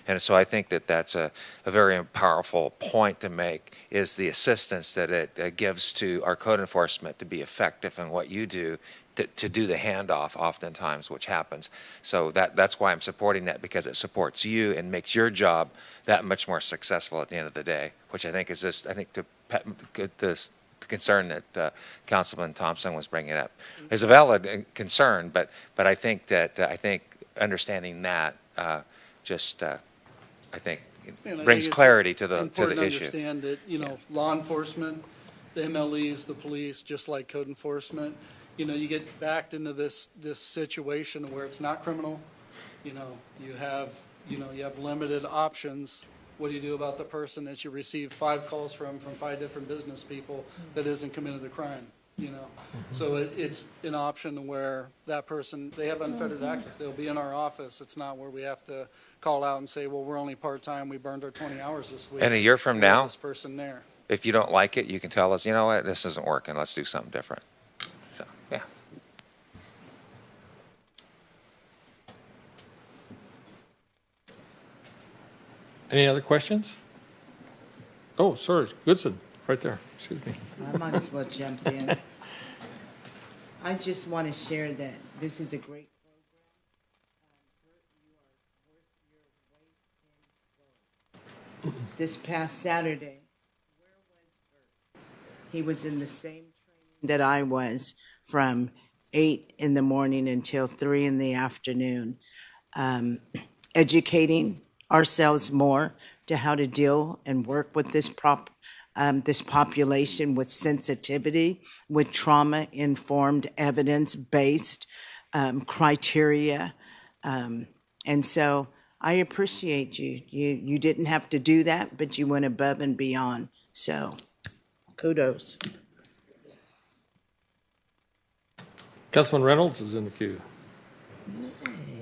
[SPEAKER 10] And so I think that that's a very powerful point to make, is the assistance that it gives to our code enforcement to be effective in what you do, to do the handoff oftentimes, which happens. So that's why I'm supporting that, because it supports you and makes your job that much more successful at the end of the day, which I think is just, I think the concern that Councilman Thompson was bringing up is a valid concern, but I think that, understanding that I think brings clarity to the issue.
[SPEAKER 13] Important to understand that, you know, law enforcement, the MLEs, the police, just like code enforcement, you know, you get backed into this situation where it's not criminal. You know, you have limited options. What do you do about the person that you receive 5 calls from 5 different business people that isn't committed the crime? You know, so it's an option where that person, they have unfettered access. They'll be in our office. It's not where we have to call out and say, well, we're only part-time. We burned our 20 hours this week.
[SPEAKER 10] And a year from
[SPEAKER 13] We have
[SPEAKER 10] now,
[SPEAKER 13] this person there.
[SPEAKER 10] if you don't like it, you can tell us, you know what, this isn't working. Let's do something different. So, yeah.
[SPEAKER 1] Any other questions? Oh, sorry, Goodson, right there. Excuse me.
[SPEAKER 5] I might as well jump in. I just want to share that this is a great program. This past Saturday, where was Bert? He was in the same training that I was, from 8 in the morning until 3 in the afternoon, educating ourselves more to how to deal and work with this population with sensitivity, with trauma-informed, evidence-based criteria. And so I appreciate you. You didn't have to do that, but you went above and beyond. So kudos.
[SPEAKER 1] Councilman Reynolds is in the queue.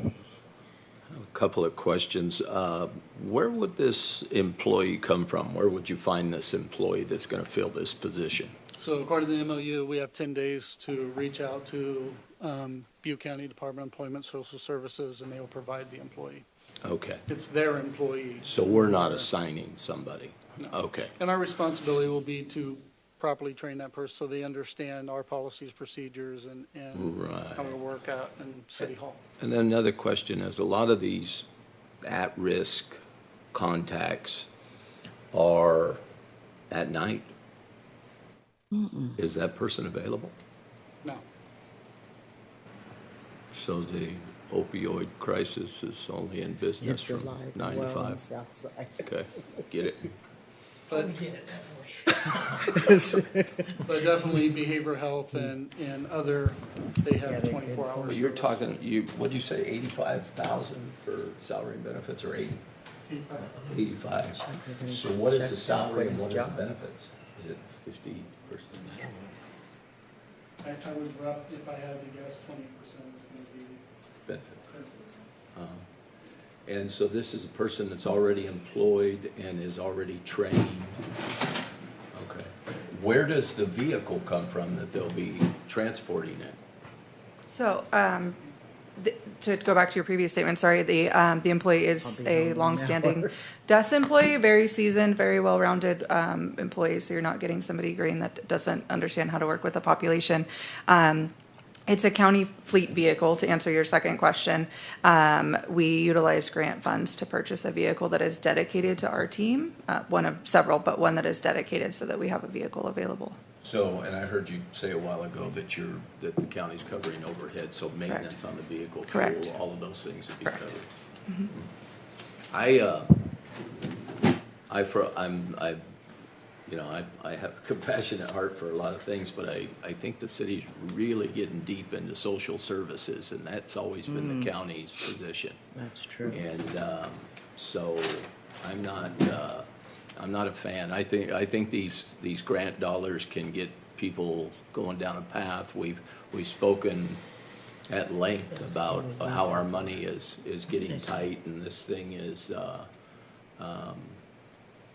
[SPEAKER 18] A couple of questions. Where would this employee come from? Where would you find this employee that's going to fill this position?
[SPEAKER 13] So according to the MOU, we have 10 days to reach out to Butte County Department of Employment Social Services, and they will provide the employee.
[SPEAKER 18] Okay.
[SPEAKER 13] It's their employee.
[SPEAKER 18] So we're not assigning somebody?
[SPEAKER 13] No.
[SPEAKER 18] Okay.
[SPEAKER 13] And our responsibility will be to properly train that person so they understand our policies, procedures, and
[SPEAKER 18] Right.
[SPEAKER 13] how to work out in City Hall.
[SPEAKER 18] And then another question is, a lot of these at-risk contacts are at night. Is that person available?
[SPEAKER 13] No.
[SPEAKER 18] So the opioid crisis is only in business
[SPEAKER 5] It's
[SPEAKER 18] from
[SPEAKER 5] alive
[SPEAKER 18] 9 to
[SPEAKER 5] well on
[SPEAKER 18] 5?
[SPEAKER 5] Southside.
[SPEAKER 18] Okay, get it.
[SPEAKER 13] But, but definitely behavioral health and other, they have 24 hours.
[SPEAKER 18] Well, you're talking, what'd you say, 85,000 for salary and benefits, or 80? 85. So what is the salary and what is the benefits? Is it 50%?
[SPEAKER 13] I would rough, if I had to guess, 20% is going to be
[SPEAKER 18] Benefits. And so this is a person that's already employed and is already trained. Okay. Where does the vehicle come from that they'll be transporting it?
[SPEAKER 2] So, to go back to your previous statement, sorry, the employee is a longstanding DES employee, very seasoned, very well-rounded employee, so you're not getting somebody green that doesn't understand how to work with the population. It's a county fleet vehicle, to answer your second question. We utilize grant funds to purchase a vehicle that is dedicated to our team, one of several, but one that is dedicated so that we have a vehicle available.
[SPEAKER 18] So, and I heard you say a while ago that that the county's covering overhead, so maintenance on the vehicle,
[SPEAKER 2] Correct.
[SPEAKER 18] fuel, all of those things would be
[SPEAKER 2] Correct.
[SPEAKER 18] covered.
[SPEAKER 2] Mhm.
[SPEAKER 18] I have a compassionate heart for a lot of things, but I think the city's really getting deep into social services, and that's always been the county's position.
[SPEAKER 5] That's true.
[SPEAKER 18] And so I'm not a fan. I think these grant dollars can get people going down a path. We've spoken at length about how our money is getting tight, and this thing is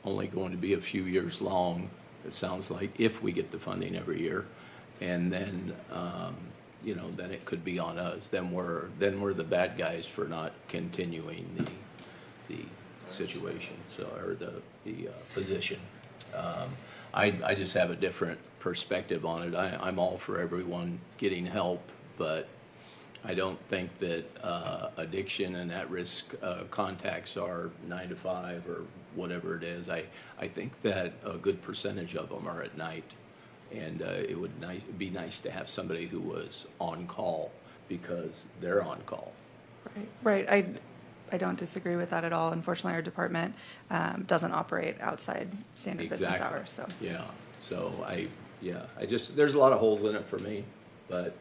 [SPEAKER 18] only going to be a few years long, it sounds like, if we get the funding every year. And then, then it could be on us. Then we're the bad guys for not continuing the situation, or the position. I just have a different perspective on it. I'm all for everyone getting help, but I don't think that addiction and at-risk contacts are 9 to 5 or whatever it is. I think that a good percentage of them are at night, and it would be nice to have somebody who was on call, because they're on call.
[SPEAKER 2] Right. I don't disagree with that at all. Unfortunately, our department doesn't operate outside standard business hours. So
[SPEAKER 18] Yeah. So there's a lot of holes in it for me, but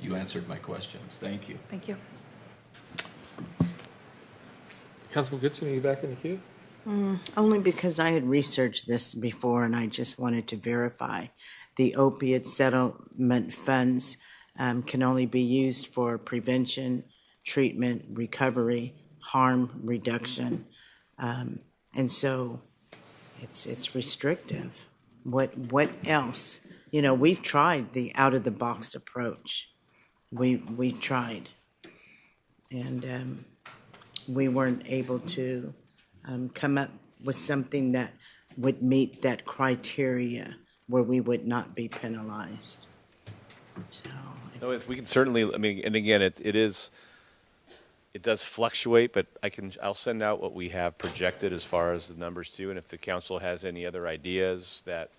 [SPEAKER 18] you answered my questions. Thank you.
[SPEAKER 2] Thank you.
[SPEAKER 1] Councilman Goodson, are you back in the queue?
[SPEAKER 5] Only because I had researched this before and I just wanted to verify. The opiate settlement funds can only be used for prevention, treatment, recovery, harm reduction. And so it's restrictive. What else? We've tried the out-of-the-box approach. We tried. And we weren't able to come up with something that would meet that criteria where we would not be penalized. So,
[SPEAKER 4] No, we can certainly, and again, it does fluctuate, but I'll send out what we have projected as far as the numbers too, and if the council has any other ideas that,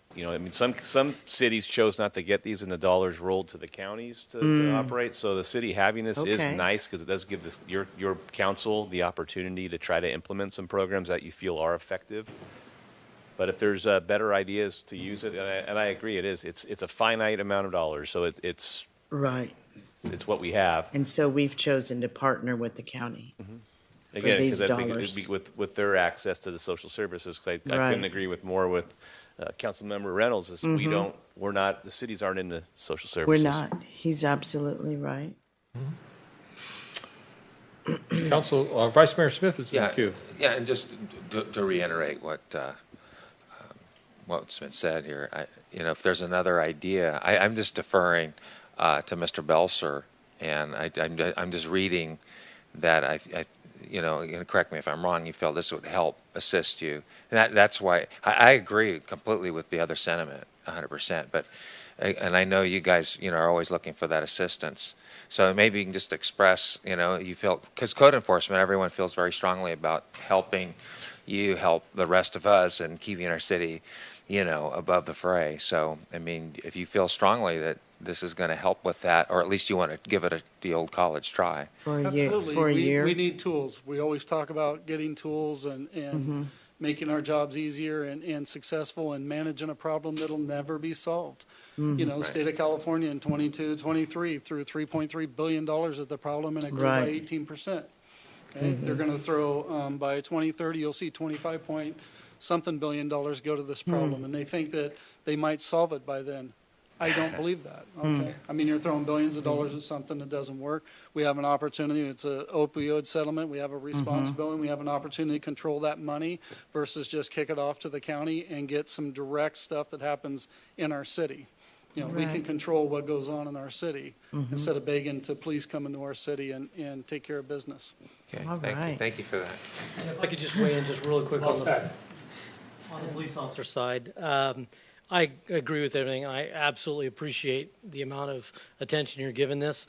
[SPEAKER 4] some cities chose not to get these and the dollars rolled to the counties to operate, so the city having this is nice, because it does give your council the opportunity to try to implement some programs that you feel are effective. But if there's better ideas to use it, and I agree, it's a finite amount of dollars, so it's
[SPEAKER 5] right.
[SPEAKER 4] It's what we have.
[SPEAKER 5] And so we've chosen to partner with the county for
[SPEAKER 4] Again,
[SPEAKER 5] these
[SPEAKER 4] because I think
[SPEAKER 5] dollars.
[SPEAKER 4] it'd be with their access to the social services, because I couldn't agree with more with Councilmember Reynolds, is the cities aren't in the social services.
[SPEAKER 5] We're not. He's absolutely right.
[SPEAKER 1] Council, Vice Mayor Smith is in the queue.
[SPEAKER 10] Yeah, and just to reiterate what's been said here, if there's another idea, I'm just deferring to Mr. Belser, and I'm just reading that I correct me if I'm wrong, you felt this would help assist you. And that's why I agree completely with the other sentiment, 100%. But, and I know you guys, are always looking for that assistance. So maybe you can just express, you feel, because code enforcement, everyone feels very strongly about helping you help the rest of us and keeping our city, above the fray. So, I mean, if you feel strongly that this is going to help with that, or at least you want to give it the old college try.
[SPEAKER 13] Absolutely.
[SPEAKER 5] For a year.
[SPEAKER 13] We need tools. We always talk about getting tools and making our jobs easier and successful and managing a problem that'll never be solved. State of California in 22, 23 threw $3.3 billion at the problem and it grew by 18%. Okay? They're going to throw, by 2030, you'll see 25-point-something billion dollars go to this problem. And they think that they might solve it by then. I don't believe that. Okay. I mean, you're throwing billions of dollars at something that doesn't work. We have an opportunity. It's an opioid settlement. We have a responsibility. We have an opportunity to control that money versus just kick it off to the county and get some direct stuff that happens in our city. We can control what goes on in our city instead of begging to please come into our city and take care of business.
[SPEAKER 10] Okay. Thank you for that.
[SPEAKER 9] And if I could just weigh in just really quick on the police officer side. I agree with everything. I absolutely appreciate the amount of attention you're giving this.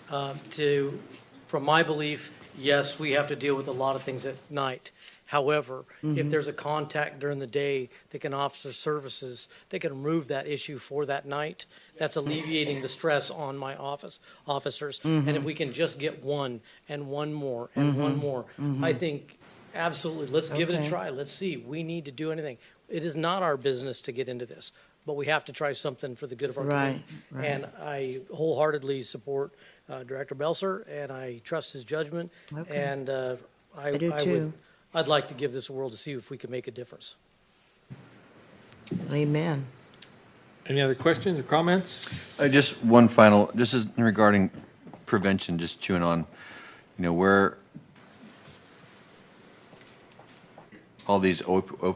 [SPEAKER 9] From my belief, yes, we have to deal with a lot of things at night. However, if there's a contact during the day that can offer services, they can remove that issue for that night. That's alleviating the stress on my officers. And if we can just get one and one more and one more, I think absolutely, let's give it a try. Let's see. We need to do anything. It is not our business to get into this, but we have to try something for the good of our community. And I wholeheartedly support Director Belser, and I trust his judgment. And
[SPEAKER 5] I do too.
[SPEAKER 9] I'd like to give this a whirl to see if we can make a difference.
[SPEAKER 5] Amen.
[SPEAKER 1] Any other questions or comments?
[SPEAKER 11] Just one final, just as regarding prevention, just chewing on, where all these opioids.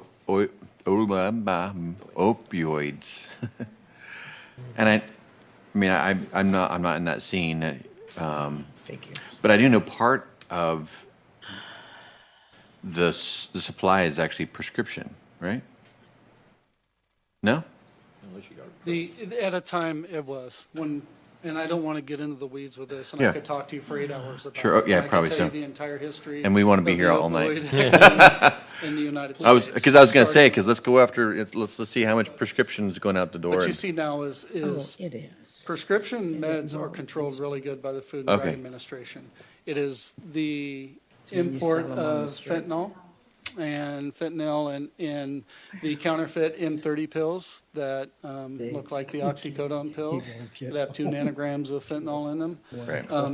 [SPEAKER 11] And I'm not in that scene. But I do know part of the supply is actually prescription, right? No?
[SPEAKER 13] At a time it was and I don't want to get into the weeds with this, and I could talk to you for 8 hours about it.
[SPEAKER 11] Yeah,
[SPEAKER 13] I
[SPEAKER 11] probably
[SPEAKER 13] could tell
[SPEAKER 11] so.
[SPEAKER 13] you the entire history.
[SPEAKER 11] And we want to be
[SPEAKER 13] of
[SPEAKER 11] here
[SPEAKER 13] the
[SPEAKER 11] all night.
[SPEAKER 13] opioid in the United States.
[SPEAKER 11] Because I was going to say, because let's go after it. Let's see how much prescription is going out the door.
[SPEAKER 13] What you see now is
[SPEAKER 5] it is.
[SPEAKER 13] Prescription meds are controlled really good by the Food and Drug Administration. It is the import of fentanyl and the counterfeit M30 pills that look like the oxycodone pills that have 2 nanograms of fentanyl in them.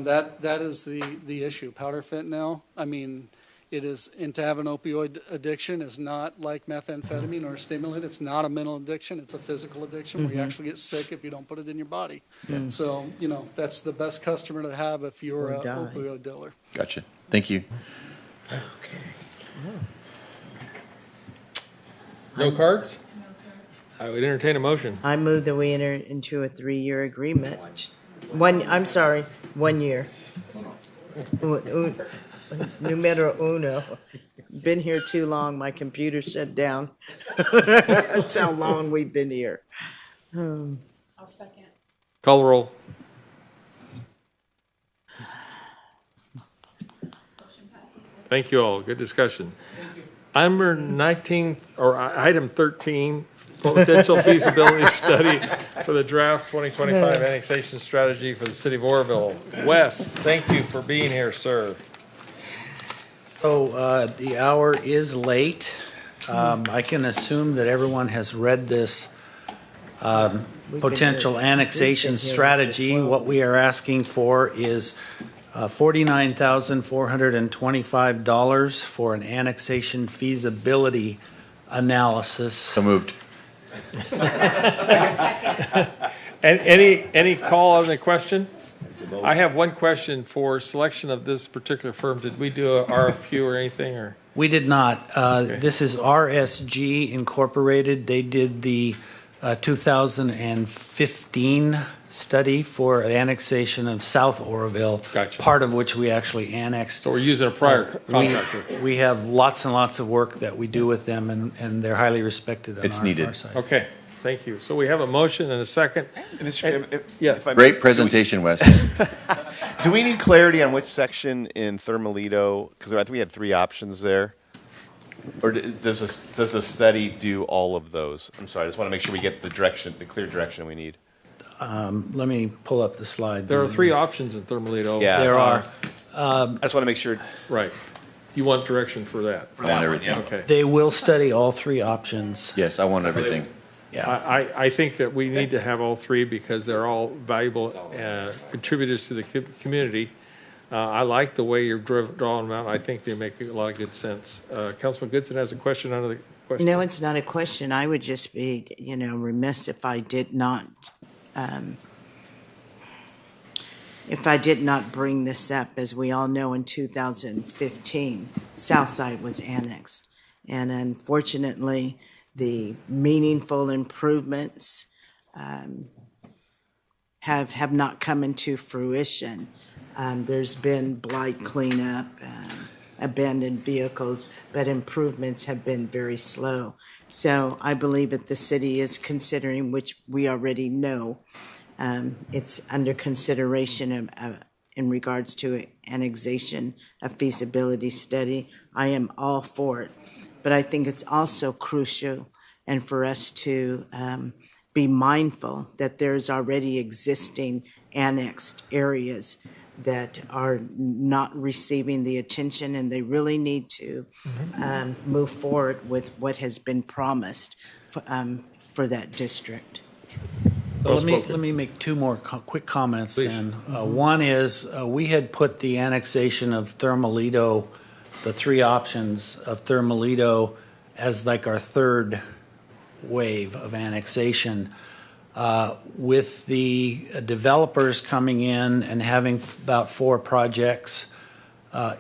[SPEAKER 13] That is the issue. Powder fentanyl, I mean, it is, and to have an opioid addiction is not like methamphetamine or a stimulant. It's not a mental addiction. It's a physical addiction where you actually get sick if you don't put it in your body. So, that's the best customer to have if you're an opioid dealer.
[SPEAKER 11] Gotcha. Thank you.
[SPEAKER 1] No cards? I would entertain a motion.
[SPEAKER 5] I move that we enter into a 3-year agreement. 1 year. Numero uno. Been here too long, my computer shut down. That's how long we've been here.
[SPEAKER 14] I'll second.
[SPEAKER 1] Call the roll. Thank you all. Good discussion. Item 13, potential feasibility study for the draft 2025 annexation strategy for the city of Oroville. Wes, thank you for being here, sir.
[SPEAKER 20] So the hour is late. I can assume that everyone has read this potential annexation strategy. What we are asking for is $49,425 for an annexation feasibility analysis.
[SPEAKER 11] So moved.
[SPEAKER 1] And any call on the question? I have one question for selection of this particular firm. Did we do a RFQ or anything, or?
[SPEAKER 20] We did not. This is RSG Incorporated. They did the 2015 study for the annexation of South Oroville,
[SPEAKER 1] Gotcha.
[SPEAKER 20] part of which we actually annexed.
[SPEAKER 1] So we're using a prior contractor.
[SPEAKER 20] We have lots and lots of work that we do with them, and they're highly respected on our side.
[SPEAKER 1] Okay, thank you. So we have a motion and a second.
[SPEAKER 11] Great presentation, Wes.
[SPEAKER 4] Do we need clarity on which section in Thermalito? Because I think we had 3 options there. Or does the study do all of those? I'm sorry, I just want to make sure we get the clear direction we need.
[SPEAKER 20] Let me pull up the slide.
[SPEAKER 1] There are 3 options in Thermalito.
[SPEAKER 4] Yeah.
[SPEAKER 20] There are.
[SPEAKER 4] I just want to make sure.
[SPEAKER 1] Right. You want direction for that?
[SPEAKER 11] I want everything.
[SPEAKER 1] Okay.
[SPEAKER 20] They will study all 3 options.
[SPEAKER 11] Yes, I want everything.
[SPEAKER 20] Yeah.
[SPEAKER 1] I think that we need to have all 3 because they're all valuable contributors to the community. I like the way you're drawing them out. I think they make a lot of good sense. Councilman Goodson has a question under the question.
[SPEAKER 5] No, it's not a question. I would just be, remiss if I did not bring this up. As we all know, in 2015, Southside was annexed. And unfortunately, the meaningful improvements have not come into fruition. There's been blight cleanup, abandoned vehicles, but improvements have been very slow. So I believe that the city is considering, which we already know, it's under consideration in regards to annexation, a feasibility study. I am all for it, but I think it's also crucial and for us to be mindful that there's already existing annexed areas that are not receiving the attention, and they really need to move forward with what has been promised for that district.
[SPEAKER 20] Let me make 2 more quick comments.
[SPEAKER 1] Please.
[SPEAKER 20] Then. One is we had put the annexation of Thermalito, the 3 options of Thermalito, as like our 3rd wave of annexation. With the developers coming in and having about 4 projects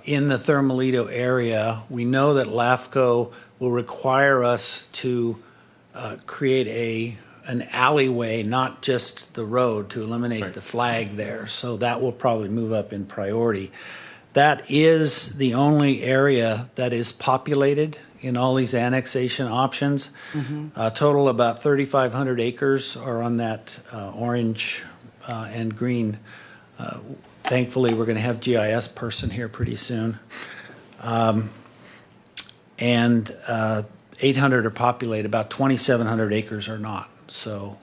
[SPEAKER 20] in the Thermalito area, we know that LAFCO will require us to create an alleyway, not just the road, to eliminate the flag there. So that will probably move up in priority. That is the only area that is populated in all these annexation options. A total about 3,500 acres are on that orange and green. Thankfully, we're going to have GIS person here pretty soon. And 800 are populated, about 2,700 acres are not. So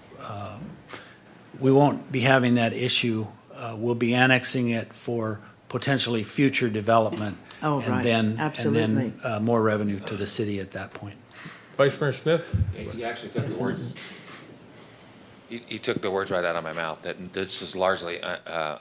[SPEAKER 20] we won't be having that issue. We'll be annexing it for potentially future development.
[SPEAKER 5] Oh,
[SPEAKER 20] and
[SPEAKER 5] right.
[SPEAKER 20] then,
[SPEAKER 5] Absolutely.
[SPEAKER 20] And then more revenue to the city at that point.
[SPEAKER 1] Vice Mayor Smith?
[SPEAKER 10] You actually took the words. You took the words right out of my mouth, that this is largely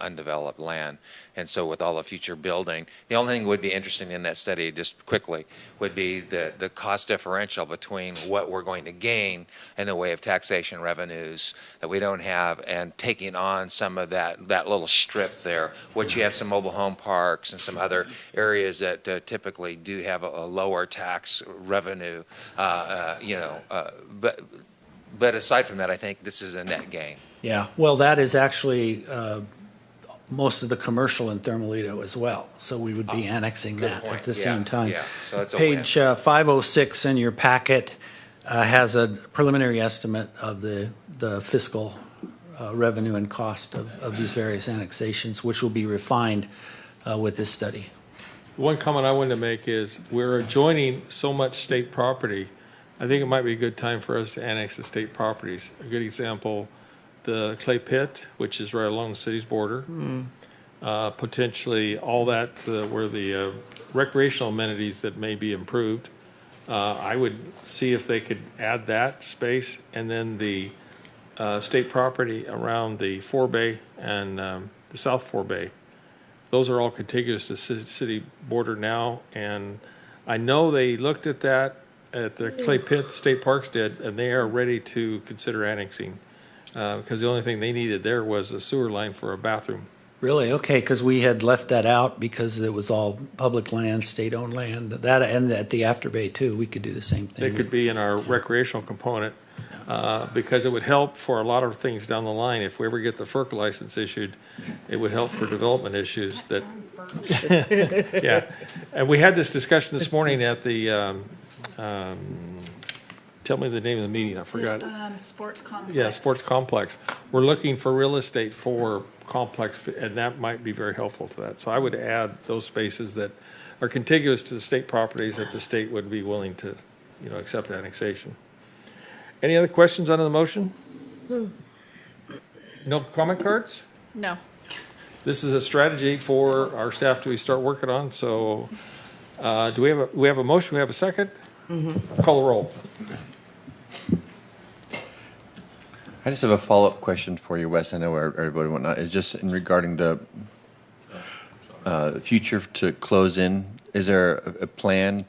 [SPEAKER 10] undeveloped land. And so with all the future building, the only thing that would be interesting in that study, just quickly, would be the cost differential between what we're going to gain in the way of taxation revenues that we don't have, and taking on some of that little strip there, which you have some mobile home parks and some other areas that typically do have a lower tax revenue, But aside from that, I think this is a net gain.
[SPEAKER 20] Yeah, well, that is actually most of the commercial in Thermalito as well. So we would be annexing that
[SPEAKER 10] point.
[SPEAKER 20] at the same time.
[SPEAKER 10] Yeah, so it's a
[SPEAKER 20] Page 506 in your packet has a preliminary estimate of the fiscal revenue and cost of these various annexations, which will be refined with this study.
[SPEAKER 1] One comment I wanted to make is we're adjoining so much state property. I think it might be a good time for us to annex the state properties. A good example, the clay pit, which is right along the city's border. Potentially all that where the recreational amenities that may be improved. I would see if they could add that space, and then the state property around the forebay and the south forebay. Those are all contiguous to the city border now, and I know they looked at that at the clay pit, the state parks did, and they are ready to consider annexing because the only thing they needed there was a sewer line for a bathroom.
[SPEAKER 20] Really? Okay, because we had left that out because it was all public land, state-owned land. That, and at the Afterbay too, we could do the same thing.
[SPEAKER 1] They could be in our recreational component. because it would help for a lot of things down the line. If we ever get the FERC license issued, it would help for development issues that, yeah. And we had this discussion this morning at the, tell me the name of the meeting, I forgot.
[SPEAKER 14] Sports complex.
[SPEAKER 1] Yeah, sports complex. We're looking for real estate for complex, and that might be very helpful to that. So I would add those spaces that are contiguous to the state properties that the state would be willing to, accept annexation. Any other questions on the motion? No comment cards?
[SPEAKER 14] No.
[SPEAKER 1] This is a strategy for our staff to start working on. So, do we have a motion? We have a second? Call the roll.
[SPEAKER 11] I just have a follow-up question for you, Wes. I know everybody and whatnot. It's just in regarding the future to close in. Is there a plan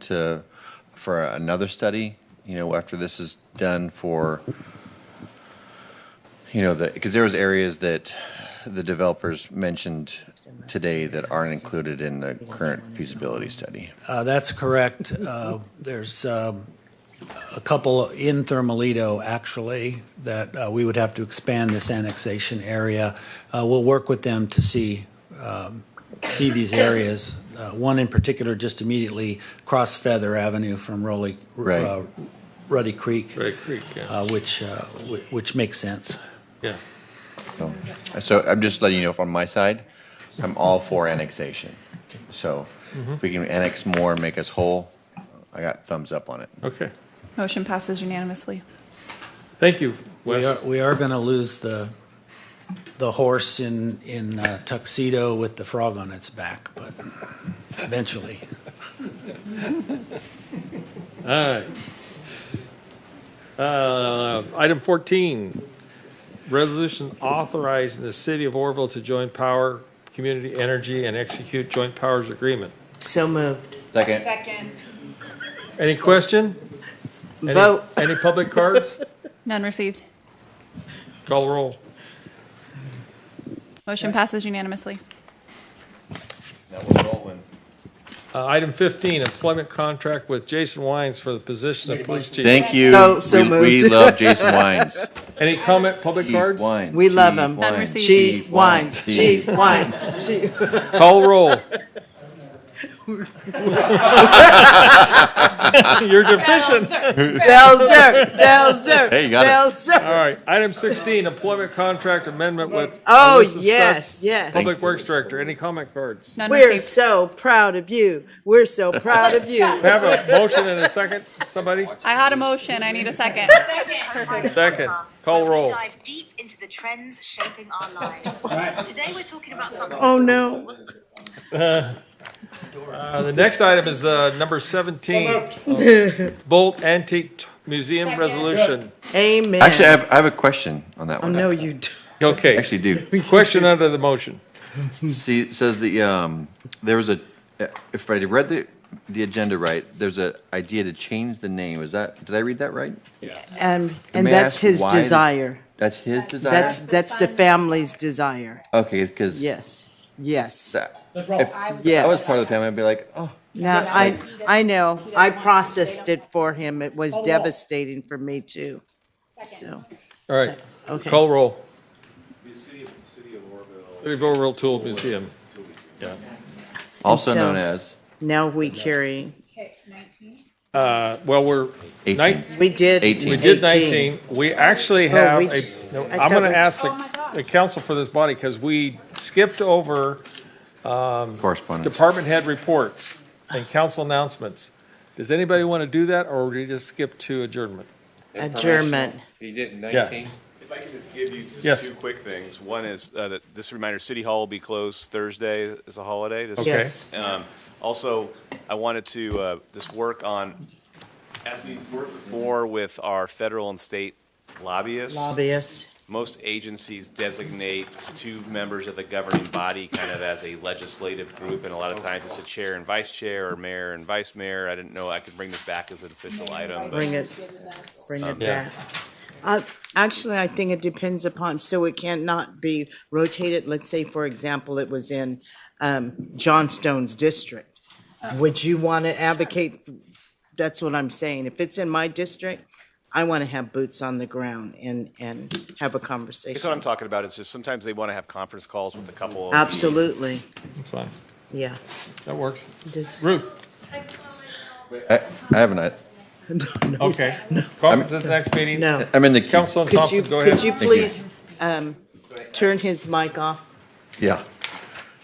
[SPEAKER 11] for another study? After this is done for, because there was areas that the developers mentioned today that aren't included in the current feasibility study.
[SPEAKER 20] That's correct. There's a couple in Thermalito, actually, that we would have to expand this annexation area. We'll work with them to see these areas. One in particular, just immediately cross Feather Avenue from Ruddy Creek.
[SPEAKER 1] Yeah.
[SPEAKER 20] Which makes sense.
[SPEAKER 1] Yeah.
[SPEAKER 11] So I'm just letting you know from my side, I'm all for annexation. So if we can annex more and make us whole, I got thumbs up on it.
[SPEAKER 1] Okay.
[SPEAKER 17] Motion passes unanimously.
[SPEAKER 1] Thank you, Wes.
[SPEAKER 20] We are going to lose the horse in tuxedo with the frog on its back, but eventually.
[SPEAKER 1] All right. Item 14, resolution authorizing the city of Orville to join power, community energy, and execute joint powers agreement.
[SPEAKER 5] So moved.
[SPEAKER 11] Second.
[SPEAKER 1] Any question?
[SPEAKER 5] Vote.
[SPEAKER 1] Any public cards?
[SPEAKER 17] None received.
[SPEAKER 1] Call the roll.
[SPEAKER 17] Motion passes unanimously.
[SPEAKER 11] Now we're rolling.
[SPEAKER 1] Item 15, employment contract with Jason Wines for the position of police chief.
[SPEAKER 11] Thank you.
[SPEAKER 5] So moved.
[SPEAKER 11] We love Jason Wines.
[SPEAKER 1] Any comment, public cards?
[SPEAKER 11] Wines.
[SPEAKER 5] We love him.
[SPEAKER 17] None received.
[SPEAKER 5] Chief Wines. Chief Wines.
[SPEAKER 1] Call the roll. You're deficient.
[SPEAKER 5] Belzer.
[SPEAKER 11] Hey, you got it.
[SPEAKER 1] All right. Item 16, employment contract amendment with
[SPEAKER 5] Oh,
[SPEAKER 1] Alyssa
[SPEAKER 5] yes,
[SPEAKER 1] Stutz,
[SPEAKER 5] yes.
[SPEAKER 1] Public Works Director. Any comment cards?
[SPEAKER 17] None
[SPEAKER 5] We're
[SPEAKER 17] received.
[SPEAKER 5] so proud of you. We're so proud of you.
[SPEAKER 1] We have a motion and a second. Somebody?
[SPEAKER 17] I had a motion. I need a second. Perfect.
[SPEAKER 1] Second. Call the roll.
[SPEAKER 7] Dive deep into the trends shaping our lives. Today we're talking about something.
[SPEAKER 5] Oh, no.
[SPEAKER 1] The next item is number 17, Bolt Antique Museum Resolution.
[SPEAKER 5] Amen.
[SPEAKER 11] Actually, I have a question on that
[SPEAKER 5] Oh,
[SPEAKER 11] one.
[SPEAKER 5] no, you do.
[SPEAKER 1] Okay.
[SPEAKER 11] Actually do.
[SPEAKER 1] Question under the motion.
[SPEAKER 11] See, it says there was if I read the agenda right, there's an idea to change the name. Did I read that right?
[SPEAKER 5] And
[SPEAKER 11] May I
[SPEAKER 5] that's
[SPEAKER 11] ask
[SPEAKER 5] his
[SPEAKER 11] why-
[SPEAKER 5] desire.
[SPEAKER 11] That's his desire?
[SPEAKER 5] That's the family's desire.
[SPEAKER 11] Okay, because.
[SPEAKER 5] Yes. Yes.
[SPEAKER 11] If
[SPEAKER 5] Yes.
[SPEAKER 11] I was part of the family, I'd be like, oh.
[SPEAKER 5] Now, I know. I processed it for him. It was devastating for me, too. So,
[SPEAKER 1] All right.
[SPEAKER 5] Okay.
[SPEAKER 1] Call roll. City of Orville Tool Museum. Yeah.
[SPEAKER 11] Also
[SPEAKER 5] so-
[SPEAKER 11] known as.
[SPEAKER 5] now we carry,
[SPEAKER 1] Well, we're
[SPEAKER 11] 18.
[SPEAKER 5] we did
[SPEAKER 11] 18.
[SPEAKER 1] We did 19. We actually have
[SPEAKER 5] we
[SPEAKER 1] a,
[SPEAKER 5] did.
[SPEAKER 1] no,
[SPEAKER 5] I
[SPEAKER 1] I'm going to
[SPEAKER 5] covered-
[SPEAKER 1] ask the council for this body because we skipped over
[SPEAKER 11] Correspondence.
[SPEAKER 1] department head reports and council announcements. Does anybody want to do that, or do you just skip to adjournment?
[SPEAKER 5] adjournment.
[SPEAKER 10] You did in
[SPEAKER 1] 19?
[SPEAKER 4] If I could just give you just
[SPEAKER 1] Yes.
[SPEAKER 4] two quick things. One is that this reminder, City Hall will be closed Thursday as a holiday. This-
[SPEAKER 5] Yes.
[SPEAKER 4] Also, I wanted to just work on, as we work more with our federal and state lobbyists.
[SPEAKER 5] Lobbyists.
[SPEAKER 4] Most agencies designate two members of the governing body kind of as a legislative group, and a lot of times it's a chair and vice chair, or mayor and vice mayor. I didn't know I could bring this back as an official item. but-
[SPEAKER 5] Bring it
[SPEAKER 1] Yeah.
[SPEAKER 5] back. Actually, I think it depends upon, so it cannot be rotated. Let's say, for example, it was in Johnstone's district. Would you want to advocate? That's what I'm saying. If it's in my district, I want to have boots on the ground and have a conversation.
[SPEAKER 4] That's what I'm talking about, is just sometimes they want to have conference calls with a couple of.
[SPEAKER 5] Absolutely.
[SPEAKER 1] That's fine.
[SPEAKER 5] Yeah.
[SPEAKER 1] That works.
[SPEAKER 5] Just
[SPEAKER 1] Ruth?
[SPEAKER 11] I have an item.
[SPEAKER 1] Okay. Conference at the next meeting?
[SPEAKER 5] No.
[SPEAKER 11] I'm in the
[SPEAKER 1] Councilman Thompson, go ahead.
[SPEAKER 5] Could you
[SPEAKER 11] Thank you.
[SPEAKER 5] please turn his mic off?
[SPEAKER 11] Yeah.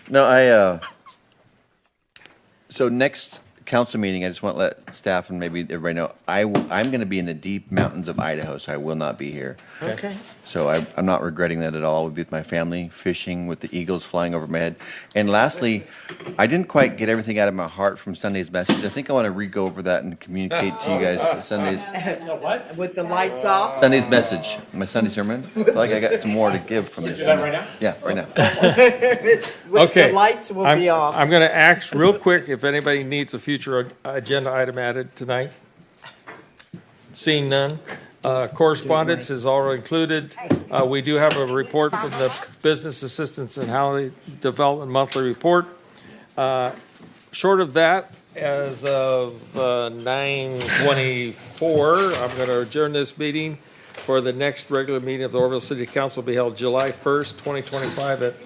[SPEAKER 11] No, so next council meeting, I just want to let staff and maybe everybody know, I'm going to be in the deep mountains of Idaho, so I will not be here.
[SPEAKER 5] Okay.
[SPEAKER 11] So I'm not regretting that at all. I'll be with my family, fishing with the eagles flying over my head. And lastly, I didn't quite get everything out of my heart from Sunday's message. I think I want to re-go over that and communicate to you guys Sunday's
[SPEAKER 5] With the lights off?
[SPEAKER 11] Sunday's message, my Sunday sermon. I feel like I got some more to give from this.
[SPEAKER 5] Do that right now?
[SPEAKER 11] Yeah, right now.
[SPEAKER 1] Okay.
[SPEAKER 5] The lights will be off.
[SPEAKER 1] I'm going to ask real quick if anybody needs a future agenda item added tonight. Seeing none. Correspondence is already included. We do have a report from the Business Assistance and Housing Development Monthly Report. Short of that, as of 9:24, I'm going to adjourn this meeting for the next regular meeting of the Oroville City Council will be held July 1st, 2025 at